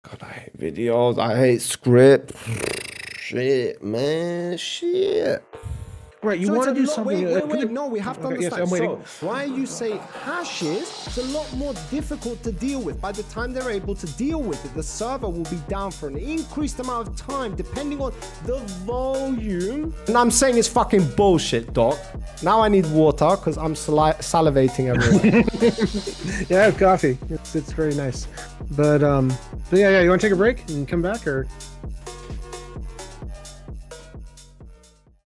God, I hate videos. I hate script. Shit, man. Shit. Right, you So it's want a to do lot. something. Wait. No, we have to Okay, yes, understand. I'm waiting. So why you say hashes? It's a lot more difficult to deal with. By the time they're able to deal with it, the server will be down for an increased amount of time, depending on the volume. And I'm saying it's fucking bullshit, Doc. Now I need water because I'm salivating everywhere. Yeah, I have coffee. It's very nice. But yeah. You want to take a break and come back, or?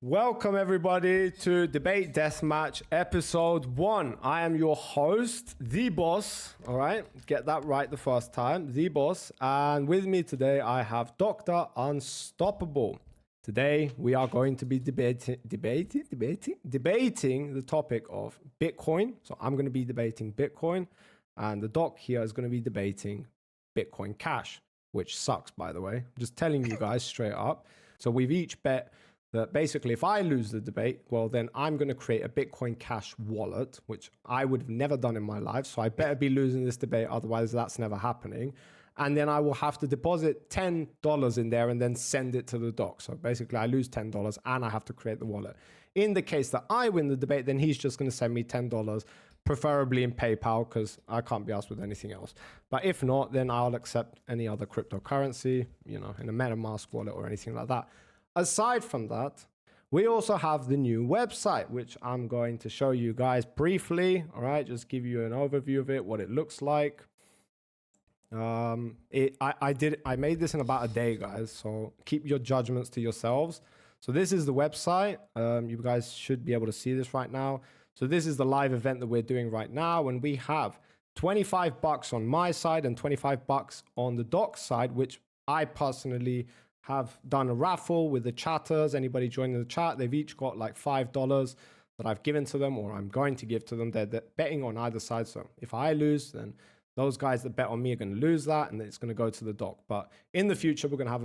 Welcome everybody to Debate Deathmatch episode 1. I am your host, The Boss. All right, get that right the first time, The Boss. And with me today, I have Dr. Unstoppable. Today, we are going to be debating the topic of Bitcoin. So I'm going to be debating Bitcoin, and the doc here is going to be debating Bitcoin Cash, which sucks, by the way. I'm just telling you guys straight up. So we've each bet that basically if I lose the debate, well, then I'm going to create a Bitcoin Cash wallet, which I would have never done in my life. So I better be losing this debate. Otherwise, that's never happening. And then I will have to deposit $10 in there and then send it to the doc. So basically, I lose $10 and I have to create the wallet. In the case that I win the debate, then he's just going to send me $10, preferably in PayPal, because I can't be asked with anything else. But if not, then I'll accept any other cryptocurrency, in a MetaMask wallet or anything like that. Aside from that, we also have the new website, which I'm going to show you guys briefly. All right, just give you an overview of it, what it looks like. I made this in about a day, guys. So keep your judgments to yourselves. So this is the website. You guys should be able to see this right now. So this is the live event that we're doing right now, and we have $25 on my side and $25 on the doc side, which I personally have done a raffle with the chatters. Anybody joining the chat, they've each got like $5 that I've given to them, or I'm going to give to them. They're betting on either side. So if I lose, then those guys that bet on me are going to lose that, and it's going to go to the doc. But in the future, we're going to have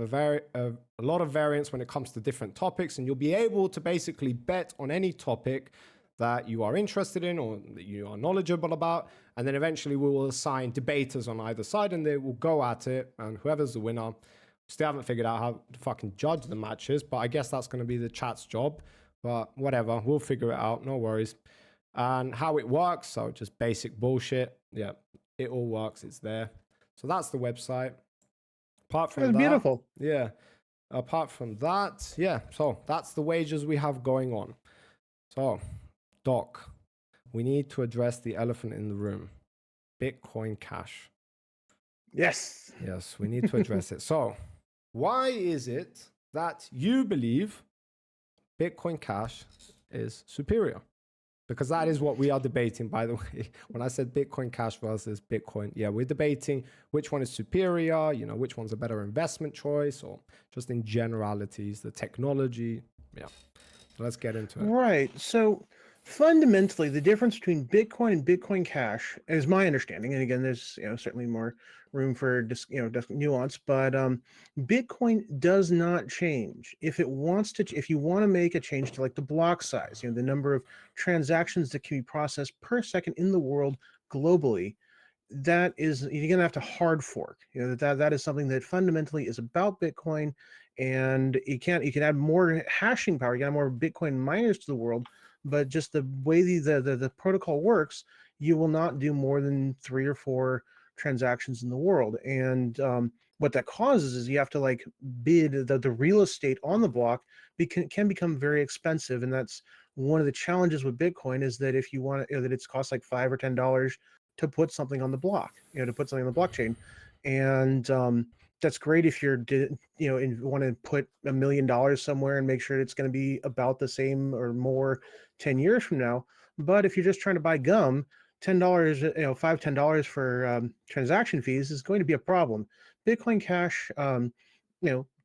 a lot of variance when it comes to different topics, and you'll be able to basically bet on any topic that you are interested in or that you are knowledgeable about. And then eventually we will assign debaters on either side, and they will go at it, and whoever's the winner. Still haven't figured out how to fucking judge the matches, but I guess that's going to be the chat's job. But whatever, we'll figure it out, no worries. And how it works, so just basic bullshit. Yeah, it all works, it's there. So that's the website. Apart from that, beautiful. Yeah. Apart from that, yeah, so that's the wagers we have going on. So, Doc, we need to address the elephant in the room. Bitcoin Cash. Yes, we need to address it. So, why is it that you believe Bitcoin Cash is superior? Because that is what we are debating, by the way. When I said Bitcoin Cash versus Bitcoin, yeah, we're debating which one is superior, which one's a better investment choice, or just in generalities, the technology. Yeah, so let's get into it. Right. So fundamentally, the difference between Bitcoin and Bitcoin Cash is my understanding. And again, there's certainly more room for nuance, but Bitcoin does not change. If it wants to, if you want to make a change to like the block size, the number of transactions that can be processed per second in the world globally, that is, you're going to have to hard fork. That is something that fundamentally is about Bitcoin, and you can add more hashing power, you can add more Bitcoin miners to the world, but just the way the protocol works, you will not do more than 3 or 4 transactions in the world. And what that causes is you have to like bid the real estate on the block can become very expensive, and that's one of the challenges with Bitcoin, is that if you want that it's costs like $5 or $10 to put something on the block, to put something on the blockchain. And that's great if you're, want to put $1 million somewhere and make sure it's going to be about the same or more 10 years from now. But if you're just trying to buy gum, $10, $5-10 for transaction fees is going to be a problem. Bitcoin Cash,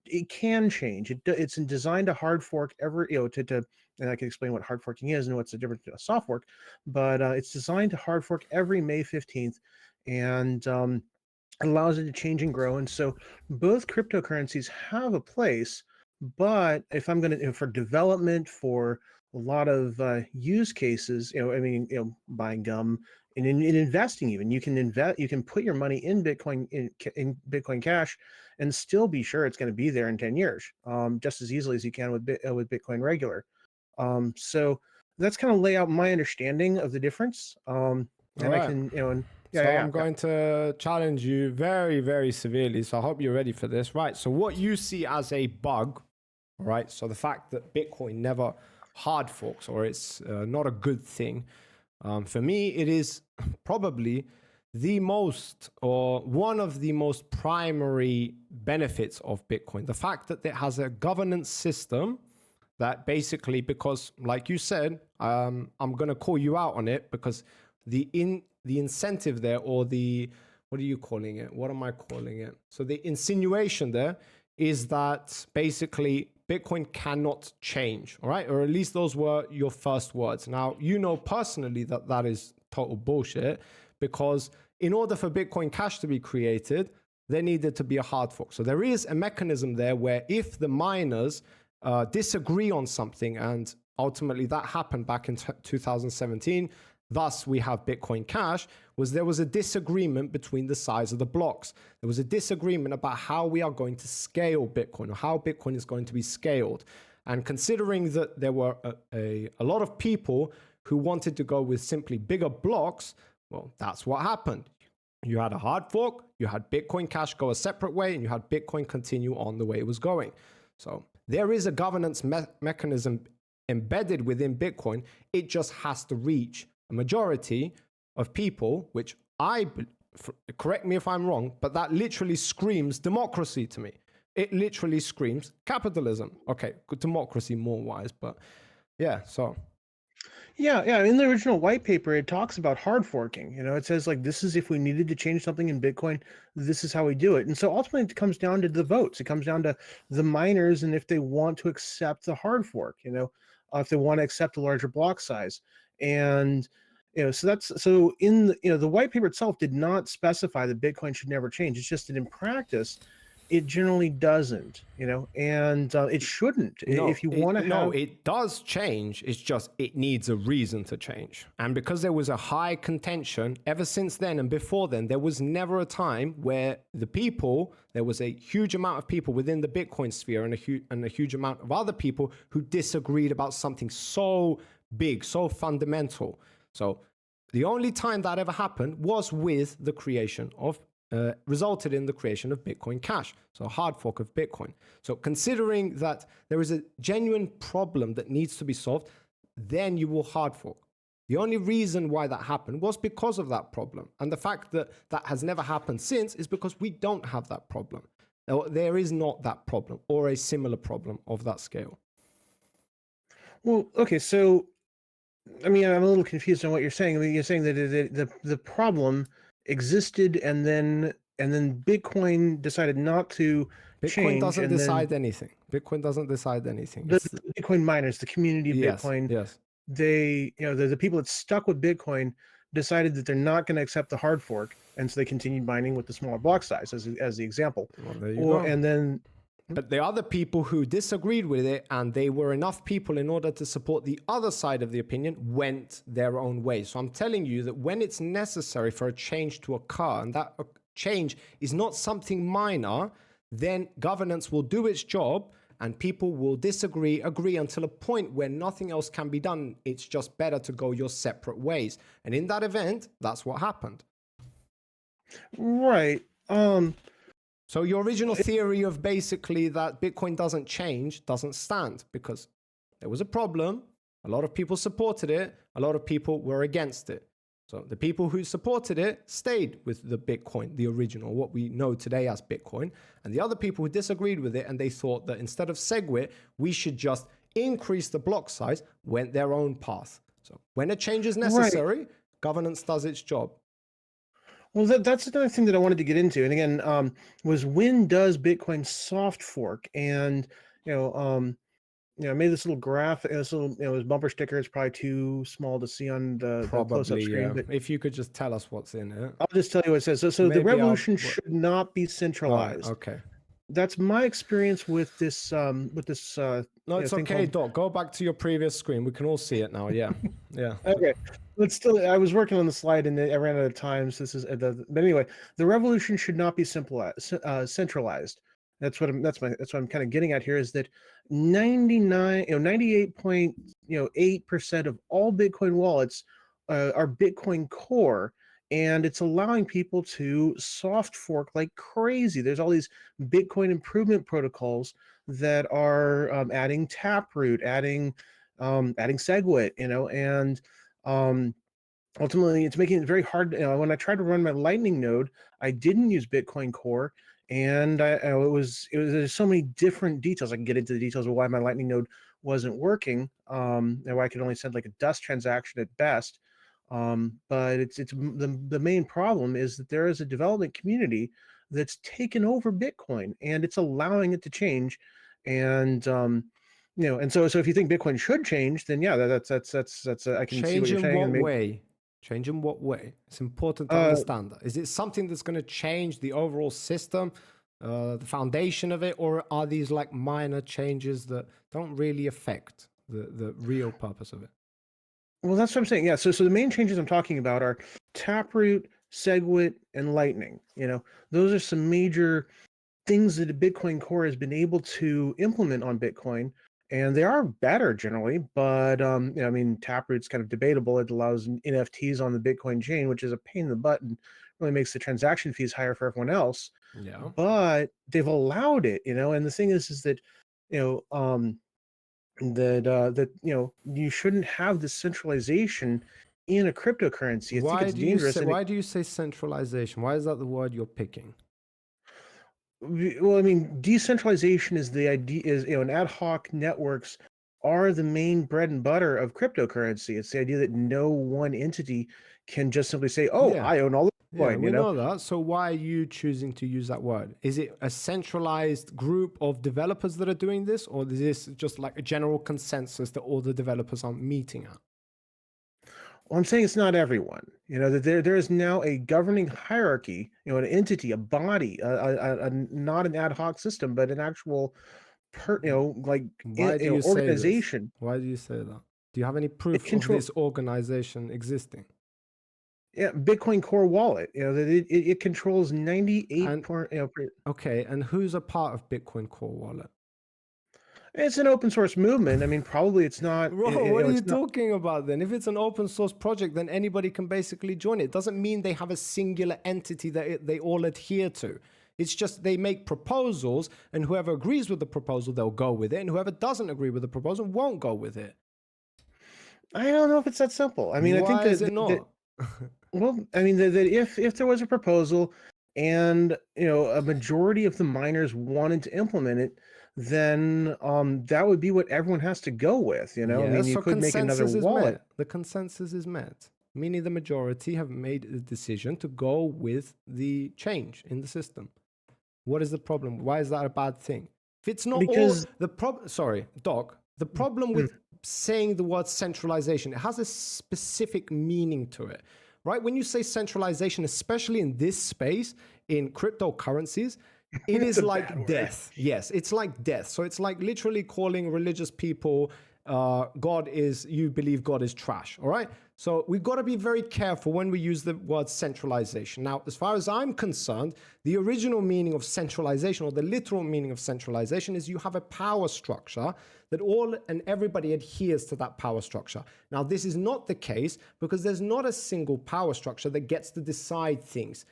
it can change. It's designed to hard fork and I can explain what hard forking is and what's the difference between a soft fork, but it's designed to hard fork every May 15th, and allows it to change and grow. And so both cryptocurrencies have a place, but if I'm going to, for development, for a lot of use cases, buying gum in investing. Even you can put your money in Bitcoin in Bitcoin Cash, and still be sure it's going to be there in 10 years, just as easily as you can with Bitcoin regular. So that's kind of lay out my understanding of the difference. And I can, I'm going to challenge you very, very severely. So I hope you're ready for this. Right. So what you see as a bug, right? So the fact that Bitcoin never hard forks, or it's not a good thing. For me, it is probably the most, or one of the most primary benefits of Bitcoin. The fact that it has a governance system that basically, because like you said, I'm going to call you out on it, because the incentive there, or what are you calling it? What am I calling it? So the insinuation there is that basically Bitcoin cannot change, all right? Or at least those were your first words. Now, you know personally that that is total bullshit, because in order for Bitcoin Cash to be created, there needed to be a hard fork. So there is a mechanism there where if the miners disagree on something, and ultimately that happened back in 2017, thus we have Bitcoin Cash, there was a disagreement between the size of the blocks. There was a disagreement about how we are going to scale Bitcoin, or how Bitcoin is going to be scaled. And considering that there were a lot of people who wanted to go with simply bigger blocks, well, that's what happened. You had a hard fork, you had Bitcoin Cash go a separate way, and you had Bitcoin continue on the way it was going. So there is a governance mechanism embedded within Bitcoin. It just has to reach a majority of people, which correct me if I'm wrong, but that literally screams democracy to me. It literally screams capitalism. Okay, good, democracy more wise, but yeah, so. Yeah. In the original white paper, it talks about hard forking. It says like, this is if we needed to change something in Bitcoin, this is how we do it. And so ultimately it comes down to the votes. It comes down to the miners, and if they want to accept the hard fork, if they want to accept a larger block size. And so in the white paper itself did not specify that Bitcoin should never change. It's just that in practice, it generally doesn't, and it shouldn't. If you want to No, it does change. It's just it needs a reason to change. And because there was a high contention ever since then and before then, there was never a time where there was a huge amount of people within the Bitcoin sphere and a huge amount of other people who disagreed about something so big, so fundamental. So the only time that ever happened was with the creation of resulted in the creation of Bitcoin Cash, so a hard fork of Bitcoin. So considering that there is a genuine problem that needs to be solved, then you will hard fork. The only reason why that happened was because of that problem. And the fact that that has never happened since is because we don't have that problem. There is not that problem or a similar problem of that scale. Well, okay, so I'm a little confused on what you're saying. You're saying that the problem existed, and then Bitcoin decided not to change. Bitcoin doesn't decide anything. Bitcoin doesn't decide anything. The Bitcoin miners, the community of Bitcoin, yes. They, the people that stuck with Bitcoin decided that they're not going to accept the hard fork, and so they continued mining with the smaller block size as the example. Well, there you go. And then. But the other people who disagreed with it, and they were enough people in order to support the other side of the opinion, went their own way. So I'm telling you that when it's necessary for a change to occur, and that change is not something minor, then governance will do its job, and people will agree until a point where nothing else can be done. It's just better to go your separate ways. And in that event, that's what happened. Right. So your original theory of basically that Bitcoin doesn't change doesn't stand, because there was a problem. A lot of people supported it. A lot of people were against it. So the people who supported it stayed with the Bitcoin, the original, what we know today as Bitcoin. And the other people who disagreed with it, and they thought that instead of SegWit, we should just increase the block size, went their own path. So when a change is necessary, governance does its job. Well, that's another thing that I wanted to get into, and again, was when does Bitcoin soft fork? And I made this little graph, this little, this bumper sticker. It's probably too small to see on the close-up screen. Yeah. But if you could just tell us what's in it. I'll just tell you what it says. So the revolution should not be centralized. Right, okay. That's my experience with this. No, it's okay, Doc. Go back to your previous screen. We can all see it now. Yeah, yeah. Okay. But still, I was working on the slide and I ran out of time. So this is but anyway, the revolution should not be centralized. That's what I'm kind of getting at here is that 98.8% of all Bitcoin wallets are Bitcoin Core, and it's allowing people to soft fork like crazy. There's all these Bitcoin improvement protocols that are adding Taproot, adding SegWit, and ultimately it's making it very hard. When I tried to run my Lightning node, I didn't use Bitcoin Core, and there's so many different details. I can get into the details of why my Lightning node wasn't working, and why I could only send like a dust transaction at best. But it's the main problem is that there is a development community that's taken over Bitcoin, and it's allowing it to change. And and so if you think Bitcoin should change, then yeah, that's I can see what Change you're in saying. what And maybe, way? Change in what way? It's important to understand that. Is it something that's going to change the overall system, the foundation of it, or are these like minor changes that don't really affect the real purpose of it? well, that's what I'm saying. Yeah. So the main changes I'm talking about are Taproot, SegWit, and Lightning. Those are some major things that a Bitcoin Core has been able to implement on Bitcoin, and they are better generally. But I mean, Taproot's kind of debatable. It allows NFTs on the Bitcoin chain, which is a pain in the butt and really makes the transaction fees higher for everyone else. Yeah. But they've allowed it, and the thing is that, that you shouldn't have this centralization in a cryptocurrency. I think it's dangerous. And Why do you say centralization? Why is that the word you're picking? well, I mean, decentralization is the idea. Is and ad hoc networks are the main bread and butter of cryptocurrency. It's the idea that no one entity can just simply say, "Oh, Yeah. I own all the Yeah, Bitcoin." we know that. So why are you choosing to use that word? Is it a centralized group of developers that are doing this, or is this just like a general consensus that all the developers are meeting at? Well, I'm saying it's not everyone. That there is now a governing hierarchy. An entity, a body, not an ad hoc system, but an actual, Why do you say this? organization. Why do you say that? Do you have any It proof of control. this organization existing? Yeah, Bitcoin Core Wallet. That it controls 98. And okay, and who's a part of Bitcoin Core Wallet? It's an open source movement. I mean, probably it's not. Bro, what are you It's not. talking about then? If it's an open source project, then anybody can basically join it. It doesn't mean they have a singular entity that they all adhere to. It's just they make proposals, and whoever agrees with the proposal, they'll go with it, and whoever doesn't agree with the proposal won't go with it. I don't know if it's that simple. I mean, I think Why is it not? well, I mean, that if there was a proposal and a majority of the miners wanted to implement it, then that would be what everyone has to go with. I Yeah, mean, you so could make another consensus is wallet. met. The consensus is met, meaning the majority have made the decision to go with the change in the system. What is the problem? Why is that a bad thing? If it's not Because all the problem, sorry, Doc, the problem with saying the word centralization, it has a specific meaning to it, right? When you say centralization, especially in this space, in cryptocurrencies, it is like death. Yes, it's like death. So it's like literally calling religious people, you believe God is trash. All right. So we've got to be very careful when we use the word centralization. Now, as far as I'm concerned, the original meaning of centralization, or the literal meaning of centralization, is you have a power structure that all and everybody adheres to that power structure. Now, this is not the case because there's not a single power structure that gets to decide things.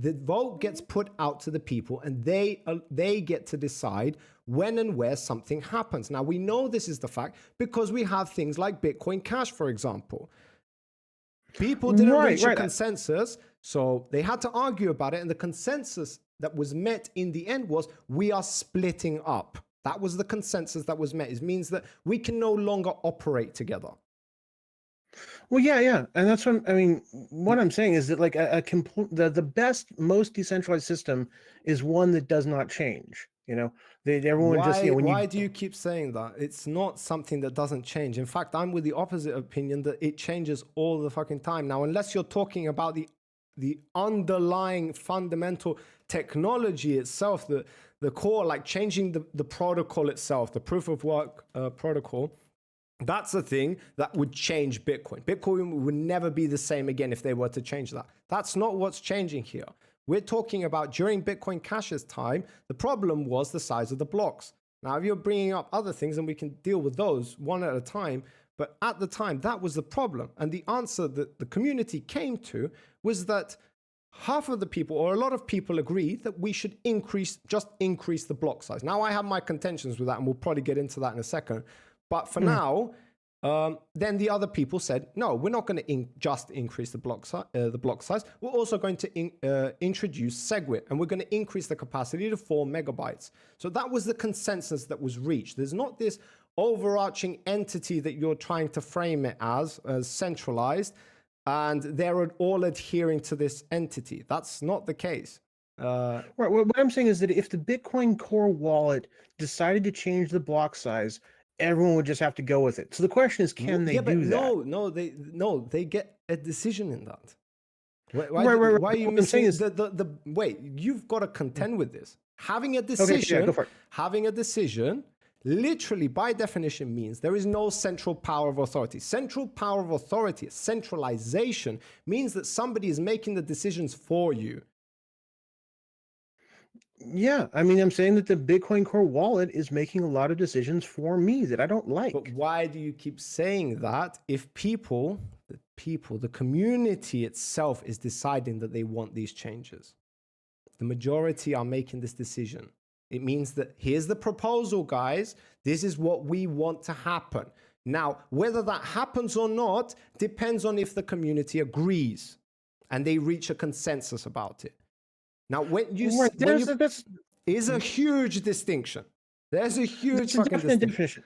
The vote gets put out to the people, and they get to decide when and where something happens. Now, we know this is the fact because we have things like Bitcoin Cash, for example. People didn't reach a consensus, so they had to argue about it, and the consensus that was met in the end was we are splitting up. That was the consensus that was met. It means that we can no longer operate together. Well, yeah, and that's what I'm saying is that like the best, most decentralized system is one that does not change. Why do you keep saying that? It's not something that doesn't change. In fact, I'm with the opposite opinion that it changes all the fucking time. Now, unless you're talking about the underlying fundamental technology itself, the core, like changing the protocol itself, the proof of work protocol, That's the thing that would change Bitcoin. Bitcoin would never be the same again if they were to change that. That's not what's changing here. We're talking about during Bitcoin Cash's time, the problem was the size of the blocks. Now, if you're bringing up other things, and we can deal with those one at a time, but at the time, that was the problem. And the answer that the community came to was that half of the people, or a lot of people, agreed that we should just increase the block size. Now, I have my contentions with that, and we'll probably get into that in a second. But for now, then the other people said, no, we're not going to just increase the block size. We're also going to introduce SegWit, and we're going to increase the capacity to 4 megabytes. So that was the consensus that was reached. There's not this overarching entity that you're trying to frame it as centralized, and they're all adhering to this entity. That's not the case. Right. What I'm saying is that if the Bitcoin Core wallet decided to change the block size, everyone would just have to go with it. So the question is, can they do that? They get a decision in that. Why are you missing the wait? You've got to contend with this. Having a decision, go for it. Having a decision, literally by definition means there is no central power of authority. Central power of authority, centralization, means that somebody is making the decisions for you. Yeah, I mean, I'm saying that the Bitcoin Core wallet is making a lot of decisions for me that I don't like. But why do you keep saying that if the community itself is deciding that they want these changes? The majority are making this decision. It means that here's the proposal, guys. This is what we want to happen. Now, whether that happens or not depends on if the community agrees and they reach a consensus about it. Now, is a huge distinction. There's a huge fucking distinction.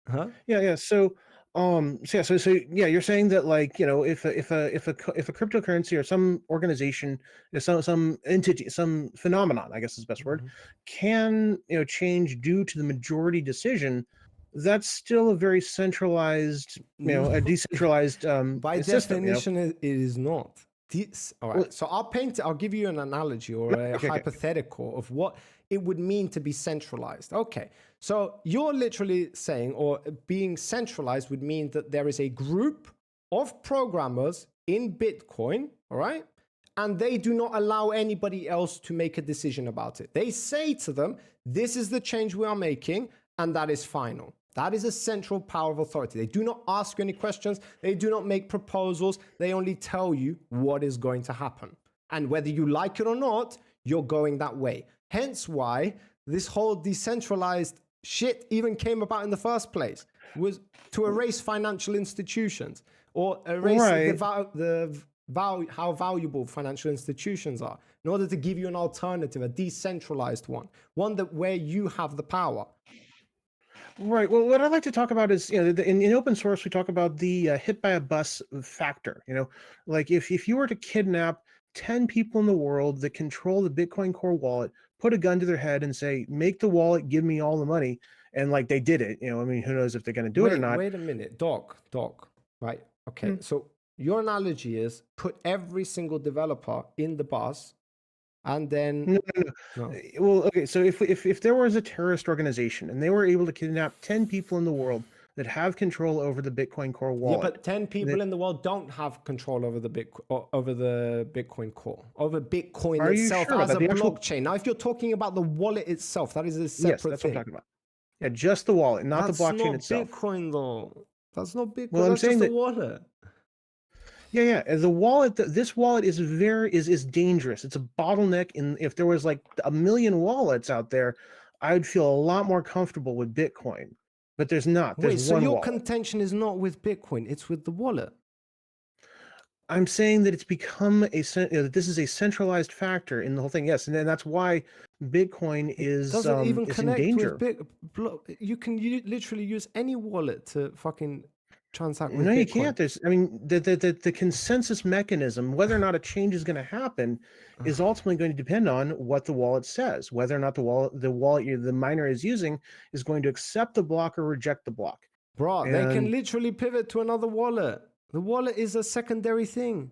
Huh? Yeah. So, you're saying that, like, you know, if a cryptocurrency or some organization, some entity, some phenomenon, I guess is the best word, can, you know, change due to the majority decision, that's still a very centralized, you know, a decentralized by system, definition, it is not. All right. So I'll give you an analogy or a hypothetical of what it would mean to be centralized. Okay. So you're literally saying, or being centralized would mean that there is a group of programmers in Bitcoin, all right? And they do not allow anybody else to make a decision about it. They say to them, this is the change we are making, and that is final. That is a central power of authority. They do not ask you any questions. They do not make proposals. They only tell you what is going to happen. And whether you like it or not, you're going that way. Hence why this whole decentralized shit even came about in the first place, was to erase financial institutions, or erase how valuable financial institutions are, in order to give you an alternative, a decentralized one that where you have the power. Right. Well, what I'd like to talk about is, you know, in open source, we talk about the hit by a bus factor. You know, like if you were to kidnap 10 people in the world that control the Bitcoin Core wallet, put a gun to their head and say, make the wallet, give me all the money. And like they did it, you know, I mean, who knows if they're going to do it or not. Wait a minute, Doc, right? Okay. So your analogy is put every single developer in the bus. And then no. Well, okay. So if there was a terrorist organization and they were able to kidnap 10 people in the world that have control over the Bitcoin Core wallet, yeah, but 10 people in the world don't have control over the Bitcoin Core, over Bitcoin itself as a blockchain. Now, if you're talking about the wallet itself, that is a separate thing. What I'm talking about. Yeah, just the wallet, not the blockchain itself. That's not Bitcoin though. That's not Bitcoin. Well, that's just a wallet. Yeah. As the wallet, this wallet is dangerous. It's a bottleneck. If there was like 1 million wallets out there, I'd feel a lot more comfortable with Bitcoin. But there's not. There's one wallet. Contention is not with Bitcoin; it's with the wallet. I'm saying that it's become that this is a centralized factor in the whole thing. Yes, and then that's why Bitcoin is doesn't even connect in danger. With you can literally use any wallet to fucking transact with no, Bitcoin. You can't. The consensus mechanism, whether or not a change is going to happen, is ultimately going to depend on what the wallet says. Whether or not the wallet the miner is using is going to accept the block or reject the block. Bro, they can literally pivot to another wallet. The wallet is a secondary thing.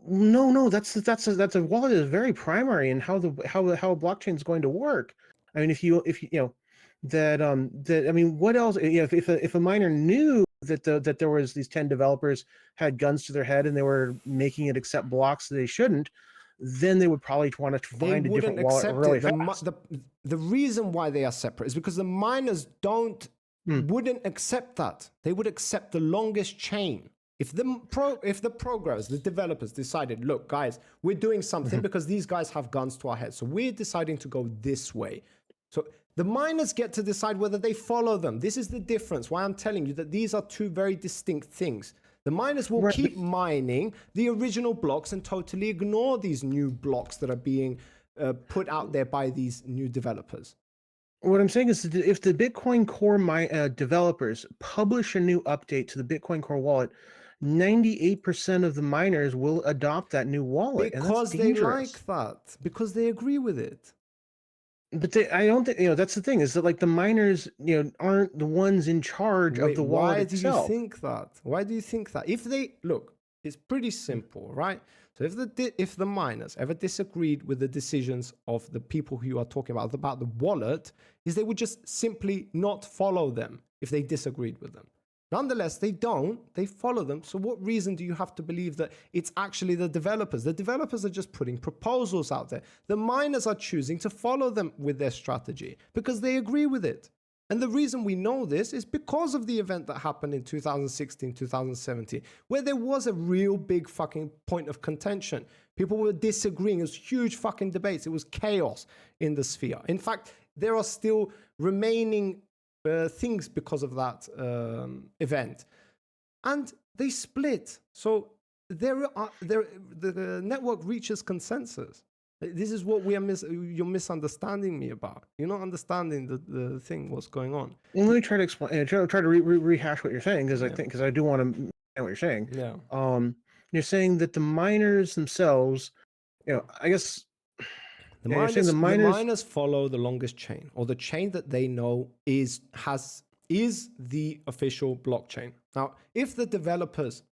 No, that's a wallet is very primary in how a blockchain is going to work. I mean, if you know. that I mean, what else? You know, if a miner knew that there was these 10 developers had guns to their head and they were making it accept blocks that they shouldn't, then they would probably want to They find a different wouldn't wallet accept really it. fast. The reason why they are separate is because the miners wouldn't accept that. They would accept the longest chain. If the programmers, the developers decided, look, guys, we're doing something because these guys have guns to our heads, so we're deciding to go this way. So the miners get to decide whether they follow them. This is the difference. Why I'm telling you that these are two very distinct things. The miners will keep mining the original blocks and totally ignore these new blocks that are being put out there by these new developers. What I'm saying is that if the Bitcoin Core developers publish a new update to the Bitcoin Core wallet, 98% of the miners will adopt that new wallet, and that's Because they dangerous. like that. Because they agree with it. But I don't think, that's the thing, is that like the miners, aren't the ones in charge of the wallet itself. Why do you think that? Why do you think that? If they look, it's pretty simple, right? So if the miners ever disagreed with the decisions of the people who you are talking about the wallet, is they would just simply not follow them if they disagreed with them. Nonetheless, they don't. They follow them. So what reason do you have to believe that it's actually the developers? The developers are just putting proposals out there. The miners are choosing to follow them with their strategy because they agree with it. And the reason we know this is because of the event that happened in 2016, 2017, where there was a real big fucking point of contention. People were disagreeing. It was huge fucking debates. It was chaos in the sphere. In fact, there are still remaining things because of that event, and they split. So the network reaches consensus. This is what you're misunderstanding me about. You're not understanding the thing, what's going on. Well, let me try to explain. Try to rehash what you're saying, because I do want to know what you're saying. Yeah. You're saying that the miners themselves, I guess. The The miners follow the longest chain, or the chain that they know is the official blockchain. Now, if the developers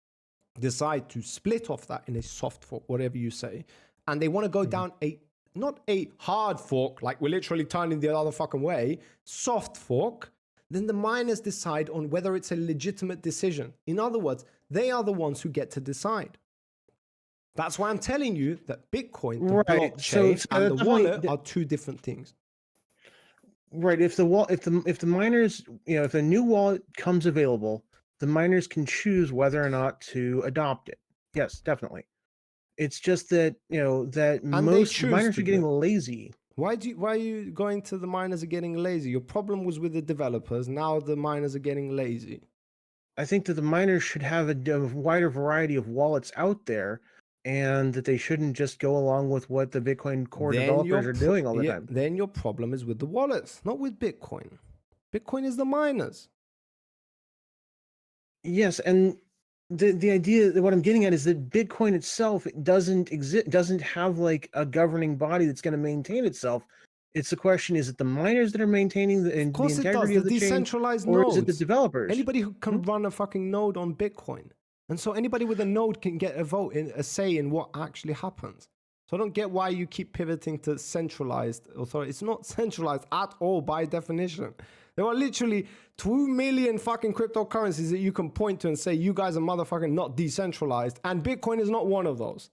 decide to split off that in a soft fork, whatever you say, and they want to go down not a hard fork, like we're literally turning the other fucking way, soft fork, then the miners decide on whether it's a legitimate decision. In other words, they are the ones who get to decide. That's why I'm telling you that Bitcoin, the blockchain, and the wallet are two different things. Right. If the miners, if a new wallet comes available, the miners can choose whether or not to adopt it. Yes, definitely. It's just that that most miners are getting lazy. Why are you going to the miners are getting lazy? Your problem was with the developers. Now the miners are getting lazy. I think that the miners should have a wider variety of wallets out there, and that they shouldn't just go along with what the Bitcoin Core developers are doing all the time. Then your problem is with the wallets, not with Bitcoin. Bitcoin is the miners. Yes, and the idea that what I'm getting at is that Bitcoin itself doesn't have like a governing body that's going to maintain itself. It's the question: is it the miners that are maintaining the integrity of the decentralized chain, or nodes. is it the developers? Anybody who can run a fucking node on Bitcoin, and so anybody with a node can get a say in what actually happens. So I don't get why you keep pivoting to centralized authority. It's not centralized at all by definition. There are literally 2 million fucking cryptocurrencies that you can point to and say, you guys are motherfucking not decentralized. And Bitcoin is not one of those.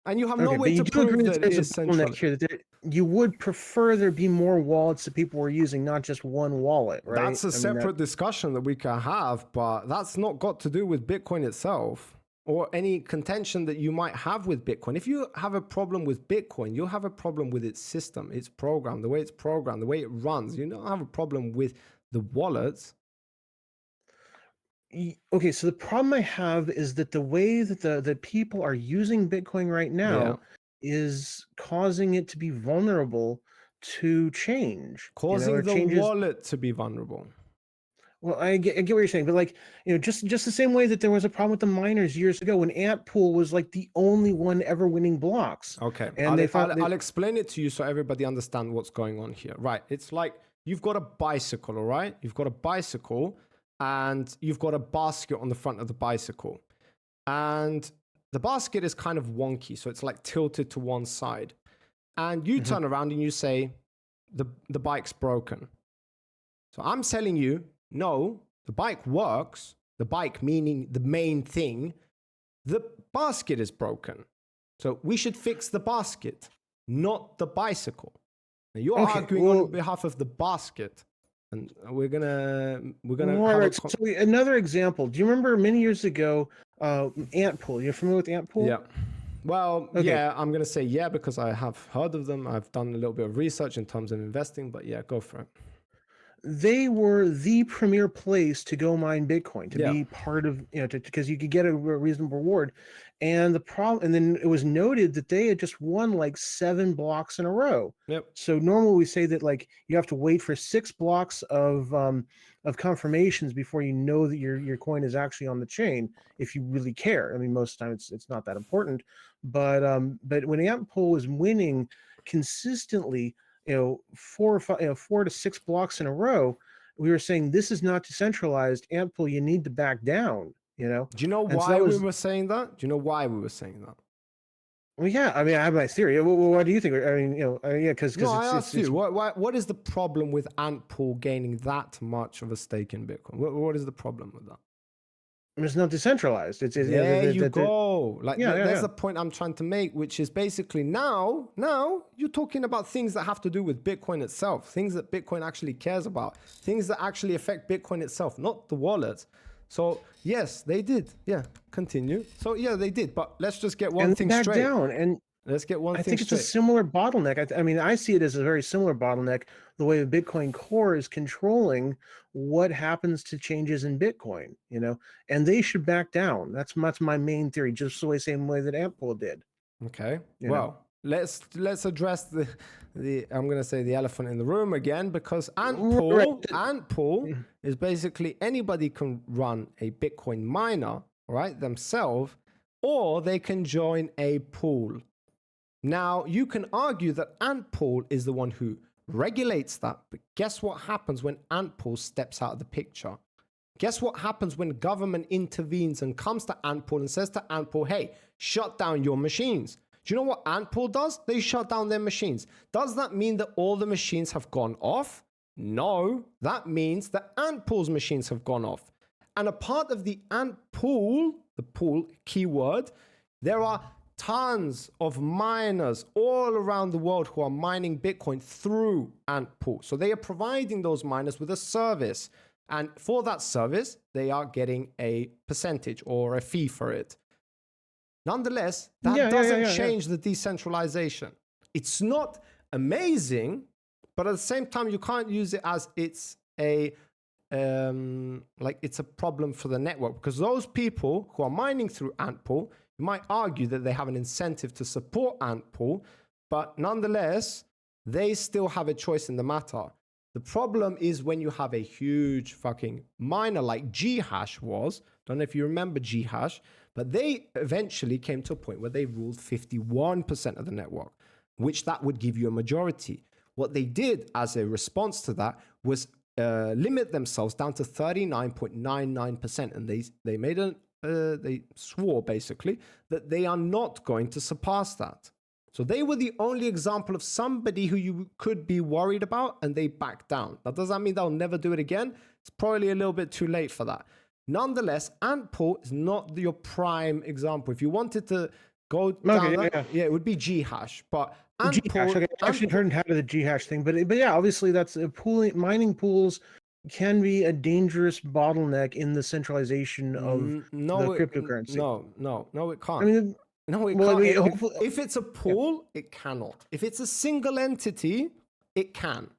And you have no way to prove that it is centralized. You would prefer there be more wallets that people were using, not just one wallet, right? That's a separate discussion that we can have, but that's not got to do with Bitcoin itself or any contention that you might have with Bitcoin. If you have a problem with Bitcoin, you'll have a problem with its system, its program, the way it's programmed, the way it runs. You don't have a problem with the wallets. Okay, so the problem I have is that the way that the people are using Bitcoin right now is causing it to be vulnerable to change. Causing the wallet to be vulnerable. Well, I get what you're saying, but like, just the same way that there was a problem with the miners years ago when Ant Pool was like the only one ever winning blocks. Okay, and I'll explain it to you so everybody understands what's going on here. Right, it's like you've got a bicycle, all right? You've got a bicycle and you've got a basket on the front of the bicycle. And the basket is kind of wonky, so it's like tilted to one side. And you turn around and you say, the bike's broken. So I'm telling you, no, the bike works. The bike meaning the main thing. The basket is broken. So we should fix the basket, not the bicycle. Now you're arguing on behalf of the basket, and we're gonna right. So another example. Do you remember many years ago, Antpool? You're familiar with Antpool? Yeah. Well, yeah, I'm gonna say yeah because I have heard of them. I've done a little bit of research in terms of investing, but yeah, go for it. They were the premier place to go mine Bitcoin, to be part of, because you could get a reasonable reward. And then it was noted that they had just won like 7 blocks in a row. Yep. So normally we say that like you have to wait for 6 blocks of confirmations before you know that your coin is actually on the chain, if you really care. I mean, most of the time it's not that important, but when Antpool was winning consistently, 4 to 6 blocks in a row, we were saying this is not decentralized. Antpool, you need to back down. Do you know why we were saying that? Do you know why we were saying that? Well, yeah. I mean, I have my theory. What do you think? I mean, yeah, because I asked you. What is the problem with Antpool gaining that much of a stake in Bitcoin? What is the problem with that? It's not decentralized. There you go. That's the point I'm trying to make, which is basically now you're talking about things that have to do with Bitcoin itself, things that Bitcoin actually cares about, things that actually affect Bitcoin itself, not the wallet. So yes, they did. Yeah, continue. So yeah, they did. But let's just get one thing straight. Down and. Let's get one thing straight. I think it's a similar bottleneck. I mean, I see it as a very similar bottleneck, the way the Bitcoin core is controlling what happens to changes in Bitcoin, and they should back down. That's my main theory, just the same way that Antpool did. Okay. Let's address the I'm going to say the elephant in the room again, because Antpool is basically anybody can run a Bitcoin miner, right, themselves, or they can join a pool. Now, you can argue that Antpool is the one who regulates that, but guess what happens when Antpool steps out of the picture? Guess what happens when government intervenes and comes to Antpool and says to Antpool, hey, shut down your machines? Do you know what Antpool does? They shut down their machines. Does that mean that all the machines have gone off? No, that means that Antpool's machines have gone off. And a part of the Antpool, the pool keyword, there are tons of miners all around the world who are mining Bitcoin through Antpool. So they are providing those miners with a service. And for that service, they are getting a percentage or a fee for it. Nonetheless, that doesn't change the decentralization. It's not amazing, but at the same time, you can't use it as it's a problem for the network, because those people who are mining through Antpool, you might argue that they have an incentive to support Antpool, but nonetheless, they still have a choice in the matter. The problem is when you have a huge fucking miner like Ghash was. Don't know if you remember Ghash, but they eventually came to a point where they ruled 51% of the network, which that would give you a majority. What they did as a response to that was limit themselves down to 39.99%, and they made they swore basically that they are not going to surpass that. So they were the only example of somebody who you could be worried about, and they backed down. That does that mean they'll never do it again? It's probably a little bit too late for that. Nonetheless, Antpool is not your prime example. If you wanted to go down it would be Ghash. But Antpool, I actually heard how to the Ghash thing, but yeah, obviously that's mining pools can be a dangerous bottleneck in the centralization of cryptocurrency. No, it can't. I mean, no, it can't. If it's a pool, it cannot. If it's a single entity, it can.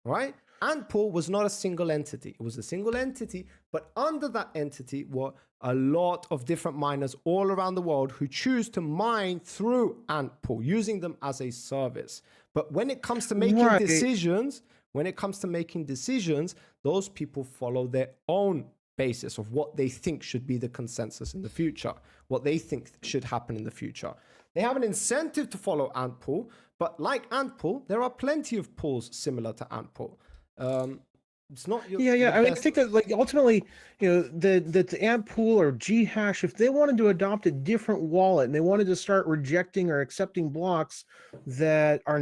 Right? Antpool was not a single entity. It was a single entity, but under that entity were a lot of different miners all around the world who choose to mine through Antpool, using them as a service. But when it comes to making decisions, those people follow their own basis of what they think should be the consensus in the future, what they think should happen in the future. They have an incentive to follow Antpool, but like Antpool, there are plenty of pools similar to Antpool. It's not your Yeah, the I mean, I best. think that like ultimately, the AMP pool or G hash, if they wanted to adopt a different wallet and they wanted to start rejecting or accepting blocks that are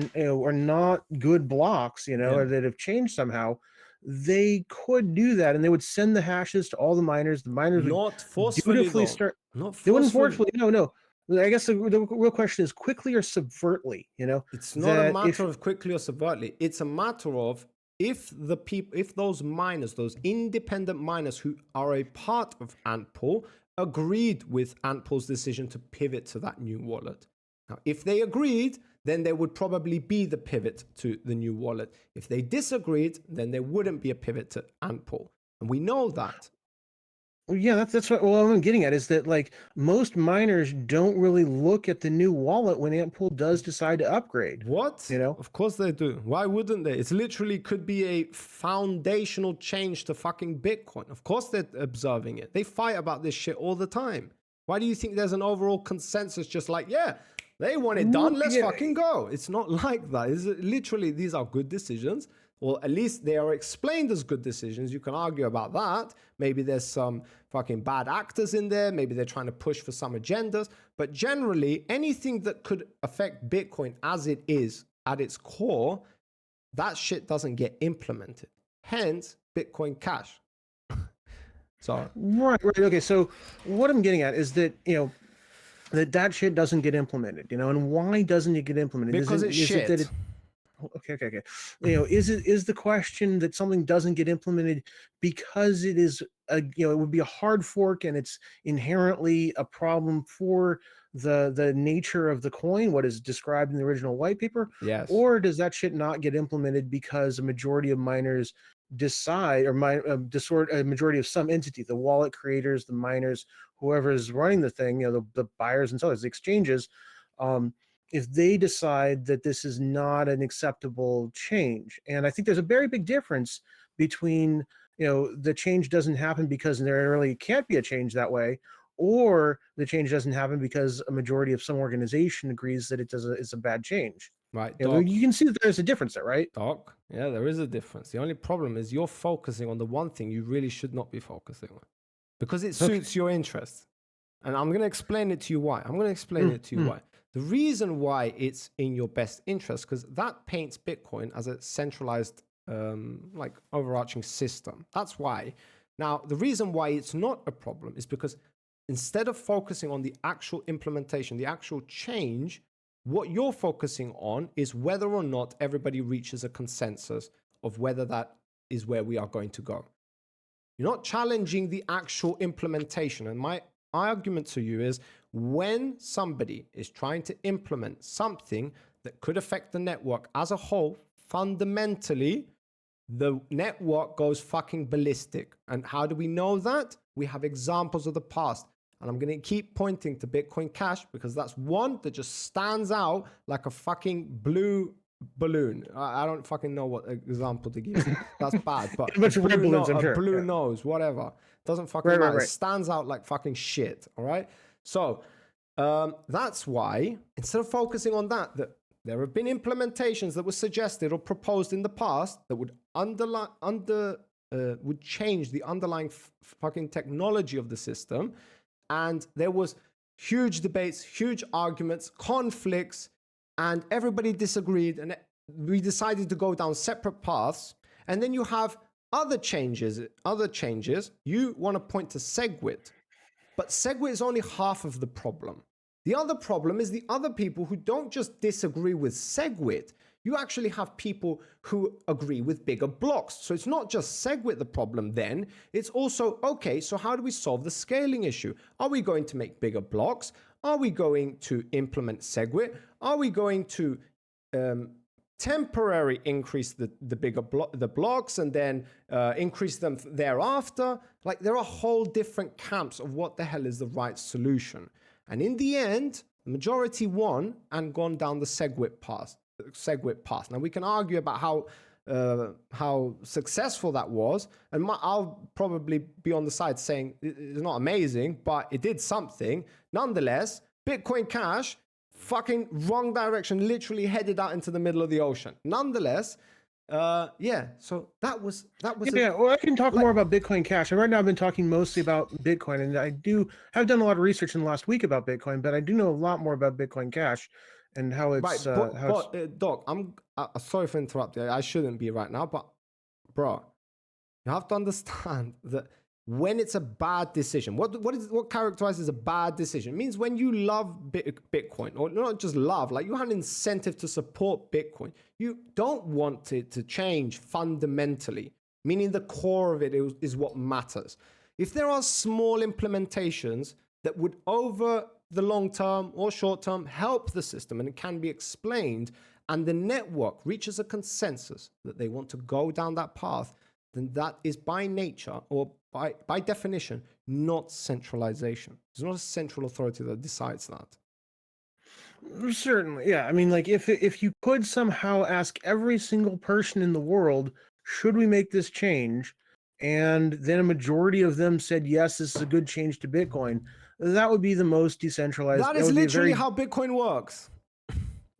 not good blocks, Yeah. or that have changed somehow, they could do that, and they would send the hashes to all the miners. The miners would Not forcefully dutifully though. start. Not They wouldn't forcefully. forcefully. No. I guess the real question is quickly or subvertly. It's not a That matter if of quickly or subvertly. It's a matter of if those miners, those independent miners who are a part of Antpool, agreed with Antpool's decision to pivot to that new wallet. Now, if they agreed, then there would probably be the pivot to the new wallet. If they disagreed, then there wouldn't be a pivot to Antpool. And we know that. Well, yeah, that's what I'm getting at is that like most miners don't really look at the new wallet when Antpool does decide to upgrade. What? Of course they do. Why wouldn't they? It's literally could be a foundational change to fucking Bitcoin. Of course they're observing it. They fight about this shit all the time. Why do you think there's an overall consensus just like, yeah, they want it done, let's fucking go? It's not like that. It's literally, these are good decisions, or at least they are explained as good decisions. You can argue about that. Maybe there's some fucking bad actors in there. Maybe they're trying to push for some agendas. But generally, anything that could affect Bitcoin as it is at its core, that shit doesn't get implemented. Hence, Bitcoin Cash. So Right. Okay. So what I'm getting at is that that shit doesn't get implemented. And why doesn't it get implemented? because it's Is it that shit. okay. Is the question that something doesn't get implemented because it is it would be a hard fork and it's inherently a problem for the nature of the coin, what is described in the original white paper? Yes. Or does that shit not get implemented because a majority of miners decide, or a majority of some entity, the wallet creators, the miners, whoever is running the thing, the buyers and sellers, the exchanges, if they decide that this is not an acceptable change. And I think there's a very big difference between, the change doesn't happen because there really can't be a change that way, or the change doesn't happen because a majority of some organization agrees that it's a bad change. Right, You can see that there's a difference there, right? Doc, yeah, there is a difference. The only problem is you're focusing on the one thing you really should not be focusing on because it suits your interests. And I'm going to explain it to you why. Why. The reason why it's in your best interest, because that paints Bitcoin as a centralized, overarching system. That's why. Now, the reason why it's not a problem is because instead of focusing on the actual implementation, the actual change, what you're focusing on is whether or not everybody reaches a consensus of whether that is where we are going to go. You're not challenging the actual implementation. And my argument to you is when somebody is trying to implement something that could affect the network as a whole, fundamentally, the network goes fucking ballistic. And how do we know that? We have examples of the past. And I'm going to keep pointing to Bitcoin Cash because that's one that just stands out like a fucking blue balloon. I don't fucking know what example to give. That's bad. But a bunch of red balloons, I'm sure. Blue nose, whatever. Doesn't fucking matter. Right. It stands out like fucking shit. All right. So that's why instead of focusing on that there have been implementations that were suggested or proposed in the past that would would change the underlying fucking technology of the system. And there was huge debates, huge arguments, conflicts, and everybody disagreed. And we decided to go down separate paths. And then you have other changes. You want to point to SegWit. But SegWit is only half of the problem. The other problem is the other people who don't just disagree with SegWit. You actually have people who agree with bigger blocks. So it's not just SegWit the problem then. It's also, okay, so how do we solve the scaling issue? Are we going to make bigger blocks? Are we going to implement SegWit? Are we going to temporarily increase the bigger the blocks and then increase them thereafter? Like there are whole different camps of what the hell is the right solution. And in the end, the majority won and gone down the SegWit path. Now we can argue about how successful that was, and I'll probably be on the side saying it's not amazing, but it did something. Nonetheless, Bitcoin Cash, fucking wrong direction, literally headed out into the middle of the ocean. Nonetheless, Yeah. So that was Yeah, well, I can talk more about Bitcoin Cash. And right now, I've been talking mostly about Bitcoin, and I have done a lot of research in the last week about Bitcoin, but I do know a lot more about Bitcoin Cash and how it's right. But Doc, I'm sorry for interrupting. I shouldn't be right now, but bro, you have to understand that when it's a bad decision, what characterizes a bad decision? It means when you love Bitcoin, or not just love, like you have an incentive to support Bitcoin. You don't want it to change fundamentally, meaning the core of it is what matters. If there are small implementations that would over the long term or short term help the system, and it can be explained, and the network reaches a consensus that they want to go down that path, then that is by nature or by definition not centralization. There's not a central authority that decides that. certainly, yeah. I mean, like if you could somehow ask every single person in the world, should we make this change, and then a majority of them said yes, this is a good change to Bitcoin, that would be the most decentralized. That is literally how Bitcoin works.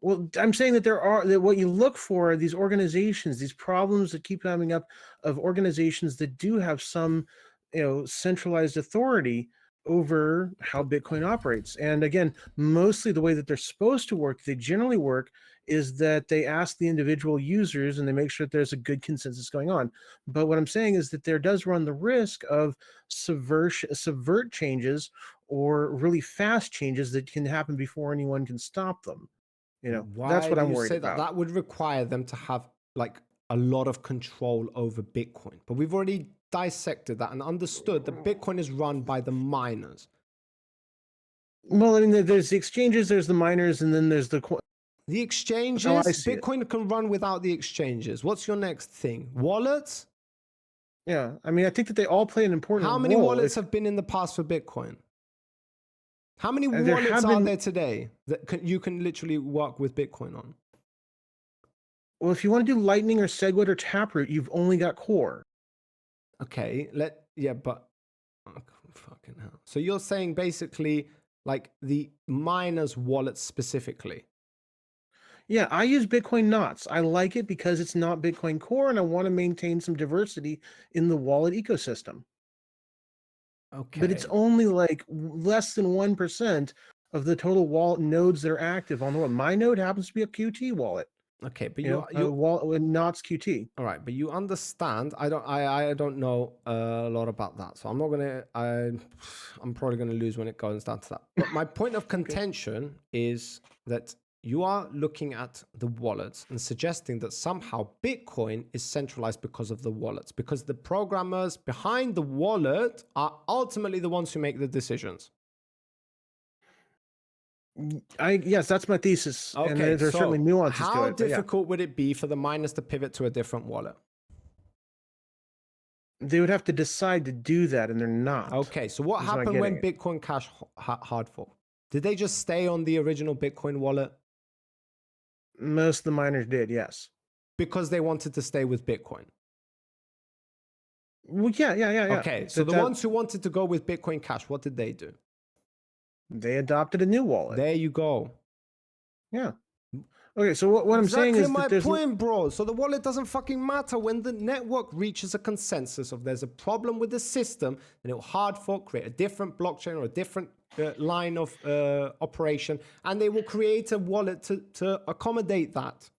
Well, I'm saying that what you look for are these organizations, these problems that keep coming up of organizations that do have some, centralized authority over how Bitcoin operates. And again, mostly the way that they're supposed to work, they generally work, is that they ask the individual users and they make sure that there's a good consensus going on. But what I'm saying is that there does run the risk of subvert changes or really fast changes that can happen before anyone can stop them. That's what I'm worried about. That would require them to have like a lot of control over Bitcoin. But we've already dissected that and understood that Bitcoin is run by the miners. Well, I mean, there's the exchanges, there's the miners, and then there's the exchanges. Bitcoin can run without the exchanges. What's your next thing? Wallets? Yeah, I mean, I think that they all play an important role. How many wallets have been in the past for Bitcoin? How many wallets are there today that you can literally work with Bitcoin on? Well, if you want to do Lightning or Segwit or Taproot, you've only got Core. Okay, but fucking hell. So you're saying basically like the miners' wallets specifically? Yeah, I use Bitcoin Knots. I like it because it's not Bitcoin Core, and I want to maintain some diversity in the wallet ecosystem. Okay. But it's only like less than 1% of the total wallet nodes that are active on the world. My node happens to be a QT wallet. Okay, but wallet with Knots QT. All right, but you understand. I don't know a lot about that, so I'm probably gonna lose when it goes down to that. But my point of contention is that you are looking at the wallets and suggesting that somehow Bitcoin is centralized because of the wallets, because the programmers behind the wallet are ultimately the ones who make the decisions. Yes, that's my thesis. Okay, and there's certainly nuances to it. How difficult would it be for the miners to pivot to a different wallet? They would have to decide to do that, and they're not. Okay, so what happened when Bitcoin Cash hard forked? Did they just stay on the original Bitcoin wallet? Most of the miners did, yes. Because they wanted to stay with Bitcoin. Well, yeah. Okay, so the ones who wanted to go with Bitcoin Cash, what did they do? They adopted a new wallet. There you go. Yeah. Okay, so what I'm saying is my point, bro. So the wallet doesn't fucking matter when the network reaches a consensus of there's a problem with the system, then it will hard fork, create a different blockchain or a different line of operation, and they will create a wallet to accommodate that.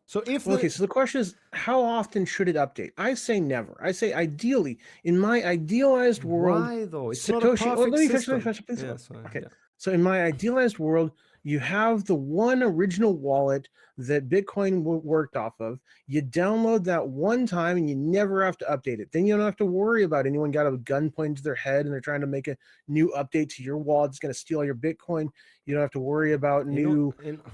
So so the question is, how often should it update? I say never. I say ideally, in my idealized world. Why though? It's not a perfect system. Finish. Okay. Yeah. So in my idealized world, you have the one original wallet that Bitcoin worked off of. You download that one time and you never have to update it. Then you don't have to worry about anyone got a gun pointed to their head and they're trying to make a new update to your wallet. It's going to steal all your Bitcoin. You don't have to worry about new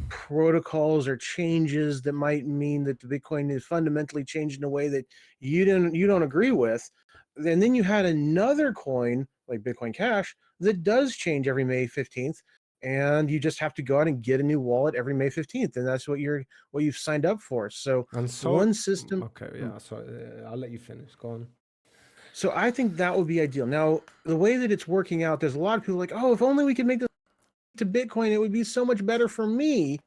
protocols or changes that might mean that the Bitcoin is fundamentally changed in a way that you don't agree with. And then you had another coin like Bitcoin Cash that does change every May 15th. And you just have to go out and get a new wallet every May 15th, and that's what you've signed up for. So one system. Okay, yeah. So I'll let you finish. Go on. So I think that would be ideal. Now, the way that it's working out, there's a lot of people like, oh, if only we could make this to Bitcoin, it would be so much better for me.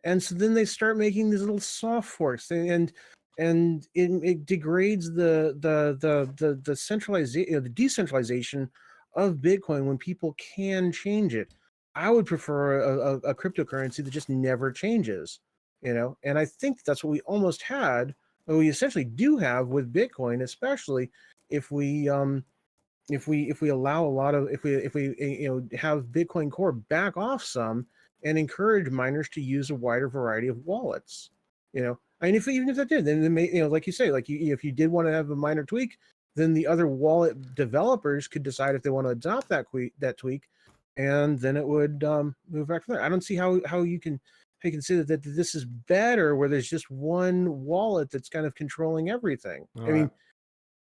And so then they start making these little soft forks, and and it degrades the centralization, the decentralization of Bitcoin when people can change it. I would prefer a cryptocurrency that just never changes, and I think that's what we almost had, or we essentially do have with Bitcoin, especially if we allow a lot of if we have Bitcoin Core back off some and encourage miners to use a wider variety of wallets. I mean, even if that did, then like you say, if you did want to have a minor tweak, then the other wallet developers could decide if they want to adopt that tweak, and then it would move back from there. I don't see how you can say that this is better where there's just one wallet that's kind of controlling everything. All I mean,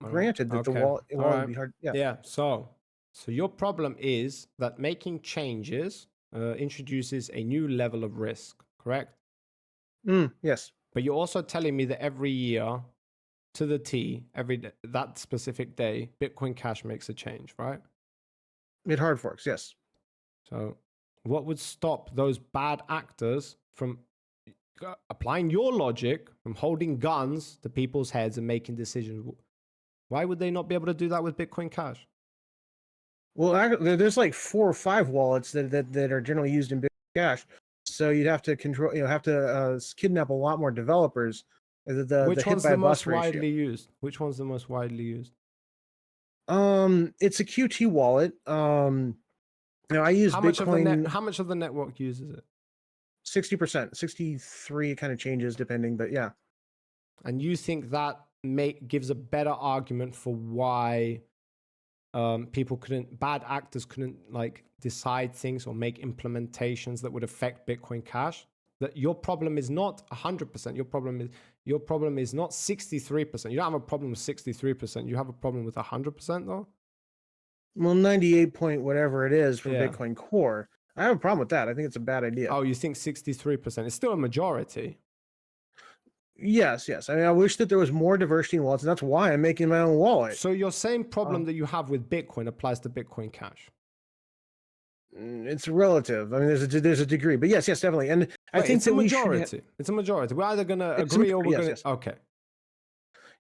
right. granted that the Okay. wallet All would be hard. Yeah. Yeah. So your problem is that making changes introduces a new level of risk, correct? Yes. But you're also telling me that every year, to the T, that specific day, Bitcoin Cash makes a change, right? It hard forks. Yes. So, what would stop those bad actors from applying your logic, from holding guns to people's heads and making decisions? Why would they not be able to do that with Bitcoin Cash? Well, there's like 4 or 5 wallets that are generally used in Bitcoin Cash. So you'd have to kidnap a lot more developers. Which hit one's by the a bus most ratio. widely used? Which one's the most widely used? It's a QT wallet. I use Bitcoin. How much of the network uses it? 60%, 63. It kind of changes depending, but yeah. And you think that gives a better argument for why bad actors couldn't like decide things or make implementations that would affect Bitcoin Cash? That your problem is not 100%. Your problem is not 63%. You don't have a problem with 63%. You have a problem with 100% though. Well, 98 point whatever it is for Yeah. Bitcoin Core. I have a problem with that. I think it's a bad idea. Oh, you think 63%? It's still a majority. Yes. I mean, I wish that there was more diversity in wallets, and that's why I'm making my own wallet. So your same problem that you have with Bitcoin applies to Bitcoin Cash. It's relative. I mean, there's a degree, but yes, definitely. And I think it's a majority. It's a majority. We're either gonna agree or we're gonna. Yes. Okay.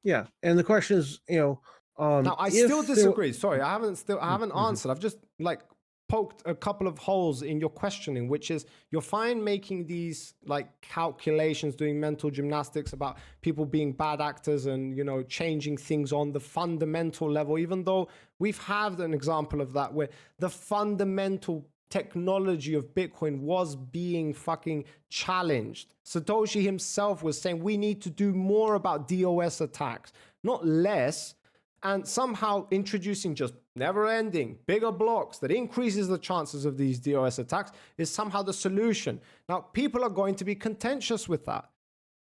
Yeah, and the question is, now I still disagree. Sorry, I haven't answered. I've just like poked a couple of holes in your questioning, which is you're fine making these like calculations, doing mental gymnastics about people being bad actors and changing things on the fundamental level, even though we've had an example of that where the fundamental technology of Bitcoin was being fucking challenged. Satoshi himself was saying we need to do more about DOS attacks, not less. And somehow introducing just never-ending, bigger blocks that increases the chances of these DOS attacks is somehow the solution. Now, people are going to be contentious with that.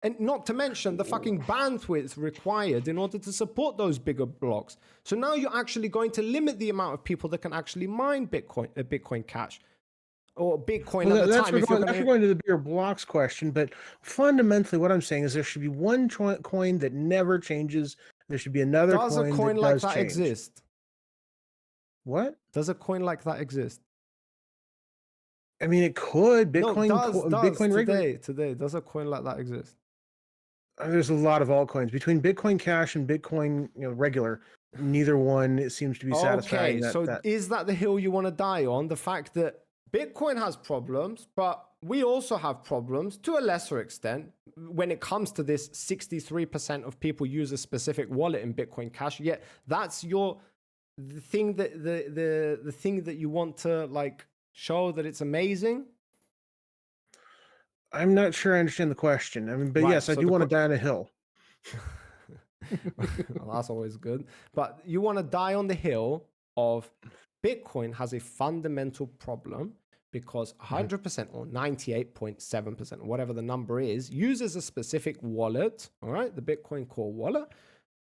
And not to mention the fucking bandwidth required in order to support those bigger blocks. So now you're actually going to limit the amount of people that can actually mine Bitcoin Cash. Or Bitcoin at the time. We're going to the bigger blocks question, but fundamentally what I'm saying is there should be one coin that never changes. There should be another coin that does change. Does a coin like that exist? What? Does a coin like that exist? I mean, it could. Bitcoin today, does a coin like that exist? There's a lot of altcoins between Bitcoin Cash and Bitcoin, regular. Neither one seems to be satisfying. Okay, is that the hill you want to die on? The fact that Bitcoin has problems, but we also have problems to a lesser extent when it comes to this 63% of people use a specific wallet in Bitcoin Cash. Yet that's the thing that you want to like show that it's amazing. I'm not sure I understand the question. I mean, but yes, I do want to die on a hill. Well, that's always good. But you want to die on the hill of Bitcoin has a fundamental problem because 100% or 98.7%, whatever the number is, uses a specific wallet, all right, the Bitcoin Core wallet.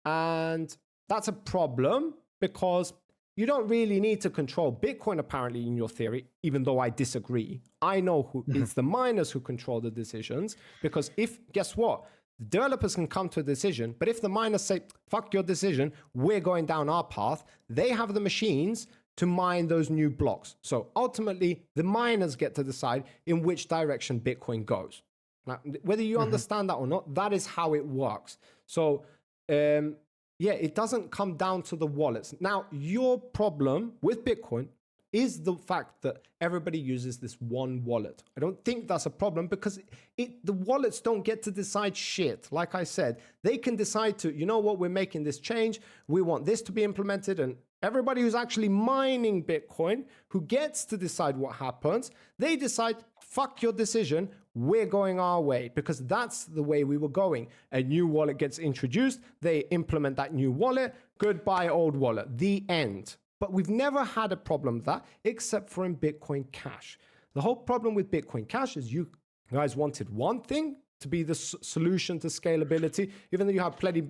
And that's a problem because you don't really need to control Bitcoin, apparently, in your theory, even though I disagree. I know it's the miners who control the decisions because guess what? The developers can come to a decision, but if the miners say, fuck your decision, we're going down our path, they have the machines to mine those new blocks. So ultimately, the miners get to decide in which direction Bitcoin goes. Now, whether you understand that or not, that is how it works. So, yeah, it doesn't come down to the wallets. Now, your problem with Bitcoin is the fact that everybody uses this one wallet. I don't think that's a problem because the wallets don't get to decide shit. Like I said, they can decide to, you know what, we're making this change. We want this to be implemented. And everybody who's actually mining Bitcoin, who gets to decide what happens, they decide, fuck your decision. We're going our way because that's the way we were going. A new wallet gets introduced. They implement that new wallet. Goodbye, old wallet. The end. But we've never had a problem with that except for in Bitcoin Cash. The whole problem with Bitcoin Cash is you guys wanted one thing to be the solution to scalability, even though you have plenty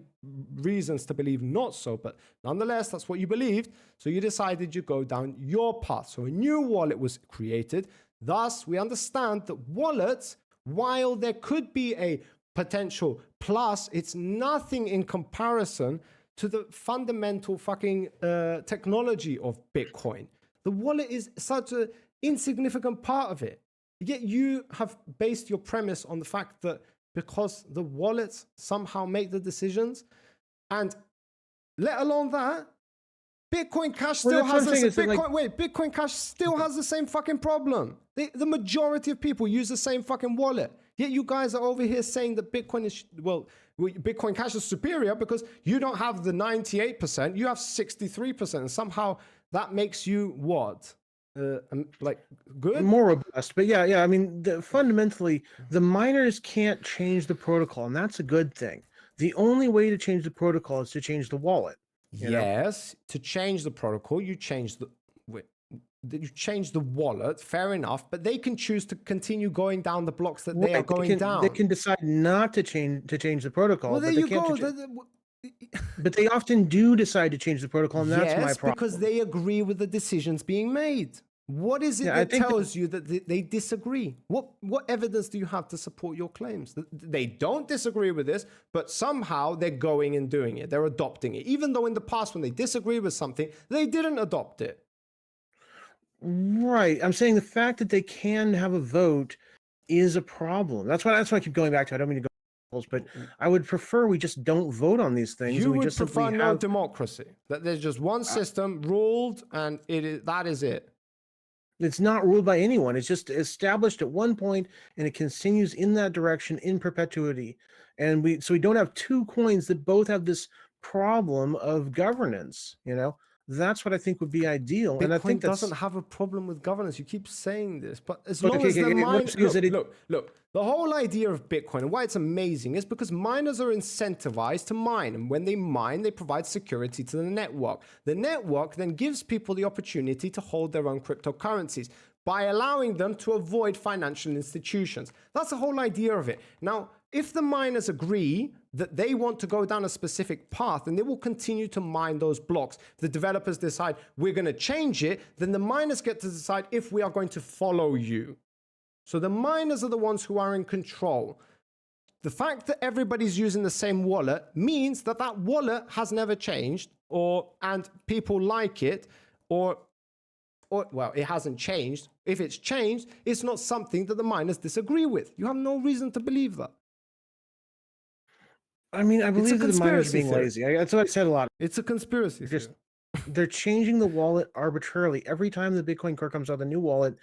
reasons to believe not so. But nonetheless, that's what you believed. So you decided you go down your path. So a new wallet was created. Thus, we understand that wallets, while there could be a potential plus, it's nothing in comparison to the fundamental fucking technology of Bitcoin. The wallet is such an insignificant part of it. Yet you have based your premise on the fact that because the wallets somehow make the decisions, and let alone that, Bitcoin Cash still has Bitcoin Cash still has the same fucking problem. The majority of people use the same fucking wallet. Yet you guys are over here saying that Bitcoin is, Bitcoin Cash is superior because you don't have the 98%, you have 63%. And somehow that makes you what? Good? More robust. But yeah. I mean, fundamentally, the miners can't change the protocol, and that's a good thing. The only way to change the protocol is to change the wallet. Yes, to change the protocol, you change the wallet, fair enough, but they can choose to continue going down the blocks that they are going down. They can decide not to change the protocol. Well, there but you go. But they often do decide to change the protocol, and that's my problem. Because they agree with the decisions being made. What is it that tells you that they disagree? What evidence do you have to support your claims? They don't disagree with this, but somehow they're going and doing it. They're adopting it. Even though in the past when they disagreed with something, they didn't adopt it. Right. I'm saying the fact that they can have a vote is a problem. That's why I keep going back to. I don't mean to go, but I would prefer we just don't vote on these things. You would prefer no democracy. That there's just one system ruled, and that is it. It's not ruled by anyone. It's just established at one point, and it continues in that direction in perpetuity. And we don't have two coins that both have this problem of governance. That's what I think would be ideal. Bitcoin and I think doesn't have a problem with governance. You keep saying this, but as long as the miners... Look, the whole idea of Bitcoin and why it's amazing is because miners are incentivized to mine. And when they mine, they provide security to the network. The network then gives people the opportunity to hold their own cryptocurrencies by allowing them to avoid financial institutions. That's the whole idea of it. Now, if the miners agree that they want to go down a specific path, then they will continue to mine those blocks. If the developers decide we're going to change it, then the miners get to decide if we are going to follow you. So the miners are the ones who are in control. The fact that everybody's using the same wallet means that wallet has never changed, and people like it, or it hasn't changed. If it's changed, it's not something that the miners disagree with. You have no reason to believe that. I mean, I believe that the miners are being lazy. That's what I said a lot. It's a conspiracy theory. They're changing the wallet arbitrarily. Every time the Bitcoin Core comes out with a new wallet,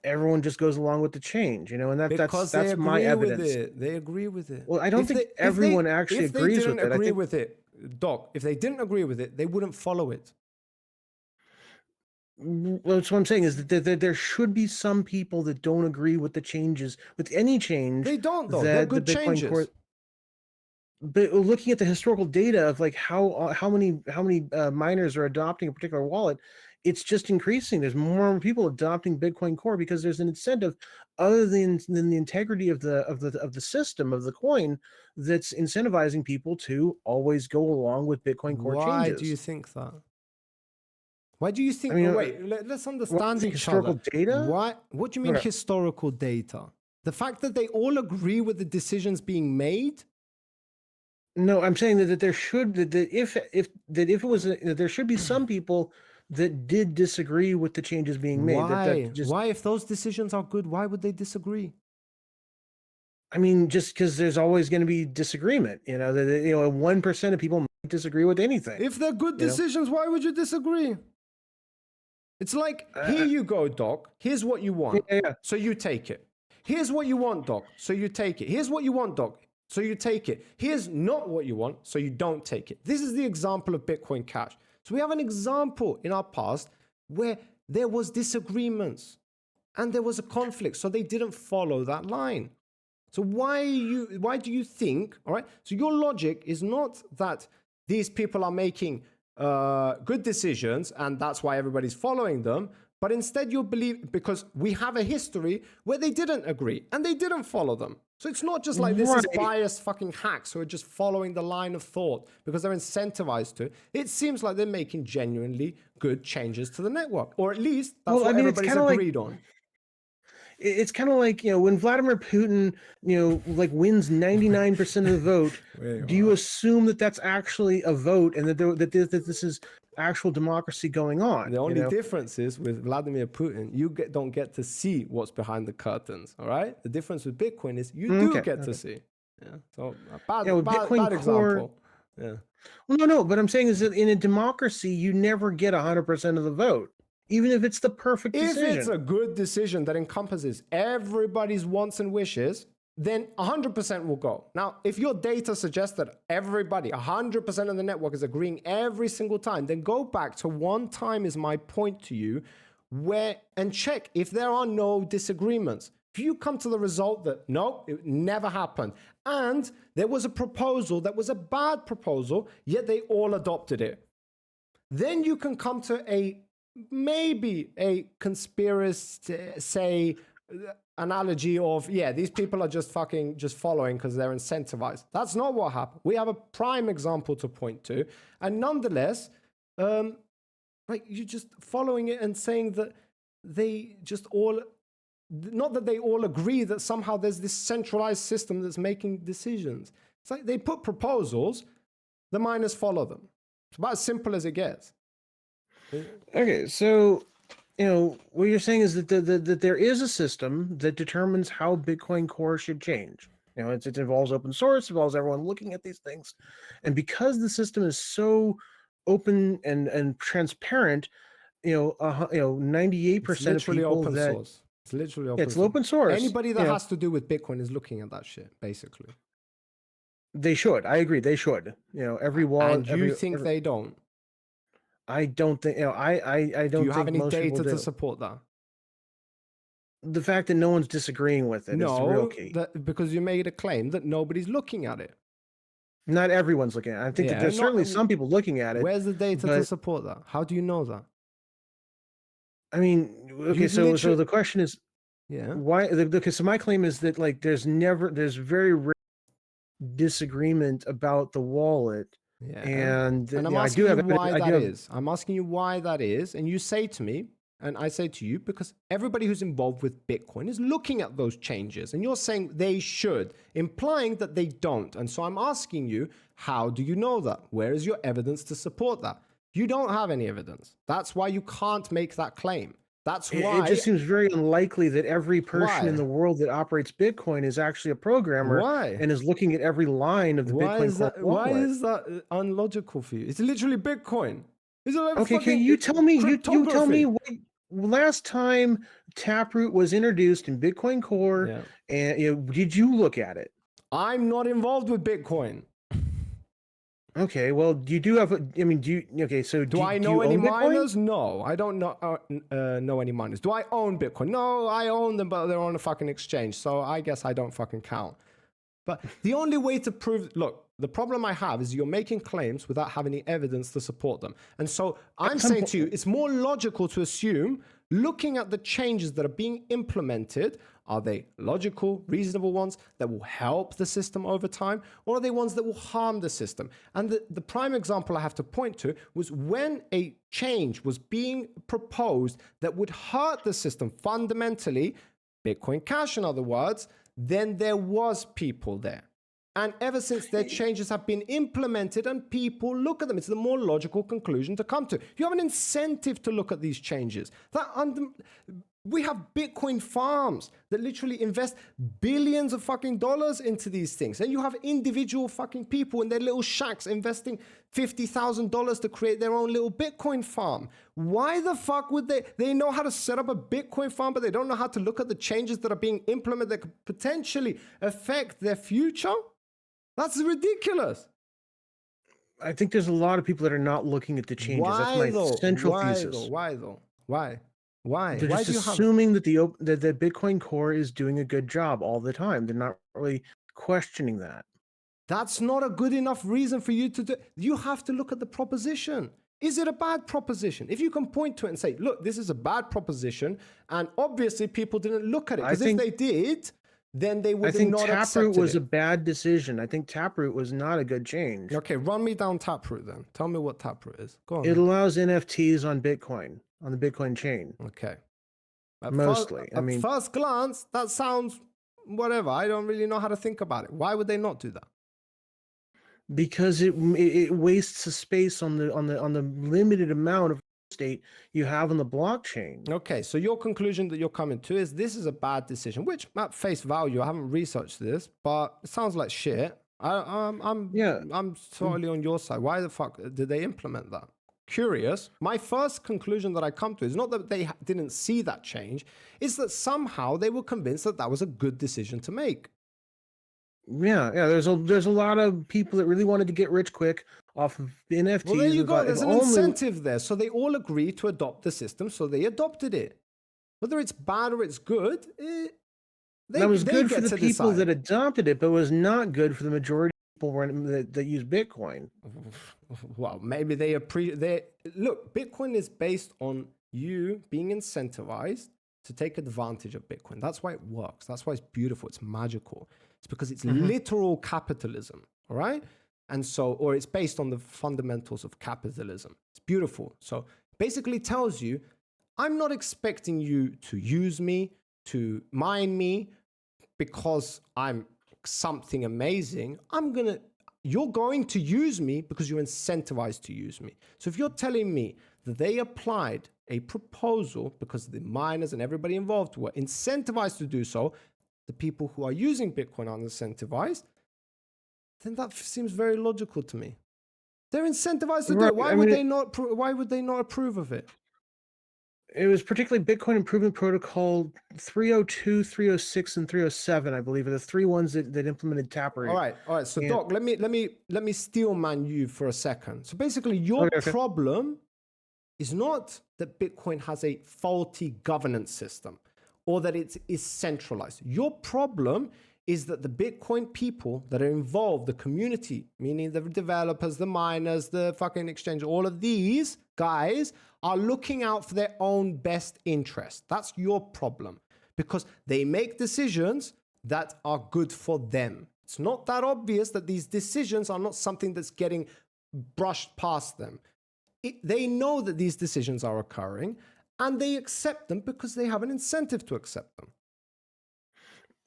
everyone just goes along with the change, and that's my evidence. They agree with it. Well, I don't think everyone actually agrees with it. If they didn't agree with it, Doc, if they didn't agree with it, they wouldn't follow it. Well, that's what I'm saying is that there should be some people that don't agree with the changes, with any change. They don't, though. They're good changes. But looking at the historical data of like how many miners are adopting a particular wallet, it's just increasing. There's more and more people adopting Bitcoin Core because there's an incentive other than the integrity of the system of the coin that's incentivizing people to always go along with Bitcoin Core changes. Why do you think that? Why do you think? Let's understand each historical data. What do you mean historical data? The fact that they all agree with the decisions being made. No, I'm saying that there should there should be some people that did disagree with the changes being made. Why? Why, if those decisions are good, why would they disagree? I mean, just because there's always going to be disagreement, you know, that 1% of people might disagree with anything. If they're good you know? decisions, why would you disagree? It's like, here you go, Doc. Here's what you want. Yeah. So you take it. Here's what you want, Doc. So you take it. Here's what you want, Doc. So you take it. Here's not what you want. So you don't take it. This is the example of Bitcoin Cash. So we have an example in our past where there was disagreements and there was a conflict. So they didn't follow that line. So why do you think, all right? So your logic is not that these people are making good decisions and that's why everybody's following them, but instead you believe because we have a history where they didn't agree and they didn't follow them. So it's not just like this is biased fucking hacks who are just following the line of thought because they're incentivized to. It seems like they're making genuinely good changes to the network, or at least that's what everybody's agreed on. It's kind of like, when Vladimir Putin, wins 99% of the vote, do you assume that that's actually a vote and that this is actual democracy going on? The only difference is with Vladimir Putin, you don't get to see what's behind the curtains, all right? The difference with Bitcoin is you do get to see. Yeah. So bad example. Yeah. Well, no, but I'm saying is that in a democracy, you never get 100% of the vote. Even if it's the perfect decision. If it's a good decision that encompasses everybody's wants and wishes, then 100% will go. Now, if your data suggests that everybody, 100% of the network is agreeing every single time, then go back to one time is my point to you, and check if there are no disagreements. If you come to the result that, no, it never happened, and there was a proposal that was a bad proposal, yet they all adopted it, then you can come to maybe a conspiracy analogy of, these people are just following because they're incentivized. That's not what happened. We have a prime example to point to. And nonetheless, you're just following it and saying that they just all, not that they all agree that somehow there's this centralized system that's making decisions. It's like they put proposals, the miners follow them. It's about as simple as it gets. Okay, so what you're saying is that there is a system that determines how Bitcoin Core should change. It involves open source, involves everyone looking at these things, and because the system is so open and transparent, 98% of people open source. It's literally open source. Open source. Anybody that has to do with Bitcoin is looking at that shit, basically. They should. I agree. They should. Every wall. And you think they don't? I don't think. I don't. Do you have any most data do. to support that? The fact that no one's disagreeing with it is the real key. Because you made a claim that nobody's looking at it. Not everyone's looking at it. I think that there's certainly some people looking at it. Where's the data to support that? How do you know that? I mean, okay, so the question is, why? Because so my claim is that there's very rare disagreement about the wallet. Yeah. And I'm asking you why that is. I'm asking you why that is. And you say to me, and I say to you, because everybody who's involved with Bitcoin is looking at those changes. And you're saying they should, implying that they don't. And so I'm asking you, how do you know that? Where is your evidence to support that? You don't have any evidence. That's why you can't make that claim. That's why it just seems very unlikely that every person in the world that operates Bitcoin is actually a programmer and is looking at every line of the Bitcoin wallet. Why is that unlogical for you? It's literally Bitcoin. Okay, can you tell me? You tell me. Last time Taproot was introduced in Bitcoin Core, and did you look at it? I'm not involved with Bitcoin. Okay, well, you do have. So do I know any miners? No, I don't know any miners. Do I own Bitcoin? No, I own them, but they're on a fucking exchange. So I guess I don't fucking count. But the only way to prove, look, the problem I have is you're making claims without having any evidence to support them. And so I'm saying to you, it's more logical to assume, looking at the changes that are being implemented, are they logical, reasonable ones that will help the system over time, or are they ones that will harm the system? And the prime example I have to point to was when a change was being proposed that would hurt the system fundamentally, Bitcoin Cash in other words, then there was people there. And ever since their changes have been implemented and people look at them, it's the more logical conclusion to come to. You have an incentive to look at these changes. We have Bitcoin farms that literally invest billions of fucking dollars into these things. And you have individual fucking people in their little shacks investing $50,000 to create their own little Bitcoin farm. Why the fuck would they know how to set up a Bitcoin farm, but they don't know how to look at the changes that are being implemented that could potentially affect their future? That's ridiculous. I think there's a lot of people that are not looking at the changes. That's my central thesis. Why though? Why? They're just assuming that the Bitcoin core is doing a good job all the time. They're not really questioning that. That's not a good enough reason for you to do. You have to look at the proposition. Is it a bad proposition? If you can point to it and say, look, this is a bad proposition, and obviously people didn't look at it, because if they did, then they would have not accepted it. I think Taproot was a bad decision. I think Taproot was not a good change. Okay, run me down Taproot then. Tell me what Taproot is. Go on. It allows NFTs on Bitcoin, on the Bitcoin chain. Okay. Mostly. At first glance, that sounds whatever. I don't really know how to think about it. Why would they not do that? Because it wastes the space on the limited amount of state you have on the blockchain. Okay, so your conclusion that you're coming to is this is a bad decision, which at face value, I haven't researched this, but it sounds like shit. I'm totally on your side. Why the fuck did they implement that? Curious. My first conclusion that I come to is not that they didn't see that change, it's that somehow they were convinced that that was a good decision to make. Yeah. There's a lot of people that really wanted to get rich quick off of NFTs. Well, there you go. There's an incentive there. So they all agreed to adopt the system, so they adopted it. Whether it's bad or it's good, that was good for the people that adopted it, but was not good for the majority of people that use Bitcoin. Well, maybe look, Bitcoin is based on you being incentivized to take advantage of Bitcoin. That's why it works. That's why it's beautiful. It's magical. It's because it's literal capitalism, all right? And so, or it's based on the fundamentals of capitalism. It's beautiful. So basically tells you, I'm not expecting you to use me, to mine me, because I'm something amazing. You're going to use me because you're incentivized to use me. So if you're telling me that they applied a proposal because the miners and everybody involved were incentivized to do so, the people who are using Bitcoin are incentivized, then that seems very logical to me. They're incentivized to do it. Why would they not approve of it? It was particularly Bitcoin Improvement Protocol 302, 306, and 307, I believe, are the three ones that implemented Taproot. All right. So Doc, let me steel man you for a second. So basically, your problem is not that Bitcoin has a faulty governance system or that it is centralized. Your problem is that the Bitcoin people that are involved, the community, meaning the developers, the miners, the fucking exchange, all of these guys are looking out for their own best interest. That's your problem because they make decisions that are good for them. It's not that obvious that these decisions are not something that's getting brushed past them. They know that these decisions are occurring and they accept them because they have an incentive to accept them.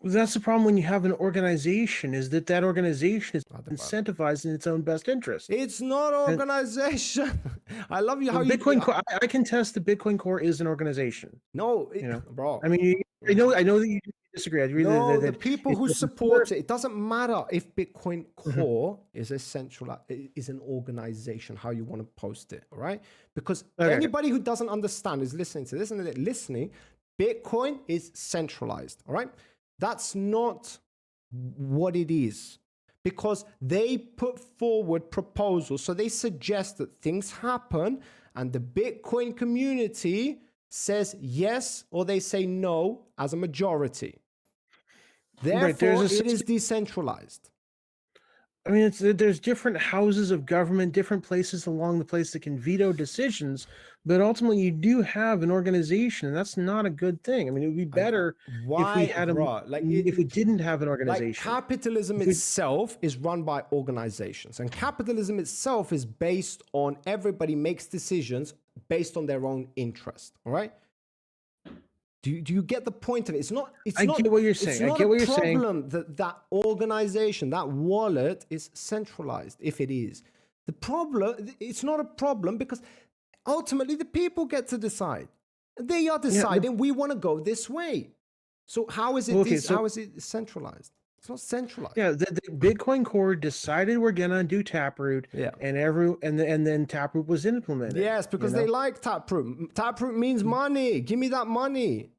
That's the problem when you have an organization, is that organization is incentivized in its own best interest. It's not organization. I love you how Bitcoin Core, I can test the Bitcoin Core is an organization. No, bro. I mean, I know that you disagree. The people who support it doesn't matter if Bitcoin Core is an organization, how you want to post it, all right? Because anybody who doesn't understand is listening to this and they're listening. Bitcoin is centralized, all right? That's not what it is because they put forward proposals. So they suggest that things happen and the Bitcoin community says yes or they say no as a majority. Therefore, it is decentralized. I mean, there's different houses of government, different places along the place that can veto decisions, but ultimately you do have an organization, and that's not a good thing. I mean, it would be better if we had if we didn't have an organization. Like capitalism itself is run by organizations, and capitalism itself is based on everybody makes decisions based on their own interest. All right. Do you get the point of it? I get what you're saying. I get what you're saying. It's not a problem that organization, that wallet is centralized, if it is. It's not a problem because ultimately the people get to decide. They are deciding we want to go this way. So how is it how is it centralized? It's not centralized. Yeah, the Bitcoin Core decided we're gonna do Taproot, Yeah. and then Taproot was implemented. Yes, because they like Taproot. Taproot means money. Give me that money.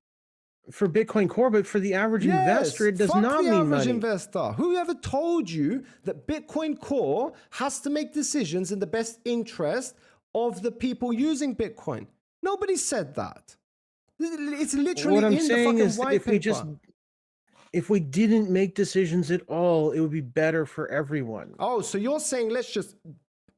For Bitcoin Core, but for the average investor, it does not mean average money. investor. Whoever told you that Bitcoin Core has to make decisions in the best interest of the people using Bitcoin? Nobody said that. It's literally What I'm in the saying fucking is, white paper. if we didn't make decisions at all, it would be better for everyone. Oh, so you're saying let's just,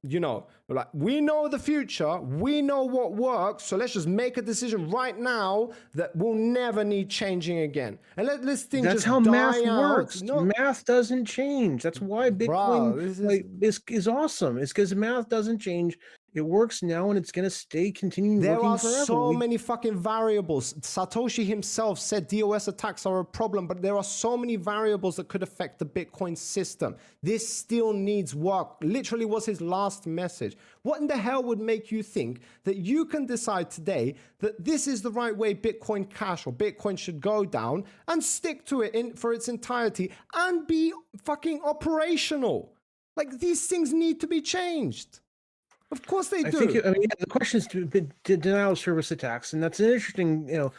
like we know the future, we know what works, so let's just make a decision right now that will never need changing again, and let this thing That's just how die math out. works. No, Math doesn't change. That's why Bitcoin this is awesome. It's because math doesn't change. It works now, and it's going to stay continuing There working are forever. so many fucking variables. Satoshi himself said DOS attacks are a problem, but there are so many variables that could affect the Bitcoin system. This still needs work. Literally was his last message. What in the hell would make you think that you can decide today that this is the right way Bitcoin Cash or Bitcoin should go down and stick to it for its entirety and be fucking operational? Like, these things need to be changed. Of course they do. The question is denial of service attacks, and that's an interesting,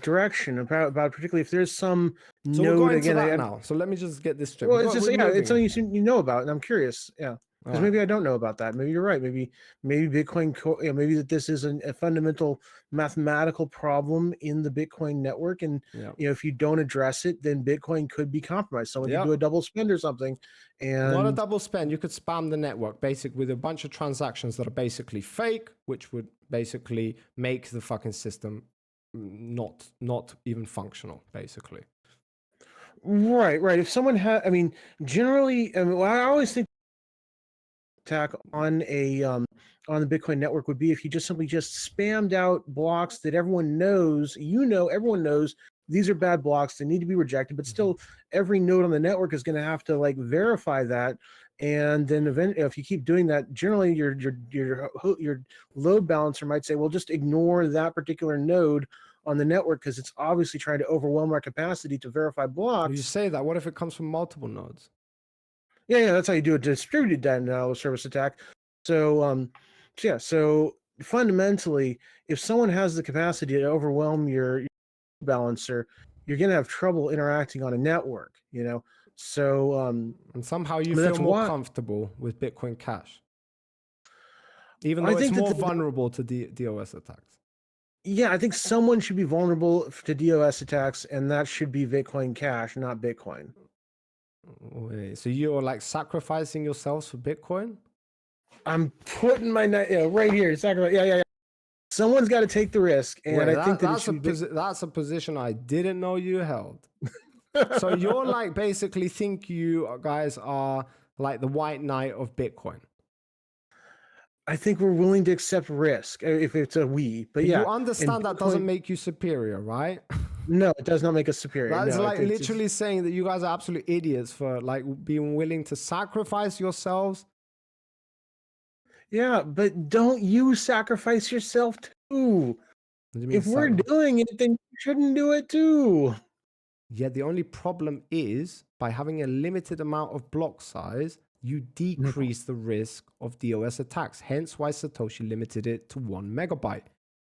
direction about particularly if there's some So node we're going again. to that now. So let me just get this straight. Well, it's something you know about, and I'm curious. Yeah, because maybe I don't know about that. Maybe you're right. Maybe Bitcoin, maybe that this is a fundamental mathematical problem in the Bitcoin network, and if you don't address it, then Bitcoin could be compromised. Someone could do a double spend or something. And not a double spend. You could spam the network basically with a bunch of transactions that are basically fake, which would basically make the fucking system not even functional, basically. Right. If someone had, generally, I always think attack on on the Bitcoin network would be if you just simply spammed out blocks that everyone knows, everyone knows these are bad blocks, they need to be rejected, but still every node on the network is going to have to verify that. And then if you keep doing that, generally your load balancer might say, well, just ignore that particular node on the network because it's obviously trying to overwhelm our capacity to verify blocks. You say that. What if it comes from multiple nodes? Yeah, that's how you do a distributed denial of service attack. So, so fundamentally, if someone has the capacity to overwhelm your balancer, you're going to have trouble interacting on a network, So, and somehow you feel more comfortable with Bitcoin Cash, even though it's more vulnerable to DOS attacks. Yeah, I think someone should be vulnerable to DOS attacks, and that should be Bitcoin Cash, not Bitcoin. Wait, so you're sacrificing yourselves for Bitcoin? I'm putting my right here. Sacrifice. Yeah. Someone's got to take the risk, and I think that's a position I didn't know you held. So you're basically think you guys are like the white knight of Bitcoin. I think we're willing to accept risk if it's a we, but yeah. You understand that doesn't make you superior, right? No, it does not make us superior. That's literally saying that you guys are absolute idiots for being willing to sacrifice yourselves. Yeah, but don't you sacrifice yourself too? If we're doing it, then you shouldn't do it too. Yeah, the only problem is by having a limited amount of block size, you decrease the risk of DOS attacks. Hence why Satoshi limited it to 1 megabyte.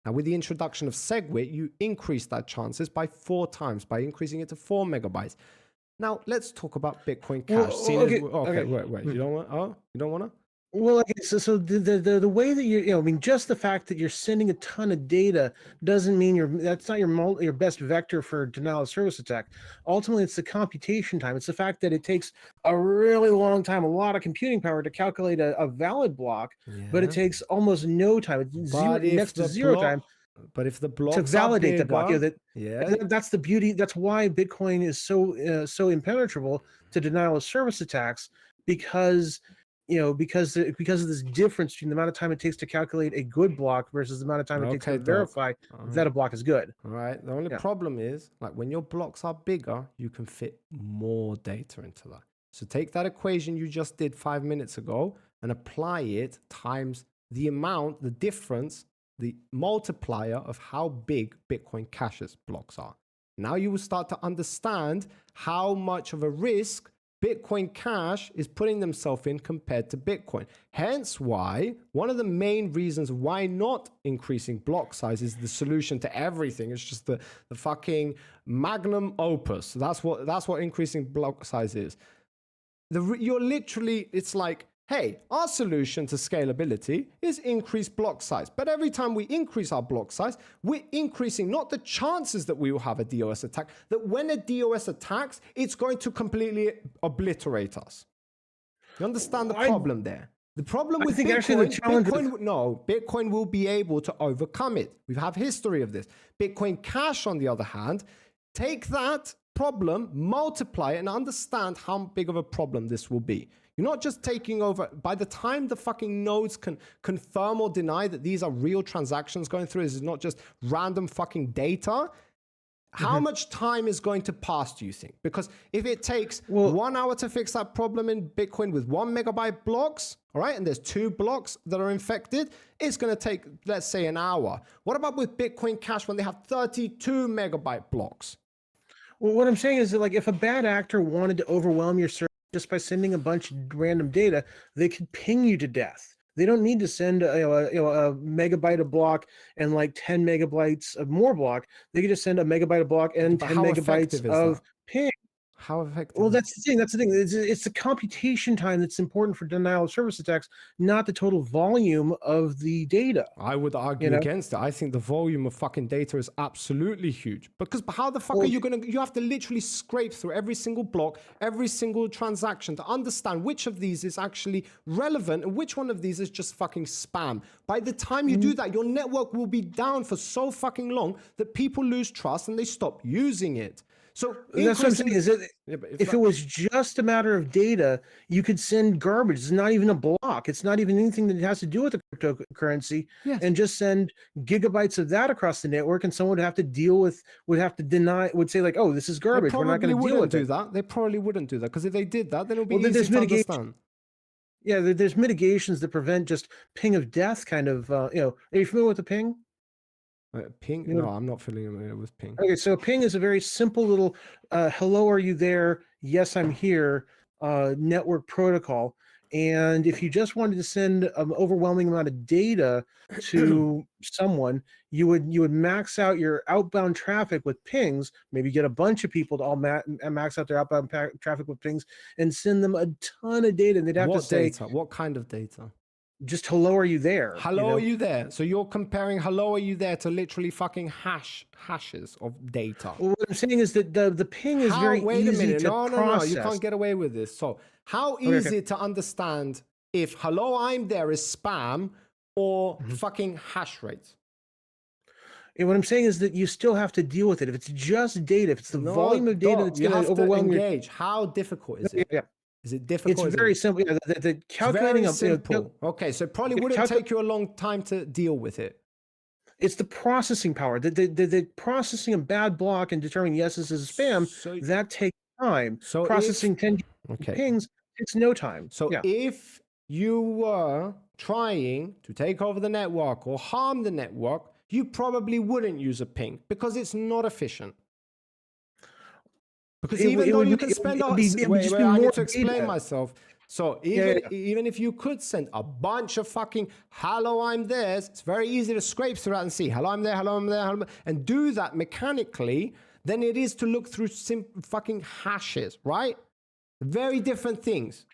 Now, with the introduction of SegWit, you increase that chances by 4 times by increasing it to 4 megabytes. Now, let's talk about Bitcoin Cash. Wait. You don't want? You don't want to? Well, okay, so the way that just the fact that you're sending a ton of data doesn't mean that's not your best vector for denial of service attack. Ultimately, it's the computation time. It's the fact that it takes a really long time, a lot of computing power to calculate a valid block, but it takes almost no time, next to zero time. But if the blocks to validate the block, that's the beauty. That's why Bitcoin is so impenetrable to denial of service attacks because because of this difference between the amount of time it takes to calculate a good block versus the amount of time it takes to verify that a block is good. All right. The only problem is, when your blocks are bigger, you can fit more data into that. So take that equation you just did 5 minutes ago and apply it times the difference the multiplier of how big Bitcoin Cash's blocks are. Now you will start to understand how much of a risk Bitcoin Cash is putting themselves in compared to Bitcoin. Hence why one of the main reasons why not increasing block size is the solution to everything. It's just the fucking magnum opus. That's what increasing block size is. You're literally, it's like, hey, our solution to scalability is increase block size. But every time we increase our block size, we're increasing not the chances that we will have a DOS attack, that when a DOS attacks, it's going to completely obliterate us. You understand the problem there? The problem with Bitcoin will be able to overcome it. We have history of this. Bitcoin Cash, on the other hand, take that problem, multiply it, and understand how big of a problem this will be. You're not just taking over. By the time the fucking nodes can confirm or deny that these are real transactions going through, this is not just random fucking data. How much time is going to pass, do you think? Because if it takes 1 hour to fix that problem in Bitcoin with 1 megabyte blocks, all right, and there's 2 blocks that are infected, it's going to take, let's say, an hour. What about with Bitcoin Cash when they have 32 megabyte blocks? Well, what I'm saying is that, like, if a bad actor wanted to overwhelm your server just by sending a bunch of random data, they could ping you to death. They don't need to send a megabyte a block and like 10 megabytes of more block. They could just send a megabyte a block and 10 megabytes of ping. How effective? Well, that's the thing. That's the thing. It's the computation time that's important for denial of service attacks, not the total volume of the data. I would argue against it. I think the volume of fucking data is absolutely huge. Because how the fuck are you going to... You have to literally scrape through every single block, every single transaction to understand which of these is actually relevant and which one of these is just fucking spam. By the time you do that, your network will be down for so fucking long that people lose trust and they stop using it. So that's what I'm saying. Is it if it was just a matter of data, you could send garbage. It's not even a block. It's not even anything that has to do with the cryptocurrency, and just send gigabytes of that across the network, and someone would have to deal with, would say like, oh, this is garbage. We're not going to deal with it. They probably wouldn't do that, because if they did that, then it would be easy to understand. Yeah, there's mitigations that prevent just ping of death kind of. Are you familiar with the ping? Ping? No, I'm not familiar with ping. Okay, so ping is a very simple little hello, are you there? Yes, I'm here network protocol. And if you just wanted to send an overwhelming amount of data to someone, you would max out your outbound traffic with pings, maybe get a bunch of people to all max out their outbound traffic with pings and send them a ton of data. And they'd have to say, what kind of data? Just hello, are you there? Hello, are you there? So you're comparing hello, are you there to literally fucking hashes of data. Well, what I'm saying is that the ping is very easy to process. No, you can't get away with this. So how easy to understand if hello, I'm there is spam or fucking hash rate? And what I'm saying is that you still have to deal with it. If it's just data, if it's the volume of data that's going to overwhelm you. Engage. How difficult is it? Is it difficult? It's very simple. Yeah, the calculating it's very simple. Okay, so it probably wouldn't take you a long time to deal with it. It's the processing power. The processing a bad block and determining yes, this is a spam, that takes time. So processing 10 pings takes no time. So if you were trying to take over the network or harm the network, you probably wouldn't use a ping because it's not efficient. Because even though you can spend... I need to explain myself. So even if you could send a bunch of fucking hello, I'm there, it's very easy to scrape through that and see hello, I'm there, hello, I'm there, hello, and do that mechanically than it is to look through fucking hashes, right? Very different things.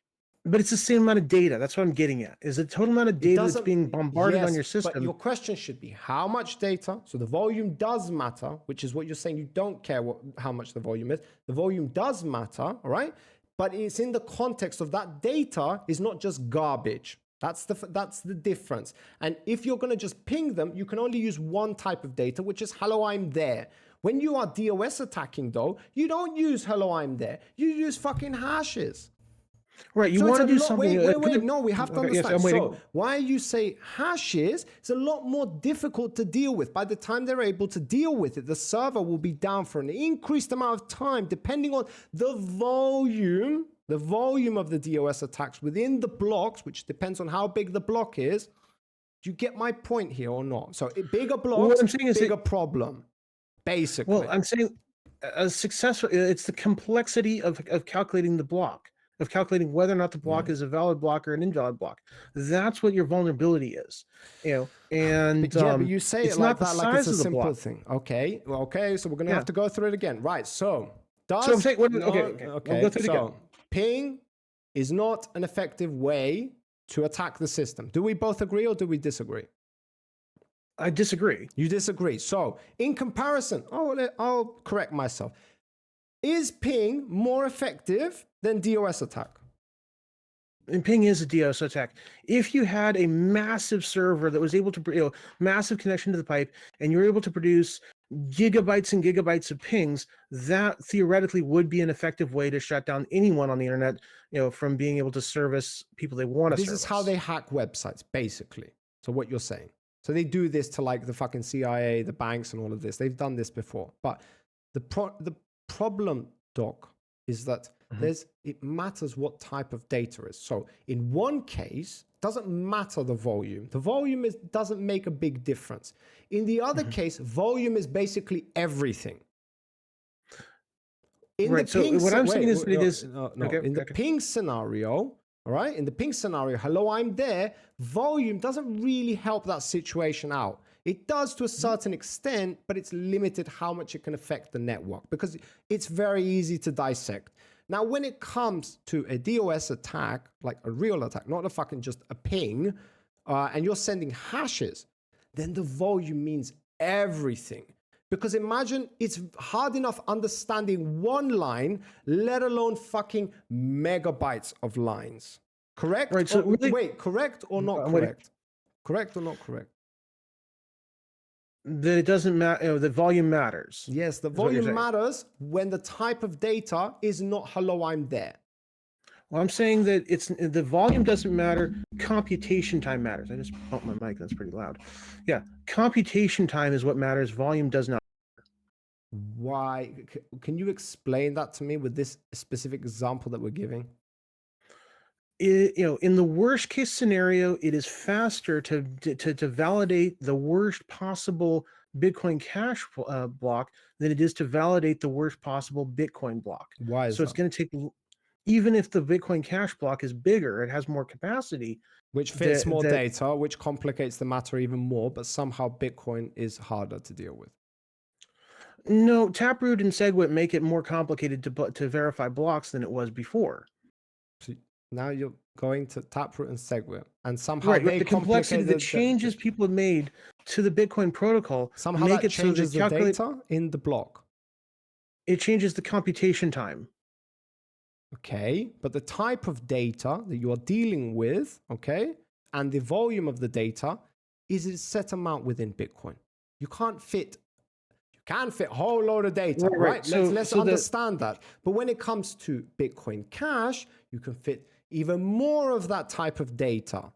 But it's the same amount of data. That's what I'm getting at. Is the total amount of data that's being bombarded on your system. But your question should be how much data. So the volume does matter, which is what you're saying. You don't care how much the volume is. The volume does matter, all right? But it's in the context of that data is not just garbage. That's the difference. And if you're going to just ping them, you can only use one type of data, which is hello, I'm there. When you are DOS attacking, though, you don't use hello, I'm there. You use fucking hashes. Right, you want to do something... Wait, no, we have to understand. So why you say hashes is a lot more difficult to deal with. By the time they're able to deal with it, the server will be down for an increased amount of time, depending on the volume of the DOS attacks within the blocks, which depends on how big the block is. Do you get my point here or not? So bigger What blocks, I'm saying is bigger problem, basically. well, I'm saying a successful. It's the complexity of calculating the block, of calculating whether or not the block is a valid block or an invalid block. That's what your vulnerability is, And but you say it's it like not the that, like it's size a of the simple block. thing. Okay, well, okay, so we're gonna Yeah. have to go through it again, right? So So I'm saying, okay. We'll go through it so again. ping is not an effective way to attack the system. Do we both agree or do we disagree? I disagree. You disagree. So in comparison, I'll correct myself. Is ping more effective than DOS attack? And ping is a DOS attack. If you had a massive server that was able to, massive connection to the pipe, and you're able to produce gigabytes and gigabytes of pings, that theoretically would be an effective way to shut down anyone on the internet, from being able to service people they want to service. This is how they hack websites, basically. So what you're saying. So they do this to like the fucking CIA, the banks, and all of this. They've done this before. But the problem, Doc, is that it matters what type of data is. So in one case, it doesn't matter the volume. The volume doesn't make a big difference. In the other case, volume is basically everything. In right. So what I'm saying is that it is in the ping scenario. All right. In the ping scenario, hello, I'm there. Volume doesn't really help that situation out. It does to a certain extent, but it's limited how much it can affect the network because it's very easy to dissect. Now, when it comes to a DOS attack, like a real attack, not a fucking just a ping, and you're sending hashes, then the volume means everything. Because imagine it's hard enough understanding one line, let alone fucking megabytes of lines. Correct? Right. So wait, correct or not correct? Correct or not correct? That it doesn't matter. The volume matters. Yes, the volume matters when the type of data is not hello, I'm there. Well, I'm saying that the volume doesn't matter. Computation time matters. I just bumped my mic. That's pretty loud. Yeah, computation time is what matters. Volume does not. Why? Can you explain that to me with this specific example that we're giving? In the worst case scenario, it is faster to validate the worst possible Bitcoin Cash block than it is to validate the worst possible Bitcoin block. Why is so it's going to take, even if the Bitcoin Cash block is bigger, it has more capacity, which fits more data, which complicates the matter even more, but somehow Bitcoin is harder to deal with. No, Taproot and SegWit make it more complicated to verify blocks than it was before. So now you're going to Taproot and SegWit, and somehow the complexity, the changes people have made to the Bitcoin protocol somehow make it changes so the data in the block. It changes the computation time. Okay, but the type of data that you are dealing with, okay, and the volume of the data is a set amount within Bitcoin. You can't fit a whole load of data, right? Let's understand that. But when it comes to Bitcoin Cash, you can fit even more of that type of data.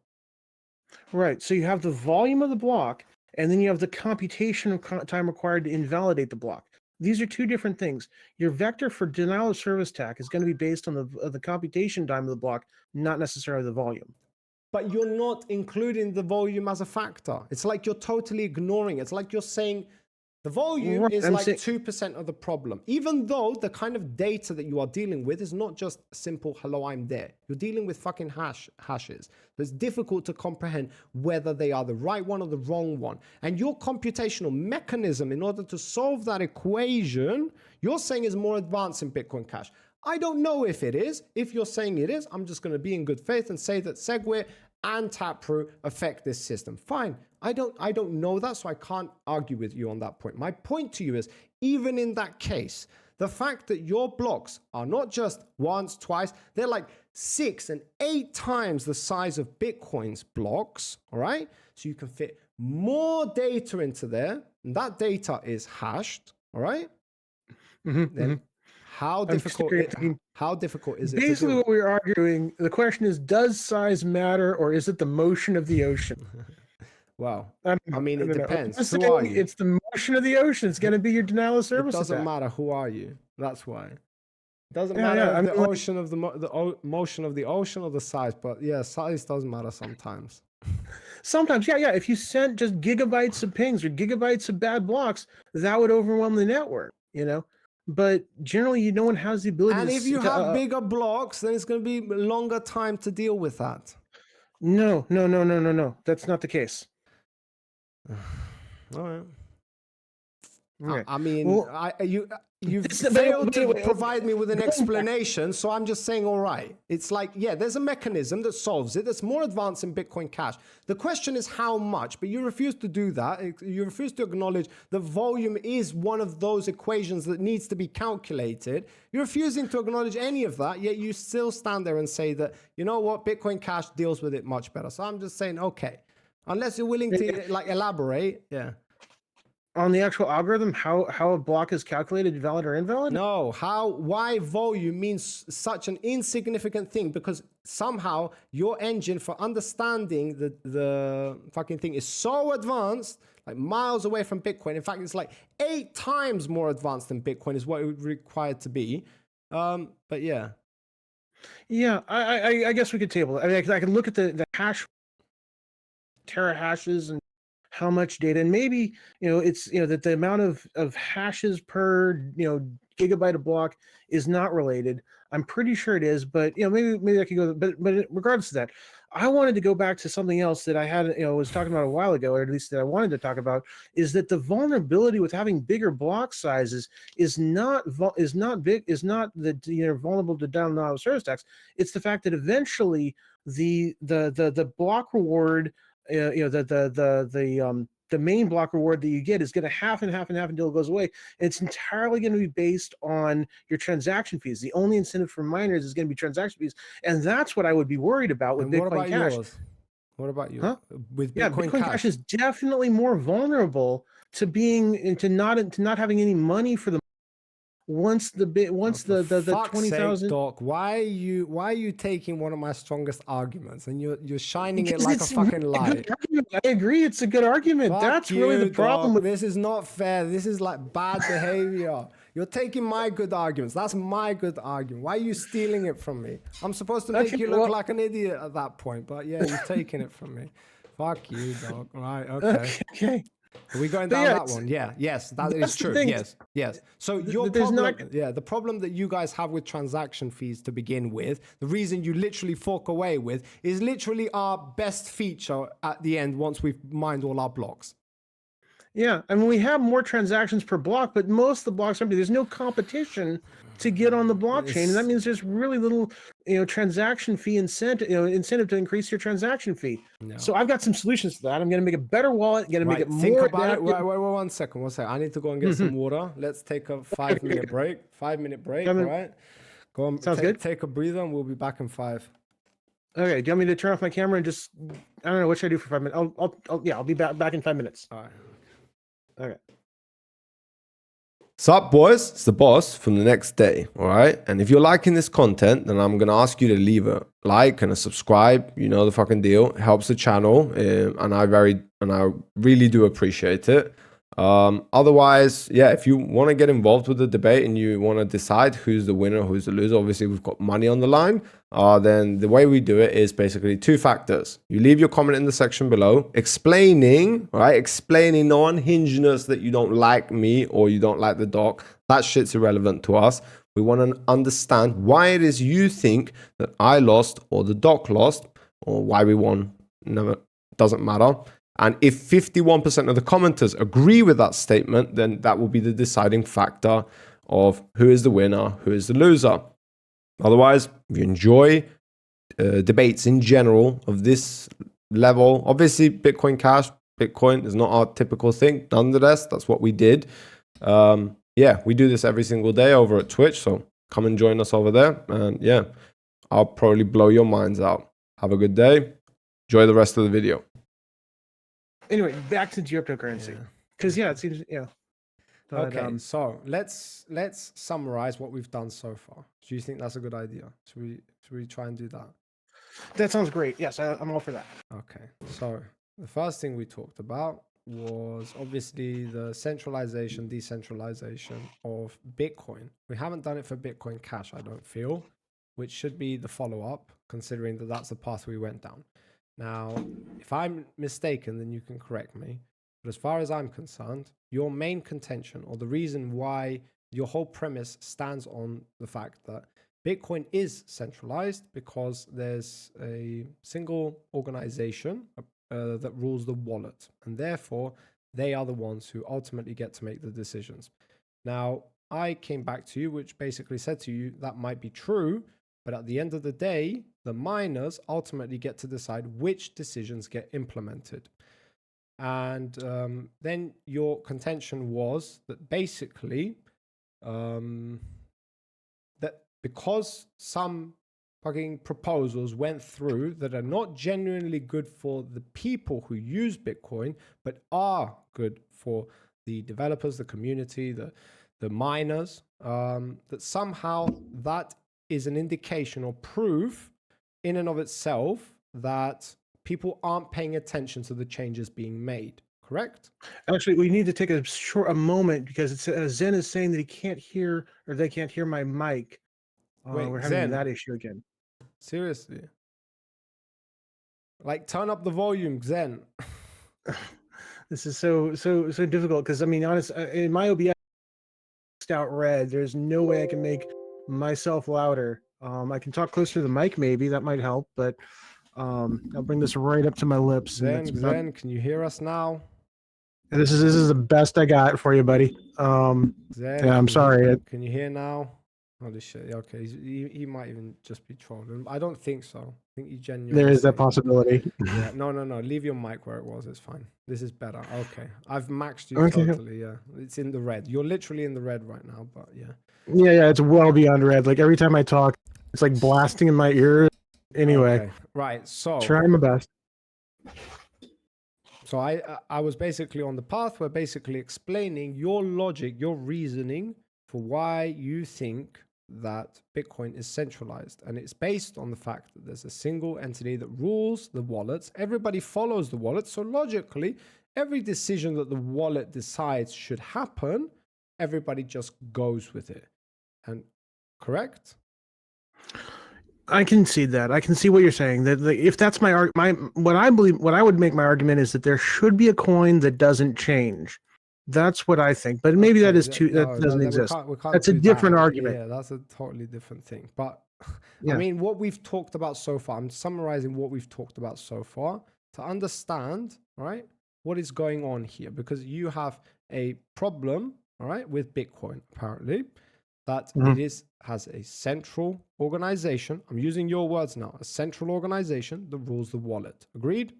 Right. So you have the volume of the block, and then you have the computation time required to invalidate the block. These are two different things. Your vector for denial of service attack is going to be based on the computation time of the block, not necessarily the volume. But you're not including the volume as a factor. It's like you're totally ignoring it. It's like you're saying the volume is like 2% of the problem, even though the kind of data that you are dealing with is not just simple, hello, I'm there. You're dealing with fucking hashes. So it's difficult to comprehend whether they are the right one or the wrong one. And your computational mechanism in order to solve that equation, you're saying is more advanced in Bitcoin Cash. I don't know if it is. If you're saying it is, I'm just going to be in good faith and say that SegWit and Taproot affect this system. Fine. I don't know that, so I can't argue with you on that point. My point to you is, even in that case, the fact that your blocks are not just once, twice, they're like 6 and 8 times the size of Bitcoin's blocks, all right? So you can fit more data into there, and that data is hashed, all right? Then how difficult is it? Basically, what we're arguing, the question is, does size matter, or is it the motion of the ocean? Well, I mean, it depends. Who are you? It's the motion of the ocean. It's going to be your denial of service. It doesn't matter who are you. That's why. It doesn't matter the ocean of the motion of the ocean or the size, but yeah, size does matter sometimes. Sometimes, yeah. If you sent just gigabytes of pings or gigabytes of bad blocks, that would overwhelm the network, But generally, no one has the ability And to. if you have bigger blocks, then it's going to be longer time to deal with that. No. That's not the case. All right. Okay. I mean, Well, you've this- but failed to anyway, provide me with an going back- explanation, so I'm just saying, all right. It's like, yeah, there's a mechanism that solves it that's more advanced in Bitcoin Cash. The question is how much, but you refuse to do that. You refuse to acknowledge that volume is one of those equations that needs to be calculated. You're refusing to acknowledge any of that, yet you still stand there and say that, you know what, Bitcoin Cash deals with it much better. So I'm just saying, okay, unless you're willing to like elaborate, yeah. On the actual algorithm, how a block is calculated, valid or invalid? No, why volume means such an insignificant thing, because somehow your engine for understanding the fucking thing is so advanced, like miles away from Bitcoin. In fact, it's like 8 times more advanced than Bitcoin is what it would require to be. But yeah. Yeah, I guess we could table it. I mean, I can look at the hash terahashes and how much data, and maybe it's that the amount of hashes per gigabyte of block is not related. I'm pretty sure it is, but maybe I could go. But regardless of that, I wanted to go back to something else that I had was talking about a while ago, or at least that I wanted to talk about, is that the vulnerability with having bigger block sizes is not that vulnerable to denial of service tax. It's the fact that eventually the block reward, the main block reward that you get is going to half and half and half until it goes away. And it's entirely going to be based on your transaction fees. The only incentive for miners is going to be transaction fees, and that's what I would be worried about with And what Bitcoin about Cash. yours? What about you? Huh? With Yeah, Bitcoin Bitcoin Cash is definitely more vulnerable to not having any money for the once the fuck's 20,000. sake, Doc, why are you taking one of my strongest arguments and you're shining it Because like a it's fucking really a light? good argument. I agree, it's a good argument. Fuck That's you, really the problem Doc. with. This is not fair. This is like bad behavior. You're taking my good arguments. That's my good argument. Why are you stealing it from me? I'm supposed to make Okay, you look well- like an idiot at that point, but yeah, you're taking it from me. Fuck you, Doc. Right, okay. Okay. Are we going But down yeah, that one? Yeah, yes, that is that's the true. thing. Yes. So your There's problem, not. the problem that you guys have with transaction fees to begin with, the reason you literally fork away with is literally our best feature at the end once we've mined all our blocks. Yeah, I mean, we have more transactions per block, but most of the blocks are empty. There's no competition to get on the blockchain, and that means there's really little, transaction fee incentive to increase your transaction fee. No. So I've got some solutions to that. I'm going to make a better wallet, going to make it more. Think about it. Wait, 1 second. I need to go and get some water. Let's take a 5-minute break. 5-minute break. All right. Go on. Sounds good. Take a breather, and we'll be back in 5. Okay. Do you want me to turn off my camera and just? I don't know. What should I do for 5 minutes? I'll be back in 5 minutes. All right. Okay. Sup, boys? It's the boss from the next day. All right. And if you're liking this content, then I'm going to ask you to leave a like and a subscribe. You know the fucking deal. It helps the channel. And I really do appreciate it. Otherwise, yeah, if you want to get involved with the debate and you want to decide who's the winner, who's the loser, obviously we've got money on the line. Then the way we do it is basically 2 factors. You leave your comment in the section below explaining the unhingedness that you don't like me or you don't like the doc. That shit's irrelevant to us. We want to understand why it is you think that I lost or the doc lost or why we won. Never doesn't matter. And if 51% of the commenters agree with that statement, then that will be the deciding factor of who is the winner, who is the loser. Otherwise, if you enjoy debates in general of this level, obviously Bitcoin Cash, Bitcoin is not our typical thing. Nonetheless, that's what we did. Yeah, we do this every single day over at Twitch, so come and join us over there. And yeah, I'll probably blow your minds out. Have a good day. Enjoy the rest of the video. Anyway, back to cryptocurrency. Because it seems But, okay, so let's summarize what we've done so far. Do you think that's a good idea? Should we try and do that? That sounds great. Yes, I'm all for that. Okay, so the first thing we talked about was obviously the centralization, decentralization of Bitcoin. We haven't done it for Bitcoin Cash, I don't feel, which should be the follow-up, considering that that's the path we went down. Now, if I'm mistaken, then you can correct me. But as far as I'm concerned, your main contention, or the reason why your whole premise stands on the fact that Bitcoin is centralized because there's a single organization that rules the wallet, and therefore they are the ones who ultimately get to make the decisions. Now, I came back to you, which basically said to you that might be true, but at the end of the day, the miners ultimately get to decide which decisions get implemented. And then your contention was that basically that because some fucking proposals went through that are not genuinely good for the people who use Bitcoin, but are good for the developers, the community, the miners, that somehow that is an indication or proof in and of itself that people aren't paying attention to the changes being made. Correct? Actually, we need to take a moment because it's Zen is saying that he can't hear, or they can't hear my mic. Wait, We're having Zen, that issue again. seriously? Like, turn up the volume, Zen. This is so difficult because I mean, honest, in my OBS out red, there's no way I can make myself louder. I can talk closer to the mic, maybe that might help, but I'll bring this right up to my lips. Zen, can you hear us now? This is the best I got for you, buddy. Zen, yeah, I'm sorry. Can you hear now? Holy shit. Okay, he might even just be trolling. I don't think so. I think he genuinely. There is that possibility. Yeah, no. Leave your mic where it was. It's fine. This is better. Okay, I've maxed you Okay. totally. Yeah, it's in the red. You're literally in the red right now. But yeah. Yeah, it's well beyond red. Like every time I talk, it's like blasting in my ears. Anyway, okay. Right. So trying my best. So I was basically on the path where basically explaining your logic, your reasoning for why you think that Bitcoin is centralized. And it's based on the fact that there's a single entity that rules the wallets. Everybody follows the wallet. So logically, every decision that the wallet decides should happen, everybody just goes with it. And correct? I can see that. I can see what you're saying. That if that's what I believe, what I would make my argument is that there should be a coin that doesn't change. That's what I think. But maybe that is too. That doesn't exist. We can't That's a different argument. Yeah, that's a totally different thing. But yeah. I mean, what we've talked about so far, I'm summarizing what we've talked about so far to understand, right, what is going on here. Because you have a problem, all right, with Bitcoin, apparently, that it has a central organization. I'm using your words now, a central organization that rules the wallet. Agreed?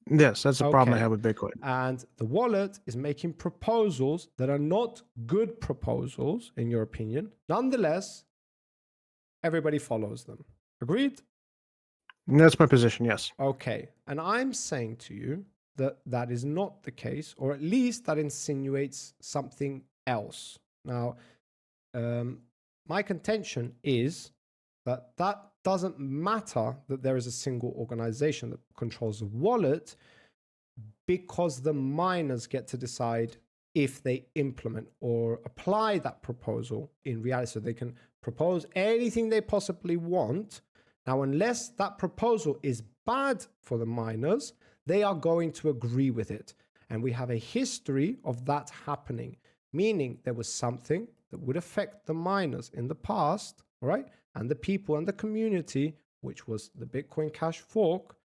Yes, that's the problem I have with Bitcoin. And the wallet is making proposals that are not good proposals, in your opinion. Nonetheless, everybody follows them. Agreed? That's my position, yes. Okay. And I'm saying to you that that is not the case, or at least that insinuates something else. Now, my contention is that that doesn't matter that there is a single organization that controls the wallet, because the miners get to decide if they implement or apply that proposal in reality. So they can propose anything they possibly want. Now, unless that proposal is bad for the miners, they are going to agree with it. And we have a history of that happening, meaning there was something that would affect the miners in the past, all right, and the people and the community, which was the Bitcoin Cash fork.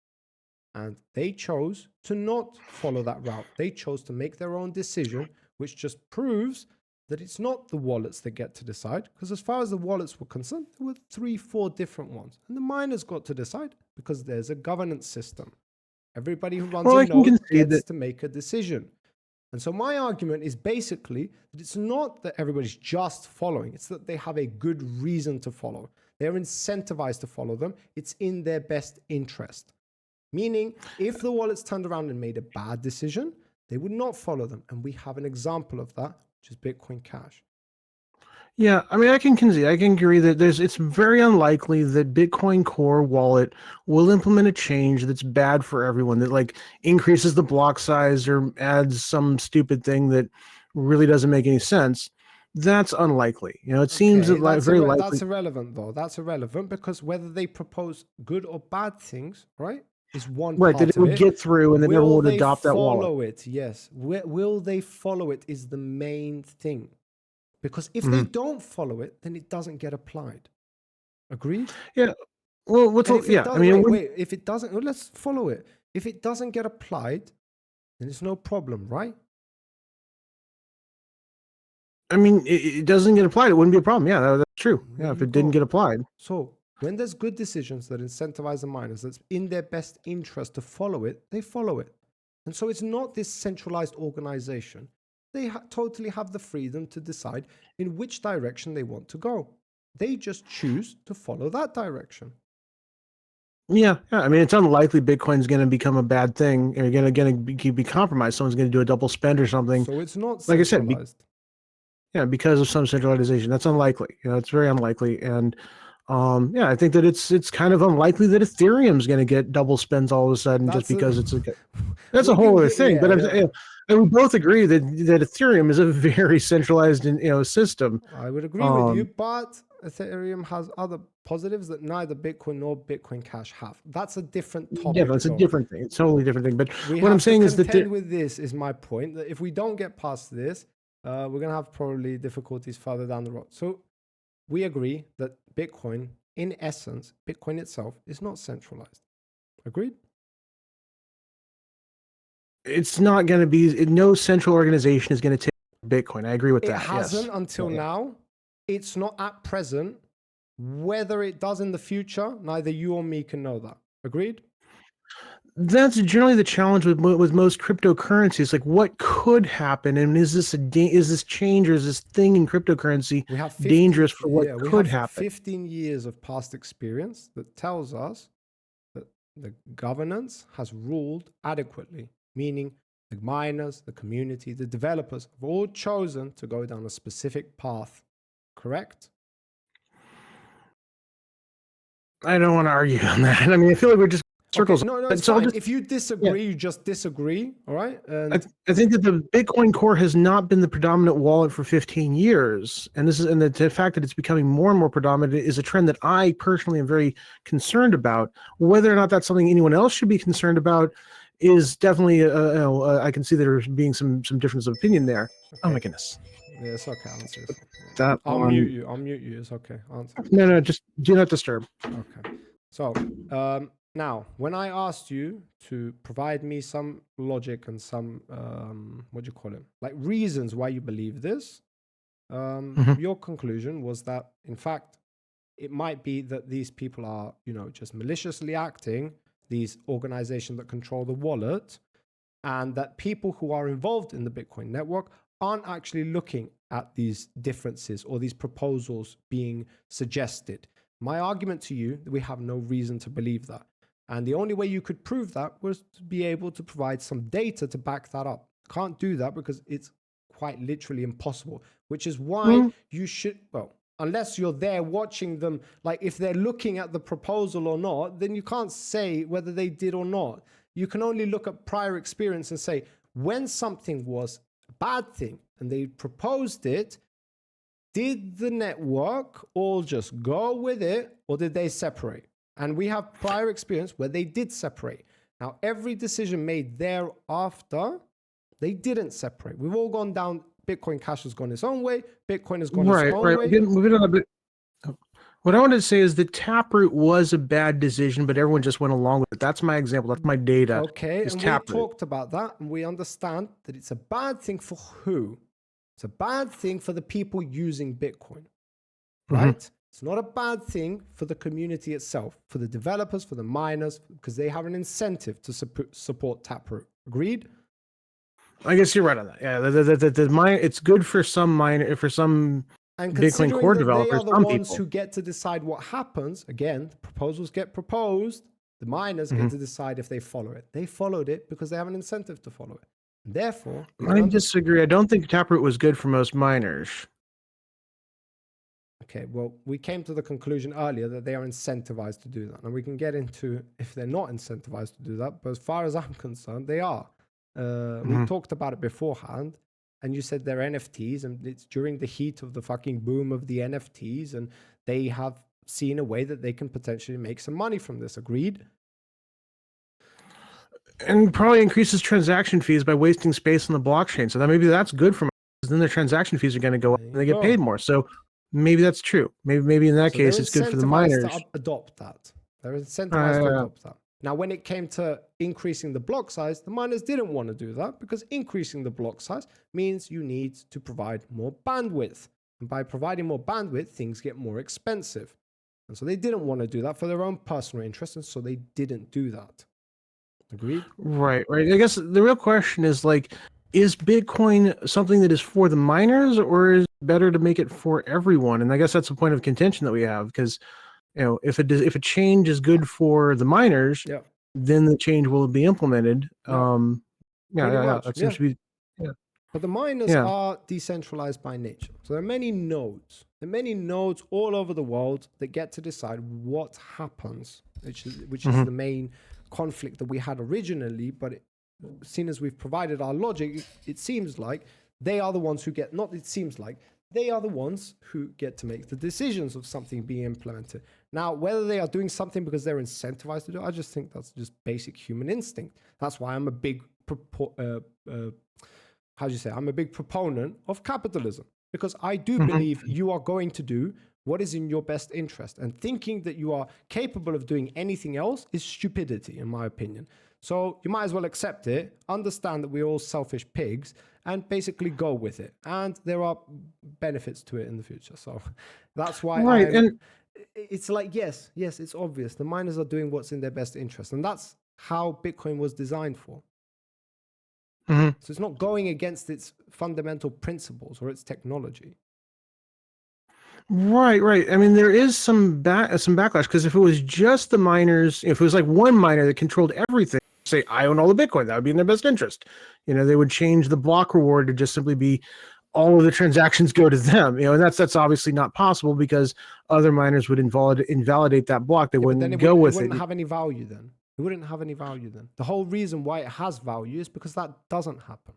And they chose to not follow that route. They chose to make their own decision, which just proves that it's not the wallets that get to decide. Because as far as the wallets were concerned, there were 3-4 different ones. And the miners got to decide because there's a governance system. Everybody who runs a node gets to make a decision. And so my argument is basically that it's not that everybody's just following. It's that they have a good reason to follow. They're incentivized to follow them. It's in their best interest. Meaning, if the wallets turned around and made a bad decision, they would not follow them. And we have an example of that, which is Bitcoin Cash. Yeah, I mean, I can agree that it's very unlikely that Bitcoin Core wallet will implement a change that's bad for everyone, that like increases the block size or adds some stupid thing that really doesn't make any sense. That's unlikely. You know, it seems very likely. That's irrelevant, though. That's irrelevant because whether they propose good or bad things, right? is one Right, part that it of would it. get through and then everyone Will would they adopt that wallet. follow it? Yes. Will they follow it is the main thing. Because if Mm-hmm. they don't follow it, then it doesn't get applied. Agreed? Yeah. Well, I mean, if it doesn't, well, let's follow it. If it doesn't get applied, then it's no problem, right? I mean, it doesn't get applied. It wouldn't be a problem. Yeah, that's true. There Yeah, if you it didn't go. get applied. So when there's good decisions that incentivize the miners, that's in their best interest to follow it, they follow it. And so it's not this centralized organization. They totally have the freedom to decide in which direction they want to go. They just choose to follow that direction. Yeah. I mean, it's unlikely Bitcoin's going to become a bad thing or going to be compromised. Someone's going to do a double spend or something. So it's not Like I said, centralized. because of some centralization. That's unlikely. It's very unlikely. And I think that it's kind of unlikely that Ethereum's going to get double spends all of a sudden just because that's a whole other thing. And we both agree that Ethereum is a very centralized system. I would agree with you, but Ethereum has other positives that neither Bitcoin nor Bitcoin Cash have. That's a different topic. Yeah, that's a different thing. It's a totally different thing. But what I'm saying is that with this is my point, that if we don't get past this, we're going to have probably difficulties further down the road. So we agree that Bitcoin, in essence, Bitcoin itself is not centralized. Agreed? It's not going to be, no central organization is going to take Bitcoin. I agree with that. It hasn't until now. It's not at present. Whether it does in the future, neither you or me can know that. Agreed? That's generally the challenge with most cryptocurrencies. Like, what could happen, and is this change or is this thing in cryptocurrency dangerous for what could happen? 15 years of past experience that tells us that the governance has ruled adequately, meaning the miners, the community, the developers have all chosen to go down a specific path. Correct? I don't want to argue on that. I mean, I feel like we're just circles. Okay, no, it's fine. If you disagree, you just disagree. All right. And I think that the Bitcoin core has not been the predominant wallet for 15 years, and the fact that it's becoming more and more predominant is a trend that I personally am very concerned about. Whether or not that's something anyone else should be concerned about is definitely, I can see there being some difference of opinion there. Okay. Oh my goodness. Yeah, it's okay. Answer it. I'll mute you. I'll mute you. It's okay. Answer. No, just do not disturb. Okay. So now, when I asked you to provide me some logic and some what do you call it, like reasons why you believe this, your conclusion was that in fact it might be that these people are, just maliciously acting, these organizations that control the wallet, and that people who are involved in the Bitcoin network aren't actually looking at these differences or these proposals being suggested. My argument to you, we have no reason to believe that. And the only way you could prove that was to be able to provide some data to back that up. Can't do that because it's quite literally impossible, which is why you should, unless you're there watching them, like if they're looking at the proposal or not, then you can't say whether they did or not. You can only look at prior experience and say, when something was a bad thing and they proposed it, did the network all just go with it or did they separate? And we have prior experience where they did separate. Now, every decision made thereafter, they didn't separate. We've all gone down. Bitcoin Cash has gone its own way. Bitcoin has gone its own way. Moving on a bit. What I wanted to say is the Taproot was a bad decision, but everyone just went along with it. That's my example. That's my data. Okay, and we talked about that, and we understand that it's a bad thing for who? It's a bad thing for the people using Bitcoin, right? It's not a bad thing for the community itself, for the developers, for the miners, because they have an incentive to support Taproot. Agreed? I guess you're right on that. Yeah, it's good for some and Bitcoin core developers. They are the ones who get to decide what happens. Again, the proposals get proposed. The miners get to decide if they follow it. They followed it because they have an incentive to follow it. And therefore, I disagree. I don't think Taproot was good for most miners. Okay, well, we came to the conclusion earlier that they are incentivized to do that. And we can get into if they're not incentivized to do that. But as far as I'm concerned, they are. We talked about it beforehand. And you said they're NFTs, and it's during the heat of the fucking boom of the NFTs, and they have seen a way that they can potentially make some money from this. Agreed? And probably increases transaction fees by wasting space on the blockchain. So that maybe that's good for miners. Then their transaction fees are going to go up There and you they get go. paid more. So maybe that's true. Maybe in that So case they're it's good for the incentivized miners. to adopt that. They're incentivized to Uh, adopt that. Now, when it came to increasing the block size, the miners didn't want to do that because increasing the block size means you need to provide more bandwidth. And by providing more bandwidth, things get more expensive. And so they didn't want to do that for their own personal interest. And so they didn't do that. Agreed? right. I guess the real question is like, is Bitcoin something that is for the miners, or is it better to make it for everyone? And I guess that's the point of contention that we have, because if a change is good for the miners, Yeah. then the change will be implemented. Yeah. Pretty much, That seems to be. Yeah. But the miners Yeah. are decentralized by nature. So there are many nodes. There are many nodes all over the world that get to decide what happens, which is the main conflict that we had originally. But seeing as we've provided our logic, it seems like they are the ones who get, not it seems like, they are the ones who get to make the decisions of something being implemented. Now, whether they are doing something because they're incentivized to do it, I just think that's just basic human instinct. That's why I'm a big I'm a big proponent of capitalism, because I do believe you are going to do what is in your best interest, and thinking that you are capable of doing anything else is stupidity, in my opinion. So you might as well accept it, understand that we're all selfish pigs, and basically go with it. And there are benefits to it in the future. So that's why it's like, yes, it's obvious. The miners are doing what's in their best interest. And that's how Bitcoin was designed for. So it's not going against its fundamental principles or its technology. Right. I mean, there is some backlash, because if it was just the miners, if it was like one miner that controlled everything, say I own all the Bitcoin, that would be in their best interest. They would change the block reward to just simply be all of the transactions go to them. And that's obviously not possible, because other miners would invalidate that block. They wouldn't go with it. It wouldn't have any value then. It wouldn't have any value then. The whole reason why it has value is because that doesn't happen.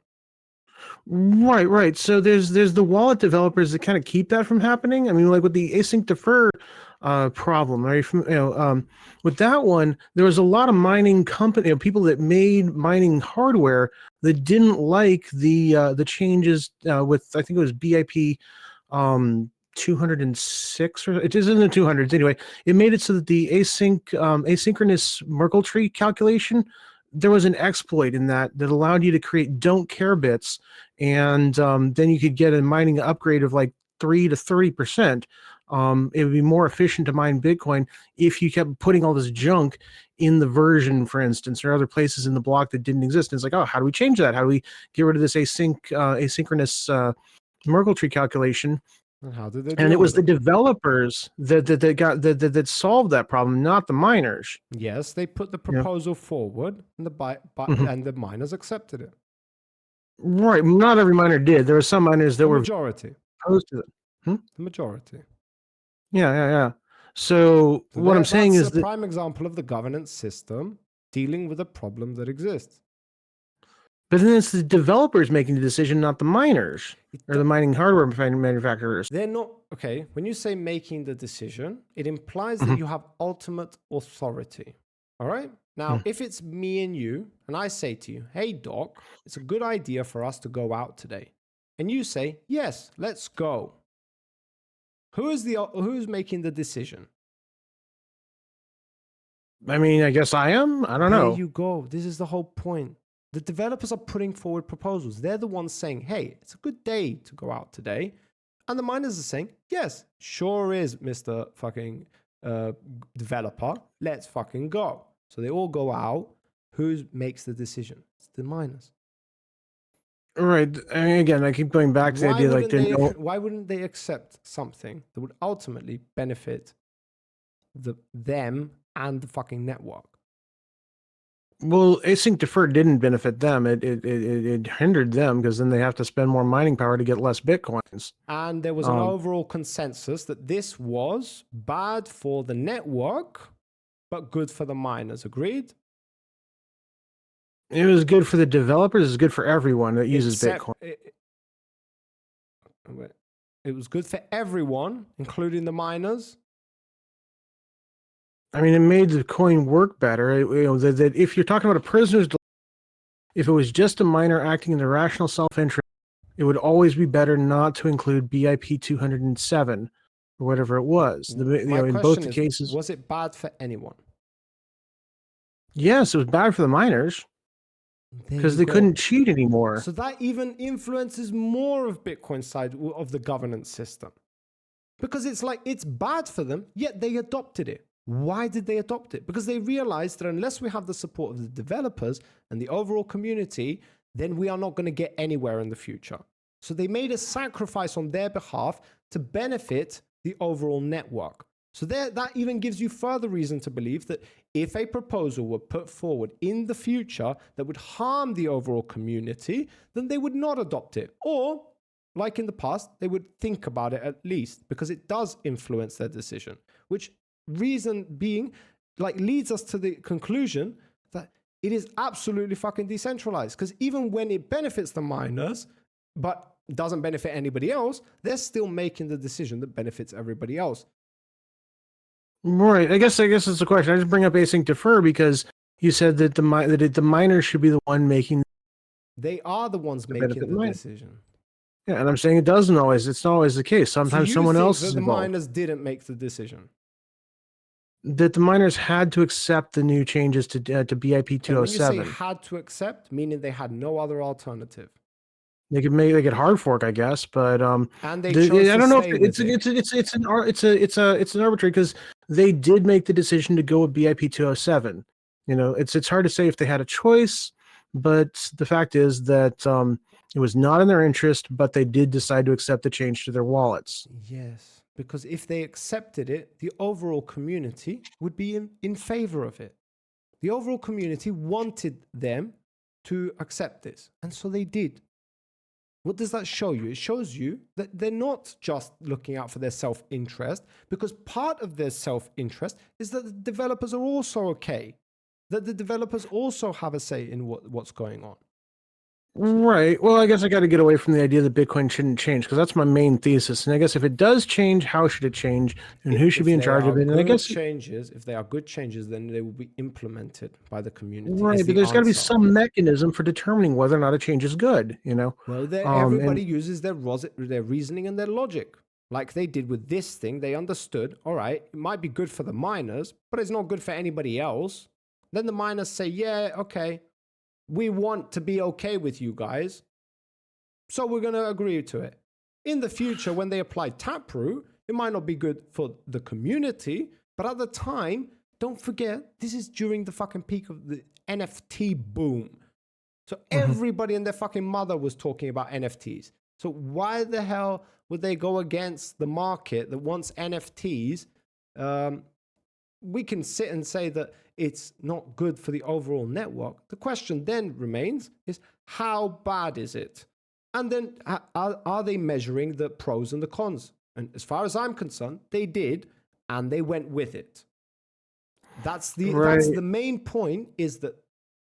Right. So there's the wallet developers that kind of keep that from happening. I mean, like with the async defer problem, right? With that one, there was a lot of mining company, people that made mining hardware that didn't like the changes with, I think it was BIP 206, or it is in the 200s anyway. It made it so that the asynchronous Merkle tree calculation, there was an exploit in that allowed you to create don't care bits, and then you could get a mining upgrade of like 3 to 30%. It would be more efficient to mine Bitcoin if you kept putting all this junk in the version, for instance, or other places in the block that didn't exist. And it's like, oh, how do we change that? How do we get rid of this asynchronous Merkle tree calculation? And how did they do And it was the it? developers that solved that problem, not the miners. Yes, they put the proposal forward, and the miners accepted it. Right. Not every miner did. There were some miners that were majority opposed to it. The majority. Yeah. So what I'm saying is that's a prime example of the governance system dealing with a problem that exists. But then it's the developers making the decision, not the miners or the mining hardware manufacturers. They're not, okay, when you say making the decision, it implies that you have ultimate authority. All right? Now, if it's me and you, and I say to you, hey, Doc, it's a good idea for us to go out today. And you say, yes, let's go. Who's making the decision? I mean, I guess I am. I don't know. There you go. This is the whole point. The developers are putting forward proposals. They're the ones saying, hey, it's a good day to go out today. And the miners are saying, yes, sure is, Mr. fucking developer. Let's fucking go. So they all go out. Who makes the decision? It's the miners. Right. I mean, again, I keep going back to the idea like why wouldn't they accept something that would ultimately benefit them and the fucking network? Well, async defer didn't benefit them. It hindered them, because then they have to spend more mining power to get less Bitcoins. And there was an overall consensus that this was bad for the network, but good for the miners. Agreed? It was good for the developers. It's good for everyone that uses Bitcoin. It was good for everyone, including the miners. I mean, it made the coin work better. That if you're talking about a prisoner's if it was just a miner acting in their rational self-interest, it would always be better not to include BIP 207 or whatever it was. My In both question the is, cases, was it bad for anyone? yes, it was bad for the miners because they couldn't cheat anymore. So that even influences more of Bitcoin's side of the governance system. Because it's like, it's bad for them, yet they adopted it. Why did they adopt it? Because they realized that unless we have the support of the developers and the overall community, then we are not going to get anywhere in the future. So they made a sacrifice on their behalf to benefit the overall network. So that even gives you further reason to believe that if a proposal were put forward in the future that would harm the overall community, then they would not adopt it. Or, like in the past, they would think about it at least, because it does influence their decision, which reason being leads us to the conclusion that it is absolutely fucking decentralized. Because even when it benefits the miners, but doesn't benefit anybody else, they're still making the decision that benefits everybody else. Right. I guess it's a question. I just bring up async defer because you said that the miners should be the one making. They are the ones making the decision. Yeah, and I'm saying it's not always the case. Sometimes someone else is involved. The miners didn't make the decision. That the miners had to accept the new changes to BIP 207. When you say had to accept, meaning they had no other alternative. They could hard fork, I guess, but and they chose I don't know if it's an arbitrary because they did make the decision to go with BIP 207. It's hard to say if they had a choice, but the fact is that it was not in their interest, but they did decide to accept the change to their wallets. Yes, because if they accepted it, the overall community would be in favor of it. The overall community wanted them to accept this, and so they did. What does that show you? It shows you that they're not just looking out for their self-interest, because part of their self-interest is that the developers are also okay, that the developers also have a say in what's going on. Right. Well, I guess I got to get away from the idea that Bitcoin shouldn't change, because that's my main thesis. And I guess if it does change, how should it change, and who should be in charge of it? And I guess if they are good changes, then they will be implemented by the community. Right, but there's got to be some mechanism for determining whether or not a change is good. Well, everybody uses their reasoning and their logic. Like they did with this thing, they understood, all right, it might be good for the miners, but it's not good for anybody else. Then the miners say, yeah, okay, we want to be okay with you guys, so we're going to agree to it. In the future, when they apply Taproot, it might not be good for the community, but at the time, don't forget, this is during the fucking peak of the NFT boom. So everybody and their fucking mother was talking about NFTs. So why the hell would they go against the market that wants NFTs? We can sit and say that it's not good for the overall network. The question then remains is, how bad is it? And then are they measuring the pros and the cons? And as far as I'm concerned, they did, and they went with it. That's the main point, is that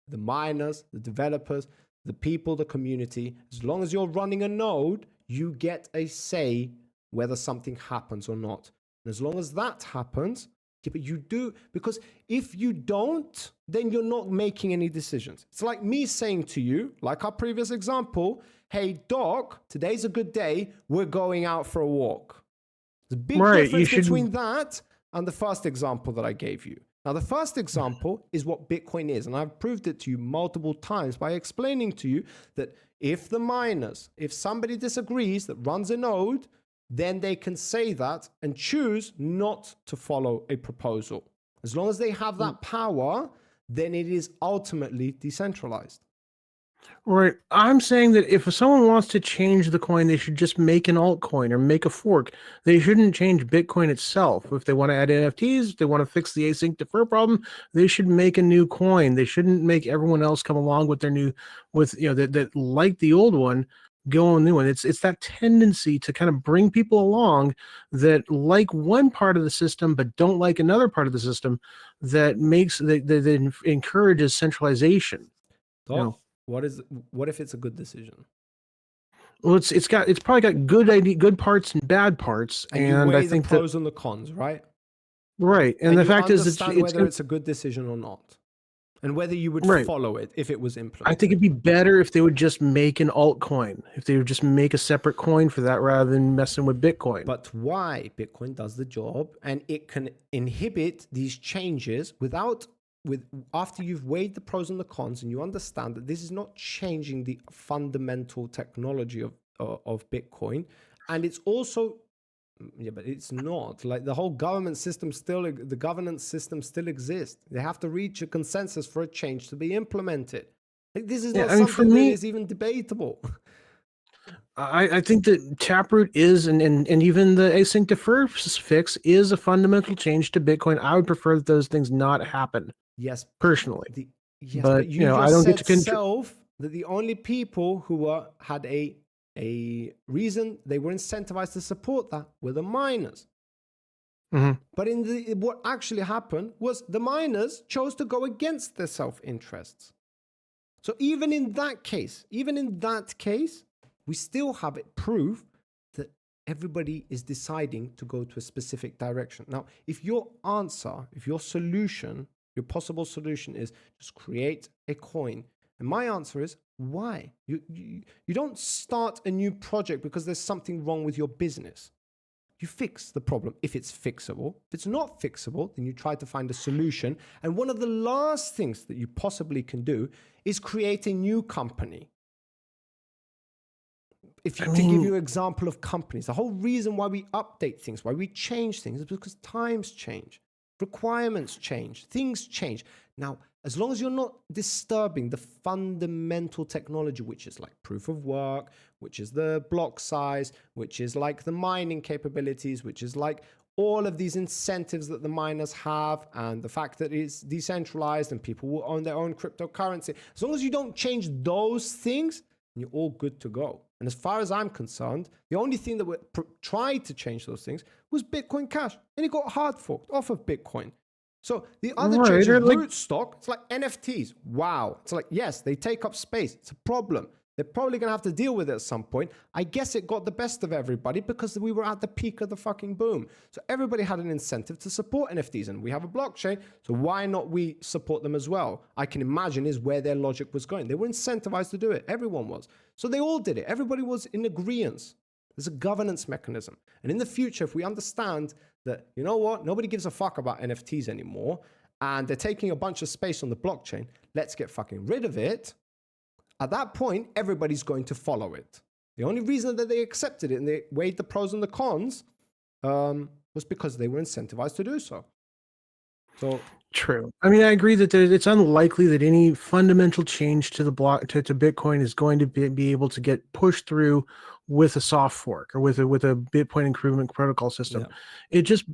the miners, the developers, the people, the community, as long as you're running a node, you get a say whether something happens or not. And as long as that happens, yeah, but you do, because if you don't, then you're not making any decisions. It's like me saying to you, like our previous example, hey, Doc, today's a good day. We're going out for a walk. There's a big difference between that and the first example that I gave you. Now, the first example is what Bitcoin is, and I've proved it to you multiple times by explaining to you that if somebody disagrees that runs a node, then they can say that and choose not to follow a proposal. As long as they have that power, then it is ultimately decentralized. Right. I'm saying that if someone wants to change the coin, they should just make an altcoin or make a fork. They shouldn't change Bitcoin itself. If they want to add NFTs, if they want to fix the async defer problem, they should make a new coin. They shouldn't make everyone else come along with their new, that like the old one, go on new one. It's that tendency to kind of bring people along that like one part of the system but don't like another part of the system, that encourages centralization. What if it's a good decision? Well, it's probably got good parts and bad parts, and I think the pros and the cons, right? Right, and the fact is that whether it's a good decision or not. and whether you would Right. follow it if it was I implemented. think it'd be better if they would just make an altcoin, if they would just make a separate coin for that rather than messing with Bitcoin. But why Bitcoin does the job, and it can inhibit these changes after you've weighed the pros and the cons, and you understand that this is not changing the fundamental technology of Bitcoin, and it's also but it's not like the whole governance system still exists. They have to reach a consensus for a change to be implemented. Like, this is not something that is even debatable. I think that Taproot is, and even the async defer fix is a fundamental change to Bitcoin. I would prefer that those things not happen. Yes, personally. But you just I don't said get to self that the only people who had a reason they were incentivized to support that were the miners. Mm-hmm. But what actually happened was the miners chose to go against their self-interests. So even in that case, we still have it proof that everybody is deciding to go to a specific direction. Now, if your solution, your possible solution is just create a coin, and my answer is why? You don't start a new project because there's something wrong with your business. You fix the problem if it's fixable. If it's not fixable, then you try to find a solution. And one of the last things that you possibly can do is create a new company. To give you an example of companies, the whole reason why we update things, why we change things, is because times change, requirements change, things change. Now, as long as you're not disturbing the fundamental technology, which is like proof of work, which is the block size, which is like the mining capabilities, which is like all of these incentives that the miners have, and the fact that it's decentralized and people will own their own cryptocurrency, as long as you don't change those things, you're all good to go. And as far as I'm concerned, the only thing that tried to change those things was Bitcoin Cash, and it got hard forked off of Bitcoin. So the other change is Rootstock. It's like NFTs. Wow. It's like, yes, they take up space. It's a problem. They're probably going to have to deal with it at some point. I guess it got the best of everybody because we were at the peak of the fucking boom. So everybody had an incentive to support NFTs, and we have a blockchain. So why not we support them as well? I can imagine is where their logic was going. They were incentivized to do it. Everyone was. So they all did it. Everybody was in agreement. There's a governance mechanism. And in the future, if we understand that, you know what, nobody gives a fuck about NFTs anymore, and they're taking a bunch of space on the blockchain, let's get fucking rid of it. At that point, everybody's going to follow it. The only reason that they accepted it and they weighed the pros and the cons was because they were incentivized to do so. So true. I mean, I agree that it's unlikely that any fundamental change to the block to Bitcoin is going to be able to get pushed through with a soft fork or with a Bitcoin improvement protocol system. Yeah. It just,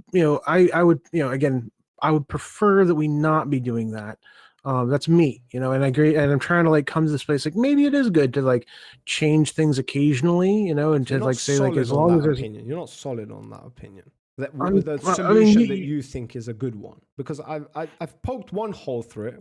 I would, again, I would prefer that we not be doing that. That's me, and I agree. And I'm trying to come to this place, maybe it is good to change things occasionally, and so to say as long as there's opinion, you're not solid on that opinion. The solution that you think is a good one, because I've poked one hole through it.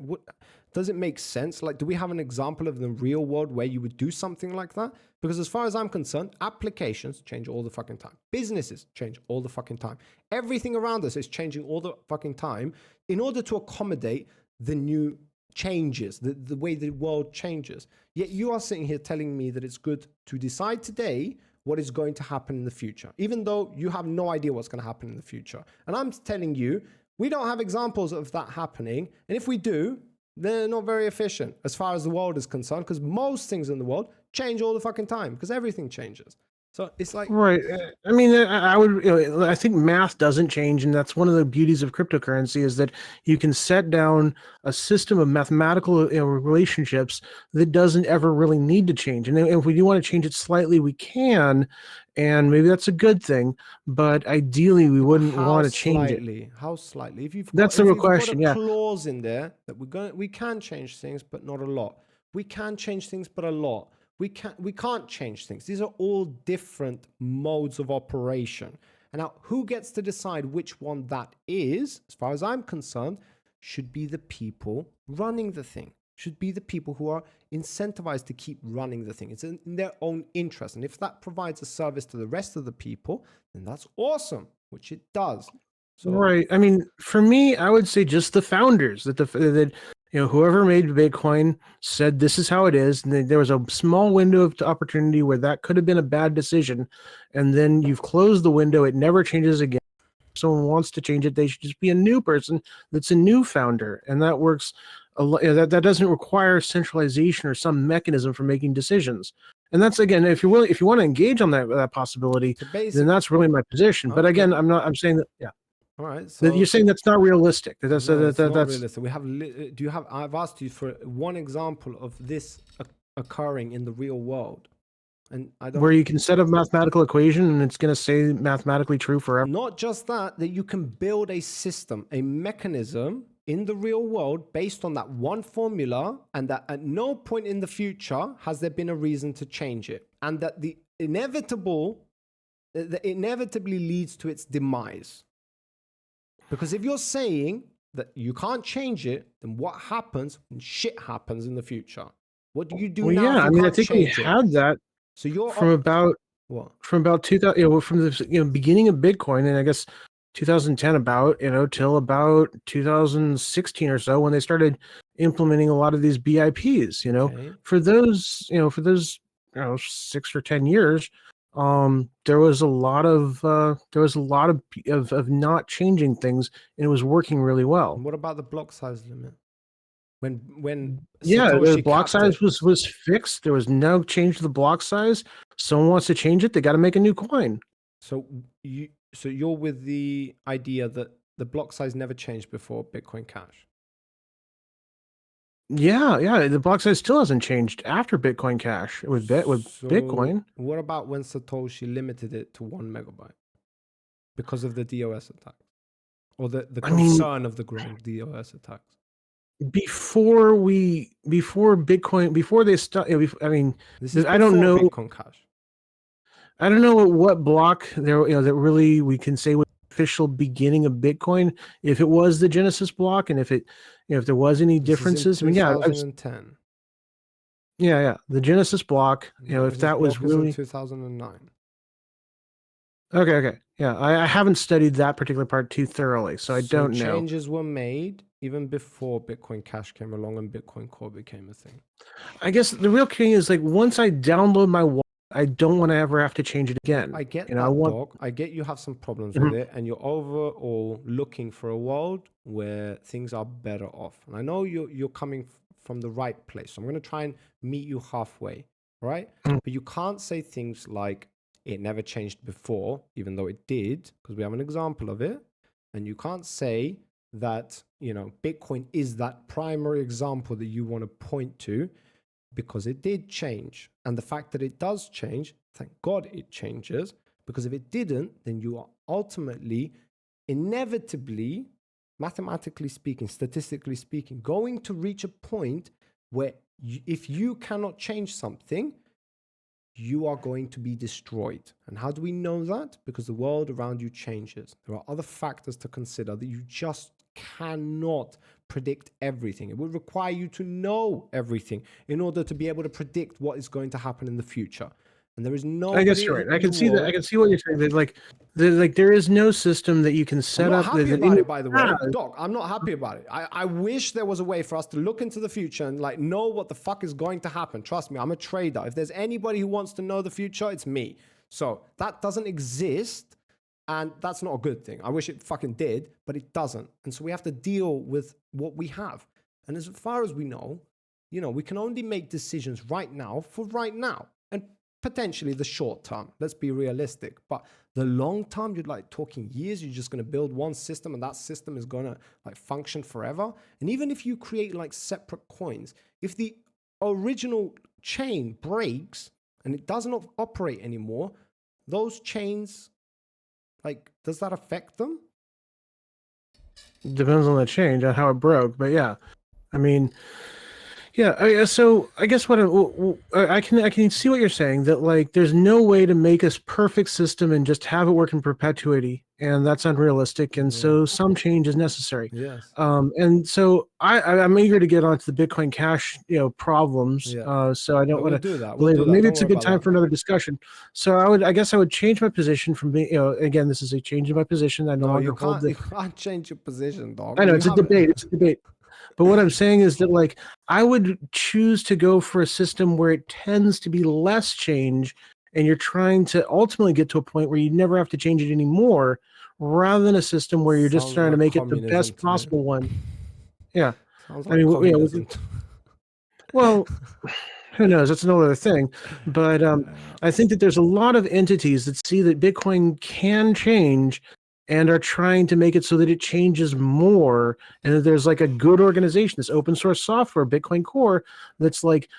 Does it make sense? Do we have an example of the real world where you would do something like that? Because as far as I'm concerned, applications change all the fucking time. Businesses change all the fucking time. Everything around us is changing all the fucking time in order to accommodate the new changes, the way the world changes. Yet you are sitting here telling me that it's good to decide today what is going to happen in the future, even though you have no idea what's going to happen in the future. And I'm telling you, we don't have examples of that happening. And if we do, they're not very efficient as far as the world is concerned, because most things in the world change all the fucking time, because everything changes. So it's like, right. I mean, I would, I think math doesn't change. And that's one of the beauties of cryptocurrency, is that you can set down a system of mathematical relationships that doesn't ever really need to change. And if we do want to change it slightly, we can, and maybe that's a good thing, but ideally we wouldn't want to change it. How slightly? If you've got a clause in there that we can change things, but not a lot. We can change things, but a lot. We can't change things. These are all different modes of operation. And now, who gets to decide which one that is, as far as I'm concerned, should be the people running the thing. Should be the people who are incentivized to keep running the thing. It's in their own interest. And if that provides a service to the rest of the people, then that's awesome, which it does. So, right. I mean, for me, I would say just the founders, that whoever made Bitcoin said this is how it is, and then there was a small window of opportunity where that could have been a bad decision, and then you've closed the window. It never changes again. If someone wants to change it, they should just be a new person that's a new founder, and that works. That doesn't require centralization or some mechanism for making decisions. And that's, again, if you want to engage on that possibility, then that's really my position. But again, I'm saying that, yeah. All right. So You're saying that's not realistic. it's not realistic. We have. Do you have? I've asked you for one example of this occurring in the real world, and I don't. Where you can set a mathematical equation and it's going to stay mathematically true forever. Not just that you can build a system, a mechanism in the real world based on that one formula, and that at no point in the future has there been a reason to change it, and that the inevitably leads to its demise. Because if you're saying that you can't change it, then what happens when shit happens in the future? What do you do now? Yeah, I mean, I think we had that. So you're from about 2000, from the beginning of Bitcoin, and I guess 2010 till about 2016 or so, when they started implementing a lot of these BIPs. For those 6 or 10 years. There was a lot of not changing things, and it was working really well. And what about the block size limit? When the block size was fixed. There was no change to the block size. Someone wants to change it, they got to make a new coin. So you're with the idea that the block size never changed before Bitcoin Cash. Yeah, the block size still hasn't changed after Bitcoin Cash with Bitcoin. What about when Satoshi limited it to 1 megabyte because of the DOS attack, or the concern of the growing DOS attacks? Before Bitcoin, before they start, I don't know Bitcoin Cash. I don't know what block there, that really we can say was the official beginning of Bitcoin. If it was the Genesis block, and if there was any differences, 2010. Yeah, the Genesis block. If that was really 2009. Okay. Yeah, I haven't studied that particular part too thoroughly, so I don't know. Changes were made even before Bitcoin Cash came along and Bitcoin Core became a thing. I guess the real key is, like, once I download my wallet, I don't want to ever have to change it again. I get that, Doc. I get you have some problems with it, and you're overall looking for a world where things are better off. And I know you're coming from the right place, so I'm going to try and meet you halfway, right? But you can't say things like it never changed before, even though it did, because we have an example of it. And you can't say that, Bitcoin is that primary example that you want to point to, because it did change. And the fact that it does change, thank God it changes, because if it didn't, then you are ultimately, inevitably, mathematically speaking, statistically speaking, going to reach a point where if you cannot change something, you are going to be destroyed. And how do we know that? Because the world around you changes. There are other factors to consider that you just cannot predict everything. It would require you to know everything in order to be able to predict what is going to happen in the future. And there is no. I guess you're right. I can see that. I can see what you're saying. That there is no system that you can set up. I'm not happy about it, by the way, Doc. I'm not happy about it. I wish there was a way for us to look into the future and know what the fuck is going to happen. Trust me, I'm a trader. If there's anybody who wants to know the future, it's me. So that doesn't exist, and that's not a good thing. I wish it fucking did, but it doesn't. And so we have to deal with what we have. And as far as we know, we can only make decisions right now for right now. And potentially the short term, let's be realistic, but the long term, you're talking years. You're just going to build one system, and that system is going to function forever. And even if you create separate coins, if the original chain breaks and it does not operate anymore, those chains, does that affect them? Depends on the change, on how it broke, but yeah, I mean. Yeah, so I guess what I can see what you're saying, that there's no way to make a perfect system and just have it work in perpetuity, and that's unrealistic, and so some change is necessary. Yes. And so I'm eager to get onto the Bitcoin Cash problems. Yeah. So I don't want to do that. Maybe it's a good time for another discussion. So I guess I would change my position from being again, this is a change in my position. I no longer hold you can't change your position, dog. I know it's a debate. It's a debate. But what I'm saying is that, like, I would choose to go for a system where it tends to be less change, and you're trying to ultimately get to a point where you never have to change it anymore, rather than a system where you're just Sounds trying to like make it the communism best to me. possible one. Yeah. Sounds I like mean, communism. well, who knows? That's another thing. But I think that there's a lot of entities that see that Bitcoin can change and are trying to make it so that it changes more, and that there's like a good organization, this open source software, Bitcoin Core, that's like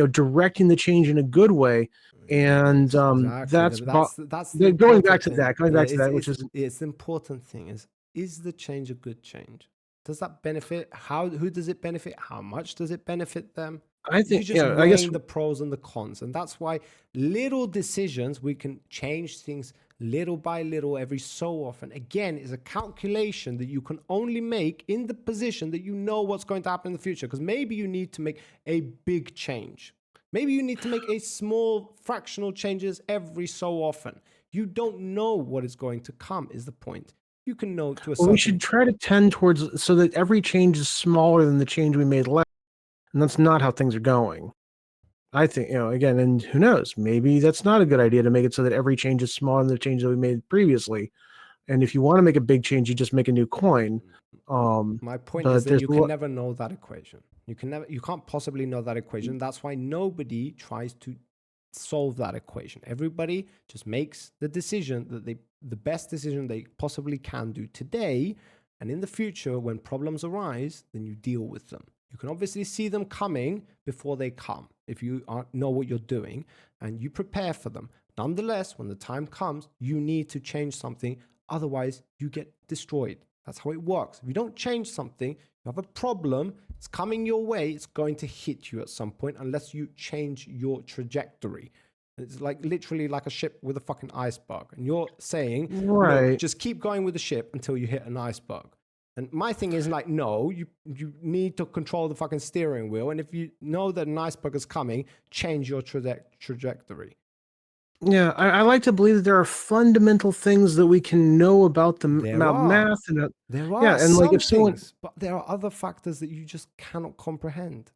directing the change in a good way. And Yes, exactly. That's the going important back to thing. that, going Yeah, back to that, which is it's the important thing is the change a good change? Does that benefit? Who does it benefit? How much does it benefit them? I You're think, just I guess weighing the pros and the cons, and that's why little decisions, we can change things little by little every so often. Again, is a calculation that you can only make in the position that you know what's going to happen in the future, because maybe you need to make a big change. Maybe you need to make a small fractional changes every so often. You don't know what is going to come, is the point. You can know to a well, we certain should try to tend towards so that every change is smaller than the change we made last. And that's not how things are going. I think, again, and who knows, maybe that's not a good idea to make it so that every change is smaller than the change that we made previously. And if you want to make a big change, you just make a new coin. My point is But that there's you can never know that equation. You can't possibly know that equation. That's why nobody tries to solve that equation. Everybody just makes the decision that the best decision they possibly can do today, and in the future, when problems arise, then you deal with them. You can obviously see them coming before they come if you know what you're doing and you prepare for them. Nonetheless, when the time comes, you need to change something. Otherwise, you get destroyed. That's how it works. If you don't change something, you have a problem, it's coming your way, it's going to hit you at some point unless you change your trajectory. It's like literally like a ship with a fucking iceberg. And you're saying, right. just keep going with the ship until you hit an iceberg. And my thing is like, no, you need to control the fucking steering wheel. And if you know that an iceberg is coming, change your trajectory. Yeah, I like to believe that there are fundamental things that we can know about math and there yeah, are and like some if someone things, but there are other factors that you just cannot comprehend.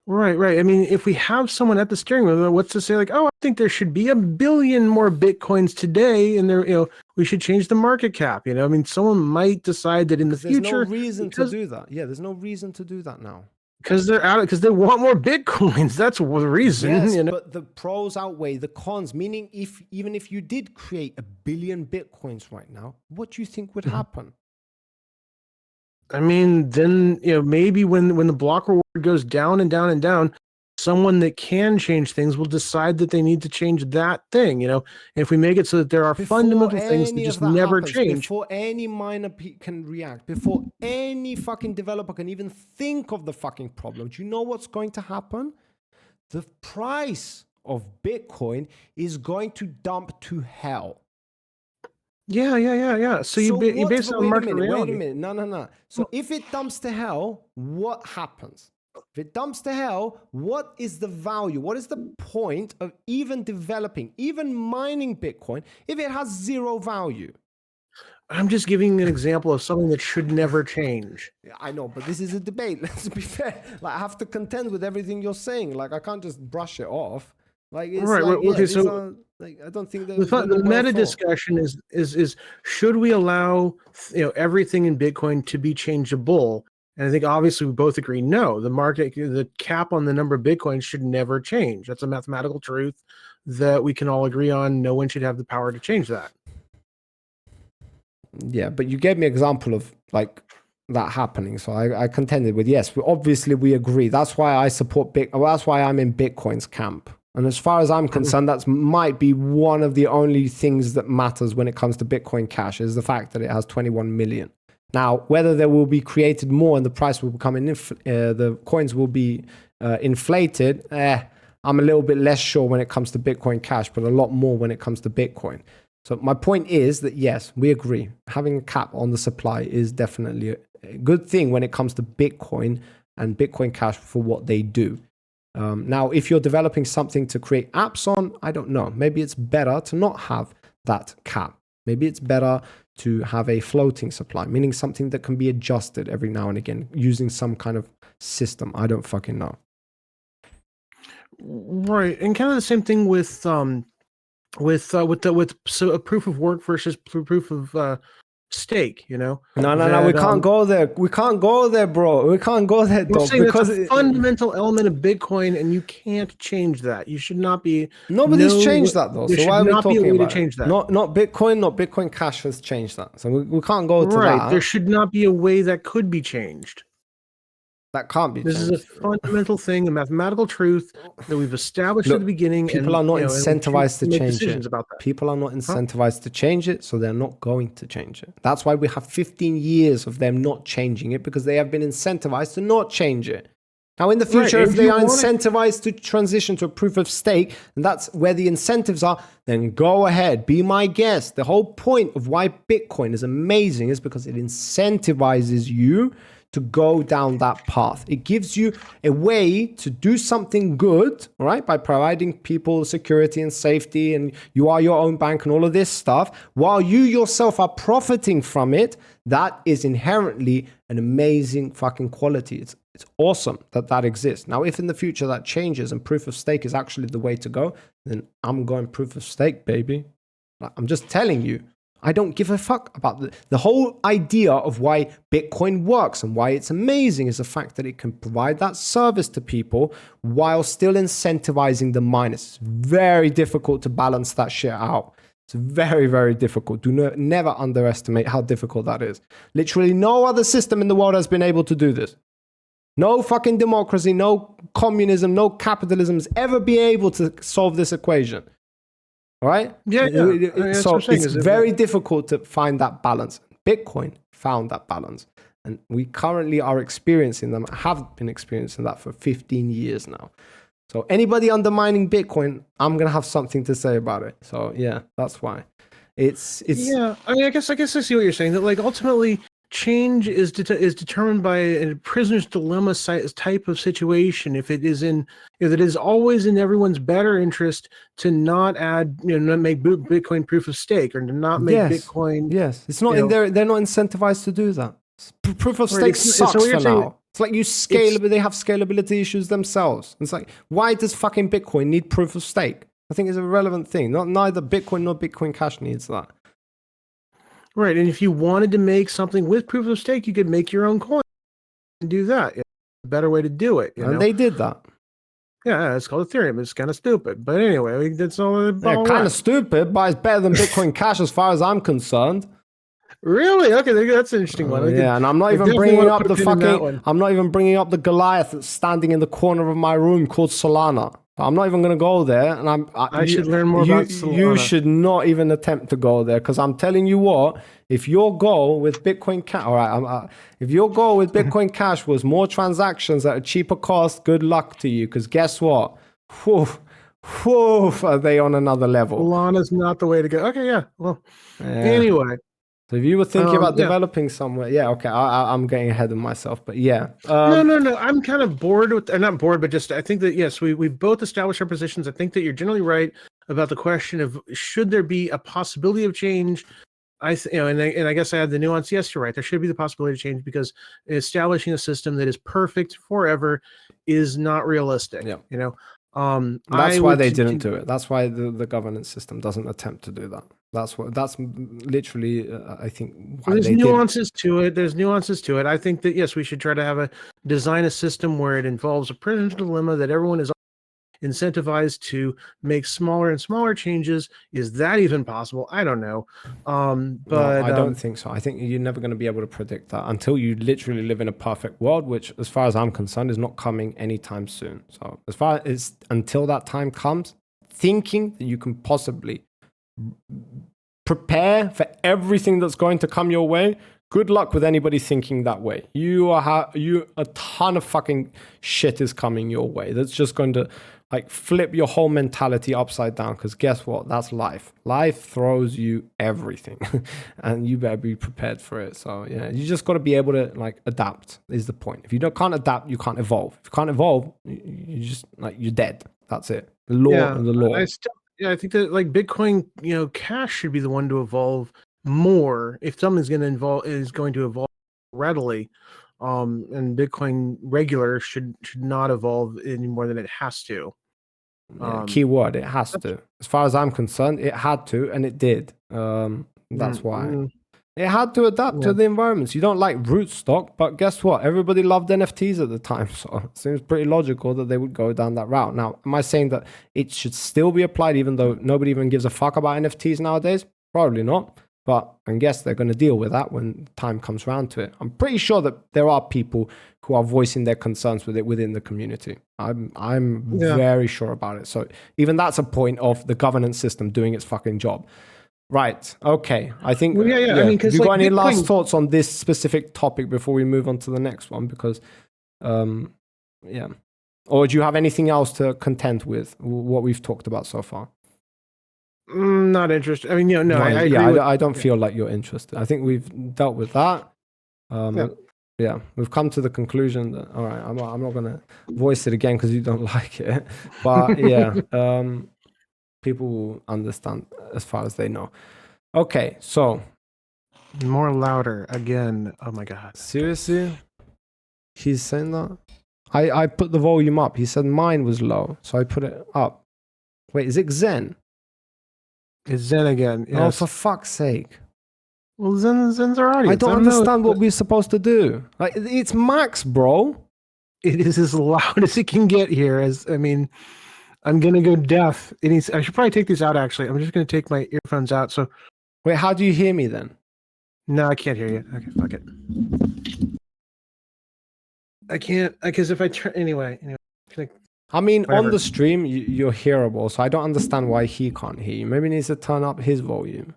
right. I mean, if we have someone at the steering wheel, what's to say like, oh, I think there should be 1 billion more Bitcoins today, and we should change the market cap. I mean, someone might decide that in the Because there's future, no reason to do that. Yeah, there's no reason to do that now. because because they want more Bitcoins. That's the reason. Yes, but the pros outweigh the cons. Meaning, even if you did create 1 billion Bitcoins right now, what do you think would happen? I mean, then maybe when the block reward goes down and down and down, someone that can change things will decide that they need to change that thing. And if we make it so that there are fundamental things that just never change, before any miner can react, before any fucking developer can even think of the fucking problem, do you know what's going to happen? The price of Bitcoin is going to dump to hell. Yeah. So you base it on market reality. Wait a minute. No. So if it dumps to hell, what happens? If it dumps to hell, what is the value? What is the point of even developing, even mining Bitcoin if it has zero value? I'm just giving an example of something that should never change. I know, but this is a debate. Let's be fair. Like, I have to contend with everything you're saying. Like, I can't just brush it off. Like, it's right. like, Okay, so like, I don't think that the meta discussion is should we allow everything in Bitcoin to be changeable? And I think obviously we both agree no. The cap on the number of Bitcoins should never change. That's a mathematical truth that we can all agree on. No one should have the power to change that. Yeah, but you gave me an example of like that happening. So I contended with yes. We agree. That's why I support that's why I'm in Bitcoin's camp. And as far as I'm concerned, that might be one of the only things that matters when it comes to Bitcoin Cash is the fact that it has 21 million. Now, whether there will be created more and the price will become the coins will be inflated, I'm a little bit less sure when it comes to Bitcoin Cash, but a lot more when it comes to Bitcoin. So my point is that yes, we agree. Having a cap on the supply is definitely a good thing when it comes to Bitcoin and Bitcoin Cash for what they do. Now, if you're developing something to create apps on, I don't know. Maybe it's better to not have that cap. Maybe it's better to have a floating supply, meaning something that can be adjusted every now and again using some kind of system. I don't fucking know. Right, and kind of the same thing with so a proof of work versus proof of stake. No, we can't go there. We can't go there, bro. We can't go there, dog. Because it's a fundamental element of Bitcoin, and you can't change that. You should not be. Nobody's changed that though. So why are we talking about change that? Not Bitcoin, not Bitcoin Cash has changed that. So we can't go to that. There should not be a way that could be changed. That can't be changed. This is a fundamental thing, a mathematical truth that we've established at the beginning. People are not incentivized to change it. People are not incentivized to change it, so they're not going to change it. That's why we have 15 years of them not changing it, because they have been incentivized to not change it. Now, in the future, if they are incentivized to transition to a proof of stake, and that's where the incentives are, then go ahead, be my guest. The whole point of why Bitcoin is amazing is because it incentivizes you to go down that path. It gives you a way to do something good, right? By providing people security and safety, and you are your own bank and all of this stuff, while you yourself are profiting from it. That is inherently an amazing fucking quality. It's awesome that exists. Now, if in the future that changes and proof of stake is actually the way to go, then I'm going proof of stake, baby. I'm just telling you. I don't give a fuck about the whole idea of why Bitcoin works and why it's amazing is the fact that it can provide that service to people while still incentivizing the miners. It's very difficult to balance that shit out. It's very, very difficult. Never underestimate how difficult that is. Literally no other system in the world has been able to do this. No fucking democracy, no communism, no capitalism has ever been able to solve this equation. All right? Yeah. So it's very difficult to find that balance. Bitcoin found that balance. And we currently are experiencing them, have been experiencing that for 15 years now. So anybody undermining Bitcoin, I'm going to have something to say about it. So yeah, that's why. It's Yeah, I mean, I guess I see what you're saying. That like ultimately change is determined by a prisoner's dilemma type of situation. If it is that it is always in everyone's better interest to not add, not make Bitcoin proof of stake, or to not make Bitcoin. Yes, it's not in there. They're not incentivized to do that. Proof of stake sucks for now. It's like they have scalability issues themselves. It's like, why does fucking Bitcoin need proof of stake? I think it's a relevant thing. Neither Bitcoin nor Bitcoin Cash needs that. Right, and if you wanted to make something with proof of stake, you could make your own coin and do that. It's a better way to do it. And they did that. Yeah, it's called Ethereum. It's kind of stupid, but anyway, that's all. Yeah, kind of stupid, but it's better than Bitcoin Cash as far as I'm concerned. Really? Okay, that's an interesting one. Yeah, and I'm not even bringing up the fucking. I'm not even bringing up the Goliath that's standing in the corner of my room called Solana. I'm not even going to go there, and I should learn more about Solana. You should not even attempt to go there, because I'm telling you what, if your goal with Bitcoin Cash, all right, if your goal with Bitcoin Cash was more transactions at a cheaper cost, good luck to you, because guess what? Are they on another level? Solana's not the way to go. Okay, yeah. Well, anyway. So if you were thinking about developing somewhere, okay, I'm getting ahead of myself, but yeah. No. I'm kind of bored with, not bored, but just I think that yes, we both established our positions. I think that you're generally right about the question of should there be a possibility of change. And I guess I had the nuance. Yes, you're right. There should be the possibility of change, because establishing a system that is perfect forever is not realistic. Yeah. That's why they didn't do it. That's why the governance system doesn't attempt to do that. That's literally, I think, why there's nuances to it. There's nuances to it. I think that, yes, we should try to design a system where it involves a prisoner's dilemma, that everyone is incentivized to make smaller and smaller changes. Is that even possible? I don't know. But I don't think so. I think you're never going to be able to predict that until you literally live in a perfect world, which, as far as I'm concerned, is not coming anytime soon. So as far as until that time comes, thinking that you can possibly prepare for everything that's going to come your way, good luck with anybody thinking that way. A ton of fucking shit is coming your way. That's just going to flip your whole mentality upside down, because guess what? That's life. Life throws you everything and you better be prepared for it. So yeah, you just got to be able to adapt is the point. If you can't adapt, you can't evolve. If you can't evolve, you just you're dead. That's it. The law. Yeah, I think that like Bitcoin, Cash should be the one to evolve more. If something's going to evolve readily, and Bitcoin regular should not evolve any more than it has to. Yeah, key word, it has to. As far as I'm concerned, it had to, and it did. That's why. It had to adapt to the environments. You don't like rootstock, but guess what? Everybody loved NFTs at the time, so it seems pretty logical that they would go down that route. Now, am I saying that it should still be applied even though nobody even gives a fuck about NFTs nowadays? Probably not, but I guess they're going to deal with that when time comes around to it. I'm pretty sure that there are people who are voicing their concerns with it within the community. I'm very sure about it. So even that's a point of the governance system doing its fucking job. Right. Okay. I think. I mean, have you got any last thoughts on this specific topic before we move on to the next one? Because, yeah. Or do you have anything else to contend with what we've talked about so far? Not interested. I mean, no. I don't feel like you're interested. I think we've dealt with that. Yeah, we've come to the conclusion that all right, I'm not going to voice it again because you don't like it. But yeah. People will understand as far as they know. Okay, so. More louder again. Oh my God. Seriously? He's saying that? I put the volume up. He said mine was low, so I put it up. Wait, is it Zen? It's Zen again. Yes. Oh, for fuck's sake. Well, Zen's our audience. I don't understand what we're supposed to do. Like, it's max, bro. It is as loud as it can get here. I'm going to go deaf. I should probably take these out, actually. I'm just going to take my earphones out. So, wait, how do you hear me then? No, I can't hear you. Okay, fuck it. I can't, because if I turn, anyway. I mean, on the stream, you're hearable, so I don't understand why he can't hear you. Maybe he needs to turn up his volume.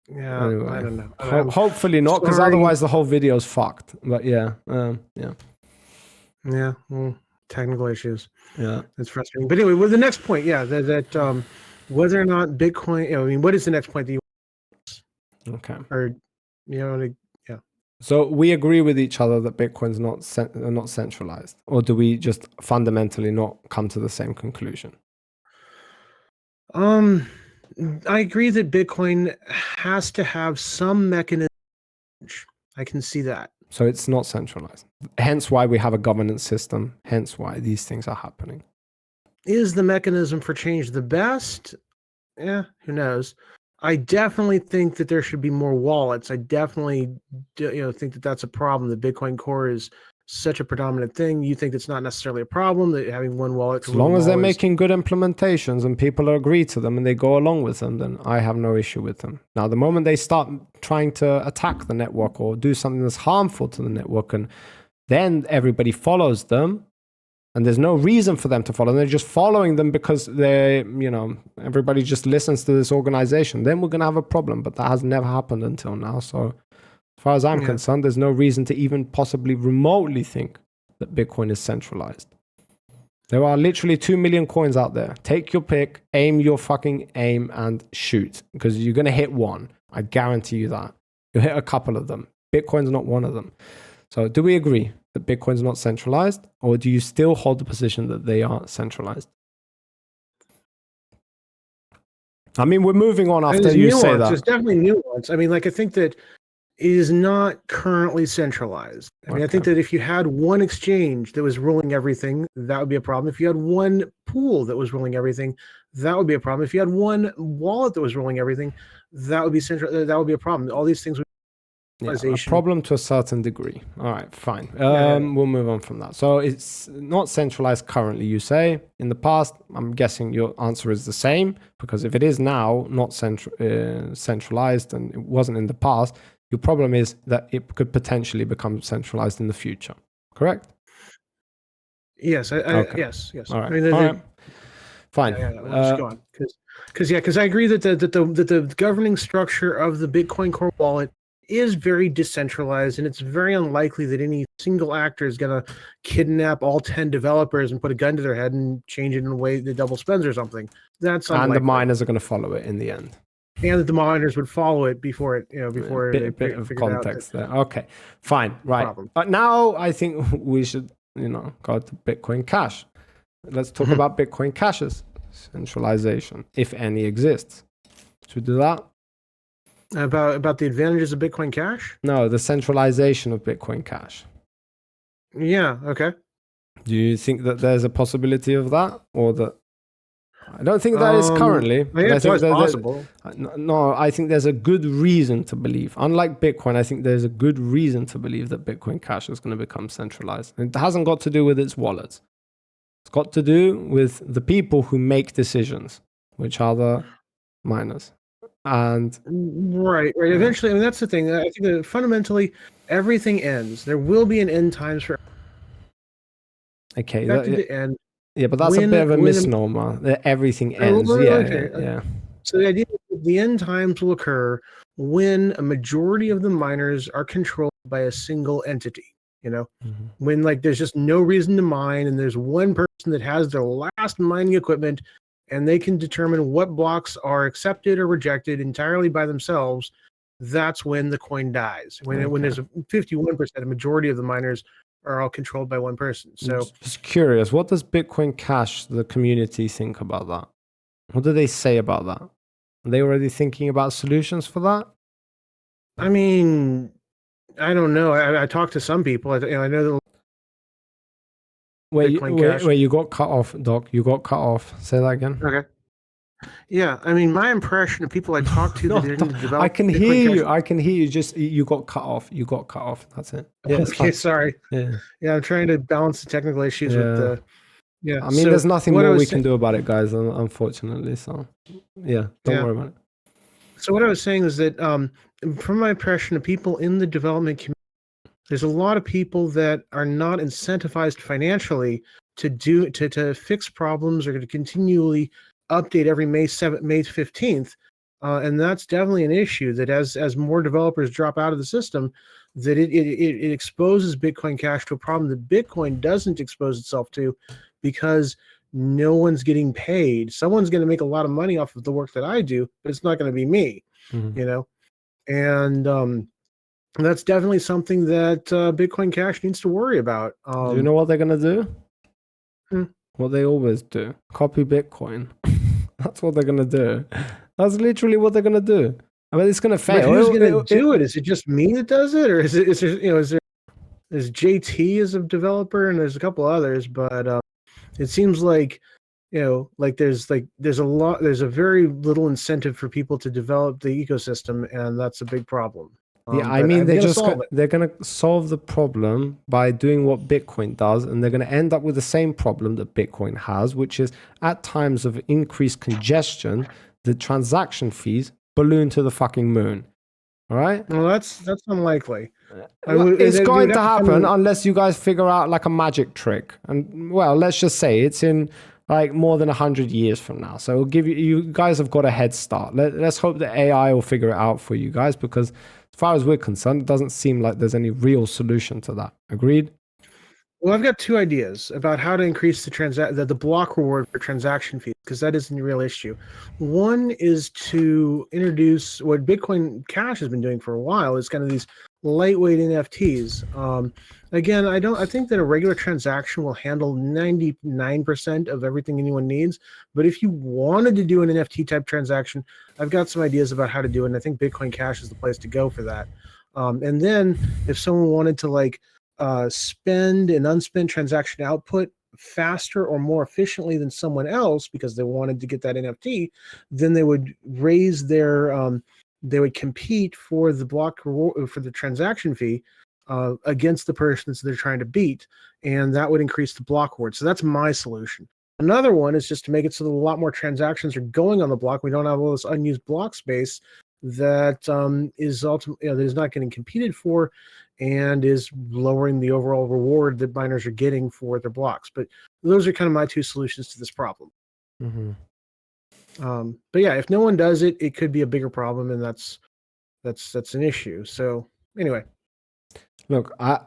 Yeah, anyway, I don't know. Hopefully not, because otherwise the whole video is fucked. But yeah. Yeah, well, technical issues. Yeah, it's frustrating. But anyway, with the next point, that whether or not Bitcoin, what is the next point that you? Okay. Or So we agree with each other that Bitcoin's not centralized, or do we just fundamentally not come to the same conclusion? I agree that Bitcoin has to have some mechanism. I can see that. So it's not centralized. Hence why we have a governance system. Hence why these things are happening. Is the mechanism for change the best? Yeah, who knows? I definitely think that there should be more wallets. I definitely think that that's a problem. The Bitcoin Core is such a predominant thing. You think it's not necessarily a problem that having one wallet. As long as they're making good implementations and people agree to them and they go along with them, then I have no issue with them. Now, the moment they start trying to attack the network or do something that's harmful to the network, and then everybody follows them, and there's no reason for them to follow. They're just following them because everybody just listens to this organization. Then we're going to have a problem, but that has never happened until now. So as far as I'm concerned, there's no reason to even possibly remotely think that Bitcoin is centralized. There are literally 2 million coins out there. Take your pick, aim your fucking aim and shoot, because you're going to hit one. I guarantee you that. You'll hit a couple of them. Bitcoin's not one of them. So do we agree that Bitcoin's not centralized, or do you still hold the position that they are centralized? I mean, we're moving on after you say that. There's definitely nuance. I mean, I think that it is not currently centralized. I mean, I think that if you had one exchange that was ruling everything, that would be a problem. If you had one pool that was ruling everything, that would be a problem. If you had one wallet that was ruling everything, that would be that would be a problem. All these things would a problem to a certain degree. All right, fine. We'll move on from that. So it's not centralized currently, you say. In the past, I'm guessing your answer is the same, because if it is now not centralized and it wasn't in the past, your problem is that it could potentially become centralized in the future. Correct? Yes. Yes. All right. All right. Fine. Let's go on. Because I agree that the governing structure of the Bitcoin Core wallet is very decentralized, and it's very unlikely that any single actor is going to kidnap all 10 developers and put a gun to their head and change it in a way that double spends or something. That's unlikely. And the miners are going to follow it in the end. And that the miners would follow it before it, before a bit of context there. Okay, fine, right. But now I think we should, go to Bitcoin Cash. Let's talk about Bitcoin Cashes. Centralization, if any, exists. Should we do that? About the advantages of Bitcoin Cash? No, the centralization of Bitcoin Cash. Yeah. Okay. Do you think that there's a possibility of that, or that? I don't think that is currently. I think it's always possible. No, I think there's a good reason to believe. Unlike Bitcoin, I think there's a good reason to believe that Bitcoin Cash is going to become centralized. It hasn't got to do with its wallets. It's got to do with the people who make decisions, which are the miners. And right. Eventually, I mean, that's the thing. I think that fundamentally everything ends. There will be an end times for. Okay. To end. Yeah, but that's a bit of a misnomer. That everything ends. Yeah. So the idea is the end times will occur when a majority of the miners are controlled by a single entity. When like there's just no reason to mine, and there's one person that has their last mining equipment, and they can determine what blocks are accepted or rejected entirely by themselves. That's when the coin dies. When there's a 51%, a majority of the miners are all controlled by one person. So just curious, what does Bitcoin Cash, the community, think about that? What do they say about that? Are they already thinking about solutions for that? I mean, I don't know. I talked to some people. I know that. Wait, you got cut off, Doc. You got cut off. Say that again. Okay. Yeah, I mean, my impression of people I talked to that didn't develop. I can hear you. I can hear you. Just you got cut off. You got cut off. That's it. Yeah, okay, sorry. Yeah, I'm trying to balance the technical issues with the. Yeah, I mean, there's nothing more we can do about it, guys. Unfortunately, so don't worry about it. So what I was saying is that, from my impression of people in the development community, there's a lot of people that are not incentivized financially to fix problems or to continually update every May 7th, May 15th. And that's definitely an issue that as more developers drop out of the system, that it exposes Bitcoin Cash to a problem that Bitcoin doesn't expose itself to, because no one's getting paid. Someone's going to make a lot of money off of the work that I do, but it's not going to be me, and that's definitely something that Bitcoin Cash needs to worry about. Do you know what they're going to do? What they always do. Copy Bitcoin. That's what they're going to do. That's literally what they're going to do. I mean, it's going to fail. But who's going to do it? Is it just me that does it? Or is there there's JT as a developer, and there's a couple others, but it seems like, there's a very little incentive for people to develop the ecosystem, and that's a big problem. I mean, they're going to solve the problem by doing what Bitcoin does, and they're going to end up with the same problem that Bitcoin has, which is at times of increased congestion, the transaction fees balloon to the fucking moon. All right? Well, that's unlikely. It's going to happen unless you guys figure out like a magic trick. And well, let's just say it's in like more than 100 years from now. So it'll give you guys have got a head start. Let's hope that AI will figure it out for you guys, because as far as we're concerned, it doesn't seem like there's any real solution to that. Agreed? Well, I've got two ideas about how to increase the block reward for transaction fees, because that isn't a real issue. One is to introduce what Bitcoin Cash has been doing for a while, is kind of these lightweight NFTs. Again, I think that a regular transaction will handle 99% of everything anyone needs. But if you wanted to do an NFT type transaction, I've got some ideas about how to do it, and I think Bitcoin Cash is the place to go for that. And then if someone wanted to spend an unspent transaction output faster or more efficiently than someone else because they wanted to get that NFT, then they would raise their they would compete for the block reward, for the transaction fee against the persons they're trying to beat, and that would increase the block reward. So that's my solution. Another one is just to make it so that a lot more transactions are going on the block. We don't have all this unused block space that is ultimately that is not getting competed for, and is lowering the overall reward that miners are getting for their blocks. But those are kind of my two solutions to this problem. Mm-hmm. But yeah, if no one does it, it could be a bigger problem, and that's an issue. So anyway, look, I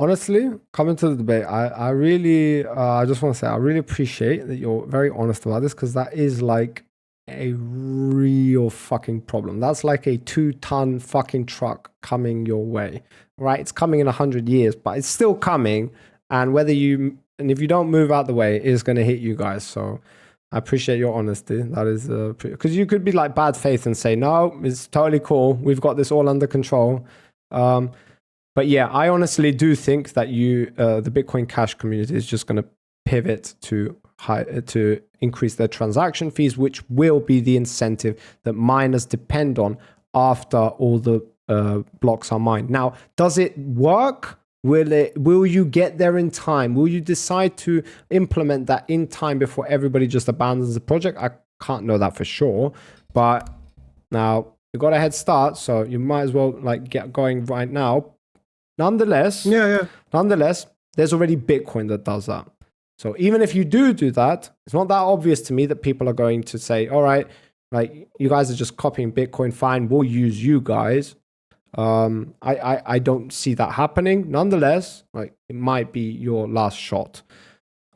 honestly, coming to the debate, I really, I just want to say, I really appreciate that you're very honest about this, because that is like a real fucking problem. That's like a 2-ton fucking truck coming your way, right? It's coming in 100 years, but it's still coming. And if you don't move out the way, it's going to hit you guys. So I appreciate your honesty. That is because you could be like bad faith and say, no, it's totally cool. We've got this all under control. But yeah, I honestly do think that the Bitcoin Cash community is just going to pivot to increase their transaction fees, which will be the incentive that miners depend on after all the blocks are mined. Now, does it work? Will you get there in time? Will you decide to implement that in time before everybody just abandons the project? I can't know that for sure, but now you got a head start, so you might as well like get going right now. Nonetheless, there's already Bitcoin that does that. So even if you do that, it's not that obvious to me that people are going to say, all right, like you guys are just copying Bitcoin, fine, we'll use you guys. I don't see that happening. Nonetheless, like it might be your last shot.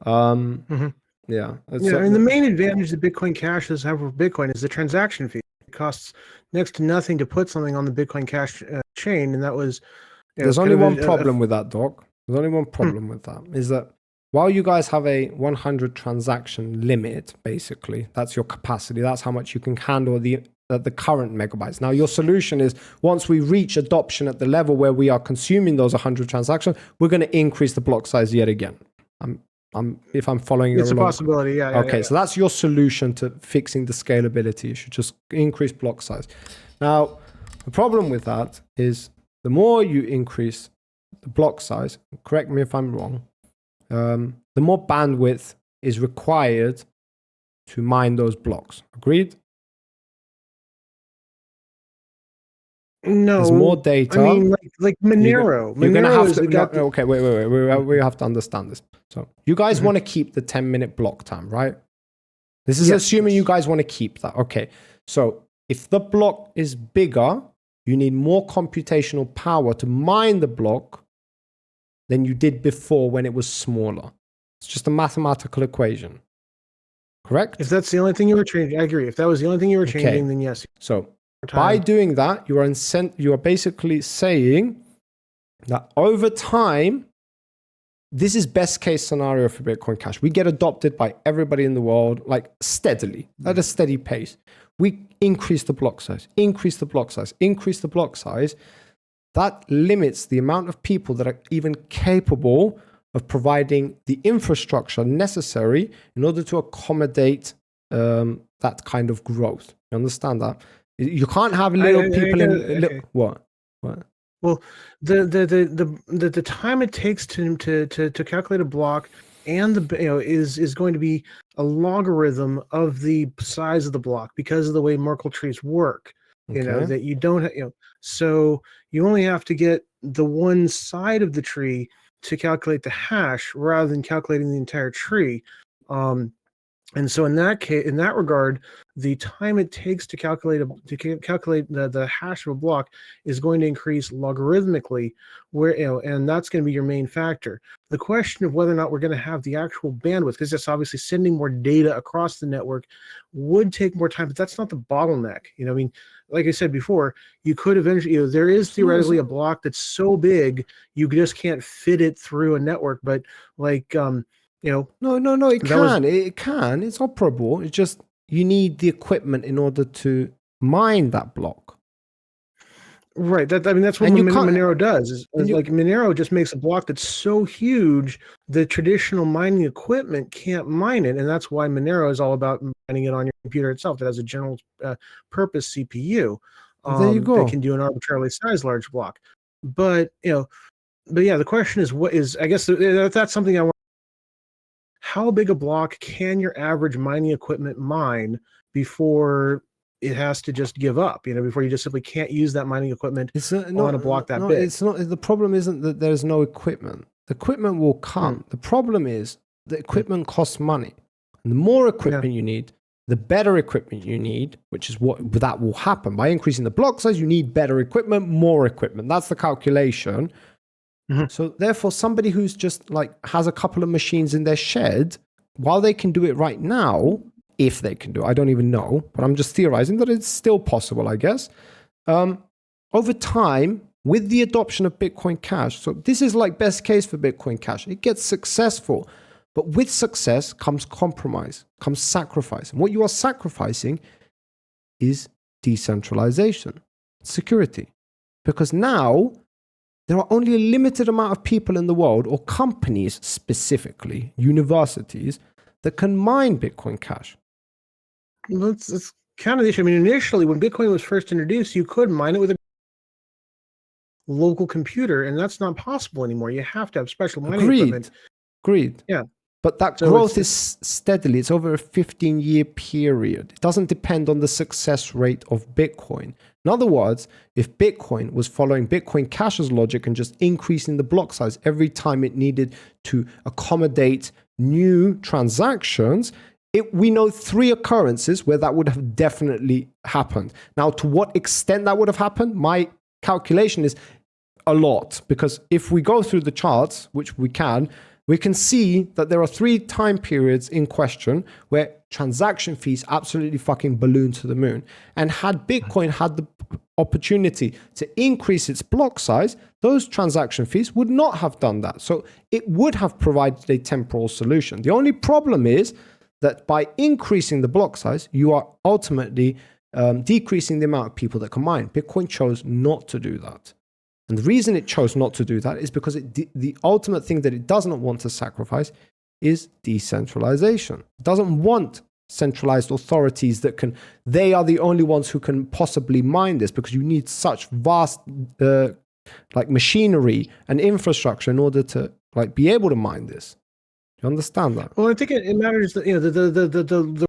Yeah. And the main advantage that Bitcoin Cash has have for Bitcoin is the transaction fee. It costs next to nothing to put something on the Bitcoin Cash chain, and that was. There's only one problem with that, Doc. There's only one problem with that, is that while you guys have a 100 transaction limit, basically, that's your capacity. That's how much you can handle the current megabytes. Now, your solution is once we reach adoption at the level where we are consuming those 100 transactions, we're going to increase the block size yet again. If I'm following it's a possibility, yeah. Okay, so that's your solution to fixing the scalability issue. Just increase block size. Now, the problem with that is the more you increase the block size, correct me if I'm wrong, the more bandwidth is required to mine those blocks. Agreed? No, there's more data. I mean, like Monero. You're gonna have to. Okay, wait. We have to understand this. So you guys want to keep the 10-minute block time, right? This is assuming you guys want to keep that. Okay. So if the block is bigger, you need more computational power to mine the block than you did before when it was smaller. It's just a mathematical equation. Correct? If that's the only thing you were changing, I agree. If that was the only thing you were changing, then yes. So by doing that, you are basically saying that over time, this is best case scenario for Bitcoin Cash. We get adopted by everybody in the world, like steadily, at a steady pace. We increase the block size, increase the block size, increase the block size. That limits the amount of people that are even capable of providing the infrastructure necessary in order to accommodate that kind of growth. You understand that? You can't have little people what? Well, the time it takes to calculate a block and is going to be a logarithm of the size of the block because of the way Merkle trees work. That you don't so you only have to get the one side of the tree to calculate the hash rather than calculating the entire tree. And so in that case, in that regard, the time it takes to calculate the hash of a block is going to increase logarithmically, and that's going to be your main factor. The question of whether or not we're going to have the actual bandwidth, because that's obviously sending more data across the network, would take more time, but that's not the bottleneck. I mean, like I said before, you could eventually, there is theoretically a block that's so big you just can't fit it through a network, but like. No, it can. It can. It's operable. It's just you need the equipment in order to mine that block. Right. That's what Monero does. Monero just makes a block that's so huge the traditional mining equipment can't mine it, and that's why Monero is all about mining it on your computer itself. It has a general purpose CPU. There you go. That can do an arbitrarily sized large block. But the question is, I guess that's something I want. How big a block can your average mining equipment mine before it has to just give up? Before you just simply can't use that mining equipment on a block that big. It's not. The problem isn't that there's no equipment. The equipment will come. The problem is the equipment costs money. And the more equipment you need, the better equipment you need, which is what that will happen. By increasing the block size, you need better equipment, more equipment. That's the calculation. So therefore, somebody who's just like has a couple of machines in their shed, while they can do it right now, if they can do it, I don't even know, but I'm just theorizing that it's still possible, I guess. Over time, with the adoption of Bitcoin Cash, so this is like best case for Bitcoin Cash. It gets successful. But with success comes compromise, comes sacrifice. And what you are sacrificing is decentralization, security. Because now there are only a limited amount of people in the world, or companies specifically, universities, that can mine Bitcoin Cash. Well, that's kind of the issue. I mean, initially, when Bitcoin was first introduced, you could mine it with a local computer, and that's not possible anymore. You have to have special mining equipment. Agreed. Yeah. But that growth is steadily. It's over a 15-year period. It doesn't depend on the success rate of Bitcoin. In other words, if Bitcoin was following Bitcoin Cash's logic and just increasing the block size every time it needed to accommodate new transactions, we know 3 occurrences where that would have definitely happened. Now, to what extent that would have happened, my calculation is a lot. Because if we go through the charts, which we can see that there are 3 time periods in question where transaction fees absolutely fucking balloon to the moon. And had Bitcoin had the opportunity to increase its block size, those transaction fees would not have done that. So it would have provided a temporal solution. The only problem is that by increasing the block size, you are ultimately decreasing the amount of people that can mine. Bitcoin chose not to do that. And the reason it chose not to do that is because the ultimate thing that it does not want to sacrifice is decentralization. It doesn't want centralized authorities they are the only ones who can possibly mine this, because you need such vast machinery and infrastructure in order to be able to mine this. You understand that? Well, I think it matters that the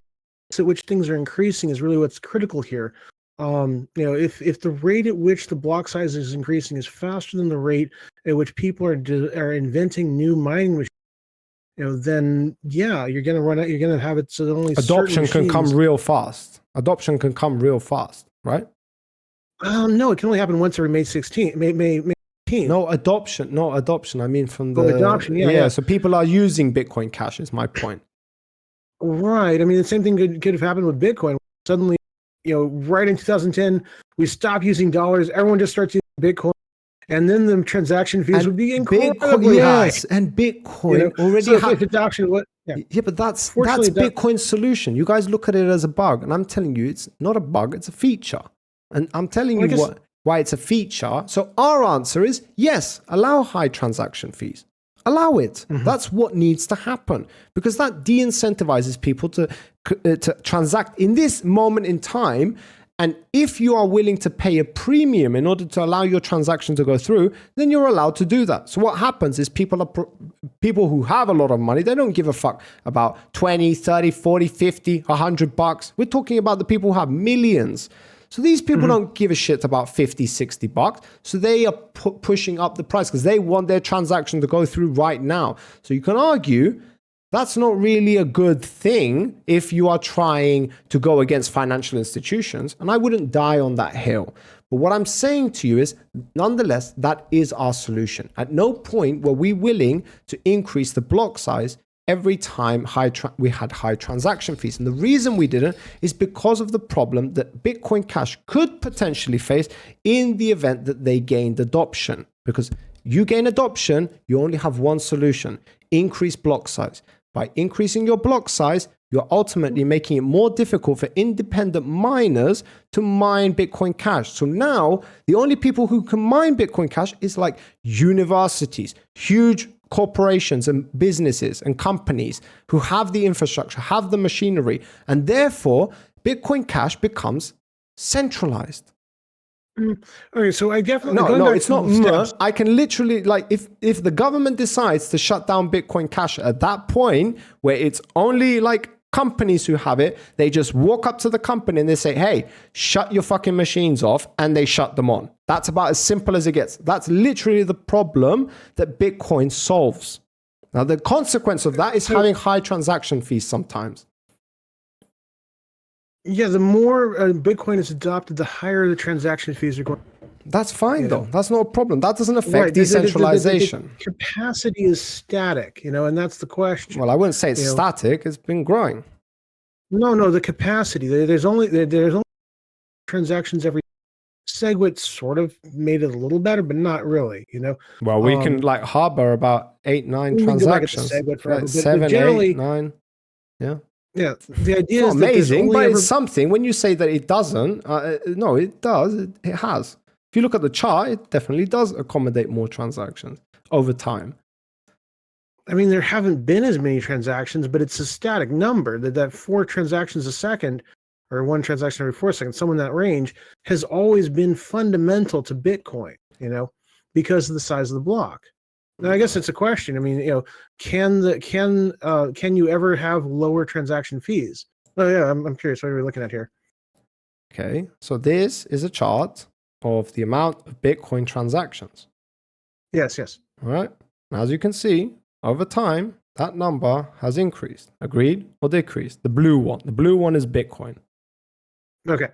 at which things are increasing is really what's critical here. If the rate at which the block size is increasing is faster than the rate at which people are inventing new mining machines, then yeah, you're going to run out. You're going to have it so that only adoption can come real fast. Adoption can come real fast, right? No, it can only happen once every May 16th. May 15th. No adoption. I mean from the adoption. Yeah. So people are using Bitcoin Cash. Is my point. Right. I mean, the same thing could have happened with Bitcoin. Suddenly, right in 2010, we stop using dollars. Everyone just starts using Bitcoin, and then the transaction fees would be incredibly high. Yes, and Bitcoin already has adoption. Yeah, but that's Bitcoin's solution. You guys look at it as a bug, and I'm telling you, it's not a bug; it's a feature. And I'm telling you why it's a feature. So our answer is yes. Allow high transaction fees. Allow it. Mm-hmm. That's what needs to happen, because that de-incentivizes people to transact in this moment in time. And if you are willing to pay a premium in order to allow your transaction to go through, then you're allowed to do that. So what happens is people who have a lot of money, they don't give a fuck about 20, 30, 40, 50, $100. We're talking about the people who have millions. So these people don't give a shit about 50, 60 bucks. So they are pushing up the price because they want their transaction to go through right now. So you can argue that's not really a good thing if you are trying to go against financial institutions. And I wouldn't die on that hill. But what I'm saying to you is, nonetheless, that is our solution. At no point were we willing to increase the block size every time we had high transaction fees. And the reason we didn't is because of the problem that Bitcoin Cash could potentially face in the event that they gained adoption. Because you gain adoption, you only have one solution: increase block size. By increasing your block size, you're ultimately making it more difficult for independent miners to mine Bitcoin Cash. So now the only people who can mine Bitcoin Cash is like universities, huge corporations and businesses and companies who have the infrastructure, have the machinery, and therefore Bitcoin Cash becomes centralized. Okay, so I definitely no, it's not. I can literally, if the government decides to shut down Bitcoin Cash at that point where it's only companies who have it, they just walk up to the company and they say, hey, shut your fucking machines off, and they shut them on. That's about as simple as it gets. That's literally the problem that Bitcoin solves. Now, the consequence of that is having high transaction fees sometimes. Yeah, the more Bitcoin is adopted, the higher the transaction fees are going. That's fine, though. That's not a problem. That doesn't affect decentralization. The capacity is static, and that's the question. Well, I wouldn't say it's static. It's been growing. No, the capacity. There's only transactions every SegWit sort of made it a little better, but not really. Well, we can like harbor about 8, 9 we can go back at the transactions. SegWit forever, Like but 7, generally, 8, 9. Yeah. yeah, the It's idea not is that there's amazing, only but ever it's something. When you say that it doesn't, no, it does. It has. If you look at the chart, it definitely does accommodate more transactions over time. I mean, there haven't been as many transactions, but it's a static number. That 4 transactions a second, or 1 transaction every 4 seconds, somewhere in that range, has always been fundamental to Bitcoin. Because of the size of the block. Now, I guess it's a question. I mean, can you ever have lower transaction fees? Oh yeah, I'm curious. What are we looking at here? Okay, so this is a chart of the amount of Bitcoin transactions. Yes. All right. As you can see, over time, that number has increased. Agreed or decreased? The blue one is Bitcoin. Okay.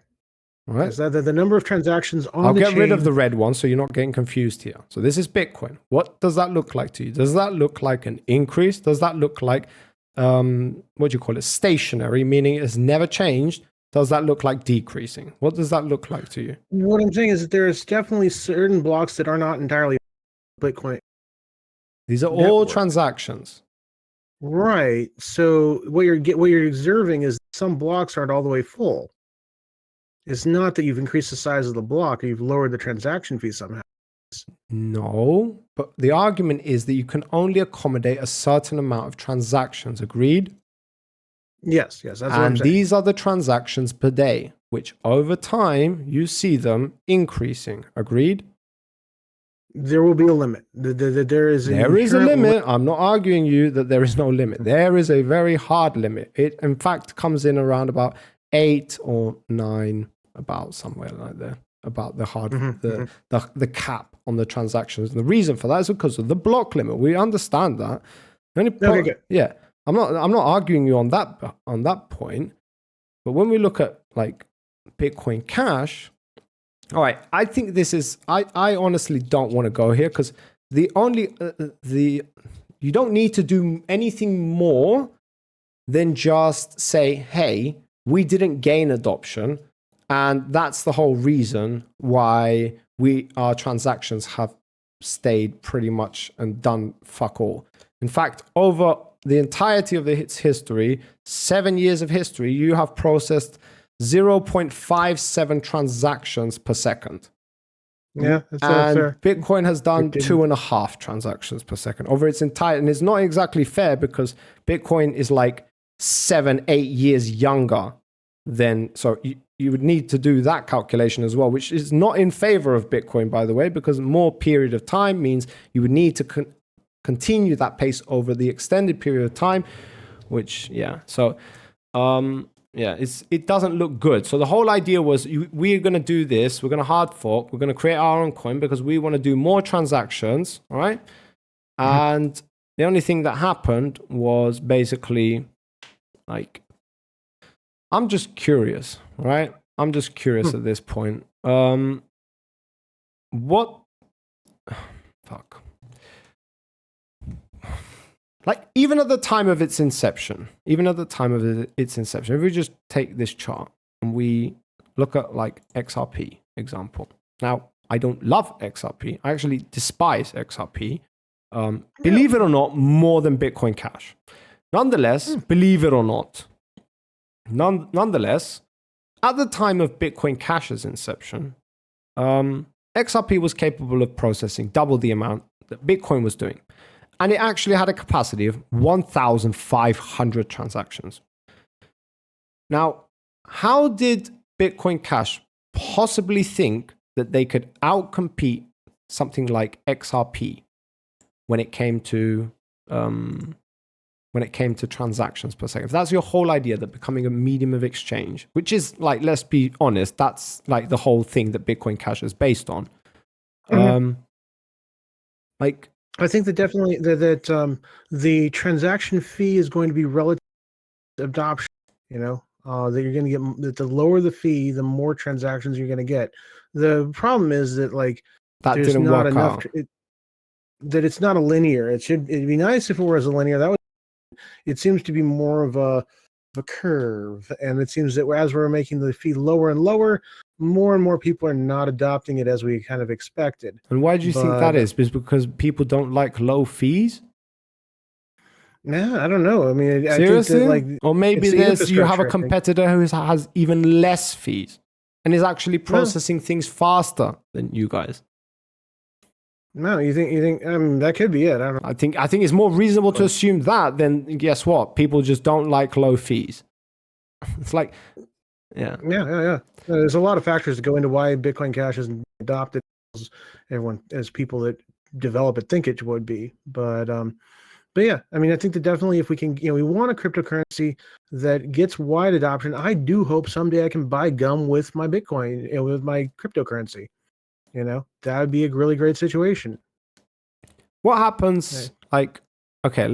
All right. Is that the number of transactions on I'll the get chain? rid of the red one so you're not getting confused here. So this is Bitcoin. What does that look like to you? Does that look like an increase? Does that look like, what do you call it? Stationary, meaning it's never changed. Does that look like decreasing? What does that look like to you? What I'm saying is that there's definitely certain blocks that are not entirely Bitcoin. These are all Network. transactions. Right. So what you're observing is some blocks aren't all the way full. It's not that you've increased the size of the block or you've lowered the transaction fee somehow. No, but the argument is that you can only accommodate a certain amount of transactions. Agreed? Yes, that's what I'm And saying. these are the transactions per day, which over time you see them increasing. Agreed? There will be a limit. There is a limit. I'm not arguing you that there is no limit. There is a very hard limit. It, in fact, comes in around about 8 or 9, about somewhere like there, about the hard, the cap on the transactions. And the reason for that is because of the block limit. We understand that. Okay, good. Yeah, I'm not arguing you on that point. But when we look at like Bitcoin Cash, all right, I think this is, I honestly don't want to go here because you don't need to do anything more than just say, hey, we didn't gain adoption. And that's the whole reason why our transactions have stayed pretty much and done fuck all. In fact, over the entirety of its history, 7 years of history, you have processed 0.57 transactions per second. Yeah, that's and fair. Bitcoin has done 2.5 transactions per second over its entire, and it's not exactly fair because Bitcoin is like 7-8 years younger than, so you would need to do that calculation as well, which is not in favor of Bitcoin, by the way, because more period of time means you would need to continue that pace over the extended period of time, which, yeah. So, yeah, it doesn't look good. So the whole idea was we're going to do this. We're going to hard fork. We're going to create our own coin because we want to do more transactions, all right? And the only thing that happened was basically like, I'm just curious, right? I'm just curious at this point. Fuck. Like, even at the time of its inception, if we just take this chart and we look at like XRP example. Now, I don't love XRP. I actually despise XRP. Believe it or not, more than Bitcoin Cash. Nonetheless, believe it or not, nonetheless, at the time of Bitcoin Cash's inception, XRP was capable of processing double the amount that Bitcoin was doing. And it actually had a capacity of 1,500 transactions. Now, how did Bitcoin Cash possibly think that they could outcompete something like XRP when it came to transactions per second? If that's your whole idea, that becoming a medium of exchange, which is like, let's be honest, that's like the whole thing that Bitcoin Cash is based on. Like, I think that definitely that the transaction fee is going to be relative to adoption. That you're going to get, that the lower the fee, the more transactions you're going to get. The problem is that like that there's didn't not work enough. out. That it's not a linear. It'd be nice if it were as a linear. It seems to be more of a a curve, and it seems that as we're making the fee lower and lower, more and more people are not adopting it as we kind of expected. And why do you think that is? Because people don't like low fees? Nah, I don't know. I mean, I think Seriously? that, like, Or maybe it's the you have a infrastructure, I think. competitor who has even less fees and is actually processing things faster than you guys. No, you think that could be it. I don't know. I think it's more reasonable to assume that than guess what? People just don't like low fees. It's like, yeah. There's a lot of factors that go into why Bitcoin Cash isn't adopted as people that develop it think it would be. But yeah, I mean, I think that definitely if we can, we want a cryptocurrency that gets wide adoption. I do hope someday I can buy gum with my Bitcoin, with my cryptocurrency. That would be a really great situation. What happens? Like, okay,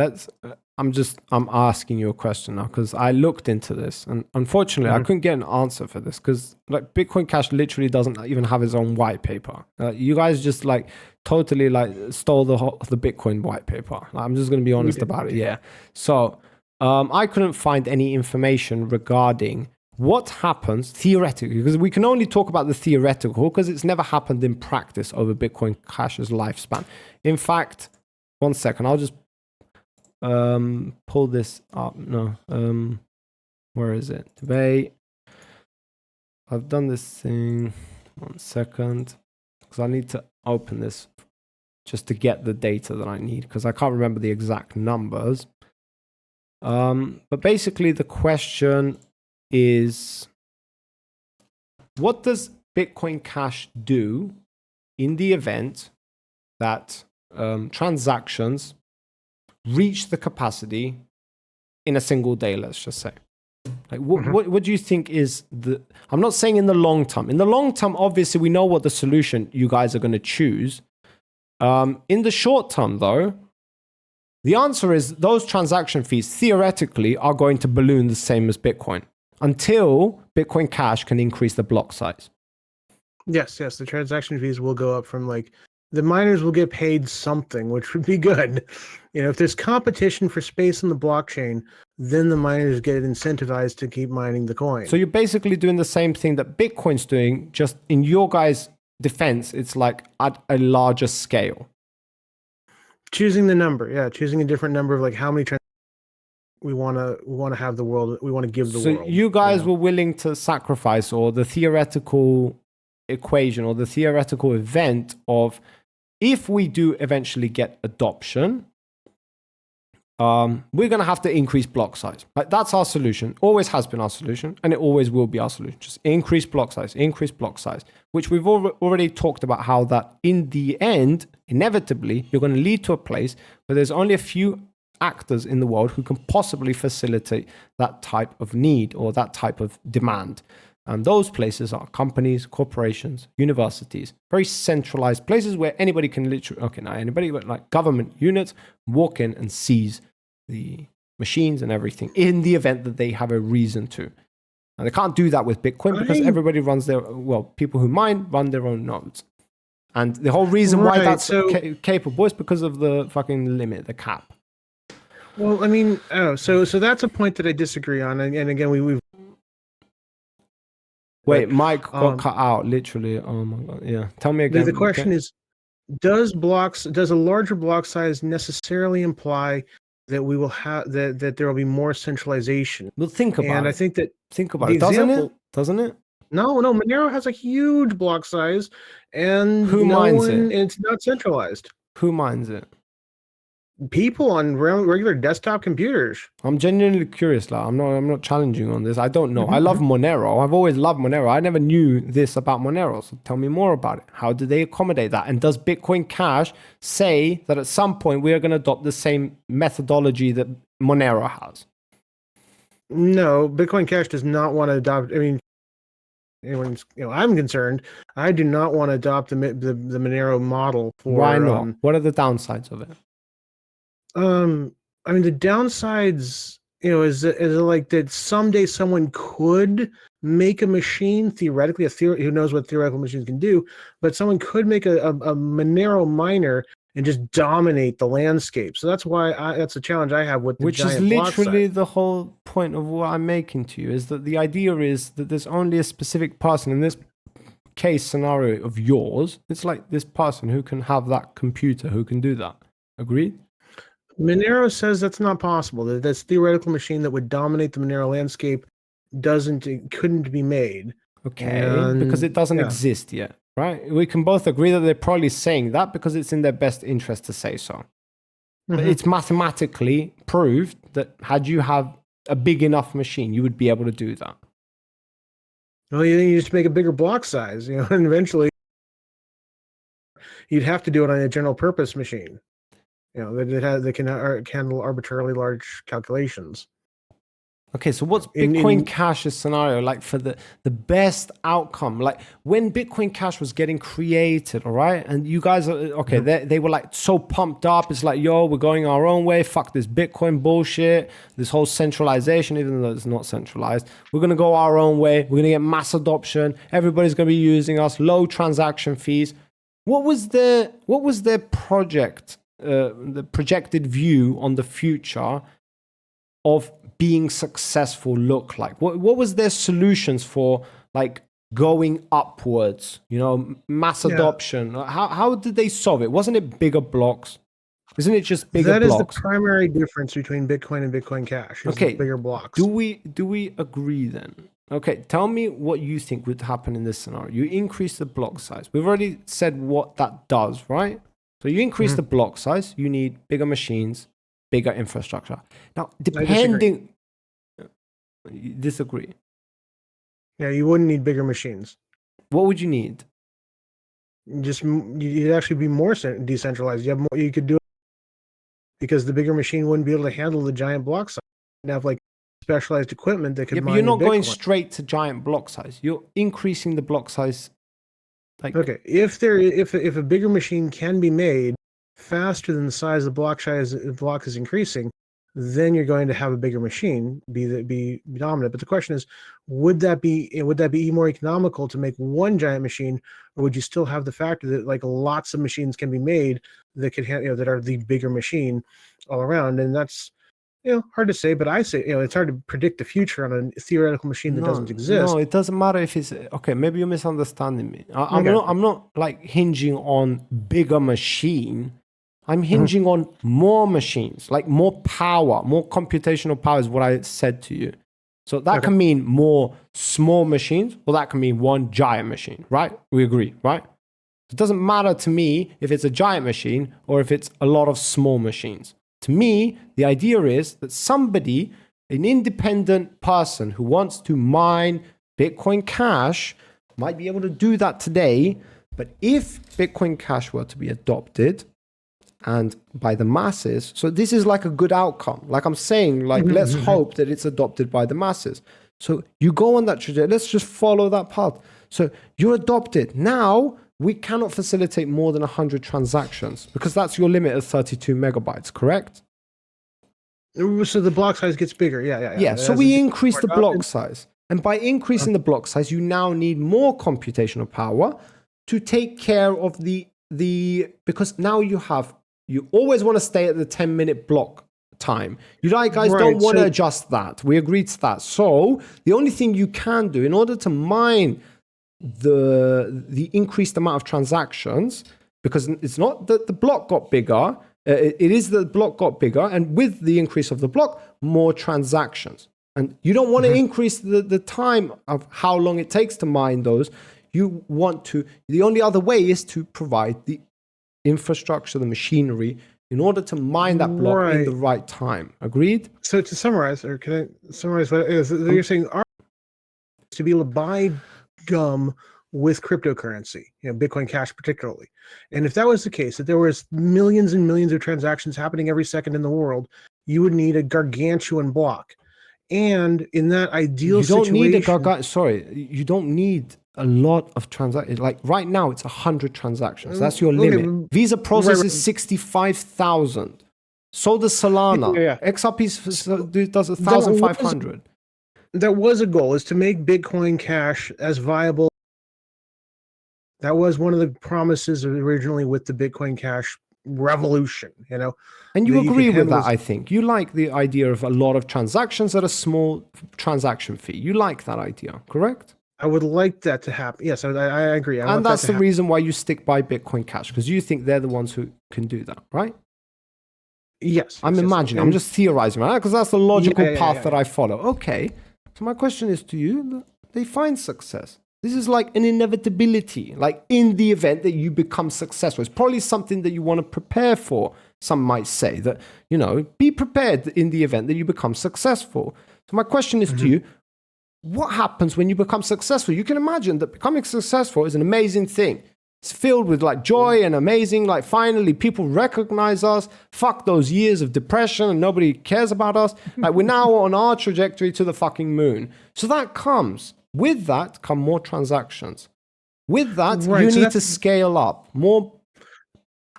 I'm asking you a question now because I looked into this and unfortunately I couldn't get an answer for this because like Bitcoin Cash literally doesn't even have its own white paper. You guys just like totally like stole the Bitcoin white paper. I'm just going to be honest about it. Yeah. So I couldn't find any information regarding what happens theoretically, because we can only talk about the theoretical because it's never happened in practice over Bitcoin Cash's lifespan. In fact, one second, I'll just pull this up. No, where is it? Debate. I've done this thing. 1 second, because I need to open this just to get the data that I need because I can't remember the exact numbers. But basically, the question is, what does Bitcoin Cash do in the event that transactions reach the capacity in a single day, let's just say? Like, what do you think is I'm not saying in the long term. In the long term, obviously, we know what the solution you guys are going to choose. In the short term, though, the answer is those transaction fees theoretically are going to balloon the same as Bitcoin until Bitcoin Cash can increase the block size. Yes, the transaction fees will go up from like the miners will get paid something, which would be good. If there's competition for space in the blockchain, then the miners get incentivized to keep mining the coin. So you're basically doing the same thing that Bitcoin's doing, just in your guys' defense, it's like at a larger scale. Choosing the number, choosing a different number of like how many we want to have the world, we want to give the world. So you guys were willing to sacrifice, or the theoretical equation or the theoretical event of, if we do eventually get adoption, we're going to have to increase block size. Like, that's our solution. Always has been our solution, and it always will be our solution. Just increase block size, which we've already talked about how that in the end, inevitably, you're going to lead to a place where there's only a few actors in the world who can possibly facilitate that type of need or that type of demand. And those places are companies, corporations, universities, very centralized places where anybody can literally, like government units, walk in and seize the machines and everything in the event that they have a reason to. And they can't do that with Bitcoin because everybody runs people who mine run their own nodes. And the whole reason why that's capable is because of the fucking limit, the cap. Well, I mean, so that's a point that I disagree on. And again, we've Wait, Mike got cut out, literally. Oh my God. Yeah. Tell me again. The question is, does a larger block size necessarily imply that we will have that there will be more centralization? Well, think about it. And I think that Doesn't it? No, Monero has a huge block size, and who mines it? And it's not centralized. Who mines it? People on regular desktop computers. I'm genuinely curious. Like, I'm not challenging on this. I don't know. I love Monero. I've always loved Monero. I never knew this about Monero. So tell me more about it. How do they accommodate that? And does Bitcoin Cash say that at some point we are going to adopt the same methodology that Monero has? No, Bitcoin Cash does not want to adopt. I mean, I'm concerned. I do not want to adopt the Monero model. Why not? What are the downsides of it? I mean, the downsides, is like that someday someone could make a machine, theoretically, who knows what theoretical machines can do, but someone could make a Monero miner and just dominate the landscape. So that's why that's a challenge I have with the Which is giant block literally size. the whole point of what I'm making to you, is that the idea is that there's only a specific person in this case scenario of yours. It's like this person who can have that computer, who can do that. Agreed? Monero says that's not possible. That this theoretical machine that would dominate the Monero landscape couldn't be made. Okay, because it doesn't exist yet, right? We can both agree that they're probably saying that because it's in their best interest to say so. But it's mathematically proved that had you have a big enough machine, you would be able to do that. Well, you just make a bigger block size, and eventually you'd have to do it on a general purpose machine, that can handle arbitrarily large calculations. Okay, so what's Bitcoin Cash's scenario like for the best outcome? Like when Bitcoin Cash was getting created, all right? And you guys are, okay, they were like so pumped up. It's like, yo, we're going our own way. Fuck this Bitcoin bullshit, this whole centralization, even though it's not centralized. We're going to go our own way. We're going to get mass adoption. Everybody's going to be using us, low transaction fees. What was their project, the projected view on the future of being successful look like? What was their solutions for like going upwards, mass adoption? How did they solve it? Wasn't it bigger blocks? Isn't it just bigger blocks? That is the primary difference between Bitcoin and Bitcoin Cash. Okay, bigger blocks. Do we agree then? Okay, tell me what you think would happen in this scenario. You increase the block size. We've already said what that does, right? So you increase the block size, you need bigger machines, bigger infrastructure. Now, depending... You disagree? Yeah, you wouldn't need bigger machines. What would you need? You'd actually be more decentralized. You have more, you could do it because the bigger machine wouldn't be able to handle the giant block size. You'd have like specialized equipment that could mine. But you're not going straight to giant block size. You're increasing the block size. Like, okay, if a bigger machine can be made faster than the size of the block is increasing, then you're going to have a bigger machine be dominant. But the question is, would that be more economical to make one giant machine, or would you still have the factor that like lots of machines can be made that could that are the bigger machine all around? And that's hard to say, but I say it's hard to predict the future on a theoretical machine that doesn't exist. No, it doesn't matter if it's okay. Maybe you're misunderstanding me. I'm not like hinging on bigger machine. I'm hinging on more machines, like more power, more computational power is what I said to you. So that can mean more small machines, or that can mean one giant machine, right? We agree, right? It doesn't matter to me if it's a giant machine or if it's a lot of small machines. To me, the idea is that somebody, an independent person who wants to mine Bitcoin Cash might be able to do that today. But if Bitcoin Cash were to be adopted, and by the masses, so this is like a good outcome. Like I'm saying, like let's hope that it's adopted by the masses. So you go on that trajectory. Let's just follow that path. So you're adopted. Now we cannot facilitate more than 100 transactions because that's your limit of 32 megabytes, correct? So the block size gets bigger. Yeah. So we increase the block size. And by increasing the block size, you now need more computational power to take care of the because now you always want to stay at the 10-minute block time. You guys don't want to adjust that. We agreed to that. So the only thing you can do in order to mine the increased amount of transactions, because it's not that the block got bigger, it is that the block got bigger, and with the increase of the block, more transactions. And you don't want to increase the time of how long it takes to mine those. You want to, the only other way is to provide the infrastructure, the machinery, in order to mine that block in the right time. Agreed? So to summarize, or can I summarize what it is? You're saying to be able to buy gum with cryptocurrency, Bitcoin Cash particularly. And if that was the case, that there was millions and millions of transactions happening every second in the world, you would need a gargantuan block. And in that ideal situation... You don't need a lot of transactions. Like right now, it's 100 transactions. That's your limit. Visa processes 65,000. So does Solana. XRP does 1,500. That was a goal, is to make Bitcoin Cash as viable. That was one of the promises originally with the Bitcoin Cash revolution, you know. And you that can agree with handle that, this- I think. You like the idea of a lot of transactions at a small transaction fee. You like that idea, correct? I would like that to happen. Yes, I agree. I And want that's that the to happen. reason why you stick by Bitcoin Cash, because you think they're the ones who can do that, right? Yes. I'm yes, imagining, I'm and- just theorizing, right? Because that's the logical yeah, path yeah, that I follow. Okay. So my question is to you, they find success. This is like an inevitability, like in the event that you become successful. It's probably something that you want to prepare for. Some might say that, you know, be prepared in the event that you become successful. So my question is to you, what happens when you become successful? You can imagine that becoming successful is an amazing thing. It's filled with like joy and amazing, like finally people recognize us. Fuck those years of depression and nobody cares about us. Like we're now on our trajectory to the fucking moon. So that comes, with that come more transactions. With that, Right, you so need to that's- scale up more.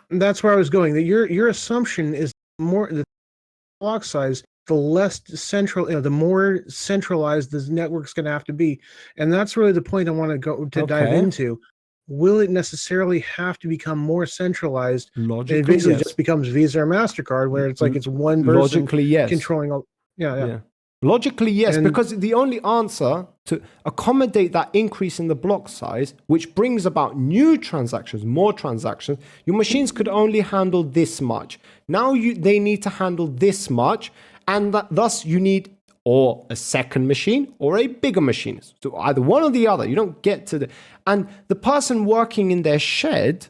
That's where I was going. That your assumption is more the block size, the less central, you know, the more centralized this network's going to have to be, and that's really the point I want to go to dive Okay. into. Will it necessarily have to become more centralized? And it Logically, basically yes. just becomes Visa or Mastercard, where it's like it's one person Logically, yes. controlling all. Yeah. Yeah. Logically, yes, And- because the only answer to accommodate that increase in the block size, which brings about new transactions, more transactions, your machines could only handle this much. Now they need to handle this much, and thus you need or a second machine or a bigger machine. So either one or the other. You don't get to the... And the person working in their shed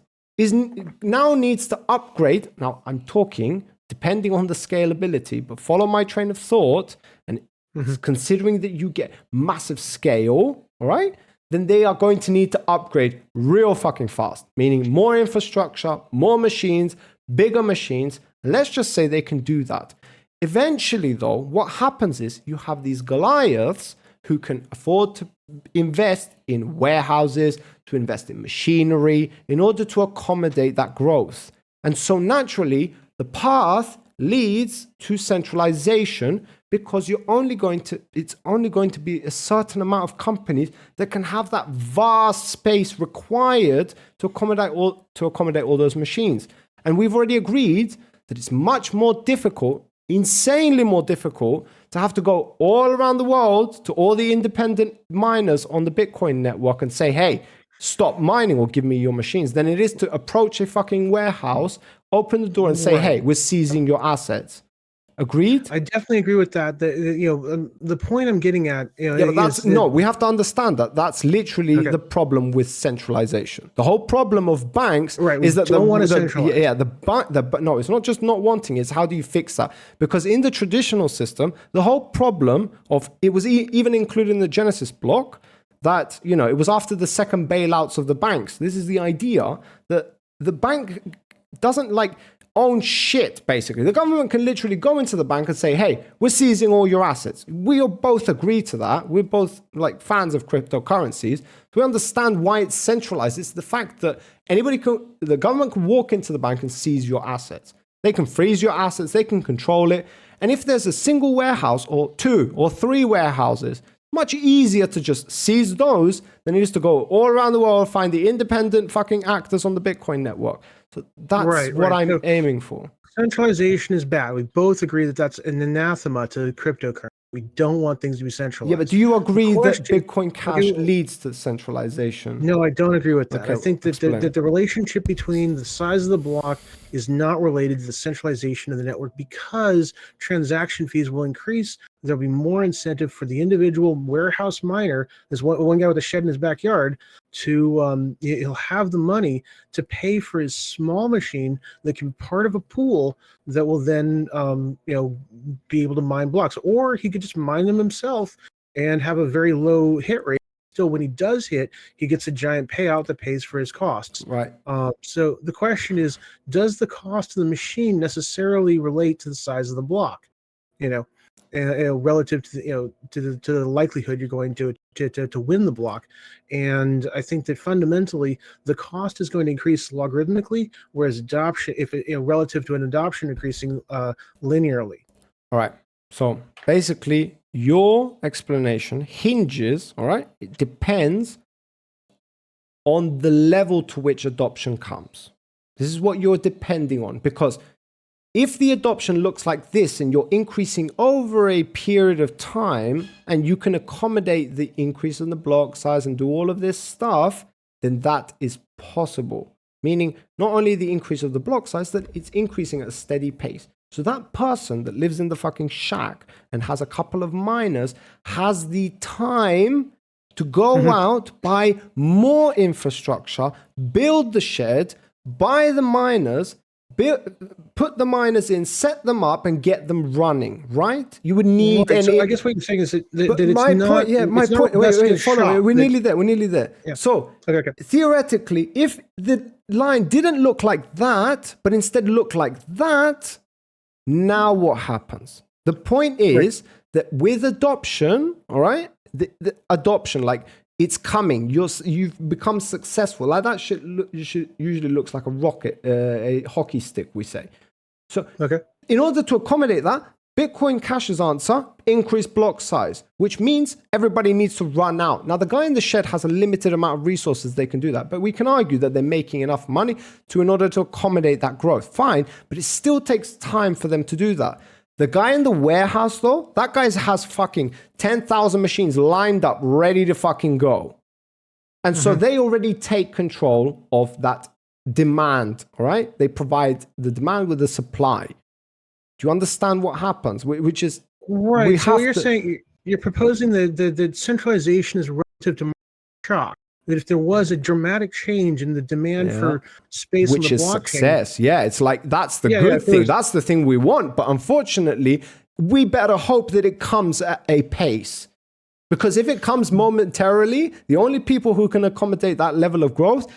now needs to upgrade. Now, I'm talking depending on the scalability, but follow my train of thought. And considering that you get massive scale, all right, then they are going to need to upgrade real fucking fast, meaning more infrastructure, more machines, bigger machines. Let's just say they can do that. Eventually, though, what happens is you have these Goliaths who can afford to invest in warehouses, to invest in machinery in order to accommodate that growth. And so naturally, the path leads to centralization because it's only going to be a certain amount of companies that can have that vast space required to accommodate all those machines. And we've already agreed that it's much more difficult, insanely more difficult, to have to go all around the world to all the independent miners on the Bitcoin network and say, hey, stop mining or give me your machines, than it is to approach a fucking warehouse, open the door and say, hey, we're seizing your assets. Agreed? I definitely agree with that. The point I'm getting at, Yeah, but that's no. We have to understand that that's literally the problem with centralization. The whole problem of banks is that don't want to centralize. No, it's not just not wanting. It's how do you fix that? Because in the traditional system, the whole problem of it was even included in the Genesis block that it was after the second bailouts of the banks. This is the idea that the bank doesn't own shit, basically. The government can literally go into the bank and say, hey, we're seizing all your assets. We both agree to that. We're both fans of cryptocurrencies. We understand why it's centralized. It's the fact that the government can walk into the bank and seize your assets. They can freeze your assets. They can control it. And if there's a single warehouse or 2 or 3 warehouses, much easier to just seize those than it is to go all around the world, find the independent fucking actors on the Bitcoin network. So that's what I'm aiming for. Centralization is bad. We both agree that that's an anathema to cryptocurrency. We don't want things to be centralized. Yeah, but do you agree that Bitcoin Cash leads to centralization? No, I don't agree with that. Okay, I think that the relationship between the size of the block is not related to the centralization of the network because transaction fees will increase. There'll be more incentive for the individual warehouse miner. There's one guy with a shed in his backyard to he'll have the money to pay for his small machine that can be part of a pool that will then be able to mine blocks, or he could just mine them himself and have a very low hit rate. Still, when he does hit, he gets a giant payout that pays for his costs. Right. So the question is, does the cost of the machine necessarily relate to the size of the block? Relative to the likelihood you're going to win the block. And I think that fundamentally the cost is going to increase logarithmically, whereas adoption, relative to an adoption, increasing linearly. All right. So basically, your explanation hinges, all right, it depends on the level to which adoption comes. This is what you're depending on, because if the adoption looks like this and you're increasing over a period of time and you can accommodate the increase in the block size and do all of this stuff, then that is possible. Meaning not only the increase of the block size, that it's increasing at a steady pace. So that person that lives in the fucking shack and has a couple of miners has the time to go out, buy more infrastructure, build the shed, buy the miners, put the miners in, set them up, and get them running. Right? You would need. Right, so I guess what you're saying is that it's my not. point. Yeah, my point. Wait, follow me. We're nearly there. We're nearly there. Yeah. So Okay. theoretically, if the line didn't look like that, but instead looked like that, now what happens? The point is that with adoption, all right, the adoption, like, it's coming. You've become successful. Like that shit usually looks like a rocket, a hockey stick, we say. So in order to accommodate that, Bitcoin Cash's answer, increase block size, which means everybody needs to run out. Now, the guy in the shed has a limited amount of resources they can do that, but we can argue that they're making enough money in order to accommodate that growth. Fine, but it still takes time for them to do that. The guy in the warehouse, though, that guy has fucking 10,000 machines lined up, ready to fucking go. And so they already take control of that demand, all right? They provide the demand with the supply. Do you understand what happens? Which is... Right, so you're saying, you're proposing that centralization is relative to shock. That if there was a dramatic change in the demand for space which on the is blockchain, success. Yeah, it's like, that's the good thing. That's the thing we want. But unfortunately, we better hope that it comes at a pace. Because if it comes momentarily, the only people who can accommodate that level of growth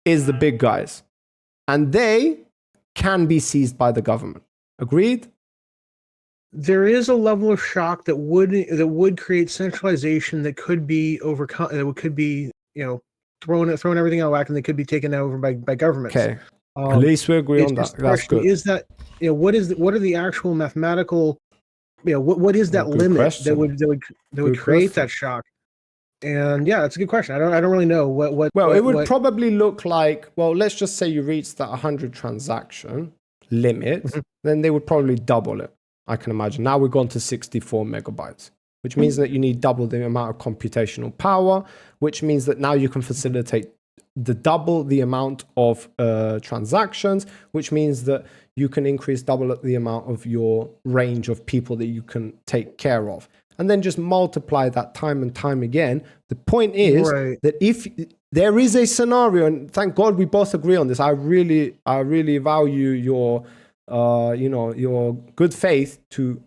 is the big guys. And they can be seized by the government. Agreed? there is a level of shock that would create centralization that could be overcome. That could be, thrown everything out of whack, and they could be taken over by governments. Okay. At least we agree on that. That's good. Is that what are the actual mathematical what is that limit question. that would create that shock? And yeah, that's a good question. I don't really know what. Well, it would probably look like, well, let's just say you reach that 100 transaction limit, then they would probably double it. I can imagine. Now we've gone to 64 megabytes, which means that you need double the amount of computational power, which means that now you can facilitate double the amount of transactions, which means that you can increase double the amount of your range of people that you can take care of. And then just multiply that time and time again. The point is that if there is a scenario, and thank God we both agree on this, I really value your your good faith to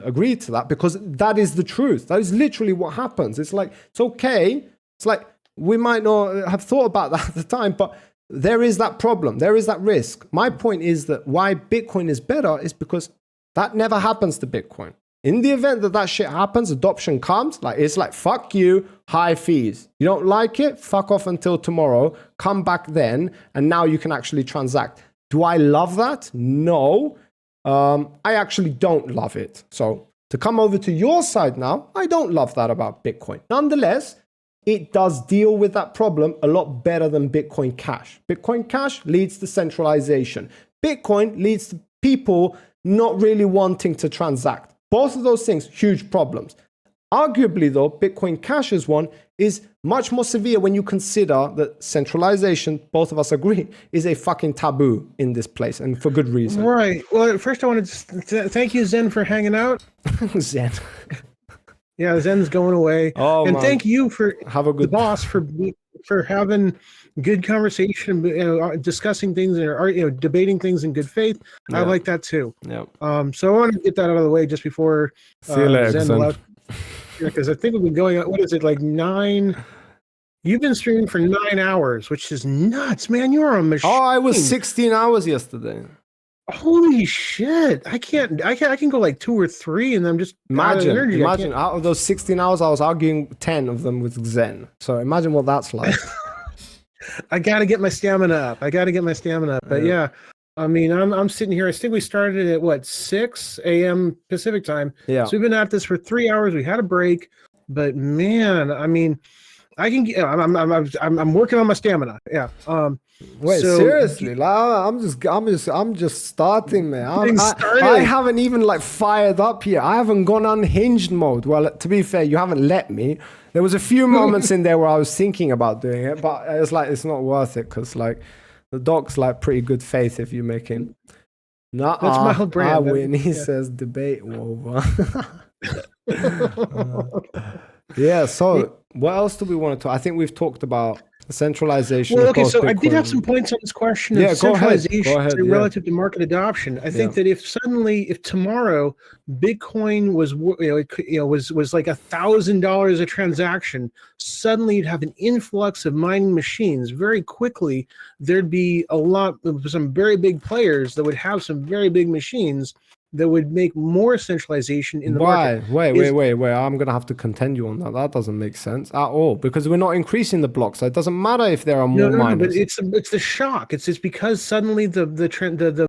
agree to that, because that is the truth. That is literally what happens. It's like, it's okay. It's like, we might not have thought about that at the time, but there is that problem. There is that risk. My point is that why Bitcoin is better is because that never happens to Bitcoin. In the event that shit happens, adoption comes, it's like, fuck you, high fees. You don't like it? Fuck off until tomorrow. Come back then, and now you can actually transact. Do I love that? No. I actually don't love it. So to come over to your side now, I don't love that about Bitcoin. Nonetheless, it does deal with that problem a lot better than Bitcoin Cash. Bitcoin Cash leads to centralization. Bitcoin leads to people not really wanting to transact. Both of those things, huge problems. Arguably, though, Bitcoin Cash's one is much more severe when you consider that centralization, both of us agree, is a fucking taboo in this place, and for good reason. Right. Well, first I wanted to thank you, Zen, for hanging out. Zen. Yeah, Zen's going away. Oh, and man. Thank you for the boss for having good conversation, discussing things or debating things in good faith. Yeah. I like that too. Yeah. So I want to get that out of the way just before See you later, Zen left. Because I think we've been going on, what is it, like 9? You've been streaming for 9 hours, which is nuts, man. You're a machine. Oh, I was 16 hours yesterday. Holy shit. I can go like 2 or 3 and I'm just imagine out of those 16 hours, I was arguing 10 of them with Zen. So imagine what that's like. I got to get my stamina up. But yeah, I mean, I'm sitting here. I think we started at 6 a.m. Pacific time. Yeah. So we've been at this for 3 hours. We had a break, but man, I mean, I can. I'm working on my stamina. Yeah. Wait, so seriously? Like, I'm just starting, man. Getting I started. haven't even like fired up here. I haven't gone unhinged mode. Well, to be fair, you haven't let me. There was a few moments in there where I was thinking about doing it, but it's like it's not worth it because like the doc's like pretty good faith if you're making. Nah, That's my whole brand. I win. He says debate over. Yeah. So what else do we want to talk? I think we've talked about centralization. Well, Of okay, course, so I did Bitcoin. have some points on this question Yeah, of go ahead. centralization Go ahead, yeah. relative to market adoption. I think that if tomorrow Bitcoin was, was like $1,000 a transaction, suddenly you'd have an influx of mining machines. Very quickly, there'd be some very big players that would have some very big machines that would make more centralization in the market. Wait. I'm going to have to contend you on that. That doesn't make sense at all because we're not increasing the blocks. So it doesn't matter if there are more No, miners. but it's the shock. It's because suddenly the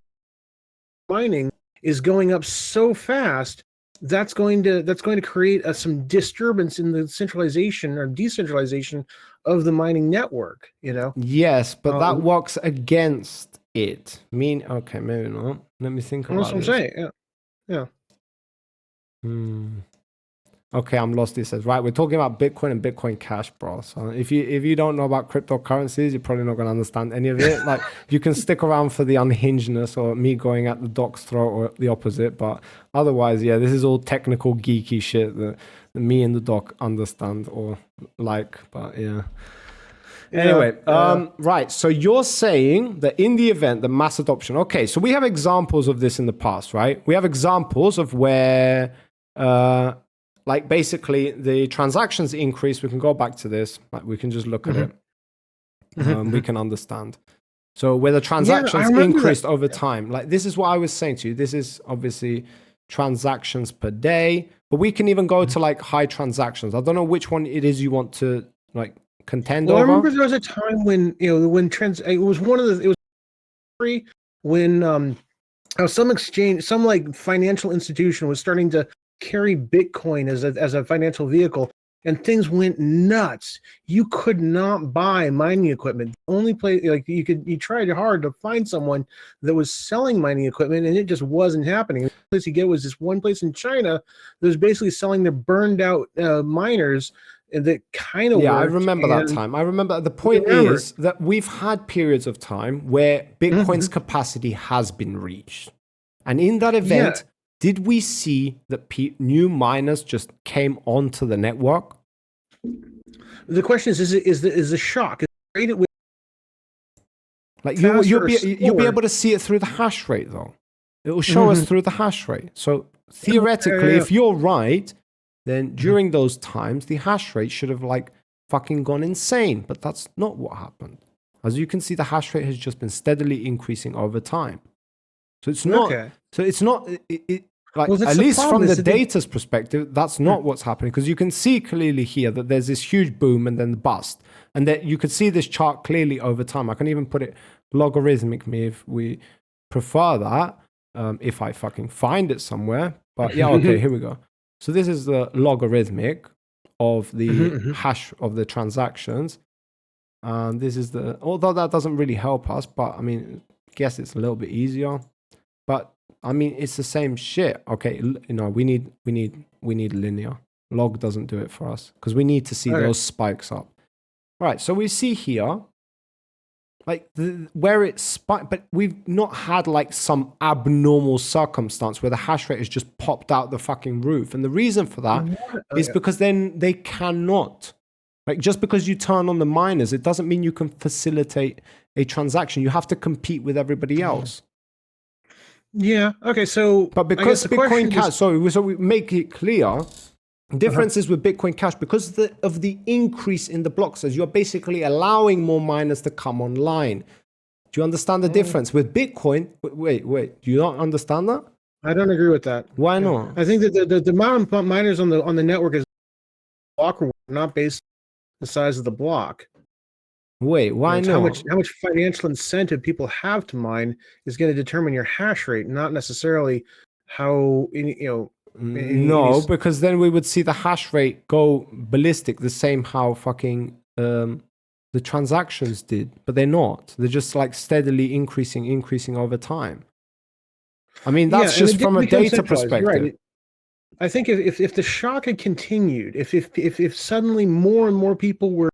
mining is going up so fast. That's going to create some disturbance in the centralization or decentralization of the mining network. Yes, but that works against it. Okay, maybe not. Let me think about that's what I'm saying. Yeah. Okay, I'm lost. He says, right, we're talking about Bitcoin and Bitcoin Cash, bro. So if you don't know about cryptocurrencies, you're probably not going to understand any of it. Like, you can stick around for the unhingedness or me going at the doc's throat or the opposite. But otherwise, yeah, this is all technical, geeky shit that me and the doc understand or like. But yeah. Anyway, right. So you're saying that in the event, the mass adoption. Okay, so we have examples of this in the past, right? We have examples of where, like basically the transactions increase. We can go back to this. Like we can just look at it. We can understand. So where the transactions increased over time. Like this is what I was saying to you. This is obviously transactions per day, but we can even go to like high transactions. I don't know which one it is you want to like contend over. I remember there was a time when it was free when some like financial institution was starting to carry Bitcoin as a financial vehicle, and things went nuts. You could not buy mining equipment. The only place you tried hard to find someone that was selling mining equipment, and it just wasn't happening. The place you get was this one place in China that was basically selling their burned out miners. That kind of worked. I remember that time. I remember the point is that we've had periods of time where Bitcoin's capacity has been reached. And in that event, did we see that new miners just came onto the network? The question is the shock rated with like you'll be able to see it through the hash rate though. It will show us through the hash rate. So theoretically, if you're right, then during those times, the hash rate should have like fucking gone insane. But that's not what happened. As you can see, the hash rate has just been steadily increasing over time. So it's not. Okay. So it's not. Like at least from the data's perspective, that's not what's happening because you can see clearly here that there's this huge boom and then the bust, and that you could see this chart clearly over time. I can even put it logarithmically if we prefer that. If I fucking find it somewhere. But yeah, okay, here we go. So this is the logarithmic of the hash of the transactions. And this is although that doesn't really help us, but I mean, I guess it's a little bit easier. But I mean, it's the same shit. Okay, we need linear. Log doesn't do it for us because we need to see those spikes up. Right, so we see here, like where it spiked, but we've not had like some abnormal circumstance where the hash rate has just popped out the fucking roof. And the reason for that is because then they cannot, like just because you turn on the miners, it doesn't mean you can facilitate a transaction. You have to compete with everybody else. Yeah. Okay. So, but because Bitcoin Cash, so we make it clear. Differences with Bitcoin Cash because of the increase in the block size. You're basically allowing more miners to come online. Do you understand the difference? With Bitcoin, wait, do you not understand that? I don't agree with that. Why not? I think that the amount of miners on the network is block reward, not based on the size of the block. Wait, why not? How much financial incentive people have to mine is going to determine your hash rate, not necessarily how No, because then we would see the hash rate go ballistic, the same how fucking the transactions did, but they're not. They're just like steadily increasing over time. I mean, that's just from a data perspective. Right. I think if the shock had continued, if suddenly more and more people were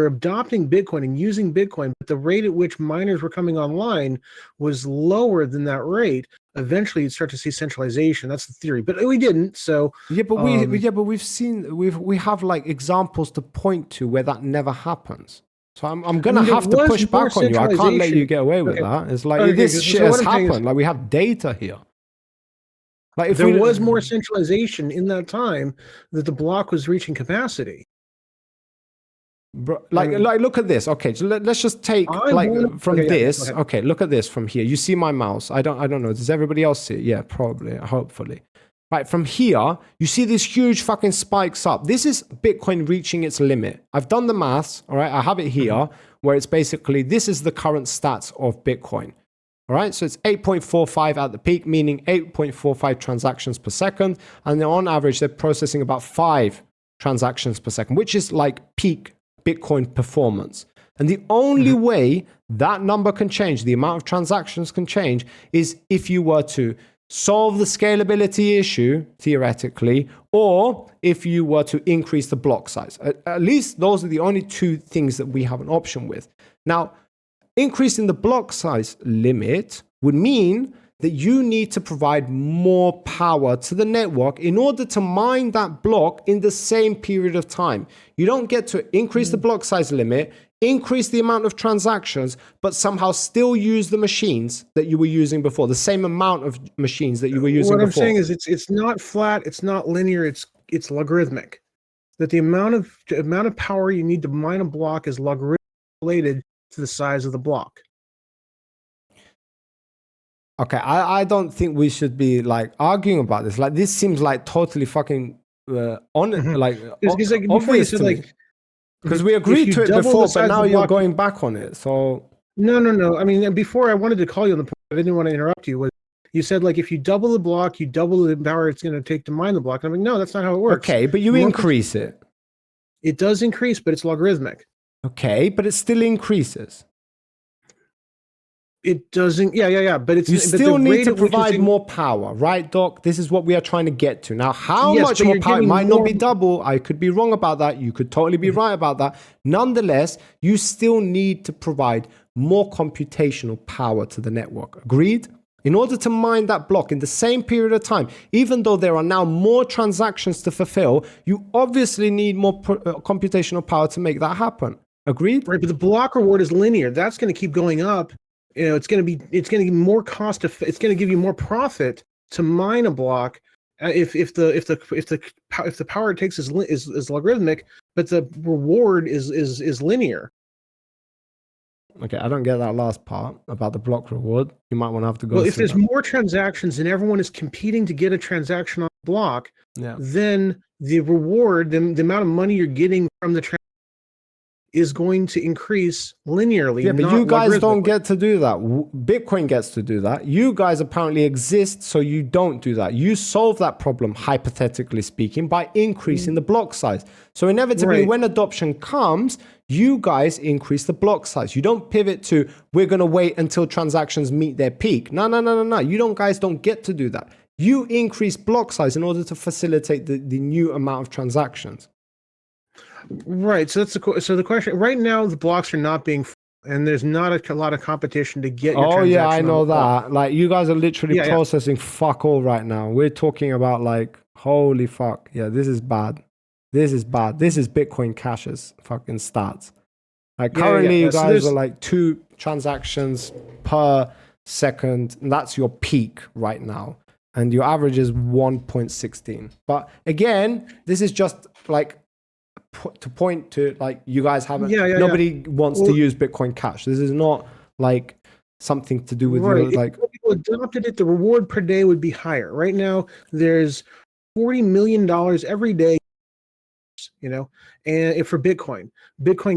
adopting Bitcoin and using Bitcoin, but the rate at which miners were coming online was lower than that rate, eventually you'd start to see centralization. That's the theory, but we didn't. So we have like examples to point to where that never happens. So I'm gonna have to push back on you. I can't let you get away with that. It's like this shit has happened. Like we have data here. Like if there was more centralization in that time that the block was reaching capacity. Bro, look at this. Okay, so let's just take this. Okay, look at this from here. You see my mouse? I don't know. Does everybody else see it? Yeah, probably. Hopefully. Right, from here, you see this huge fucking spikes up. This is Bitcoin reaching its limit. I've done the maths. All right, I have it here where it's basically this is the current stats of Bitcoin. All right, so it's 8.45 at the peak, meaning 8.45 transactions per second. And then on average, they're processing about 5 transactions per second, which is like peak Bitcoin performance. And the only way that number can change, the amount of transactions can change, is if you were to solve the scalability issue, theoretically, or if you were to increase the block size. At least those are the only 2 things that we have an option with. Now, increasing the block size limit would mean that you need to provide more power to the network in order to mine that block in the same period of time. You don't get to increase the block size limit, increase the amount of transactions, but somehow still use the machines that you were using before, the same amount of machines that you were using before. What I'm saying is it's not flat, it's not linear, it's logarithmic. That the amount of power you need to mine a block is logarithmic related to the size of the block. Okay, I don't think we should be like arguing about this. Like this seems like totally fucking obvious to me. Because we agreed to it before, but now you're going back on it. So no. I mean, before I wanted to call you on the point, I didn't want to interrupt you. You said like if you double the block, you double the power it's going to take to mine the block. I'm like, no, that's not how it works. Okay, but you increase it. It does increase, but it's logarithmic. Okay, but it still increases. It doesn't. Yeah. But you still need to provide more power, right, Doc? This is what we are trying to get to. Now, how much more power? It might not be double. I could be wrong about that. You could totally be right about that. Nonetheless, you still need to provide more computational power to the network. Agreed? In order to mine that block in the same period of time, even though there are now more transactions to fulfill, you obviously need more computational power to make that happen. Agreed? Right, but the block reward is linear. That's going to keep going up. You know, it's going to be more cost. It's going to give you more profit to mine a block if the power it takes is logarithmic, but the reward is linear. Okay, I don't get that last part about the block reward. You might want to have to go. Well, if there's more transactions and everyone is competing to get a transaction on the block, then the reward, the amount of money you're getting from the transaction is going to increase linearly. Yeah, but you guys don't get to do that. Bitcoin gets to do that. You guys apparently exist, so you don't do that. You solve that problem, hypothetically speaking, by increasing the block size. So inevitably, when adoption comes, you guys increase the block size. You don't pivot to, we're going to wait until transactions meet their peak. No. You guys don't get to do that. You increase block size in order to facilitate the new amount of transactions. Right. So the question right now, the blocks are not being, and there's not a lot of competition to get. Oh yeah, I know that. Like you guys are literally processing fuck all right now. We're talking about like holy fuck. Yeah, this is bad. This is bad. This is Bitcoin Cash's fucking stats. Like currently, you guys are like 2 transactions per second. And that's your peak right now, and your average is 1.16. But again, this is just like to point to like you guys haven't. Nobody wants to use Bitcoin Cash. This is not like something to do with your, like. If people adopted it, the reward per day would be higher. Right now, there's $40 million every day. You know, and for Bitcoin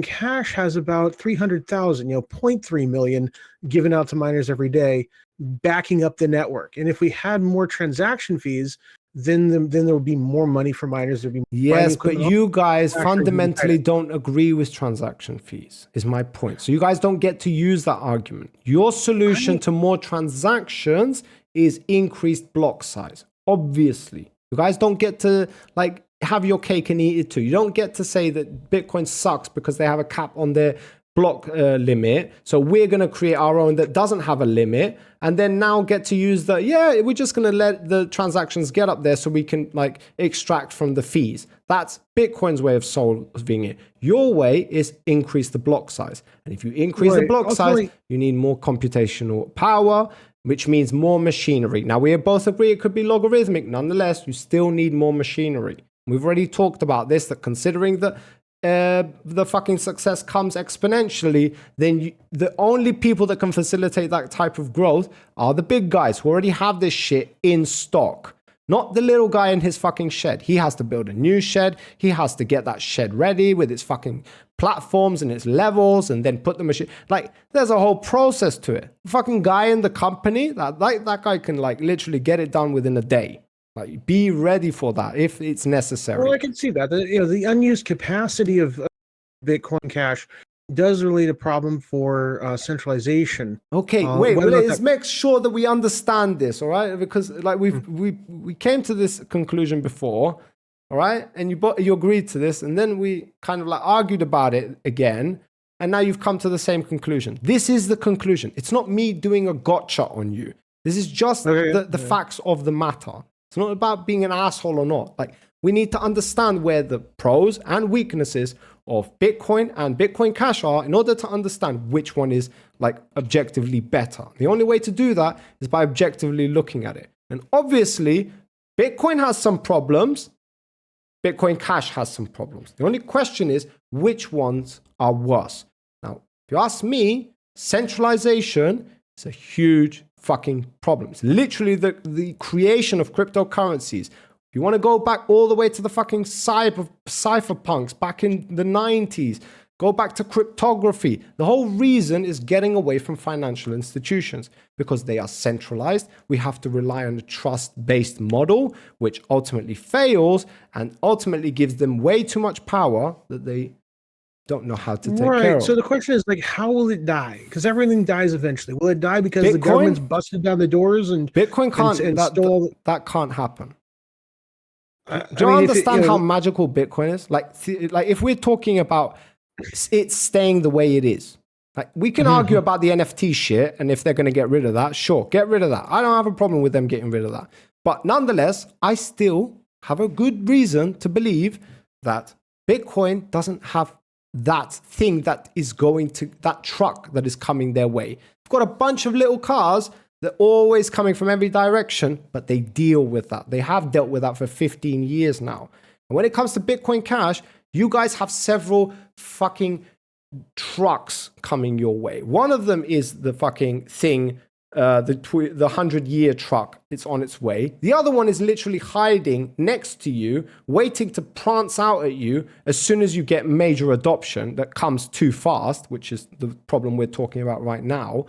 Cash has about 300,000, 0.3 million given out to miners every day, backing up the network. And if we had more transaction fees, then there would be more money for miners. There'd be Yes, but you guys Actually, fundamentally don't agree with transaction fees, is my point. So you guys don't get to use that argument. Your solution to more transactions is increased block size. Obviously, you guys don't get to like have your cake and eat it too. You don't get to say that Bitcoin sucks because they have a cap on their block limit. So we're going to create our own that doesn't have a limit, and then now get to use we're just going to let the transactions get up there so we can like extract from the fees. That's Bitcoin's way of solving it. Your way is increase the block size. And if you increase the block size, you need more computational power, which means more machinery. Now, we both agree it could be logarithmic. Nonetheless, you still need more machinery. We've already talked about this, that considering that the fucking success comes exponentially, then the only people that can facilitate that type of growth are the big guys who already have this shit in stock. Not the little guy in his fucking shed. He has to build a new shed. He has to get that shed ready with its fucking platforms and its levels and then put the machine. Like, there's a whole process to it. The fucking guy in the company, that guy can like literally get it done within a day. Like, be ready for that if it's necessary. Well, I can see that. The unused capacity of Bitcoin Cash does relate a problem for centralization. Okay, wait. Let's make sure that we understand this, all right? Because like we came to this conclusion before, all right? And you agreed to this, and then we kind of like argued about it again, and now you've come to the same conclusion. This is the conclusion. It's not me doing a gotcha on you. This is just the facts of the matter. It's not about being an asshole or not. Like, we need to understand where the pros and weaknesses of Bitcoin and Bitcoin Cash are in order to understand which one is like objectively better. The only way to do that is by objectively looking at it. And obviously, Bitcoin has some problems. Bitcoin Cash has some problems. The only question is which ones are worse. Now, if you ask me, centralization is a huge fucking problem. It's literally the creation of cryptocurrencies. If you want to go back all the way to the fucking cypherpunks back in the 90s, go back to cryptography. The whole reason is getting away from financial institutions because they are centralized. We have to rely on a trust-based model, which ultimately fails and ultimately gives them way too much power that they don't know how to take care of. So the question is, like, how will it die? Because everything dies eventually. Will it die because the government's busted down the doors and Bitcoin can't? That can't happen. Do you understand how magical Bitcoin is? Like if we're talking about it staying the way it is, like we can argue about the NFT shit and if they're going to get rid of that, sure, get rid of that. I don't have a problem with them getting rid of that. But nonetheless, I still have a good reason to believe that Bitcoin doesn't have that thing that is that truck that is coming their way. You've got a bunch of little cars. They're always coming from every direction, but they deal with that. They have dealt with that for 15 years now. And when it comes to Bitcoin Cash, you guys have several fucking trucks coming your way. One of them is the fucking thing, the 100-year truck. It's on its way. The other one is literally hiding next to you, waiting to prance out at you as soon as you get major adoption that comes too fast, which is the problem we're talking about right now.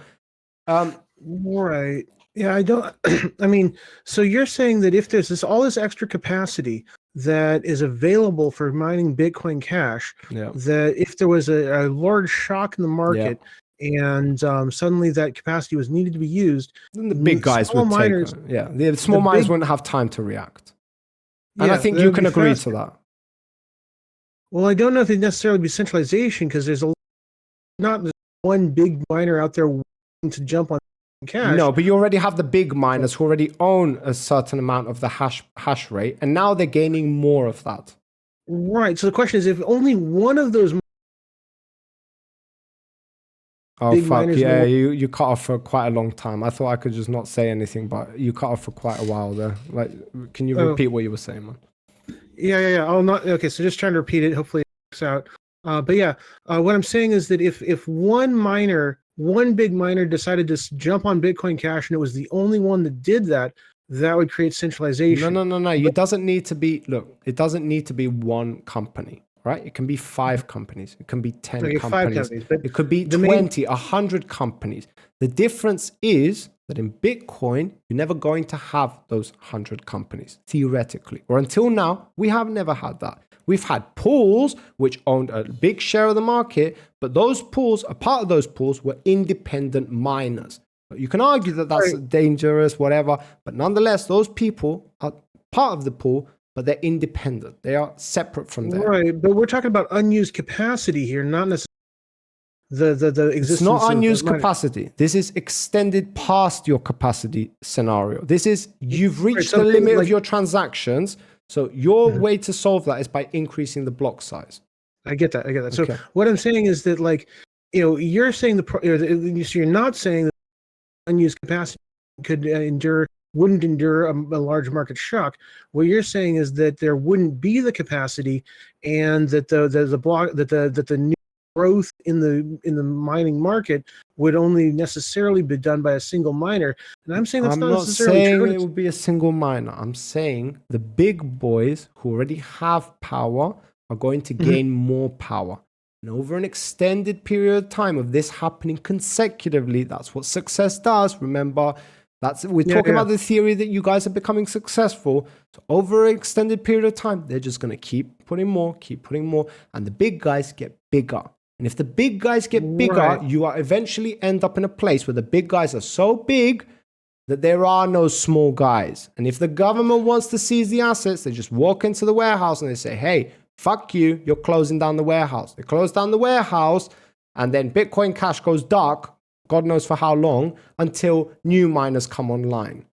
Right. Yeah, I don't. I mean, so you're saying that if there's all this extra capacity that is available for mining Bitcoin Cash, that if there was a large shock in the market and suddenly that capacity was needed to be used, then the big guys would take it. The small miners wouldn't have time to react. And I think you can agree to that. Well, I don't know if it'd necessarily be centralization because there's not one big miner out there waiting to jump on Cash. No, but you already have the big miners who already own a certain amount of the hash rate, and now they're gaining more of that. Right. So the question is, if only one of those big miners, you cut off for quite a long time. I thought I could just not say anything, but you cut off for quite a while there. Like, can you repeat what you were saying, man? Yeah. Oh, not okay. So just trying to repeat it. Hopefully it works out. But yeah, what I'm saying is that if one big miner decided to jump on Bitcoin Cash and it was the only one that did that, that would create centralization. No. It doesn't need to be, it doesn't need to be one company, right? It can be 5 companies. It can be 10 companies. It could be 20, 100 companies. The difference is that in Bitcoin, you're never going to have those 100 companies, theoretically. Or until now, we have never had that. We've had pools which owned a big share of the market, but those pools, a part of those pools were independent miners. You can argue that that's dangerous, whatever, but nonetheless, those people are part of the pool, but they're independent. They are separate from there. Right, but we're talking about unused capacity here, not necessarily the existence. It's not unused of capacity. This is extended past your capacity scenario. This is you've reached so the limit like, of your transactions. So your way to solve that is by increasing the block size. I get that. Okay. So what I'm saying is that, like, you're saying you're not saying that unused capacity wouldn't endure a large market shock. What you're saying is that there wouldn't be the capacity, and that the new growth in the mining market would only necessarily be done by a single miner. And I'm saying that's not necessarily true. I'm not saying it would be a single miner. I'm saying the big boys who already have power are going to gain more power. And over an extended period of time of this happening consecutively, that's what success does. Remember, we're talking about the theory that you guys are becoming successful. So over an extended period of time, they're just going to keep putting more, and the big guys get bigger. And if the big guys get bigger, you are eventually end up in a place where the big guys are so big that there are no small guys. And if the government wants to seize the assets, they just walk into the warehouse and they say, hey, fuck you, you're closing down the warehouse. They close down the warehouse, and then Bitcoin Cash goes dark, God knows for how long, until new miners come online.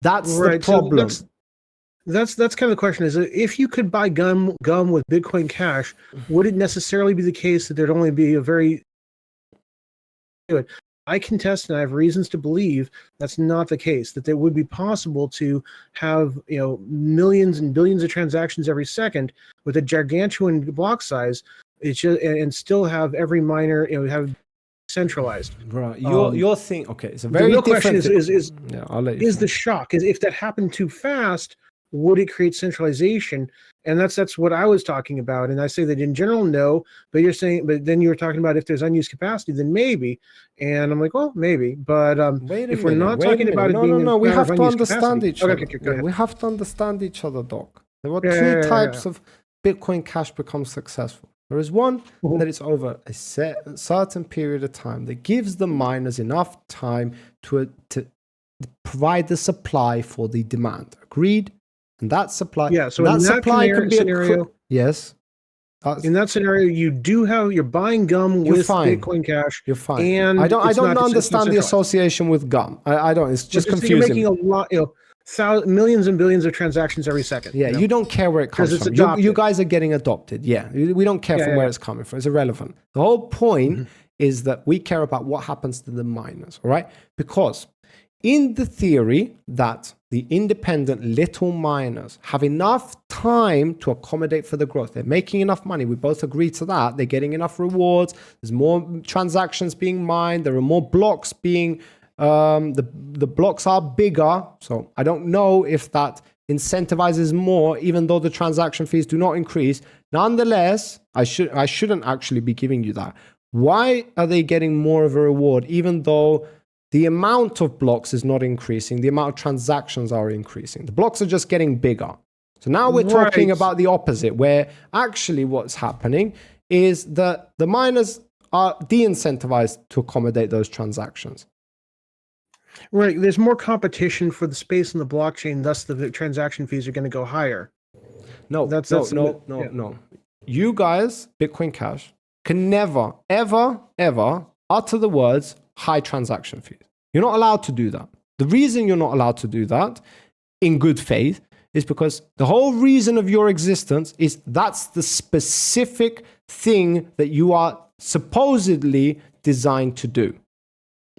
That's the problem. So that's kind of the question, is if you could buy gum with Bitcoin Cash, would it necessarily be the case that there'd only be a very good? I contest, and I have reasons to believe that's not the case, that it would be possible to have millions and billions of transactions every second with a gargantuan block size, and still have every miner have centralized. Right. Your thing, okay, it's a very the real different question is I'll let you the shock, is if that happened too fast, would it create centralization? And that's what I was talking about. And I say that in general, no, but then you were talking about if there's unused capacity, then maybe. And I'm like, well, maybe. But if we're not talking about it being no, we have to understand each other. Okay, go ahead. We have to understand each other, Doc. There are two types of Bitcoin Cash become successful. There is one that it's over a certain period of time that gives the miners enough time to provide the supply for the demand. Agreed? And that supply, so in that supply can be scenario, yes. In that scenario, you're buying gum with Bitcoin Cash. You're fine. And I don't understand the association with gum. I don't. It's just confusing. You're making a lot, millions and billions of transactions every second. Yeah, you don't care where it comes from. You guys are getting adopted. Yeah, we don't care from where it's coming from. It's irrelevant. The whole point is that we care about what happens to the miners, all right? Because in the theory that the independent little miners have enough time to accommodate for the growth, they're making enough money. We both agree to that. They're getting enough rewards. There's more transactions being mined. There are more blocks being the blocks are bigger, so I don't know if that incentivizes more, even though the transaction fees do not increase. Nonetheless, I shouldn't actually be giving you that. Why are they getting more of a reward, even though the amount of blocks is not increasing? The amount of transactions are increasing. The blocks are just getting bigger. So now we're talking about the opposite, where actually what's happening is that the miners are de-incentivized to accommodate those transactions. Right. There's more competition for the space in the blockchain, thus the transaction fees are going to go higher. No. You guys, Bitcoin Cash, can never, ever, ever utter the words high transaction fees. You're not allowed to do that. The reason you're not allowed to do that in good faith is because the whole reason of your existence is that's the specific thing that you are supposedly designed to do.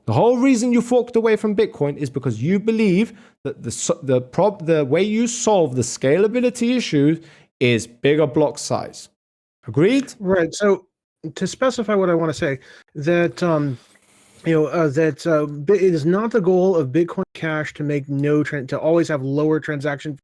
The whole reason you forked away from Bitcoin is because you believe that the way you solve the scalability issues is bigger block size. Agreed? Right. So to specify what I want to say, that it is not the goal of Bitcoin Cash to make to always have lower transaction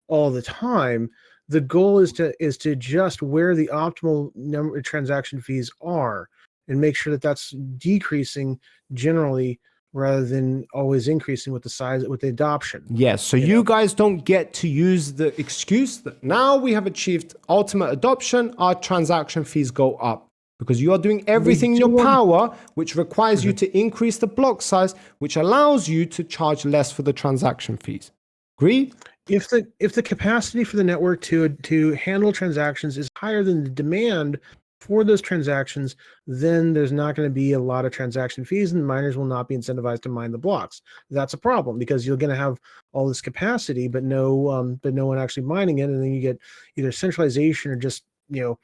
all the time. The goal is to just where the optimal number of transaction fees are, and make sure that that's decreasing generally rather than always increasing with the size, with the adoption. Yes, so you guys don't get to use the excuse that now we have achieved ultimate adoption, our transaction fees go up. Because you are doing everything in your power, which requires you to increase the block size, which allows you to charge less for the transaction fees. Agreed? If the capacity for the network to handle transactions is higher than the demand for those transactions, then there's not going to be a lot of transaction fees, and miners will not be incentivized to mine the blocks. That's a problem because you're going to have all this capacity, but no one actually mining it, and then you get either centralization or just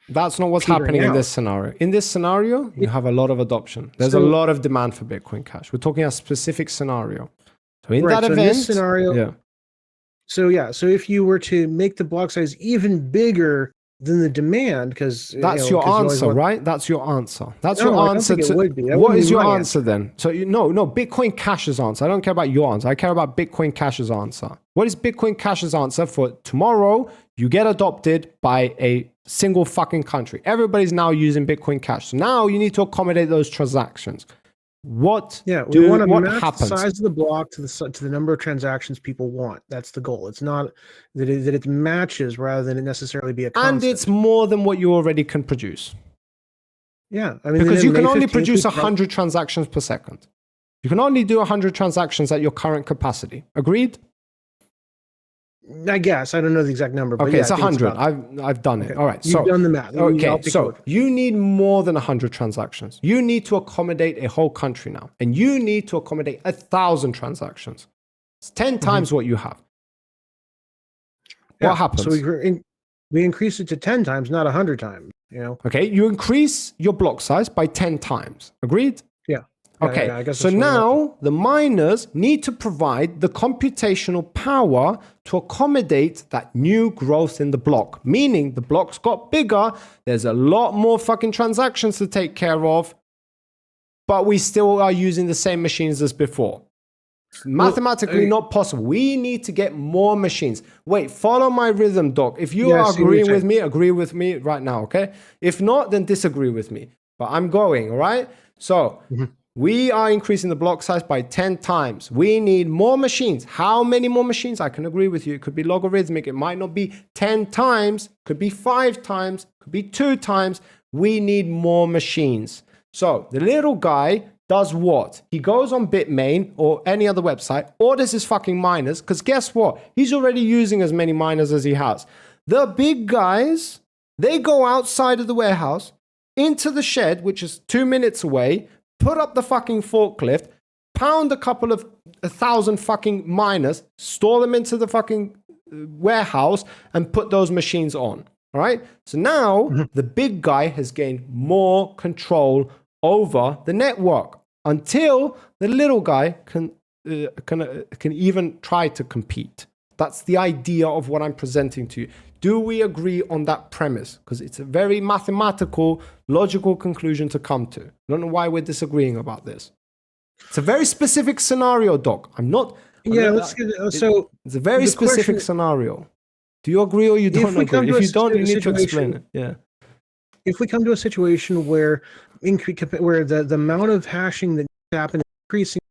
that's not what's happening in this scenario. In this scenario, you have a lot of adoption. There's a lot of demand for Bitcoin Cash. We're talking a specific scenario. So in that event, in this scenario, so if you were to make the block size even bigger than the demand, because that's your answer, right? That's your answer. That's your answer. What is your answer then? So no, Bitcoin Cash's answer. I don't care about your answer. I care about Bitcoin Cash's answer. What is Bitcoin Cash's answer for tomorrow? You get adopted by a single fucking country. Everybody's now using Bitcoin Cash. So now you need to accommodate those transactions. What we want to match happens? The size of the block to the number of transactions people want. That's the goal. It's not that it matches rather than it necessarily be a constant. And it's more than what you already can produce. Yeah, I mean, because you can only produce 100 transactions per second. You can only do 100 transactions at your current capacity. Agreed? I guess I don't know the exact number. But okay, yeah, it's 100. I've done it. All right. You've done the math. Okay, so you need more than 100 transactions. You need to accommodate a whole country now, and you need to accommodate 1,000 transactions. It's 10 times what you have. What happens? So we increase it to 10 times, not 100 times. Okay, you increase your block size by 10 times. Agreed? Yeah. Okay, I guess so now the miners need to provide the computational power to accommodate that new growth in the block, meaning the blocks got bigger, there's a lot more fucking transactions to take care of, but we still are using the same machines as before. It's mathematically not possible. We need to get more machines. Wait, follow my rhythm, Doc. If you are agreeing with me, agree with me right now, okay? If not, then disagree with me. But I'm going, all right? So... we are increasing the block size by 10 times. We need more machines. How many more machines? I can agree with you. It could be logarithmic. It might not be 10 times. Could be 5 times. Could be 2 times. We need more machines. So the little guy does what? He goes on Bitmain or any other website, orders his fucking miners, because guess what? He's already using as many miners as he has. The big guys, they go outside of the warehouse into the shed, which is 2 minutes away, put up the fucking forklift, pound a couple of 1,000 fucking miners, store them into the fucking warehouse, and put those machines on. All right? So now the big guy has gained more control over the network until the little guy can even try to compete. That's the idea of what I'm presenting to you. Do we agree on that premise? Because it's a very mathematical, logical conclusion to come to. I don't know why we're disagreeing about this. It's a very specific scenario, Doc. It's a very specific scenario. Do you agree or you don't agree? If you don't, you need to explain it. Yeah. If we come to a situation where the amount of hashing that happens is increasing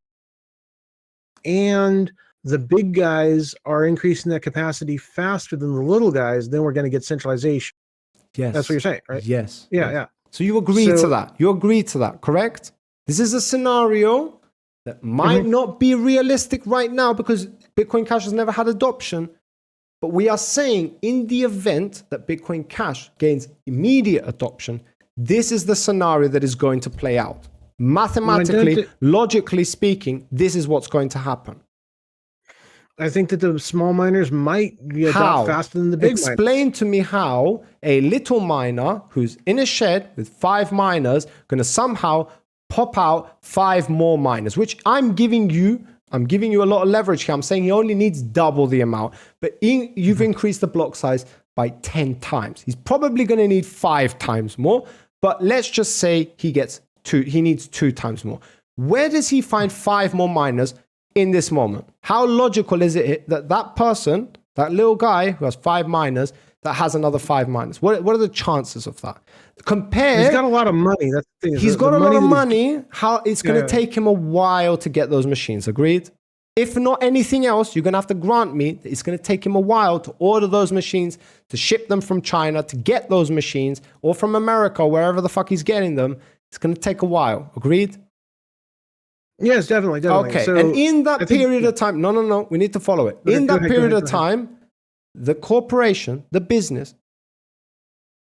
and the big guys are increasing that capacity faster than the little guys, then we're going to get centralization. Yes. That's what you're saying, right? Yes. Yeah. So you agree to that. You agree to that, correct? This is a scenario that might not be realistic right now because Bitcoin Cash has never had adoption. But we are saying in the event that Bitcoin Cash gains immediate adoption, this is the scenario that is going to play out. Mathematically, logically speaking, this is what's going to happen. I think that the small miners might adopt faster than the big miners. Explain to me how a little miner who's in a shed with 5 miners going to somehow pop out 5 more miners, which I'm giving you a lot of leverage here. I'm saying he only needs double the amount, but you've increased the block size by 10 times. He's probably going to need 5 times more, but let's just say he needs 2 times more. Where does he find 5 more miners in this moment? How logical is it that person, that little guy who has 5 miners, that has another 5 miners? What are the chances of that? Compare. He's got a lot of money. That's the thing. He's got a lot of that money. How it's going to take him a while to get those machines. Agreed? If not anything else, you're going to have to grant me that it's going to take him a while to order those machines, to ship them from China, to get those machines, or from America, wherever the fuck he's getting them. It's going to take a while. Agreed? Yes, definitely. Okay. So and in that period of time, no, we need to follow it. In that period of time, the corporation, the business,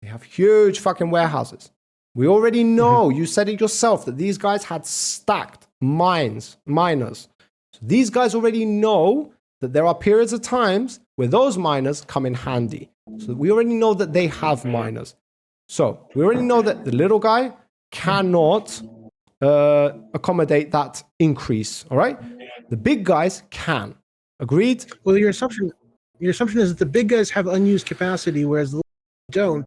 they have huge fucking warehouses. We already know, you said it yourself, that these guys had stacked miners. So these guys already know that there are periods of times where those miners come in handy. So we already know that they have miners. So we already know that the little guy cannot accommodate that increase. All right? The big guys can. Agreed? Well, your assumption is that the big guys have unused capacity, whereas the little don't.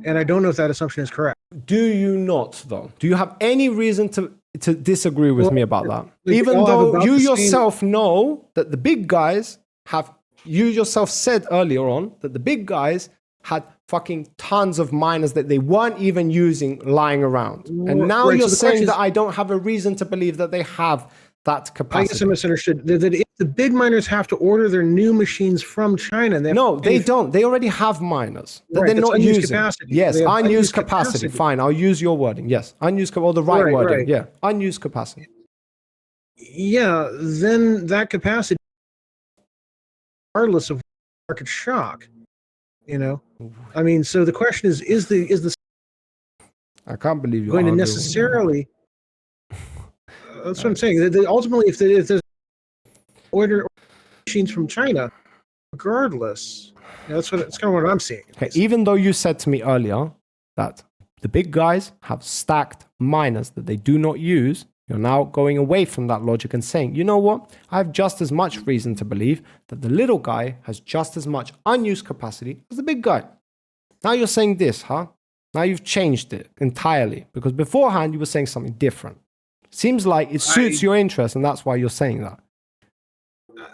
And I don't know if that assumption is correct. Do you not, though? Do you have any reason to disagree with me about that? Even though you yourself know that the big guys have, you yourself said earlier on that the big guys had fucking tons of miners that they weren't even using lying around. And now you're saying that I don't have a reason to believe that they have that capacity. I guess I misunderstood. That if the big miners have to order their new machines from China, they don't. They already have miners that they're not using. Capacity. Yes, unused capacity. Fine, I'll use your wording. Yes, unused or the right wording. Right. Yeah, unused capacity. Yeah, then that capacity, regardless of market shock, I mean, so the question is the I can't believe you're going to necessarily. That's what I'm saying. Ultimately, if there's order machines from China, regardless, that's kind of what I'm seeing. Okay, even though you said to me earlier that the big guys have stacked miners that they do not use, you're now going away from that logic and saying, you know what? I have just as much reason to believe that the little guy has just as much unused capacity as the big guy. Now you're saying this, huh? Now you've changed it entirely, because beforehand you were saying something different. Seems like it suits your interest, and that's why you're saying that.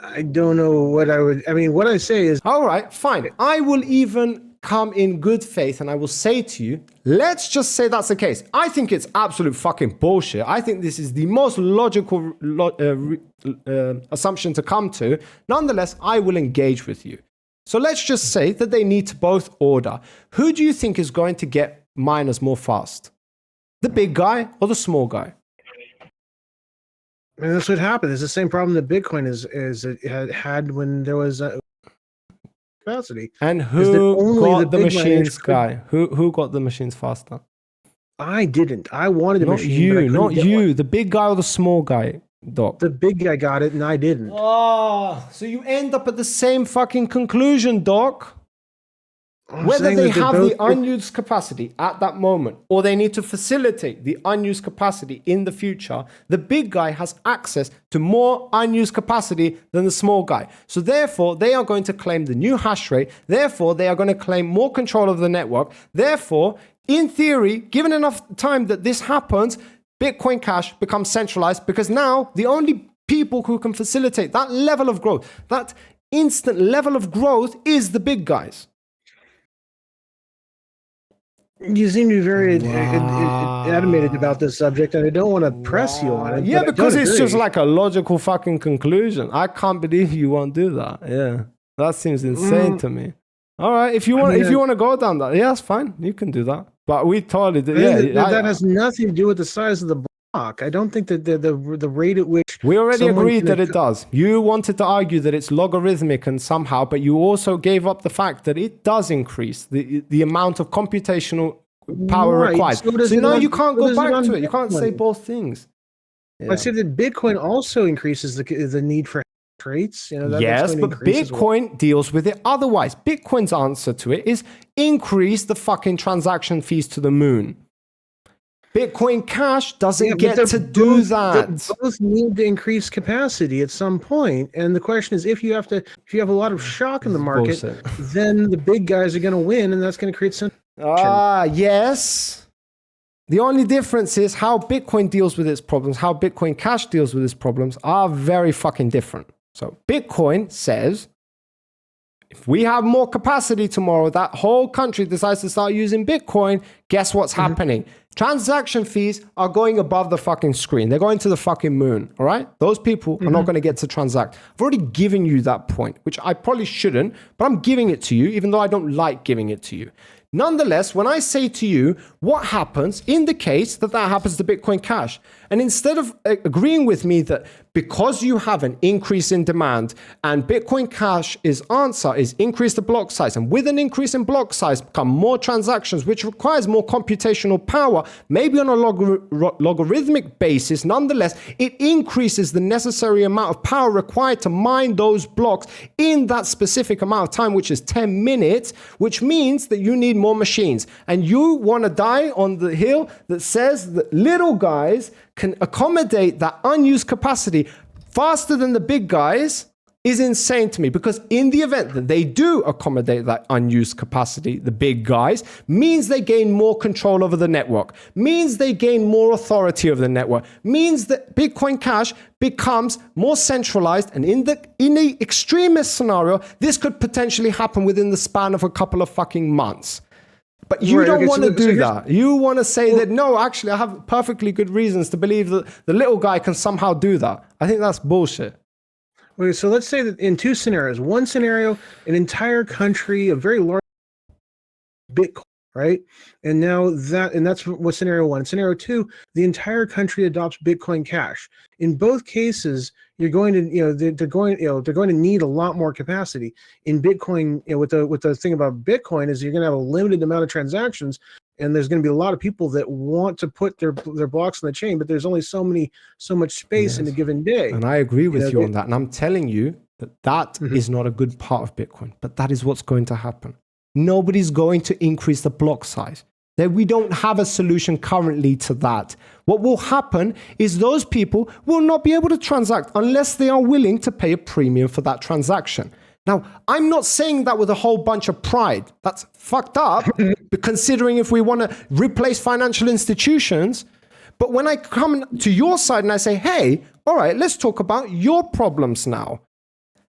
I don't know what what I say is... All right, fine. I will even come in good faith, and I will say to you, let's just say that's the case. I think it's absolute fucking bullshit. I think this is the most logical assumption to come to. Nonetheless, I will engage with you. So let's just say that they need to both order. Who do you think is going to get miners more fast? The big guy or the small guy? And that's what happened. It's the same problem that Bitcoin had when there was capacity. And who got the machines, guy? Who got the machines faster? I didn't. I wanted the machine. Not you. The big guy or the small guy, Doc? The big guy got it, and I didn't. Oh, so you end up at the same fucking conclusion, Doc. Whether they have the unused capacity at that moment or they need to facilitate the unused capacity in the future, the big guy has access to more unused capacity than the small guy. So therefore, they are going to claim the new hash rate. Therefore, they are going to claim more control of the network. Therefore, in theory, given enough time that this happens, Bitcoin Cash becomes centralized, because now the only people who can facilitate that level of growth, that instant level of growth, is the big guys. You seem to be very animated about this subject, and I don't want to press you on it. Yeah, because it's just like a logical fucking conclusion. I can't believe you won't do that. Yeah, that seems insane to me. All right, if you want to go down that, yeah, that's fine. You can do that. But we totally did. Yeah, that has nothing to do with the size of the block. I don't think that the rate at which we already agreed that it does. You wanted to argue that it's logarithmic and somehow, but you also gave up the fact that it does increase the amount of computational power required. So now you can't go back to it. You can't say both things. Yeah. I say that Bitcoin also increases the need for traits. Yes, but Bitcoin deals with it otherwise. Bitcoin's answer to it is increase the fucking transaction fees to the moon. Bitcoin Cash doesn't get to do that. They both need to increase capacity at some point, and the question is, if you have a lot of shock in the market, then the big guys are going to win, and that's going to create some. Yes. The only difference is how Bitcoin deals with its problems, how Bitcoin Cash deals with its problems are very fucking different. So Bitcoin says, If we have more capacity tomorrow, that whole country decides to start using Bitcoin, guess what's happening? Transaction fees are going above the fucking screen. They're going to the fucking moon, all right? Those people are not going to get to transact. I've already given you that point, which I probably shouldn't, but I'm giving it to you, even though I don't like giving it to you. Nonetheless, when I say to you, what happens in the case that happens to Bitcoin Cash? And instead of agreeing with me that because you have an increase in demand and Bitcoin Cash's answer is increase the block size, and with an increase in block size come more transactions, which requires more computational power, maybe on a logarithmic basis, nonetheless, it increases the necessary amount of power required to mine those blocks in that specific amount of time, which is 10 minutes, which means that you need more machines. And you want to die on the hill that says that little guys can accommodate that unused capacity faster than the big guys is insane to me, because in the event that they do accommodate that unused capacity, the big guys, means they gain more control over the network, means they gain more authority over the network, means that Bitcoin Cash becomes more centralized. And in the extremist scenario, this could potentially happen within the span of a couple of fucking months. But you don't want to do that. You want to say that, no, actually, I have perfectly good reasons to believe that the little guy can somehow do that. I think that's bullshit. Okay, so let's say that in two scenarios. One scenario, an entire country, a very large Bitcoin, right? And that's what scenario one. Scenario two, the entire country adopts Bitcoin Cash. In both cases, you're going to, they're going to need a lot more capacity. In Bitcoin, with the thing about Bitcoin is you're going to have a limited amount of transactions, and there's going to be a lot of people that want to put their blocks on the chain, but there's only so much space in a given day. And I agree with you on that. And I'm telling you that is not a good part of Bitcoin, but that is what's going to happen. Nobody's going to increase the block size. We don't have a solution currently to that. What will happen is those people will not be able to transact unless they are willing to pay a premium for that transaction. Now, I'm not saying that with a whole bunch of pride. That's fucked up, considering if we want to replace financial institutions. But when I come to your side and I say, hey, all right, let's talk about your problems now.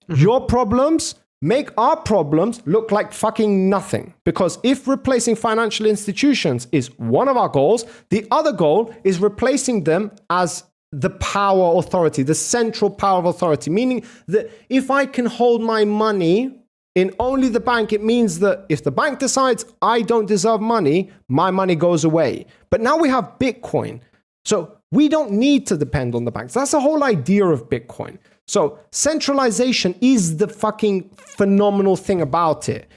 Your problems make our problems look like fucking nothing. Because if replacing financial institutions is one of our goals, the other goal is replacing them as the power authority, the central power of authority, meaning that if I can hold my money in only the bank, it means that if the bank decides I don't deserve money, my money goes away. But now we have Bitcoin. So we don't need to depend on the banks. That's the whole idea of Bitcoin. So centralization is the fucking phenomenal thing about it.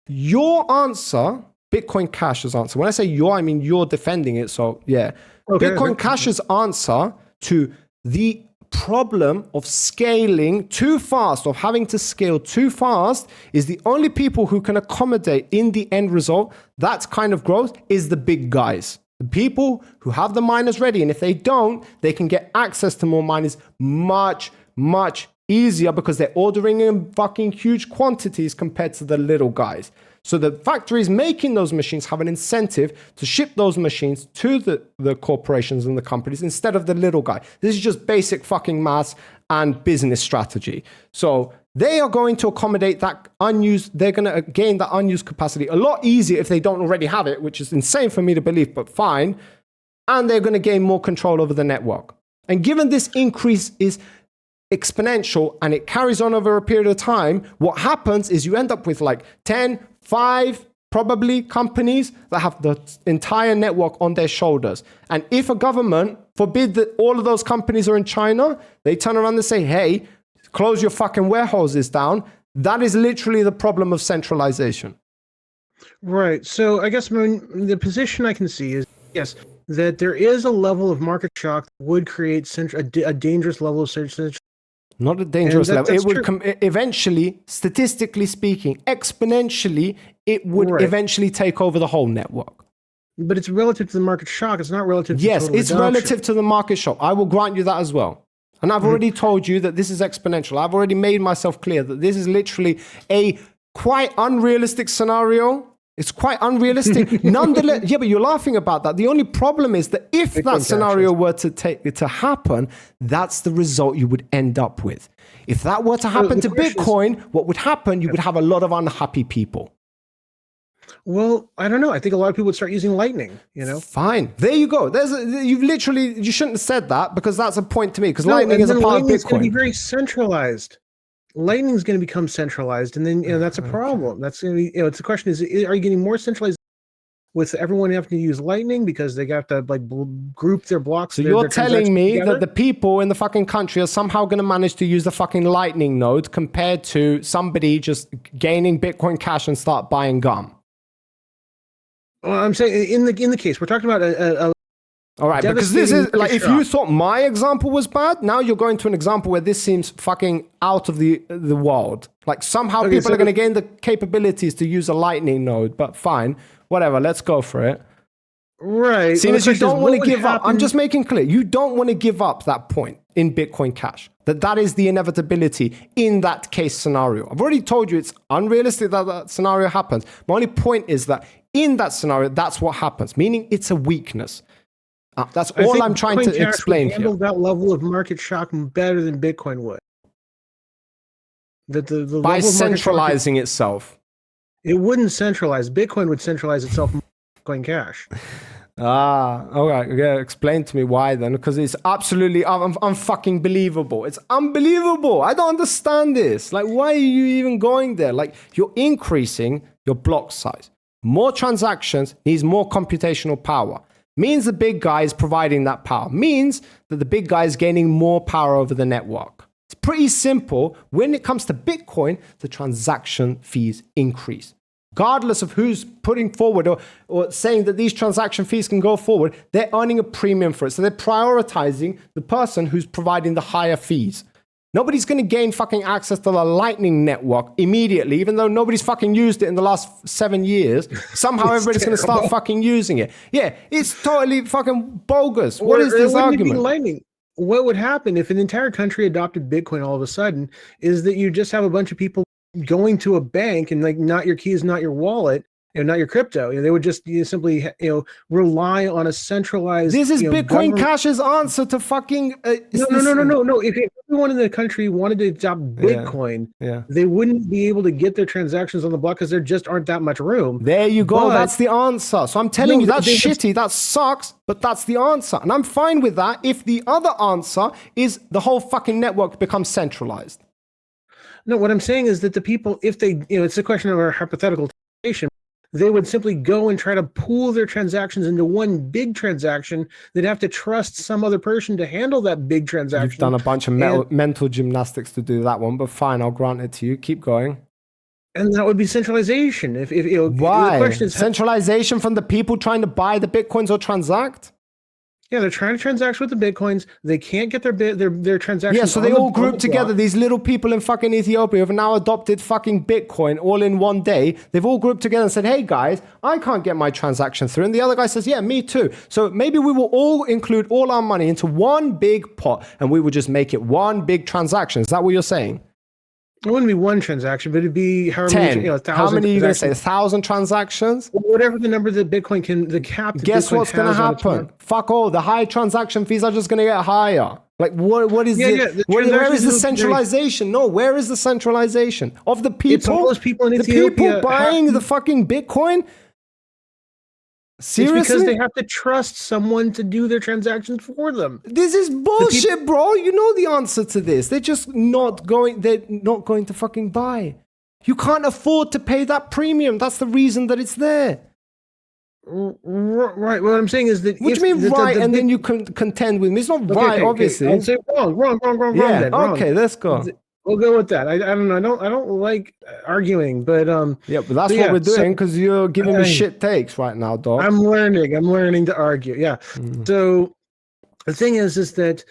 Your answer, Bitcoin Cash's answer, when I say your, I mean you're defending it. So yeah, okay, Bitcoin Cash's answer to the problem of scaling too fast, of having to scale too fast, is the only people who can accommodate in the end result that kind of growth is the big guys. The people who have the miners ready. And if they don't, they can get access to more miners much, much easier because they're ordering in fucking huge quantities compared to the little guys. So the factories making those machines have an incentive to ship those machines to the corporations and the companies instead of the little guy. This is just basic fucking maths and business strategy. So they are going to accommodate that unused, they're going to gain that unused capacity a lot easier if they don't already have it, which is insane for me to believe, but fine. And they're going to gain more control over the network. And given this increase is exponential and it carries on over a period of time, what happens is you end up with like 10, 5 probably companies that have the entire network on their shoulders. And if a government forbid that all of those companies are in China, they turn around and say, hey, close your fucking warehouses down. That is literally the problem of centralization. Right. So I guess the position I can see is, yes, that there is a level of market shock that would create a dangerous level of centralization. Not a dangerous level. It would eventually, statistically speaking, exponentially, it would eventually take over the whole network. But it's relative to the market shock. It's not relative to yes, it's relative to the market shock. I will grant you that as well. And I've already told you that this is exponential. I've already made myself clear that this is literally a quite unrealistic scenario It's quite unrealistic. Nonetheless, yeah, but you're laughing about that. The only problem is that if that scenario were to happen, that's the result you would end up with. If that were to happen to Bitcoin, what would happen? You would have a lot of unhappy people. Well, I don't know. I think a lot of people would start using Lightning, Fine. There you go. You shouldn't have said that, because that's a point to me, because Lightning is a part of Bitcoin. It's going to be very centralized. Lightning's going to become centralized, and then that's a problem. That's going to be it's the question is, are you getting more centralized with everyone having to use Lightning because they have to group their blocks? So you're telling me that the people in the fucking country are somehow going to manage to use the fucking Lightning node compared to somebody just gaining Bitcoin Cash and start buying gum? Well, I'm saying in the case we're talking about all right, because this is like, if you thought my example was bad, now you're going to an example where this seems fucking out of the world. Like somehow people are going to gain the capabilities to use a Lightning node, but fine, whatever, let's go for it. Right. Seeing as you don't want to give up, I'm just making clear, you don't want to give up that point in Bitcoin Cash. That is the inevitability in that case scenario. I've already told you it's unrealistic that scenario happens. My only point is that in that scenario, that's what happens, meaning it's a weakness. That's all I'm trying to explain here. Handle that level of market shock better than Bitcoin would. The by centralizing itself. It wouldn't centralize. Bitcoin would centralize itself in Bitcoin Cash. All right. Yeah, explain to me why then, because it's absolutely unfucking believable. It's unbelievable. I don't understand this. Like, why are you even going there? Like, you're increasing your block size. More transactions needs more computational power. Means the big guy is providing that power. Means that the big guy is gaining more power over the network. It's pretty simple. When it comes to Bitcoin, the transaction fees increase. Regardless of who's putting forward or saying that these transaction fees can go forward, they're earning a premium for it. So they're prioritizing the person who's providing the higher fees. Nobody's going to gain fucking access to the Lightning network immediately, even though nobody's fucking used it in the last 7 years. Somehow everybody's going to start fucking using it. Yeah, it's totally fucking bogus. What is this argument? Lightning. What would happen if an entire country adopted Bitcoin all of a sudden is that you just have a bunch of people going to a bank and like, not your keys, not your wallet, not your crypto. They would just simply rely on a centralized. This is Bitcoin Cash's answer to fucking. No. If everyone in the country wanted to adopt Bitcoin, they wouldn't be able to get their transactions on the block because there just aren't that much room. There you go. That's the answer. So I'm telling you, that's shitty. That sucks. But that's the answer, and I'm fine with that. If the other answer is the whole fucking network becomes centralized. No, what I'm saying is that the people, if they, it's a question of our hypothetical situation. They would simply go and try to pool their transactions into one big transaction. They'd have to trust some other person to handle that big transaction. You've done a bunch of mental gymnastics to do that one, but fine, I'll grant it to you. Keep going. And that would be centralization. Why? The question is, centralization from the people trying to buy the Bitcoins or transact? Yeah, they're trying to transact with the Bitcoins. They can't get their transactions. Yeah, so they all group together. These little people in fucking Ethiopia have now adopted fucking Bitcoin all in one day. They've all grouped together and said, hey guys, I can't get my transaction through. And the other guy says, yeah, me too. So maybe we will all include all our money into one big pot and we will just make it one big transaction. Is that what you're saying? It wouldn't be one transaction, but it'd be however 10. many, 1,000. How many are you going to say? 1,000 transactions? Whatever the number that Bitcoin can, the cap. Guess what's going to happen? Fuck all. The high transaction fees are just going to get higher. Like, what is it? Where is the centralization? No, where is the centralization of the people? It's all those people in Ethiopia. The people buying the fucking Bitcoin? Seriously? It's because they have to trust someone to do their transactions for them. This is bullshit, bro. You know the answer to this. They're just not going to fucking buy. You can't afford to pay that premium. That's the reason that it's there. Right. What I'm saying is that. What do you mean right? And then you can contend with me. It's not right, obviously. I'll say wrong. Yeah. Then, okay. Let's go. We'll go with that. I don't know. I don't like arguing, but yeah, but that's what we're doing because you're giving me shit takes right now, dog. I'm learning to argue. Yeah. So the thing is that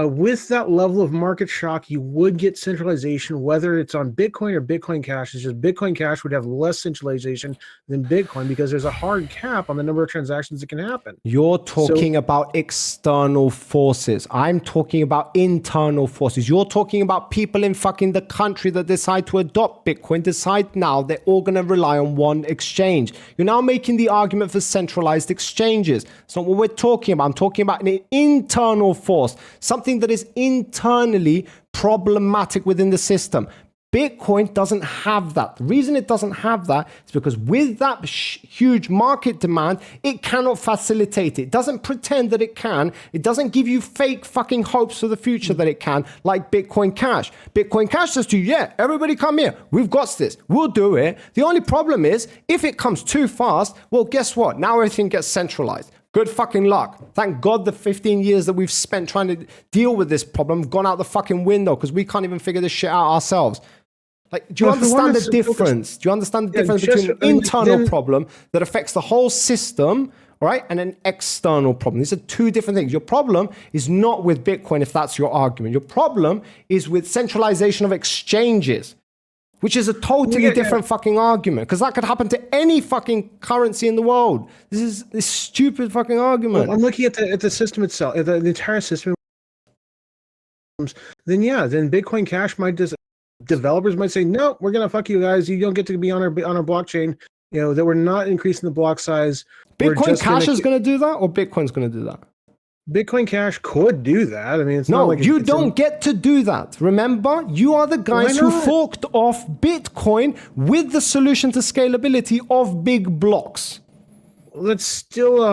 with that level of market shock, you would get centralization, whether it's on Bitcoin or Bitcoin Cash. It's just Bitcoin Cash would have less centralization than Bitcoin because there's a hard cap on the number of transactions that can happen. You're talking about external forces. I'm talking about internal forces. You're talking about people in fucking the country that decide to adopt Bitcoin, decide now they're all going to rely on one exchange. You're now making the argument for centralized exchanges. It's not what we're talking about. I'm talking about an internal force, something that is internally problematic within the system. Bitcoin doesn't have that. The reason it doesn't have that is because with that huge market demand, it cannot facilitate it. It doesn't pretend that it can. It doesn't give you fake fucking hopes for the future that it can, like Bitcoin Cash. Bitcoin Cash says to you, yeah, everybody come here. We've got this. We'll do it. The only problem is if it comes too fast, well, guess what? Now everything gets centralized. Good fucking luck. Thank God the 15 years that we've spent trying to deal with this problem have gone out the fucking window because we can't even figure this shit out ourselves. Like, do you understand the difference? Do you understand the difference between an internal problem that affects the whole system, all right, and an external problem? These are two different things. Your problem is not with Bitcoin, if that's your argument. Your problem is with centralization of exchanges, which is a totally different fucking argument, because that could happen to any fucking currency in the world. This is this stupid fucking argument. Well, I'm looking at the system itself, the entire system. Then Bitcoin Cash might just, developers might say, no, we're gonna fuck you guys. You don't get to be on our blockchain. You know that we're not increasing the block size. Bitcoin Cash is gonna do that, or Bitcoin's gonna do that? Bitcoin Cash could do that. I mean, it's not like you don't get to do that. Remember, you are the guys who forked off Bitcoin with the solution to scalability of big blocks. Well, it's still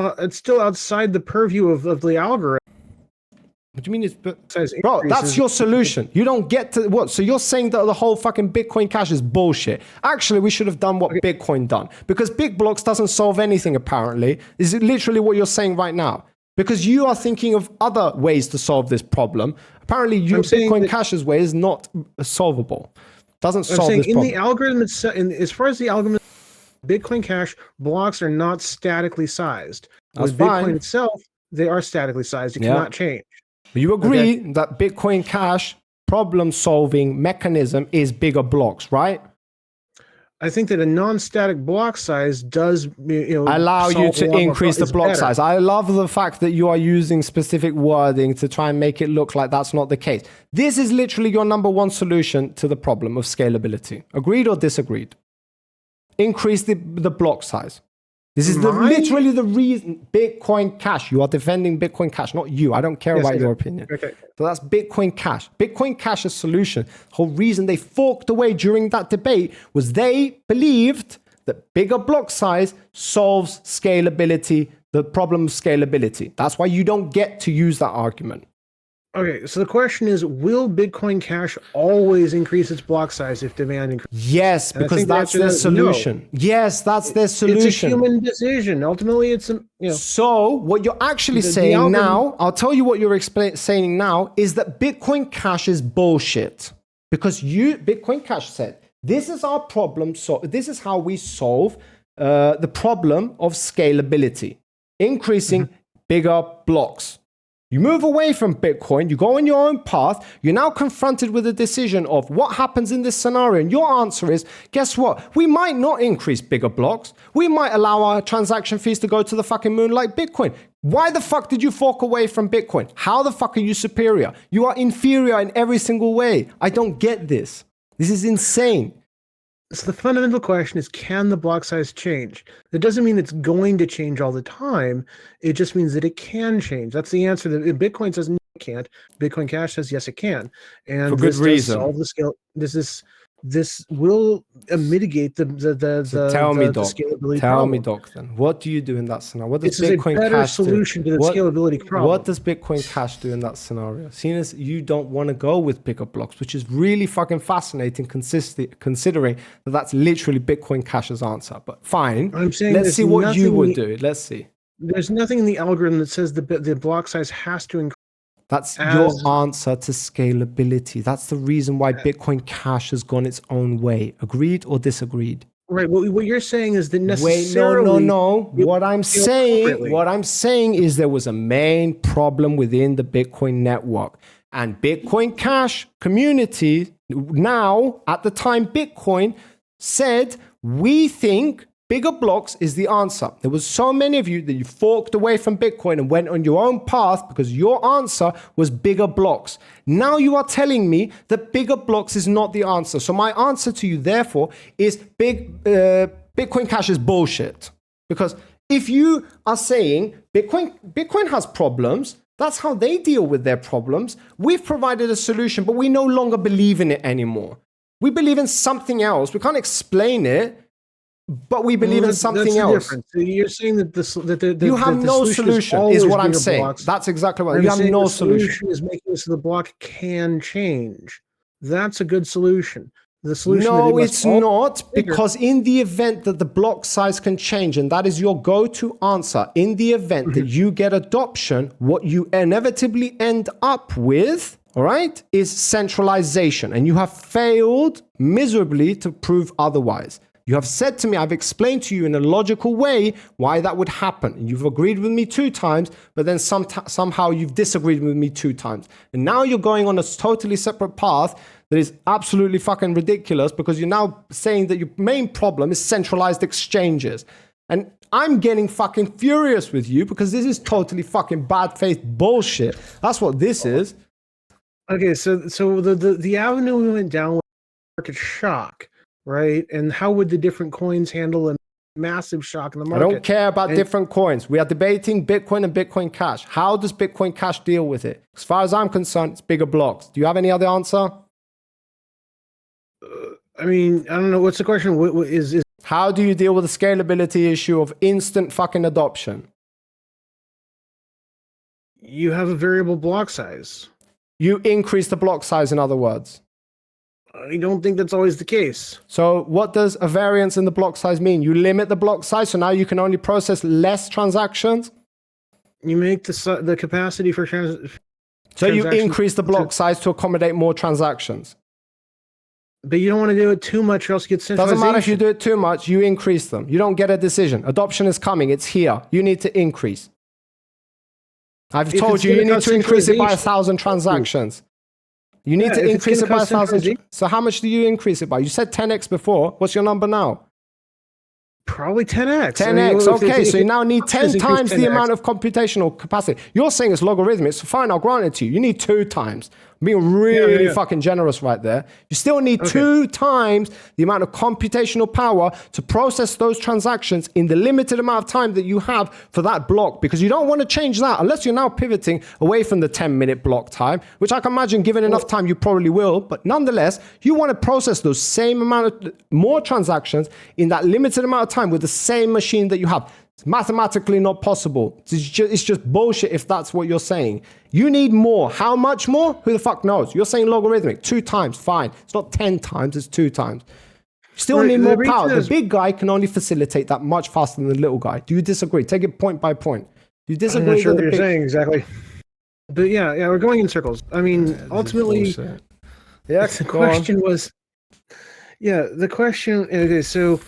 outside the purview of the algorithm. What do you mean? Bro, that's your solution. You don't get to what? So you're saying that the whole fucking Bitcoin Cash is bullshit. Actually, we should have done what Bitcoin done, because big blocks doesn't solve anything. Apparently, is it literally what you're saying right now? Because you are thinking of other ways to solve this problem. Apparently, your Bitcoin Cash's way is not solvable. Doesn't solve this problem. In the algorithm itself, as far as the algorithm, Bitcoin Cash blocks are not statically sized. With Bitcoin itself, they are statically sized. You cannot change. You agree that Bitcoin Cash problem-solving mechanism is bigger blocks, right? I think that a non-static block size does, allow you to increase the block size. I love the fact that you are using specific wording to try and make it look like that's not the case. This is literally your number one solution to the problem of scalability. Agreed or disagreed? Increase the block size. This is literally the reason. Bitcoin Cash. You are defending Bitcoin Cash, not you. I don't care about your opinion. Okay. So that's Bitcoin Cash. Bitcoin Cash's solution, the whole reason they forked away during that debate was they believed that bigger block size solves scalability, the problem of scalability. That's why you don't get to use that argument. Okay, so the question is, will Bitcoin Cash always increase its block size if demand increases? Yes, because that's their solution. No. Yes, that's their solution. It's a human decision. Ultimately, it's So what you're actually saying now, I'll tell you what you're saying now, is that Bitcoin Cash is bullshit. Because Bitcoin Cash said, this is our problem. So this is how we solve the problem of scalability, increasing bigger blocks. You move away from Bitcoin, you go on your own path, you're now confronted with a decision of what happens in this scenario. And your answer is, guess what? We might not increase bigger blocks. We might allow our transaction fees to go to the fucking moon like Bitcoin. Why the fuck did you fork away from Bitcoin? How the fuck are you superior? You are inferior in every single way. I don't get this. This is insane. So the fundamental question is, can the block size change? That doesn't mean it's going to change all the time. It just means that it can change. That's the answer. That Bitcoin says no, it can't. Bitcoin Cash says yes, it can. And for good reason. Solve the scale. This will mitigate the scalability. Tell me, Doc. Then what do you do in that scenario? What does Bitcoin Cash do? It's a better solution to the scalability problem. What does Bitcoin Cash do in that scenario? Seeing as you don't want to go with bigger blocks, which is really fucking fascinating, considering that that's literally Bitcoin Cash's answer. But fine, I'm saying let's see what you would do. Let's see. There's nothing in the algorithm that says the block size has to increase. That's your answer to scalability. That's the reason why Bitcoin Cash has gone its own way. Agreed or disagreed? Right. What you're saying is that Wait, necessarily. no. it What I'm scale saying, appropriately. what I'm saying is there was a main problem within the Bitcoin network, and Bitcoin Cash community now, at the time, Bitcoin said we think bigger blocks is the answer. There was so many of you that you forked away from Bitcoin and went on your own path because your answer was bigger blocks. Now you are telling me that bigger blocks is not the answer. So my answer to you, therefore, is Bitcoin Cash is bullshit. Because if you are saying Bitcoin has problems, that's how they deal with their problems. We've provided a solution, but we no longer believe in it anymore. We believe in something else. We can't explain it, but we believe in something that's the else. difference. So you're saying that You have no solution, is what I'm saying. That's exactly what you have. No solution. Is making it so the block can change. That's a good solution. The solution. No, it's not, because in the event that the block size can change, and that is your go-to answer, in the event that you get adoption, what you inevitably end up with, all right, is centralization. And you have failed miserably to prove otherwise. You have said to me, I've explained to you in a logical way why that would happen. You've agreed with me 2 times, but then somehow you've disagreed with me 2 times. And now you're going on a totally separate path that is absolutely fucking ridiculous, because you're now saying that your main problem is centralized exchanges. And I'm getting fucking furious with you because this is totally fucking bad faith bullshit. That's what this is. Okay, so the avenue we went down was market shock. Right, and how would the different coins handle a massive shock in the market? I don't care about different coins. We are debating Bitcoin and Bitcoin Cash. How does Bitcoin Cash deal with it? As far as I'm concerned, it's bigger blocks. Do you have any other answer? I mean, I don't know. What's the question? What is how do you deal with the scalability issue of instant fucking adoption? You have a variable block size. You increase the block size, in other words. I don't think that's always the case. So what does a variance in the block size mean? You limit the block size, so now you can only process less transactions? You make the capacity for so you increase the block size to accommodate more transactions. But you don't want to do it too much or else you get centralization. Doesn't matter if you do it too much, you increase them. You don't get a decision. Adoption is coming. It's here. You need to increase. I've told you, you need to increase it by 1,000 transactions. You need to increase it by 1,000. So how much do you increase it by? You said 10x before. What's your number now? Probably 10x. 10x, okay. So you now need 10 times the amount of computational capacity. You're saying it's logarithmic. So fine, I'll grant it to you. You need 2 times. I'm being really fucking generous right there. You still need 2 times the amount of computational power to process those transactions in the limited amount of time that you have for that block, because you don't want to change that unless you're now pivoting away from the 10-minute block time, which I can imagine given enough time you probably will. But nonetheless, you want to process those same amount of more transactions in that limited amount of time with the same machine that you have. It's mathematically not possible. It's just bullshit if that's what you're saying. You need more. How much more? Who the fuck knows? You're saying logarithmic. 2 times, fine. It's not 10 times, it's 2 times. You still need more power. The big guy can only facilitate that much faster than the little guy. Do you disagree? Take it point by point. Do you disagree? I'm not sure what you're saying exactly. But yeah, we're going in circles. I mean, ultimately, the question was, the question, okay, so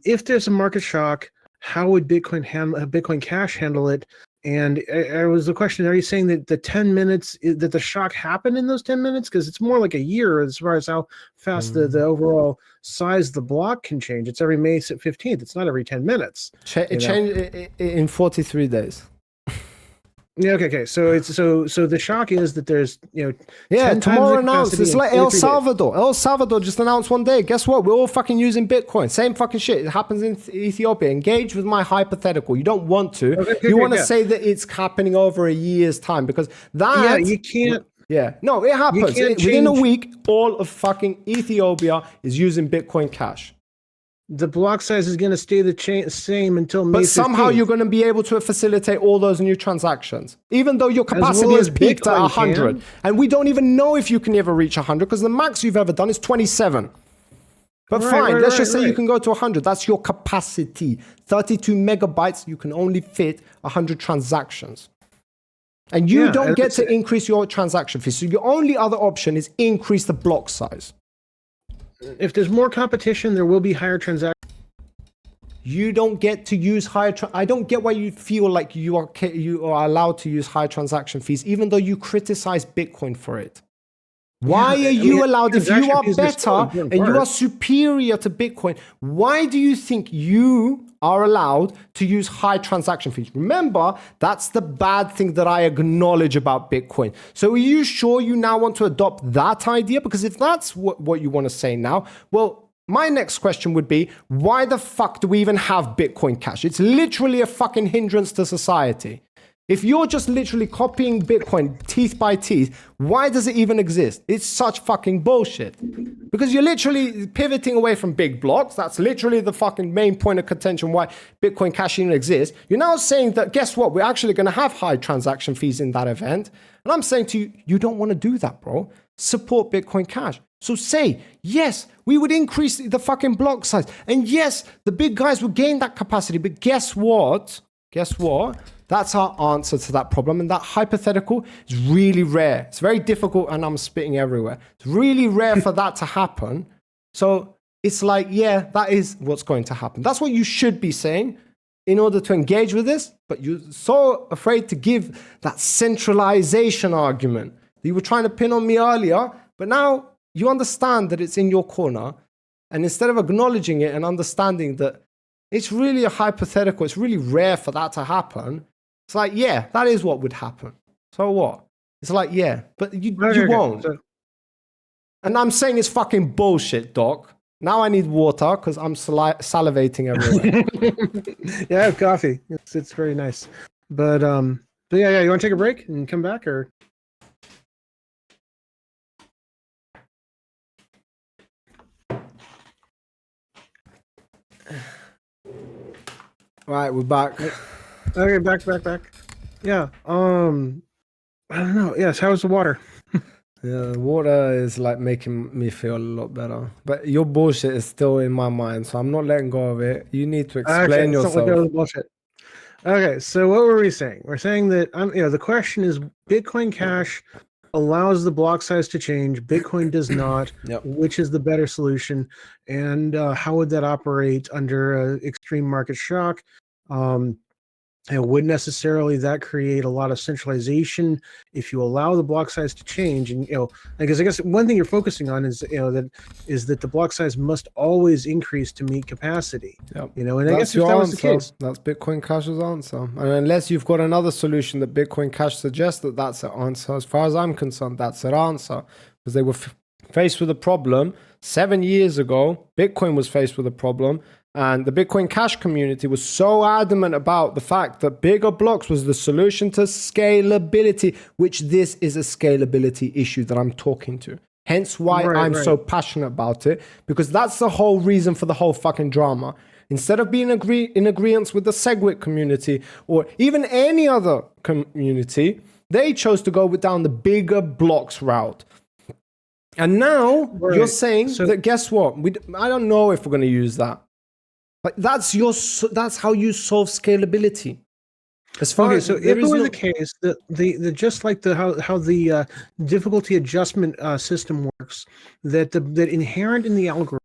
if there's a market shock, how would Bitcoin Cash handle it? And the question, are you saying that the 10 minutes, that the shock happened in those 10 minutes? Because it's more like a year as far as how fast the overall size of the block can change. It's every May 15th. It's not every 10 minutes. It changed in 43 days. Yeah. Okay. So it's so the shock is that there's tomorrow announced. It's like El Salvador. Days. El Salvador just announced one day. Guess what? We're all fucking using Bitcoin. Same fucking shit. It happens in Ethiopia. Engage with my hypothetical. You don't want to. You want to say that it's happening over a year's time, because that. Yeah, you can't. Yeah. No, it happens. Within a week, all of fucking Ethiopia is using Bitcoin Cash. The block size is going to stay the same until May 15th. But somehow you're going to be able to facilitate all those new transactions, even though your capacity is peaked at 100. And we don't even know if you can ever reach 100, because the max you've ever done is 27. But let's just say you can go to 100. That's your capacity. 32 megabytes, you can only fit 100 transactions. And you don't get to increase your transaction fee. So your only other option is increase the block size. if there's more competition, there will be higher transaction. You don't get to use I don't get why you feel like you are allowed to use high transaction fees, even though you criticize Bitcoin for it. Why are you allowed, if you are better and you are superior to Bitcoin, why do you think you are allowed to use high transaction fees? Remember, that's the bad thing that I acknowledge about Bitcoin. So are you sure you now want to adopt that idea? Because if that's what you want to say now, well, my next question would be, why the fuck do we even have Bitcoin Cash? It's literally a fucking hindrance to society. If you're just literally copying Bitcoin teeth by teeth, why does it even exist? It's such fucking bullshit. Because you're literally pivoting away from big blocks. That's literally the fucking main point of contention why Bitcoin Cash even exists. You're now saying that, guess what? We're actually going to have high transaction fees in that event. And I'm saying to you, you don't want to do that, bro. Support Bitcoin Cash. So say, yes, we would increase the fucking block size. And yes, the big guys would gain that capacity. But guess what? Guess what? That's our answer to that problem. And that hypothetical is really rare. It's very difficult, and I'm spitting everywhere. It's really rare for that to happen. So it's like, yeah, that is what's going to happen. That's what you should be saying in order to engage with this. But you're so afraid to give that centralization argument that you were trying to pin on me earlier. But now you understand that it's in your corner. And instead of acknowledging it and understanding that it's really a hypothetical, it's really rare for that to happen, it's like, yeah, that is what would happen. So what? It's like, yeah, but you won't. So, and I'm saying it's fucking bullshit, Doc. Now I need water because I'm salivating everywhere. Yeah, I have coffee. It's very nice. But yeah, you want to take a break and come back, or? Right, we're back. Okay, back. Yeah. I don't know. Yes, how's the water? Yeah, water is like making me feel a lot better. But your bullshit is still in my mind, so I'm not letting go of it. You need to explain yourself. Bullshit. Okay, so what were we saying? We're saying that the question is, Bitcoin Cash allows the block size to change. Bitcoin does not. Yep. Which is the better solution? And how would that operate under extreme market shock? Would necessarily that create a lot of centralization if you allow the block size to change? And because I guess one thing you're focusing on is that the block size must always increase to meet capacity. Yep. And I guess if that was the case, that's Bitcoin Cash's answer. And unless you've got another solution that Bitcoin Cash suggests that's the answer, as far as I'm concerned, that's their answer, because they were faced with a problem 7 years ago. Bitcoin was faced with a problem. And the Bitcoin Cash community was so adamant about the fact that bigger blocks was the solution to scalability, which this is a scalability issue that I'm talking to. Hence why I'm so passionate about it, because that's the whole reason for the whole fucking drama. Instead of being in agreement with the SegWit community or even any other community, they chose to go down the bigger blocks route. And now you're saying that, guess what? I don't know if we're going to use that. Like that's how you solve scalability. As far as so if it was the case that the just like how the difficulty adjustment system works, that inherent in the algorithm,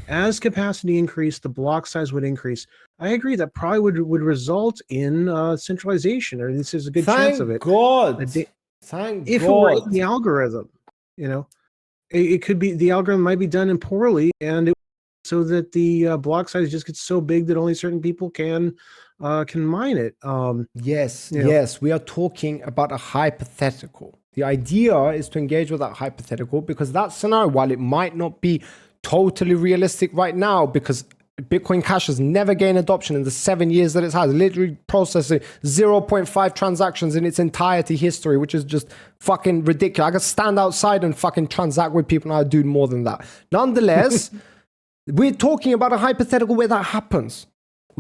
as capacity increased, the block size would increase. I agree that probably would result in centralization, or this is a good chance of it. Thank if God. It were in the algorithm, it could be the algorithm might be done poorly, and so that the block size just gets so big that only certain people can mine it. Yes, we are talking about a hypothetical. The idea is to engage with that hypothetical, because that scenario, while it might not be totally realistic right now, because Bitcoin Cash has never gained adoption in the 7 years that it has, literally processing 0.5 transactions in its entirety history, which is just fucking ridiculous. I could stand outside and fucking transact with people and I'd do more than that. Nonetheless, we're talking about a hypothetical where that happens.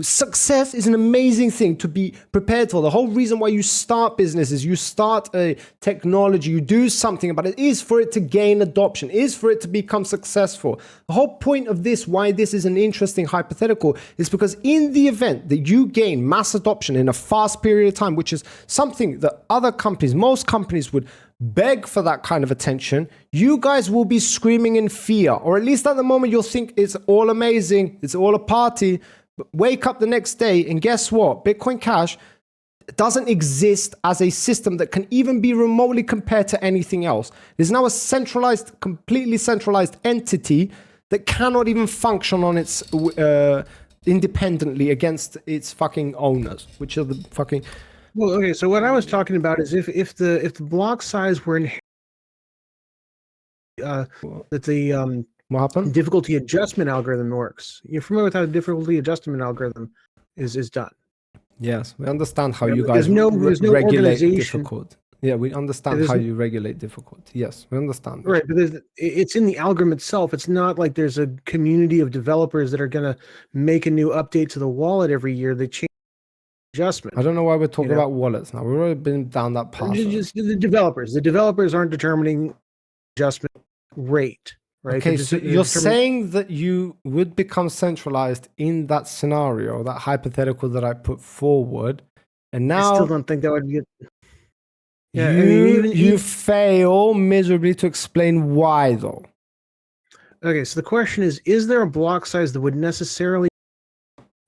Success is an amazing thing to be prepared for. The whole reason why you start businesses, you start a technology, you do something about it, is for it to gain adoption, is for it to become successful. The whole point of this, why this is an interesting hypothetical, is because in the event that you gain mass adoption in a fast period of time, which is something that other companies, most companies would beg for that kind of attention, you guys will be screaming in fear, or at least at the moment you'll think it's all amazing, it's all a party. But wake up the next day and guess what? Bitcoin Cash doesn't exist as a system that can even be remotely compared to anything else. There's now a centralized, completely centralized entity that cannot even function on its independently against its fucking owners, which are the fucking. Well, okay. So what I was talking about is if the block size were that the What happened? difficulty adjustment algorithm works. You're familiar with how the difficulty adjustment algorithm is done. Yes, we understand how Yeah, you there's guys no regulate organization. difficult. Yeah, we understand how you regulate difficulty. Yes, we understand. Right, but it's in the algorithm itself. It's not like there's a community of developers that are going to make a new update to the wallet every year. They change adjustment. I don't know why we're talking about wallets now. We've already been down that path. Just the developers. The developers aren't determining adjustment rate. Right? Okay, so you're saying that you would become centralized in that scenario, that hypothetical that I put forward, and now I still don't think that would be. Yeah, you fail miserably to explain why, though. Okay, so the question is there a block size that would necessarily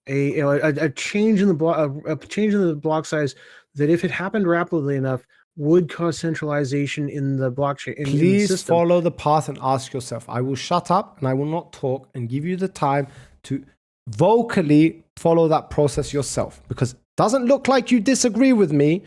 a change in the block size that, if it happened rapidly enough, would cause centralization in the blockchain? Please follow the path and ask yourself. I will shut up and I will not talk and give you the time to vocally follow that process yourself, because it doesn't look like you disagree with me.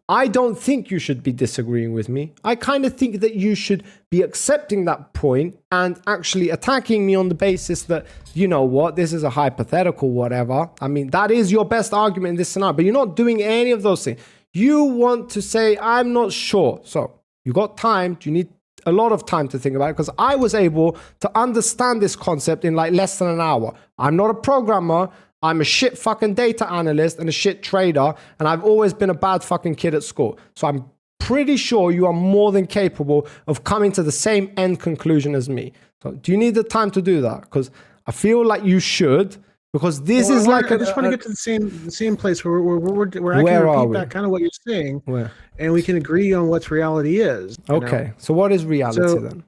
I don't think you should be disagreeing with me. I kind of think that you should be accepting that point and actually attacking me on the basis that, you know what, this is a hypothetical, whatever. I mean, that is your best argument in this scenario, but you're not doing any of those things. You want to say, I'm not sure. So you got time. You need a lot of time to think about it, because I was able to understand this concept in like less than an hour. I'm not a programmer. I'm a shit fucking data analyst and a shit trader, and I've always been a bad fucking kid at school. So I'm pretty sure you are more than capable of coming to the same end conclusion as me. So do you need the time to do that? Because I feel like you should, because this is like I just want to get to the same place where I can repeat that kind of what you're saying, and we can agree on what reality is. Okay, so what is reality then?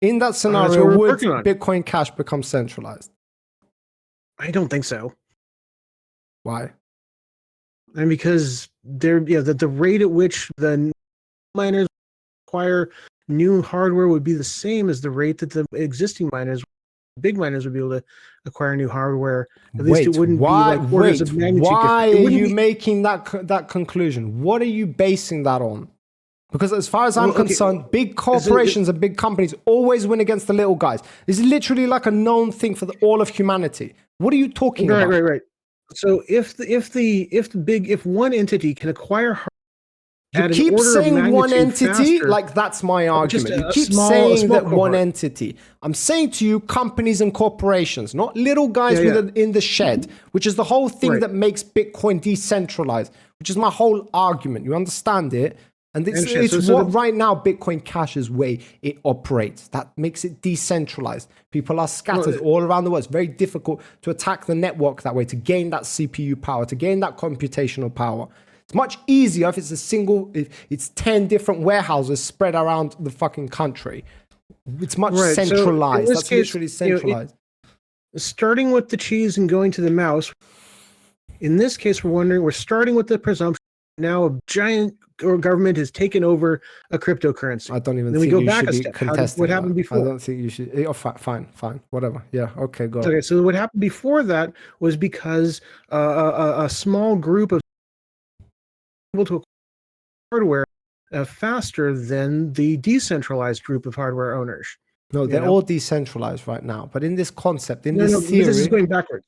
In that scenario, would Bitcoin Cash become centralized? I don't think so. Why? And because the rate at which the miners acquire new hardware would be the same as the rate that the existing big miners would be able to acquire new hardware. At least it wouldn't be like orders of magnitude. Why are you making that conclusion? What are you basing that on? Because as far as I'm concerned, big corporations and big companies always win against the little guys. It's literally like a known thing for all of humanity. What are you talking about? Right. So if one entity can acquire hardware, you keep saying one entity, like that's my argument. You keep saying that one entity. I'm saying to you, companies and corporations, not little guys in the shed, which is the whole thing that makes Bitcoin decentralized, which is my whole argument. You understand it? And it's right now Bitcoin Cash's way it operates. That makes it decentralized. People are scattered all around the world. It's very difficult to attack the network that way, to gain that CPU power, to gain that computational power. It's much easier if it's 10 different warehouses spread around the fucking country. It's much centralized. So that's literally centralized. Starting with the cheese and going to the mouse. In this case, we're starting with the presumption now a giant government has taken over a cryptocurrency. I don't even think you should be contesting what happened before. I don't think you should. Oh, fine, whatever. Yeah, okay, go. Okay, so what happened before that was because a small group of able to acquire hardware faster than the decentralized group of hardware owners. No, they're all decentralized right now. But in this concept, this theory, this is going backwards.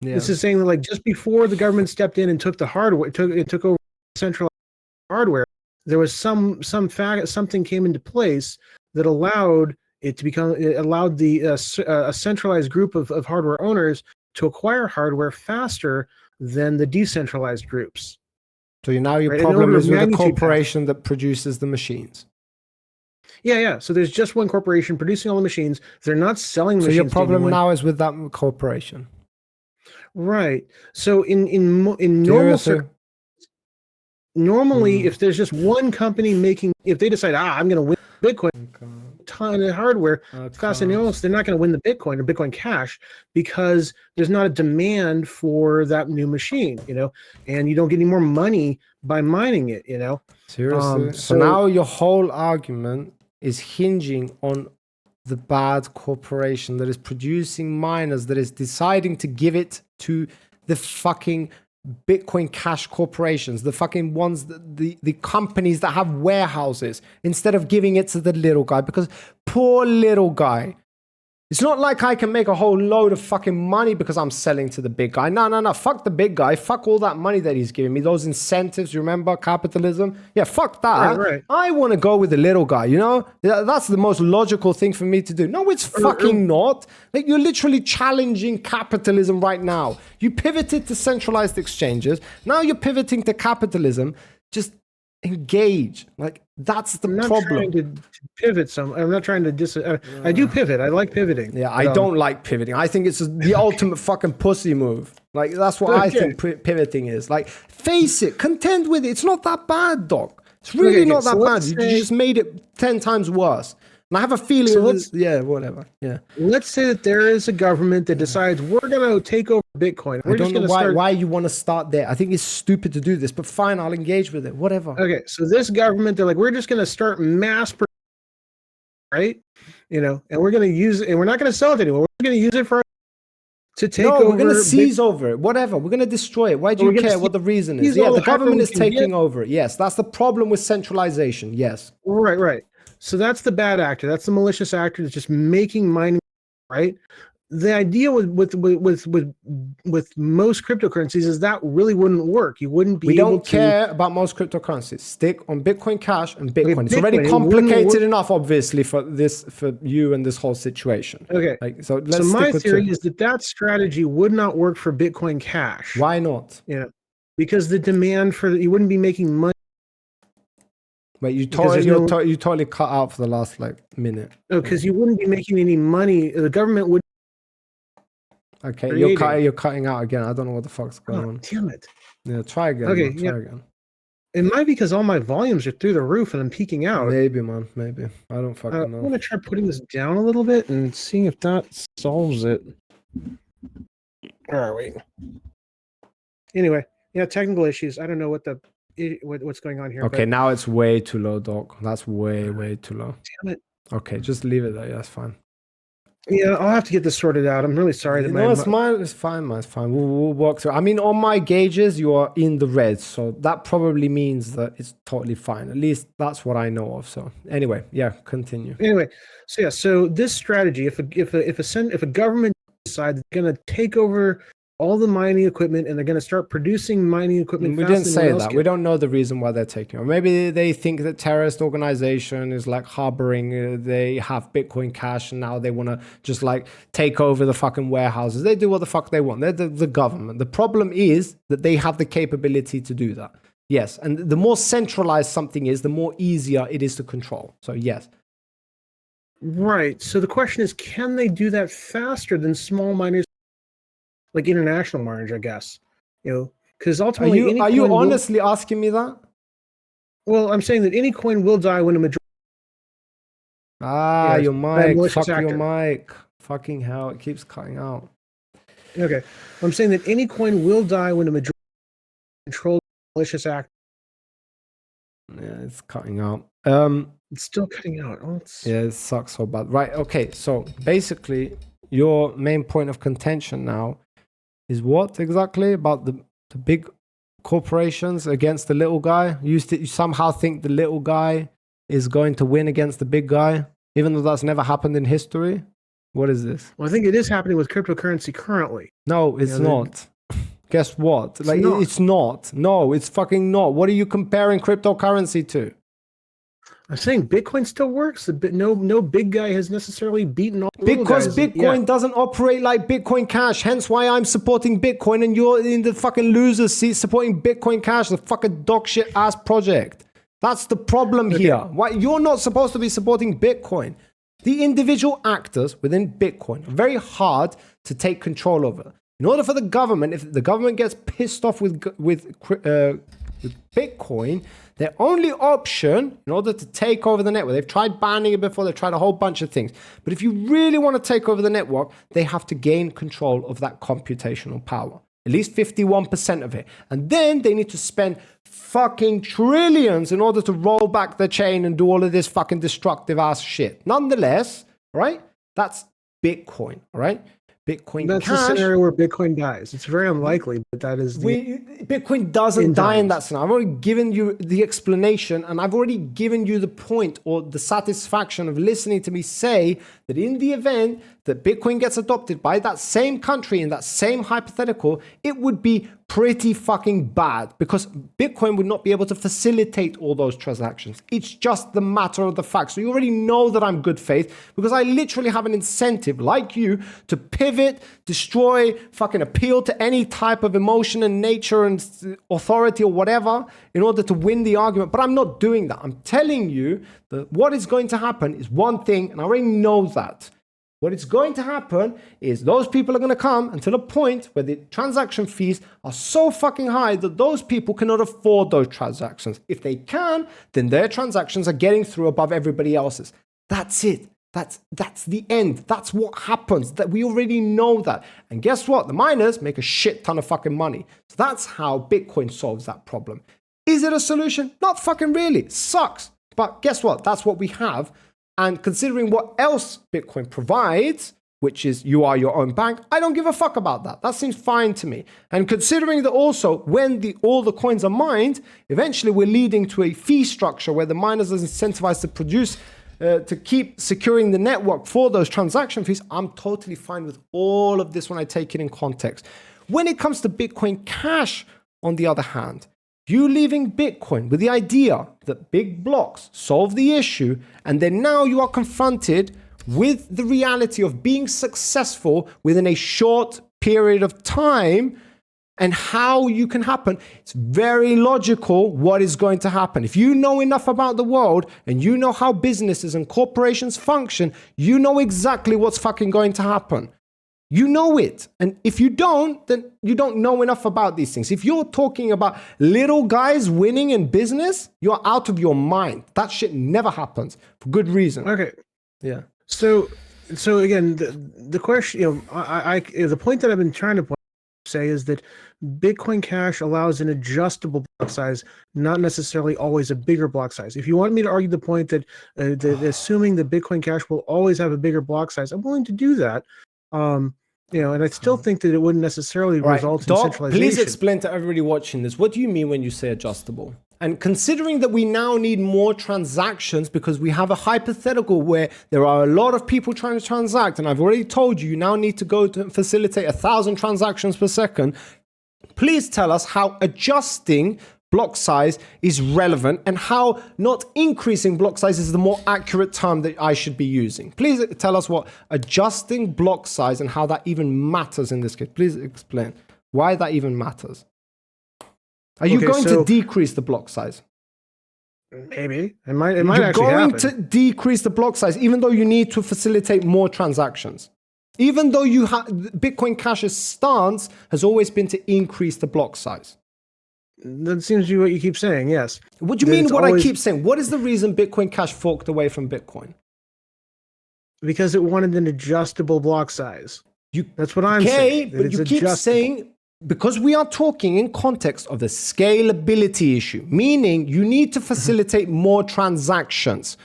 Yeah. This is saying that, like, just before the government stepped in and took the hardware, took over centralized hardware, there was something came into place that allowed a centralized group of hardware owners to acquire hardware faster than the decentralized groups. So your problem is with the corporation that produces the machines. Yeah. So there's just one corporation producing all the machines. They're not selling machines. So your problem now is with that corporation. Right. So in normal normally, if there's just one company making, if they decide, I'm going to win Bitcoin, ton of hardware, fast and else, they're not going to win the Bitcoin or Bitcoin Cash because there's not a demand for that new machine, and you don't get any more money by mining it, Seriously. So now your whole argument is hinging on the bad corporation that is producing miners, that is deciding to give it to the fucking Bitcoin Cash corporations, the fucking ones, the companies that have warehouses, instead of giving it to the little guy. Because poor little guy, it's not like I can make a whole load of fucking money because I'm selling to the big guy. No. Fuck the big guy. Fuck all that money that he's giving me. Those incentives, you remember capitalism? Yeah, fuck that. Right. I want to go with the little guy, That's the most logical thing for me to do. No, it's fucking not. Like, you're literally challenging capitalism right now. You pivoted to centralized exchanges. Now you're pivoting to capitalism. Just engage. Like, that's the problem. I'm not trying to pivot I'm not trying to I do pivot. I like pivoting. Yeah, I don't like pivoting. I think it's the ultimate fucking pussy move. Like, that's what I think pivoting is. Like, face it, contend with it. It's not that bad, Doc. It's really not that bad. You just made it 10 times worse. And I have a feeling, whatever. Yeah. Let's say that there is a government that decides we're going to take over Bitcoin. I don't know why you want to start there. I think it's stupid to do this, but fine, I'll engage with it. Whatever. Okay, so this government, they're like, we're just going to start mass production, right? And we're going to use it, and we're not going to sell it anymore. We're going to use it to take over. We're going to seize over it. Whatever. We're going to destroy it. Why do you care what the reason is? Yeah, the government is taking over it. Yes, that's the problem with centralization. Yes. Right. So that's the bad actor. That's the malicious actor that's just making mining, right? The idea with most cryptocurrencies is that really wouldn't work. You wouldn't be able to. We don't care about most cryptocurrencies. Stick on Bitcoin Cash and Bitcoin. It's already complicated enough, obviously, for you and this whole situation. Okay. So my theory is that strategy would not work for Bitcoin Cash. Why not? Because the demand you wouldn't be making money. But you totally cut out for the last minute. No, because you wouldn't be making any money. The government would. Okay, you're cutting out again. I don't know what the fuck's going on. Damn it. Yeah, try again. Okay, try again. It might be because all my volumes are through the roof and I'm peaking out. Maybe, man. Maybe. I don't fucking know. I'm gonna try putting this down a little bit and seeing if that solves it. Where are we? Anyway, technical issues. I don't know what's going on here. Okay, now it's way too low, Doc. That's way too low. Damn it. Okay, just leave it there. Yeah, that's fine. Yeah, I'll have to get this sorted out. I'm really sorry that it's fine, man. It's fine. We'll walk through. I mean, on my gauges, you are in the red, so that probably means that it's totally fine. At least that's what I know of. So anyway, yeah, continue. Anyway, so this strategy, if a government decides they're going to take over all the mining equipment and they're going to start producing mining equipment. We didn't say that. We don't know the reason why they're taking it. Maybe they think that terrorist organization is harboring. They have Bitcoin Cash and now they want to just take over the fucking warehouses. They do what the fuck they want. They're the government. The problem is that they have the capability to do that. Yes. And the more centralized something is, the more easier it is to control. So yes. Right. So the question is, can they do that faster than small miners? Like international miners, I guess, because ultimately, are you honestly asking me that? Well, I'm saying that any coin will die when a majority. Your mic, fuck your mic, fucking hell, it keeps cutting out. Okay, I'm saying that any coin will die when a majority controlled malicious act. Yeah, it's cutting out. It's still cutting out. Yeah, it sucks so bad. Right. Okay. So basically, your main point of contention now is what exactly about the big corporations against the little guy? You somehow think the little guy is going to win against the big guy, even though that's never happened in history? What is this? Well, I think it is happening with cryptocurrency currently. No, it's not. Guess what? It's not. No, it's fucking not. What are you comparing cryptocurrency to? I'm saying Bitcoin still works. No big guy has necessarily beaten all little guys. Because Bitcoin doesn't operate like Bitcoin Cash. Hence why I'm supporting Bitcoin and you're in the fucking loser's seat supporting Bitcoin Cash, the fucking dog shit ass project. That's the problem here. Why you're not supposed to be supporting Bitcoin. The individual actors within Bitcoin are very hard to take control over. In order for the government, if the government gets pissed off with with Bitcoin, their only option in order to take over the network, they've tried banning it before, they've tried a whole bunch of things. But if you really want to take over the network, they have to gain control of that computational power. At least 51% of it. And then they need to spend fucking trillions in order to roll back the chain and do all of this fucking destructive ass shit. Nonetheless, right? That's Bitcoin, all right? Bitcoin That's Cash. a scenario where Bitcoin dies. It's very unlikely, but that is Bitcoin doesn't die in that scenario. I've already given you the explanation, and I've already given you the point or the satisfaction of listening to me say that in the event that Bitcoin gets adopted by that same country in that same hypothetical, it would be pretty fucking bad because Bitcoin would not be able to facilitate all those transactions. It's just the matter of the fact. So you already know that I'm good faith because I literally have an incentive like you to pivot, destroy, fucking appeal to any type of emotion and nature and authority or whatever in order to win the argument. But I'm not doing that. I'm telling you that what is going to happen is one thing, and I already know that. What is going to happen is those people are going to come until a point where the transaction fees are so fucking high that those people cannot afford those transactions. If they can, then their transactions are getting through above everybody else's. That's it. That's the end. That's what happens. That we already know that. And guess what? The miners make a shit ton of fucking money. So that's how Bitcoin solves that problem. Is it a solution? Not fucking really. It sucks. But guess what? That's what we have. And considering what else Bitcoin provides, which is you are your own bank, I don't give a fuck about that. That seems fine to me. And considering that also when all the coins are mined, eventually we're leading to a fee structure where the miners are incentivized to produce, to keep securing the network for those transaction fees, I'm totally fine with all of this when I take it in context. When it comes to Bitcoin Cash, on the other hand, you leaving Bitcoin with the idea that big blocks solve the issue, and then now you are confronted with the reality of being successful within a short period of time and how you can happen. It's very logical what is going to happen. If you know enough about the world and you know how businesses and corporations function, you know exactly what's fucking going to happen. You know it. And if you don't, then you don't know enough about these things. If you're talking about little guys winning in business, you're out of your mind. That shit never happens for good reason. okay. Yeah. So again, the question, I the point that I've been trying to say is that Bitcoin Cash allows an adjustable block size, not necessarily always a bigger block size. If you want me to argue the point that assuming that Bitcoin Cash will always have a bigger block size, I'm willing to do that. And I still think that it wouldn't necessarily result in centralization. Please explain to everybody watching this, what do you mean when you say adjustable? And considering that we now need more transactions because we have a hypothetical where there are a lot of people trying to transact, and I've already told you, you now need to go to facilitate 1,000 transactions per second. Please tell us how adjusting block size is relevant and how not increasing block size is the more accurate term that I should be using. Please tell us what adjusting block size and how that even matters in this case. Please explain why that even matters. Are you going to decrease the block size? Maybe. It might actually happen. You're going happen. to decrease the block size even though you need to facilitate more transactions. Even though Bitcoin Cash's stance has always been to increase the block size. That seems to be what you keep saying, yes. What do you mean what I keep saying? What is the reason Bitcoin Cash forked away from Bitcoin? Because it wanted an adjustable block size. That's what I'm saying. Okay, but you keep saying, because we are talking in context of the scalability issue, meaning you need to facilitate more transactions.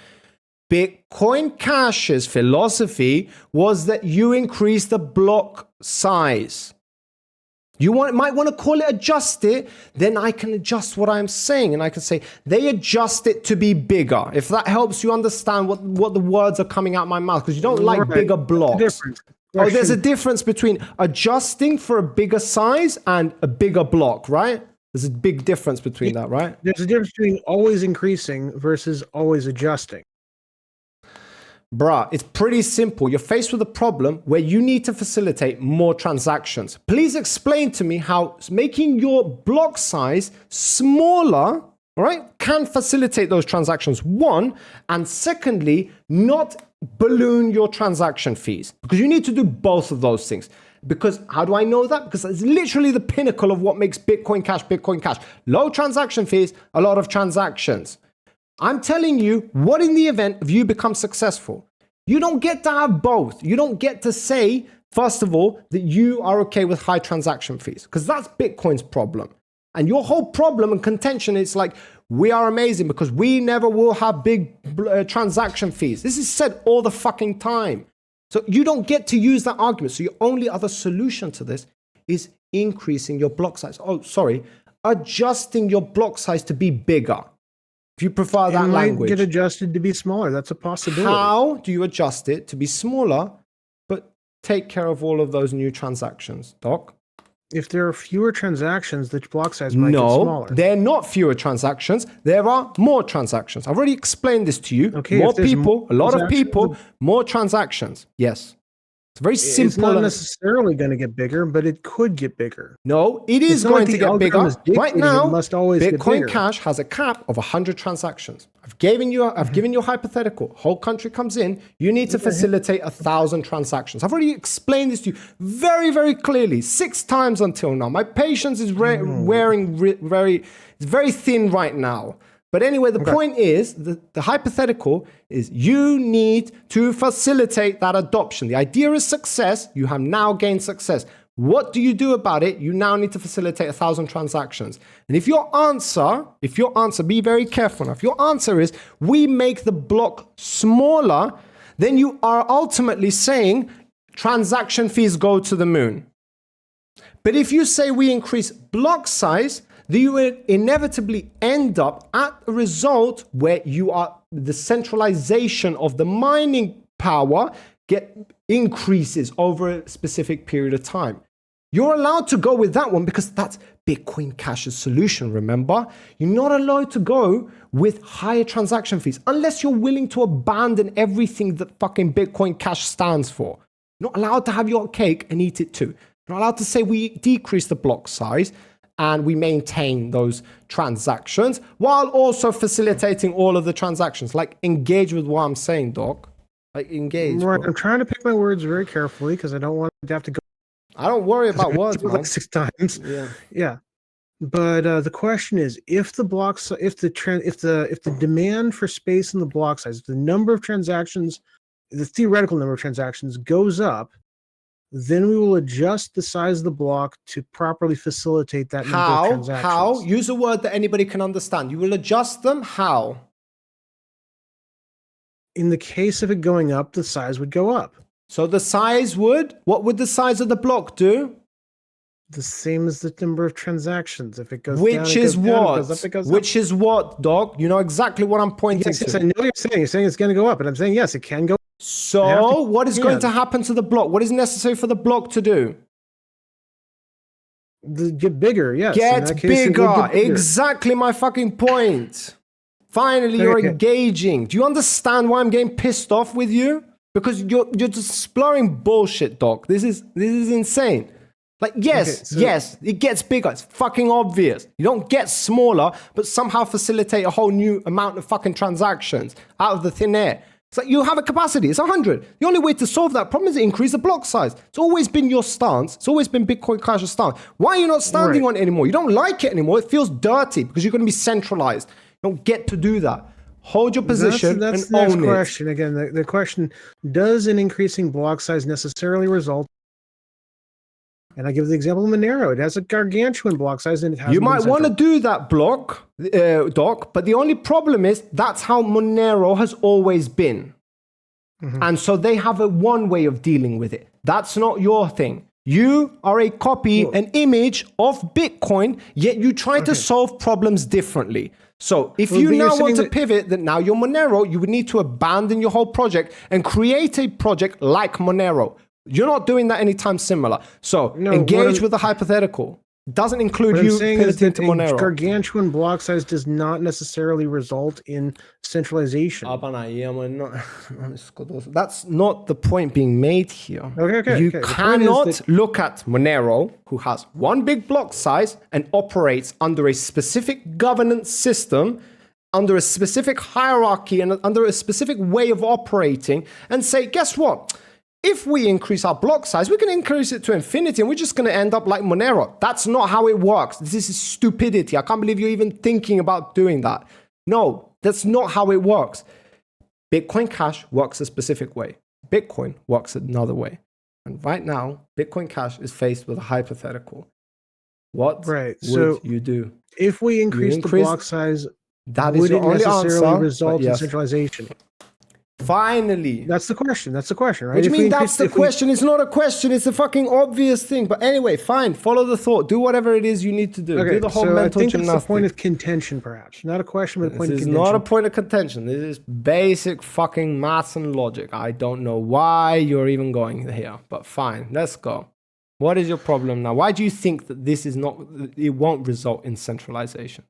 Bitcoin Cash's philosophy was that you increase the block size. You might want to call it adjust it, then I can adjust what I'm saying. And I can say, they adjust it to be bigger. If that helps you understand what the words are coming out my mouth, because you don't like bigger blocks. There's a difference between adjusting for a bigger size and a bigger block, right? There's a big difference between that, right? There's a difference between always increasing versus always adjusting. Bruh, it's pretty simple. You're faced with a problem where you need to facilitate more transactions. Please explain to me how making your block size smaller, all right, can facilitate those transactions, one, and secondly, not balloon your transaction fees. Because you need to do both of those things. Because how do I know that? Because it's literally the pinnacle of what makes Bitcoin Cash Bitcoin Cash. Low transaction fees, a lot of transactions. I'm telling you, what in the event of you become successful? You don't get to have both. You don't get to say, first of all, that you are okay with high transaction fees, because that's Bitcoin's problem. And your whole problem and contention is like, we are amazing because we never will have big transaction fees. This is said all the fucking time. So you don't get to use that argument. So your only other solution to this is increasing your block size. Adjusting your block size to be bigger. If you prefer that language. It might get adjusted to be smaller. That's a possibility. How do you adjust it to be smaller, but take care of all of those new transactions, Doc? If there are fewer transactions, the block size might get smaller. No, they're not fewer transactions. There are more transactions. I've already explained this to you. Okay, more people, a lot of people, more transactions. Yes. It's very simple. It's not necessarily going to get bigger, but it could get bigger. No, it is going to get bigger. Right now, Bitcoin get Cash has a cap of 100 transactions. I've given you a hypothetical. Whole country comes in. You need to facilitate 1,000 transactions. I've already explained this to you very, very clearly 6 times until now. My patience is very thin right now. But anyway, the point is, the hypothetical is you need to facilitate that adoption. The idea is success. You have now gained success. What do you do about it? You now need to facilitate 1,000 transactions. And if your answer, be very careful now. If your answer is, we make the block smaller, then you are ultimately saying transaction fees go to the moon. But if you say we increase block size, then you will inevitably end up at a result where the centralization of the mining power increases over a specific period of time. You're allowed to go with that one because that's Bitcoin Cash's solution, remember? You're not allowed to go with higher transaction fees unless you're willing to abandon everything that fucking Bitcoin Cash stands for. You're not allowed to have your cake and eat it too. You're not allowed to say we decrease the block size and we maintain those transactions while also facilitating all of the transactions. Like, engage with what I'm saying, Doc. Like, engage. Right. I'm trying to pick my words very carefully because I don't want to have to go. I don't worry about words, man. Like 6 times. Yeah. But the question is, if the demand for space in the block size, if the number of transactions, the theoretical number of transactions goes up, then we will adjust the size of the block to properly facilitate that number of transactions. How? Use a word that anybody can understand. You will adjust them. How? In the case of it going up, the size would go up. So the size would? What would the size of the block do? The same as the number of transactions. If it goes Which down, is it goes what? down. If it goes up, it goes Which up. is what, Doc? You know exactly what I'm pointing Yes, to. I know what you're saying. You're saying it's going to go up, and I'm saying yes, it can go up. So what is going to happen to the block? What is necessary for the block to do? Get bigger, yes. Get bigger. Exactly my fucking point. Finally, you're engaging. Do you understand why I'm getting pissed off with you? Because you're just exploring bullshit, Doc. This is insane. Like, yes, it gets bigger. It's fucking obvious. You don't get smaller, but somehow facilitate a whole new amount of fucking transactions out of the thin air. It's like you have a capacity. It's 100. The only way to solve that problem is to increase the block size. It's always been your stance. It's always been Bitcoin Cash's stance. Why are you not standing on it anymore? You don't like it anymore. It feels dirty because you're going to be centralized. You don't get to do that. Hold your position that's and the next own it. question. Again, the question, does an increasing block size necessarily result? And I give the example of Monero. It has a gargantuan block size and it has. You might want to do that, Doc, but the only problem is that's how Monero has always been. Mm-hmm. And so they have one way of dealing with it. That's not your thing. You are a copy, an image of Bitcoin, yet you try to solve problems differently. So if you now want to pivot, that now you're Monero, you would need to abandon your whole project and create a project like Monero. You're not doing that anytime similar. So engage with the hypothetical. Doesn't include you pivoting to Monero. Gargantuan block size does not necessarily result in centralization. That's not the point being made here. You cannot look at Monero, who has one big block size and operates under a specific governance system, under a specific hierarchy and under a specific way of operating, and say, guess what? if we increase our block size, we can increase it to infinity and we're just going to end up like Monero. That's not how it works. This is stupidity. I can't believe you're even thinking about doing that. No, that's not how it works. Bitcoin Cash works a specific way. Bitcoin works another way. And right now, Bitcoin Cash is faced with a hypothetical. What would you do? If we increase the block size, that is would the it only necessarily answer, result yes. in centralization? Finally. That's the question. That's the question, right? What do you mean that's the question? It's not a question. It's a fucking obvious thing. But anyway, fine. Follow the thought. Do whatever it is you need to do. Okay, do the whole so mental I think gymnastics. it's the point of contention, perhaps. Not a question, but a point of This is contention. not a point of contention. This is basic fucking maths and logic. I don't know why you're even going here. But fine. Let's go. What is your problem now? Why do you think that this is not... It won't result in centralization?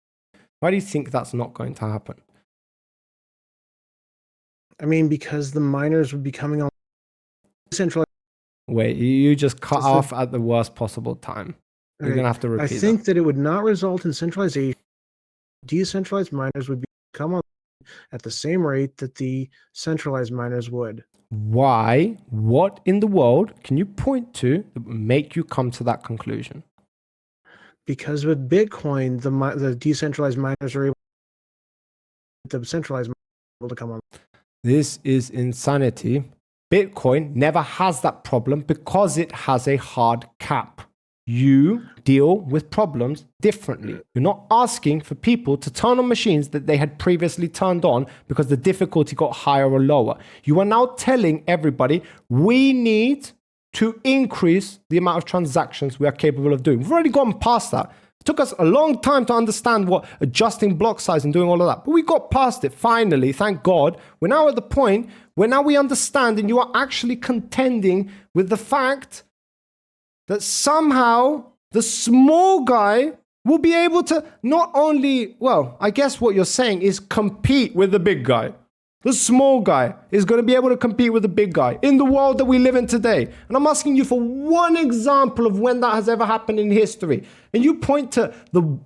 Why do you think that's not going to happen? I mean, because the miners would be coming on centralized. Wait, you just cut off at the worst possible time. You're going to have to repeat I think that it would not result in centralization. Decentralized miners would come on at the same rate that the centralized miners would. Why? What in the world can you point to that would make you come to that conclusion? Because with Bitcoin, the decentralized miners are able, the centralized miners are able to come on. This is insanity. Bitcoin never has that problem because it has a hard cap. You deal with problems differently. You're not asking for people to turn on machines that they had previously turned on because the difficulty got higher or lower. You are now telling everybody, we need to increase the amount of transactions we are capable of doing. We've already gone past that. It took us a long time to understand what adjusting block size and doing all of that. But we got past it finally, thank God. We're now at the point where now we understand and you are actually contending with the fact that somehow the small guy will be able to not only, well, I guess what you're saying is compete with the big guy. The small guy is going to be able to compete with the big guy in the world that we live in today. And I'm asking you for one example of when that has ever happened in history. And you point to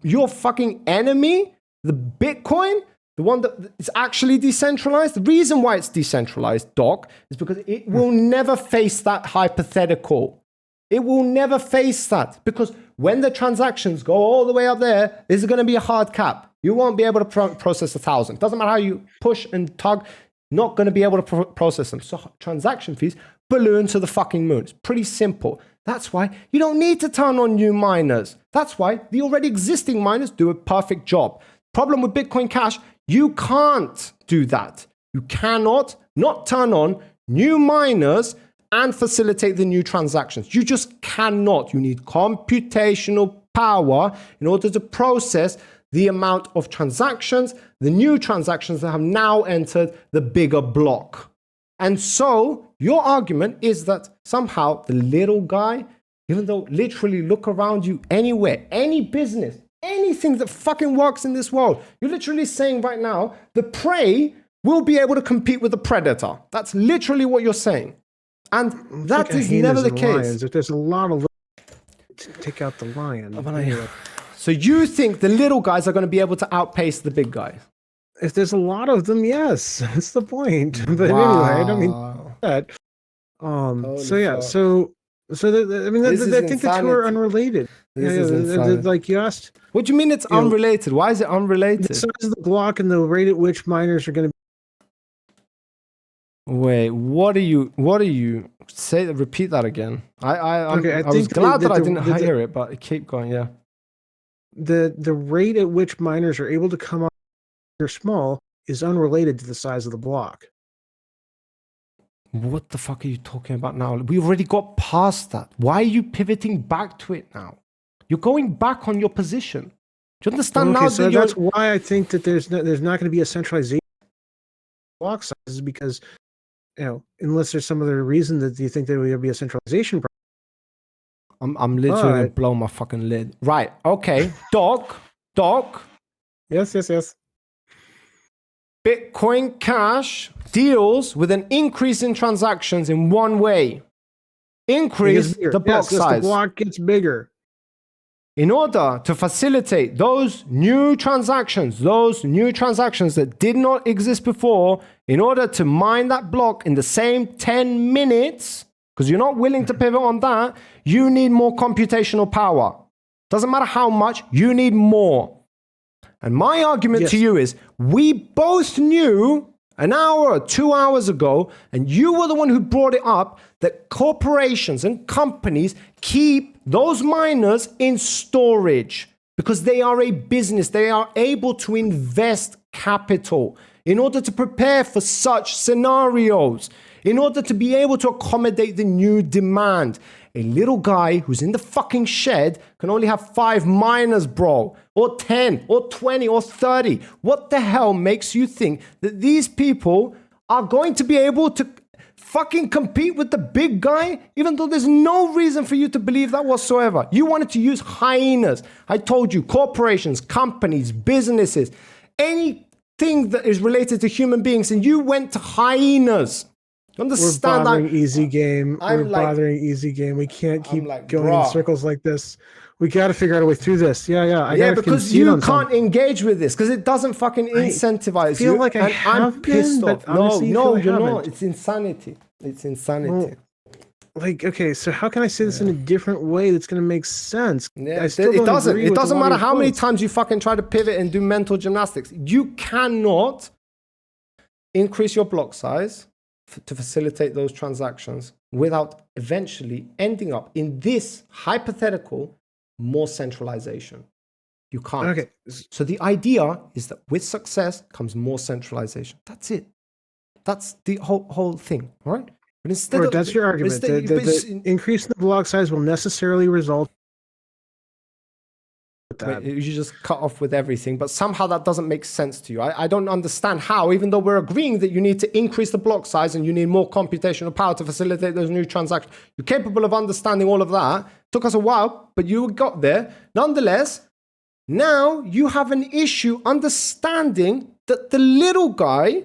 your fucking enemy, the Bitcoin, the one that is actually decentralized. The reason why it's decentralized, Doc, is because it will never face that hypothetical. It will never face that because when the transactions go all the way up there, there's going to be a hard cap. You won't be able to process 1,000. Doesn't matter how you push and tug, not going to be able to process them. So transaction fees balloon to the fucking moon. It's pretty simple. That's why you don't need to turn on new miners. That's why the already existing miners do a perfect job. Problem with Bitcoin Cash, you can't do that. You cannot not turn on new miners and facilitate the new transactions. You just cannot. You need computational power in order to process the amount of transactions, the new transactions that have now entered the bigger block. And so your argument is that somehow the little guy, even though literally look around you anywhere, any business, anything that fucking works in this world, you're literally saying right now, the prey will be able to compete with the predator. That's literally what you're saying. And that is never the case. Lions. If there's a lot of take out the lion. So you think the little guys are going to be able to outpace the big guys? If there's a lot of them, yes. That's the point. But anyway, I don't mean that. So yeah, so I think the two are unrelated. Like you asked. What do you mean it's unrelated? Why is it unrelated? The size of the block and the rate at which miners are going to. Wait, what are you say? Repeat that again. I was glad that I didn't hear it, but keep going. Yeah. The rate at which miners are able to come on they're small is unrelated to the size of the block. What the fuck are you talking about now? We already got past that. Why are you pivoting back to it now? You're going back on your position. Do you understand now? So that's why I think that there's not going to be a centralization of block sizes because, unless there's some other reason that you think there will be a centralization problem. I'm literally going to blow my fucking lid. Right. Okay. Doc. Yes. Bitcoin Cash deals with an increase in transactions in one way. Increase the block size. The block gets bigger. In order to facilitate those new transactions that did not exist before, in order to mine that block in the same 10 minutes, because you're not willing to pivot on that, you need more computational power. Doesn't matter how much, you need more. And my argument to you is, we both knew an hour or 2 hours ago, and you were the one who brought it up, that corporations and companies keep those miners in storage because they are a business. They are able to invest capital in order to prepare for such scenarios, in order to be able to accommodate the new demand. A little guy who's in the fucking shed can only have 5 miners, bro, or 10, or 20, or 30. What the hell makes you think that these people are going to be able to fucking compete with the big guy, even though there's no reason for you to believe that whatsoever? You wanted to use hyenas. I told you, corporations, companies, businesses, anything that is related to human beings, and you went to hyenas. Understand? We're bothering easy game. I'm We're like, bothering easy game. We can't keep like, going bruh. in circles like this. We got to figure out a way through this. Yeah, because you can't engage with this because it doesn't fucking incentivize you. I feel like I have I'm pissed been, off. but honestly, You're haven't. not. It's insanity. It's insanity. Well, like, okay, so how can I say this in a different way that's going to make sense? Yeah, I still it doesn't. agree It with a doesn't lot of matter your how many points. times you fucking try to pivot and do mental gymnastics. You cannot increase your block size to facilitate those transactions without eventually ending up in this hypothetical more centralization. You can't. Okay. So the idea is that with success comes more centralization. That's it. That's the whole thing, all right? But instead of, that's your argument. The increase in the block size will necessarily result with that. You just cut off with everything, but somehow that doesn't make sense to you. I don't understand how, even though we're agreeing that you need to increase the block size and you need more computational power to facilitate those new transactions. You're capable of understanding all of that. Took us a while, but you got there. Nonetheless, now you have an issue understanding that the little guy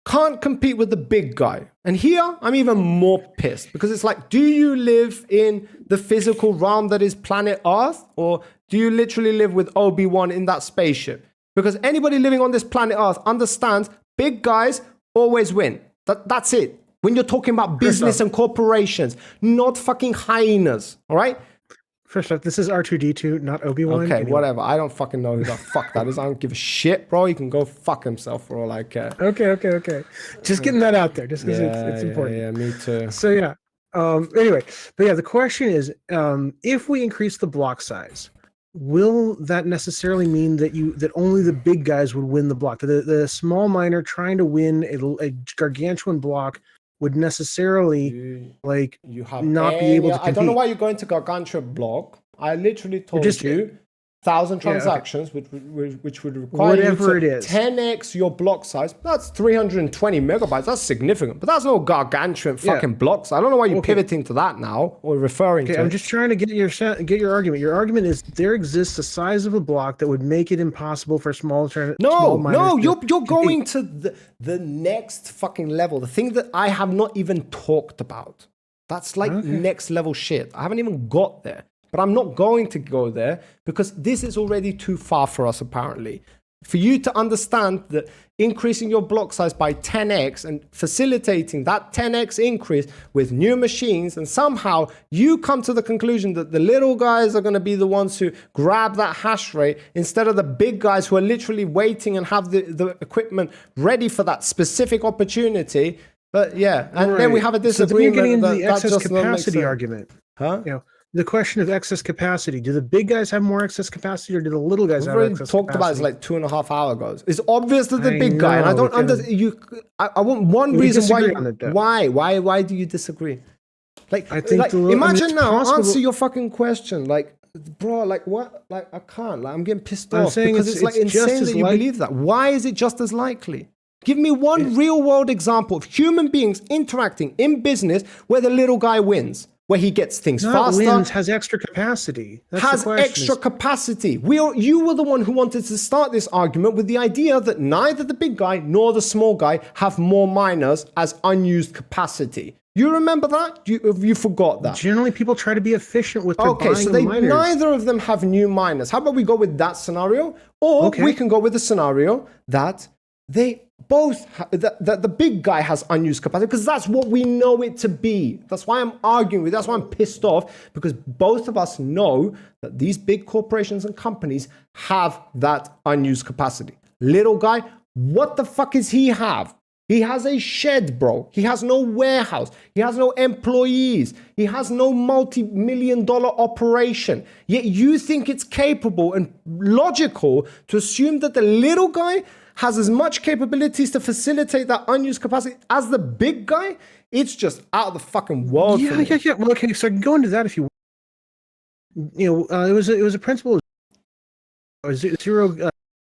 can't compete with the big guy. And here, I'm even more pissed because it's like, do you live in the physical realm that is planet Earth? Or do you literally live with Obi-Wan in that spaceship? Because anybody living on this planet Earth understands big guys always win. That's it. When you're talking about business and corporations, not fucking hyenas, all right? First off, this is R2-D2, not Obi-Wan. Okay, anyway. whatever. I don't fucking know who the fuck that is. I don't give a shit, bro. He can go fuck himself for all I care. Okay. Just getting that out there, just because it's important. Yeah, me too. So yeah. Anyway, but yeah, the question is, if we increase the block size, will that necessarily mean that only the big guys would win the block? The small miner trying to win a gargantuan block would necessarily not be able to compete. I don't know why you're going to gargantuan block. I literally told you 1,000 transactions, which would require whatever you to it is 10x your block size. That's 320 megabytes. That's significant, but that's no gargantuan fucking blocks. I don't know why you're pivoting to that now or referring to. I'm it. just trying to get your argument. Your argument is there exists a size of a block that would make it impossible for small miners. No, you're going to the next fucking level. The thing that I have not even talked about. That's like next level shit. I haven't even got there. But I'm not going to go there because this is already too far for us, apparently. For you to understand that increasing your block size by 10x and facilitating that 10x increase with new machines, and somehow you come to the conclusion that the little guys are going to be the ones who grab that hash rate instead of the big guys who are literally waiting and have the equipment ready for that specific opportunity. But yeah, and then we have a disagreement. So then you're getting into the excess capacity argument. Huh? The question of excess capacity. Do the big guys have more excess capacity, or do the little guys have excess capacity? Talked about it like 2.5 hours ago. It's obvious that the big guy, and I don't understand you. I want one reason why. Why do you disagree? Like, I think imagine now. Answer your fucking question. Like, bro, like what? Like, I can't. Like, I'm getting pissed off because it's like insane that you believe that. Why is it just as likely? Give me one real world example of human beings interacting in business where the little guy wins. Where he gets things faster. Has extra capacity. Capacity. You were the one who wanted to start this argument with the idea that neither the big guy nor the small guy have more miners as unused capacity. You remember that? You forgot that. Generally, people try to be efficient with their buying so miners. Neither of them have new miners. How about we go with that scenario? Or we can go with the scenario that they the big guy has unused capacity because that's what we know it to be. That's why I'm arguing with. That's why I'm pissed off, because both of us know that these big corporations and companies have that unused capacity. Little guy, what the fuck is he have? He has a shed, bro. He has no warehouse. He has no employees. He has no multi-million-dollar operation. Yet you think it's capable and logical to assume that the little guy has as much capabilities to facilitate that unused capacity as the big guy? It's just out of the fucking world. Yeah. Well, okay, so I can go into that if you want. It was a principle of zero.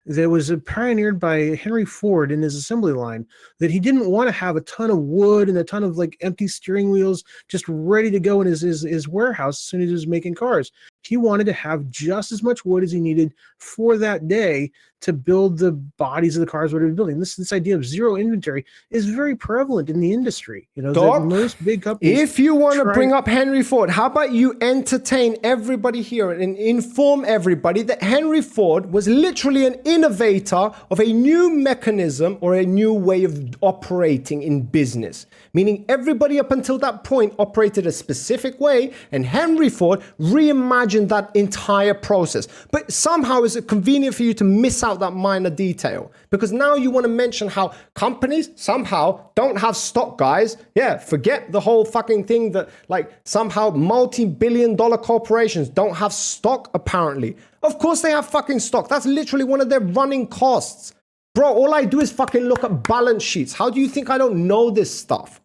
That was pioneered by Henry Ford in his assembly line, that he didn't want to have a ton of wood and a ton of like empty steering wheels just ready to go in his warehouse as soon as he was making cars. He wanted to have just as much wood as he needed for that day to build the bodies of the cars what he was building. This idea of zero inventory is very prevalent in the industry. Doc, most big companies. If you want to bring up Henry Ford, how about you entertain everybody here and inform everybody that Henry Ford was literally an innovator of a new mechanism or a new way of operating in business. Meaning everybody up until that point operated a specific way, and Henry Ford reimagined that entire process. But somehow is it convenient for you to miss out that minor detail? Because now you want to mention how companies somehow don't have stock, guys. Yeah, forget the whole fucking thing that like somehow multi-billion-dollar corporations don't have stock apparently. Of course they have fucking stock. That's literally one of their running costs. Bro, all I do is fucking look at balance sheets. How do you think I don't know this stuff?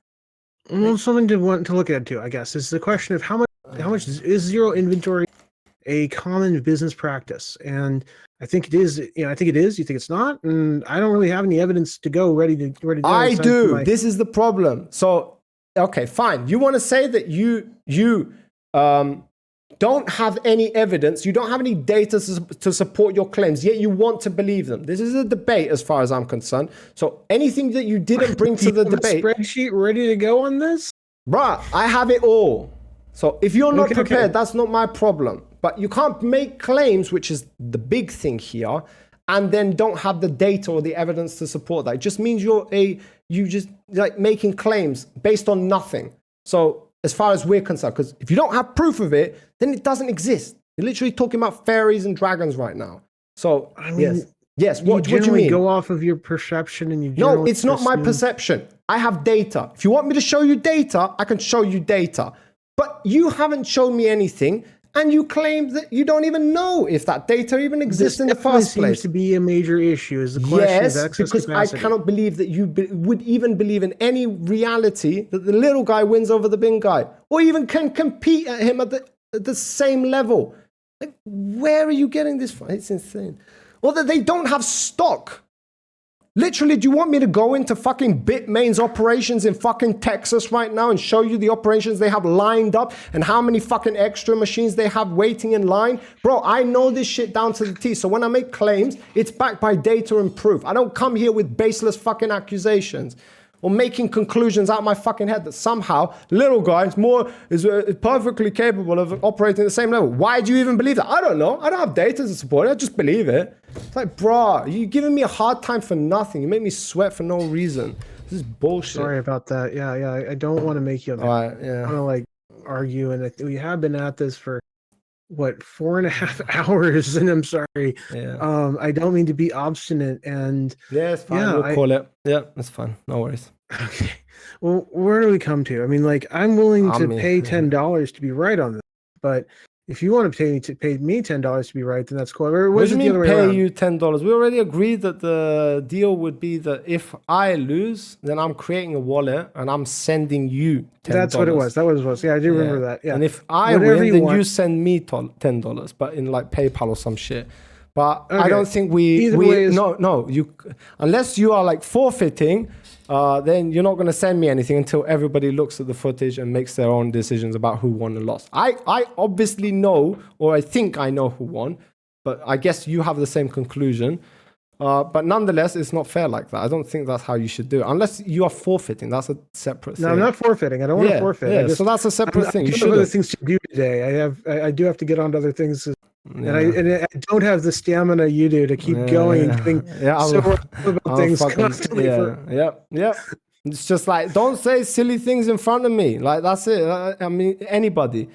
Well, something to want to look at too, I guess, is the question of how much is zero inventory a common business practice? And I think it is. I think it is. You think it's not? And I don't really have any evidence to go ready to go. I do. This is the problem. So, okay, fine. You want to say that you don't have any evidence, you don't have any data to support your claims, yet you want to believe them. This is a debate as far as I'm concerned. So anything that you didn't bring to the debate... spreadsheet ready to go on this? Bruh, I have it all. So if you're not prepared, that's not my problem. But you can't make claims, which is the big thing here, and then don't have the data or the evidence to support that. It just means you just like making claims based on nothing. So as far as we're concerned, because if you don't have proof of it, then it doesn't exist. You're literally talking about fairies and dragons right now. So, I mean, yes. What do you mean? Go off of your perception and you. No, it's not my perception. I have data. If you want me to show you data, I can show you data. But you haven't shown me anything, and you claim that you don't even know if that data even exists in the first place. Seems to be a major issue. Is the question of excess because capacity. I cannot believe that you would even believe in any reality that the little guy wins over the big guy, or even can compete at him at the same level. Like, where are you getting this from? It's insane. Or that they don't have stock. Literally, do you want me to go into fucking Bitmain's operations in fucking Texas right now and show you the operations they have lined up and how many fucking extra machines they have waiting in line? Bro, I know this shit down to the T. So when I make claims, it's backed by data and proof. I don't come here with baseless fucking accusations or making conclusions out of my fucking head that somehow little guy is perfectly capable of operating at the same level. Why do you even believe that? I don't know. I don't have data to support it. I just believe it. It's like, bro, you're giving me a hard time for nothing. You make me sweat for no reason. This is bullshit. Sorry about that. Yeah. I don't want to make you. All right, yeah. I want to like argue, and we have been at this for what 4.5 hours, and I'm sorry. Yeah. I don't mean to be obstinate, and yeah, it's fine. We'll call it. Yeah, that's fine. No worries. Okay. Well, where do we come to? I mean, like, I'm willing to pay $10 to be right on this, but if you want to pay me $10 to be right, then that's cool. Or what do you mean pay you $10? We already agreed that the deal would be that if I lose, then I'm creating a wallet and I'm sending you $10. That's what it was. That was what it was. Yeah, I do remember that. Yeah. And if I win, then you send me $10, but in like PayPal or some shit. But okay. I don't think unless you are like forfeiting, then you're not going to send me anything until everybody looks at the footage and makes their own decisions about who won and lost. I obviously know, or I think I know who won, but I guess you have the same conclusion. But nonetheless, it's not fair like that. I don't think that's how you should do it. Unless you are forfeiting, that's a separate thing. No, I'm not forfeiting. I don't want to forfeit. Yeah, so that's a separate thing. You should have other things to do today. I do have to get on to other things And I don't have the stamina you do to keep going and getting so worked up about things constantly. Yeah. It's just like, don't say silly things in front of me. Like, that's it. I mean, anybody.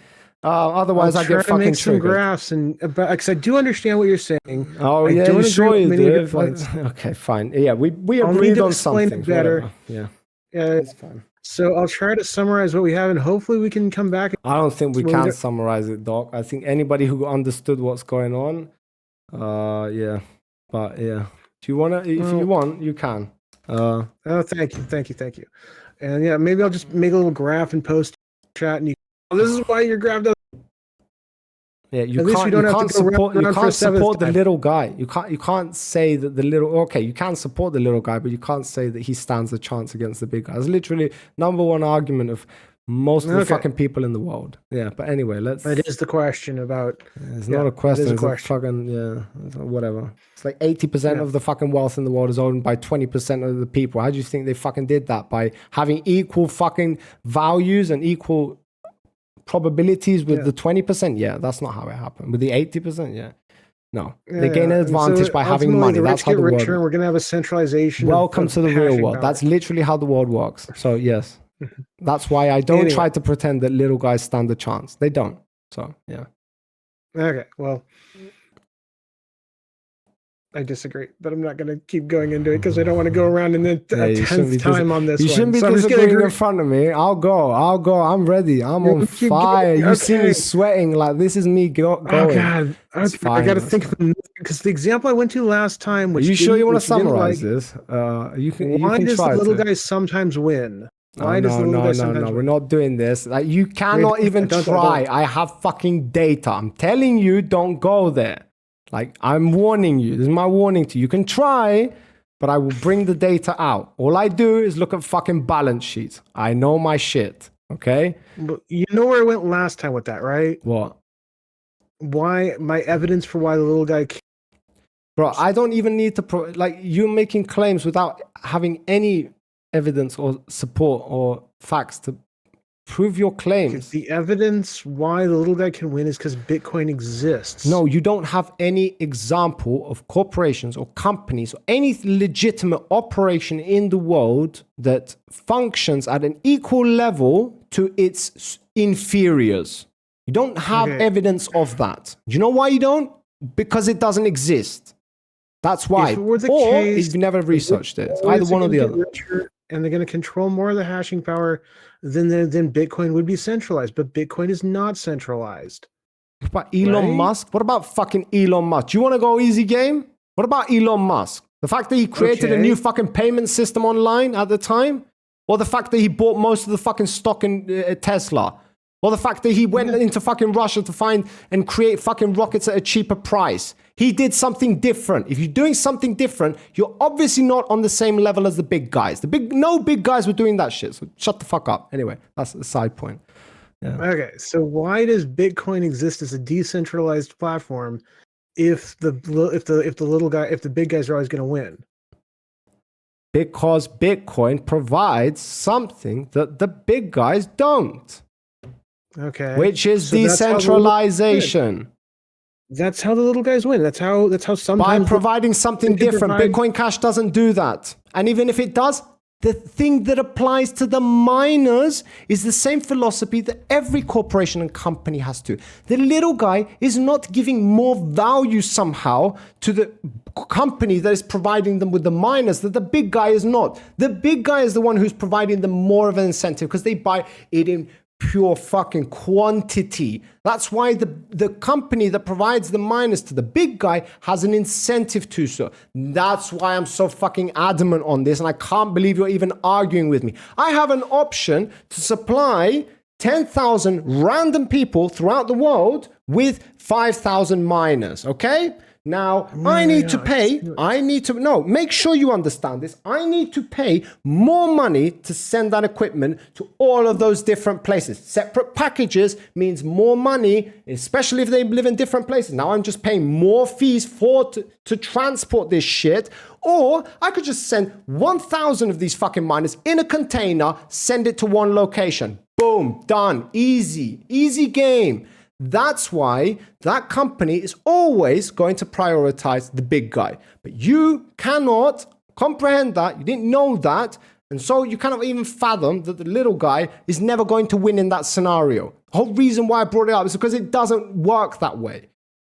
Otherwise, I get fucking triggered. Graphs and because I do understand what you're saying. Oh, I yeah, don't you agree sure with you many of your do? points. Okay, fine. Yeah, we I'll agreed need to on explain something. it better. Whatever. Yeah, Yeah, it's fine. so I'll try to summarize what we have, and hopefully we can come back. I don't think we when can we summarize it, Doc. I think anybody who understood what's going on, yeah. But yeah, do you wanna? If you want, you can. Oh, thank you. And yeah, maybe I'll just make a little graph and post chat, and this is why your graph doesn't. Yeah, you At least we can't. don't You have can't to go support. round You for a can't seventh support the time. little guy. You can't. You can't say that the little. Okay, you can support the little guy, but you can't say that he stands a chance against the big guy. It's literally number one argument of most of the fucking people in the world. Yeah, but anyway, let's. It is the question about. It's not a question. It is a it's question. a fucking it's whatever. It's like 80% of the fucking wealth in the world is owned by 20% of the people. How do you think they fucking did that? By having equal fucking values and equal probabilities with the 20%? Yeah, that's not how it happened. With the 80%, yeah. No, they gain an advantage by having money. That's how the world. Richer, and we're going to have a centralization. Welcome of to the real world. power. That's literally how the world works. So yes, that's why I don't try to pretend that little guys stand a chance. They don't. So yeah. Okay, well, I disagree, but I'm not going to keep going into it because I don't want to go around in the 10th time on this. You shouldn't be disagreeing in front of me. I'll go. I'm ready. I'm on fire. You see me sweating like this is me going. Oh God, I got to think because the example I went to last time. Which are you sure you want to summarize this? You can. Why does the little guy sometimes win? Why does the little guy sometimes win? We're not doing this. Like you cannot even try. I have fucking data. I'm telling you, don't go there. Like, I'm warning you. This is my warning to you. You can try, but I will bring the data out. All I do is look at fucking balance sheets. I know my shit, okay? But you know where I went last time with that, right? What? Why? My evidence for why the little guy... Bro, I don't even need to... you're making claims without having any evidence or support or facts to prove your claims. The evidence why the little guy can win is because Bitcoin exists. No, you don't have any example of corporations or companies or any legitimate operation in the world that functions at an equal level to its inferiors. You don't have evidence of that. Do you know why you don't? Because it doesn't exist. That's why. If it were the or case, you've never researched it. It's either one or the other. And they're going to control more of the hashing power, then Bitcoin would be centralized. But Bitcoin is not centralized. What about Elon Musk? What about fucking Elon Musk? Do you want to go easy game? What about Elon Musk? The fact that he created a new fucking payment system online at the time? Or the fact that he bought most of the fucking stock in Tesla? Or the fact that he went into fucking Russia to find and create fucking rockets at a cheaper price? He did something different. If you're doing something different, you're obviously not on the same level as the big guys. No big guys were doing that shit. So shut the fuck up. Anyway, that's a side point. Yeah. Okay, so why does Bitcoin exist as a decentralized platform if the big guys are always going to win? Because Bitcoin provides something that the big guys don't. Okay. Which is decentralization. That's how the little guys win. That's how sometimes by providing something different. Bitcoin Cash doesn't do that. And even if it does, the thing that applies to the miners is the same philosophy that every corporation and company has to. The little guy is not giving more value somehow to the company that is providing them with the miners that the big guy is not. The big guy is the one who's providing them more of an incentive because they buy it in pure fucking quantity. That's why the company that provides the miners to the big guy has an incentive to so. That's why I'm so fucking adamant on this, and I can't believe you're even arguing with me. I have an option to supply 10,000 random people throughout the world with 5,000 miners, okay? Now, make sure you understand this. I need to pay more money to send that equipment to all of those different places. Separate packages means more money, especially if they live in different places. Now I'm just paying more fees to transport this shit. Or I could just send 1,000 of these fucking miners in a container, send it to one location. Boom, done. Easy game. That's why that company is always going to prioritize the big guy. But you cannot comprehend that. You didn't know that. And so you cannot even fathom that the little guy is never going to win in that scenario. The whole reason why I brought it up is because it doesn't work that way.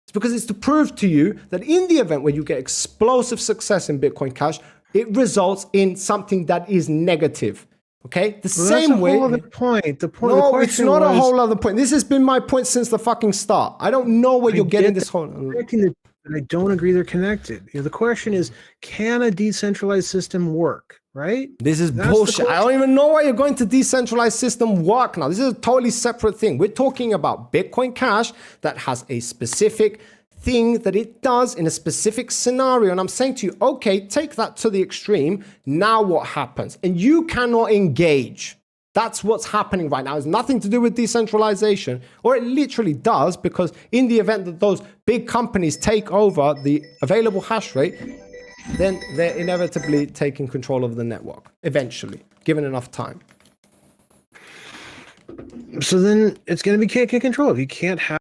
It's because it's to prove to you that in the event where you get explosive success in Bitcoin Cash, it results in something that is negative. Okay, the same way. That's a whole other point. No, it's not a whole other point. This has been my point since the fucking start. I don't know where you're getting this whole. I don't agree they're connected. The question is, can a decentralized system work? Right? This is bullshit. I don't even know why you're going to decentralized system work now. This is a totally separate thing. We're talking about Bitcoin Cash that has a specific thing that it does in a specific scenario. And I'm saying to you, okay, take that to the extreme. Now what happens? And you cannot engage. That's what's happening right now. It's nothing to do with decentralization, or it literally does, because in the event that those big companies take over the available hash rate, then they're inevitably taking control of the network, eventually, given enough time. So then it's going to be can't get control of. You can't have.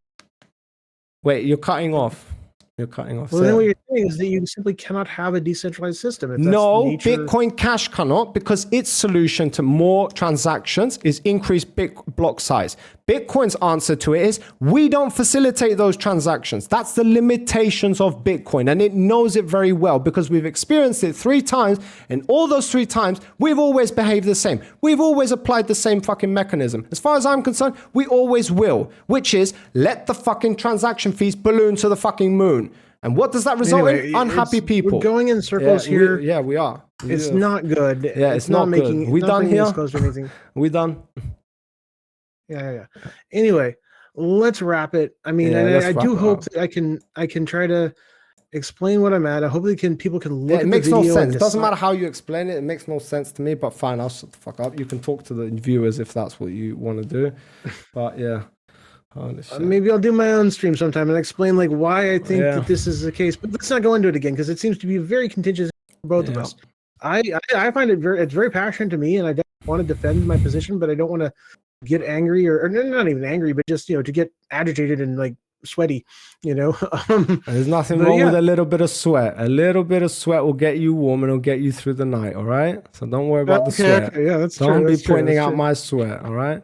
Wait, you're cutting off. You're cutting off. Well, then what you're saying is that you simply cannot have a decentralized system. If no, Bitcoin Cash cannot, because its solution to more transactions is increased block size. Bitcoin's answer to it is we don't facilitate those transactions. That's the limitations of Bitcoin, and it knows it very well because we've experienced it 3 times, and all those 3 times we've always behaved the same. We've always applied the same fucking mechanism. As far as I'm concerned, we always will, which is let the fucking transaction fees balloon to the fucking moon. And what does that result in? Unhappy people. We're going in circles here. We are. It's not good. Yeah, it's not making. We done here? We done? Yeah. Anyway, let's wrap it. I mean, I do hope that I can try to explain what I'm at. I hope people can look at the video. It makes no sense. It doesn't matter how you explain it. It makes no sense to me, but fine, I'll shut the fuck up. You can talk to the viewers if that's what you want to do. But yeah. Maybe I'll do my own stream sometime and explain like why I think that this is the case. But let's not go into it again because it seems to be very contentious for both of us. I find it's very passionate to me, and I definitely want to defend my position, but I don't want to get angry or not even angry, but just to get agitated and like sweaty. There's nothing wrong with a little bit of sweat. A little bit of sweat will get you warm and it'll get you through the night. All right, so don't worry about the sweat. Yeah, that's true. Don't be pointing out my sweat. All right.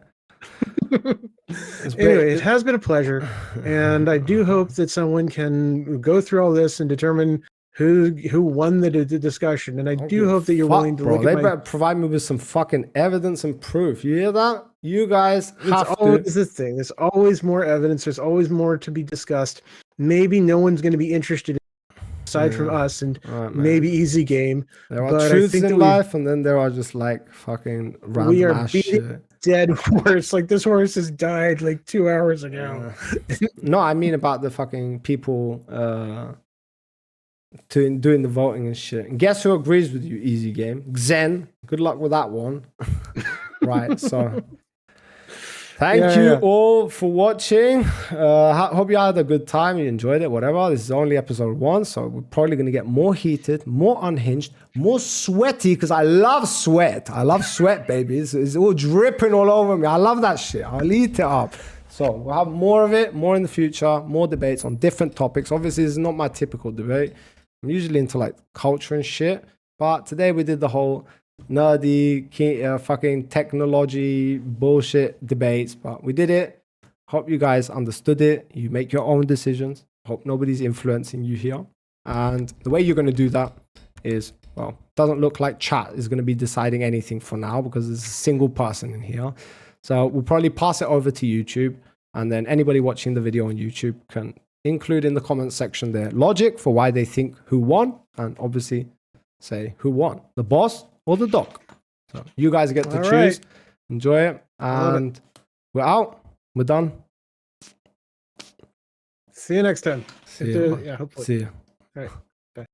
Anyway, it has been a pleasure, and I do hope that someone can go through all this and determine who won the discussion. And I do hope that you're willing to look at better provide me with some fucking evidence and proof. You hear that? You guys have to. It's always the thing. There's always more evidence. There's always more to be discussed. Maybe no one's going to be interested aside from us and maybe Easy Game. There are truths in life, and then there are just like fucking random ass shit. Dead horse. Like this horse has died like 2 hours ago. No, I mean about the fucking people doing the voting and shit. And guess who agrees with you, Easy Game? Xen. Good luck with that one. Right, so thank you all for watching. Hope you had a good time. You enjoyed it, whatever. This is only episode 1, so we're probably going to get more heated, more unhinged, more sweaty, because I love sweat. I love sweat, baby. It's all dripping all over me. I love that shit. I'll eat it up. So we'll have more of it, more in the future, more debates on different topics. Obviously, this is not my typical debate. I'm usually into like culture and shit. But today we did the whole nerdy fucking technology bullshit debates, but we did it. Hope you guys understood it. You make your own decisions. Hope nobody's influencing you here. And the way you're going to do that is, well, doesn't look like chat is going to be deciding anything for now because there's a single person in here. So we'll probably pass it over to YouTube, and then anybody watching the video on YouTube can include in the comment section their logic for why they think who won, and obviously say who won, the boss or the doc. So you guys get to choose. Enjoy it. And we're out. We're done. See you next time. See you. Hopefully. See you. All right.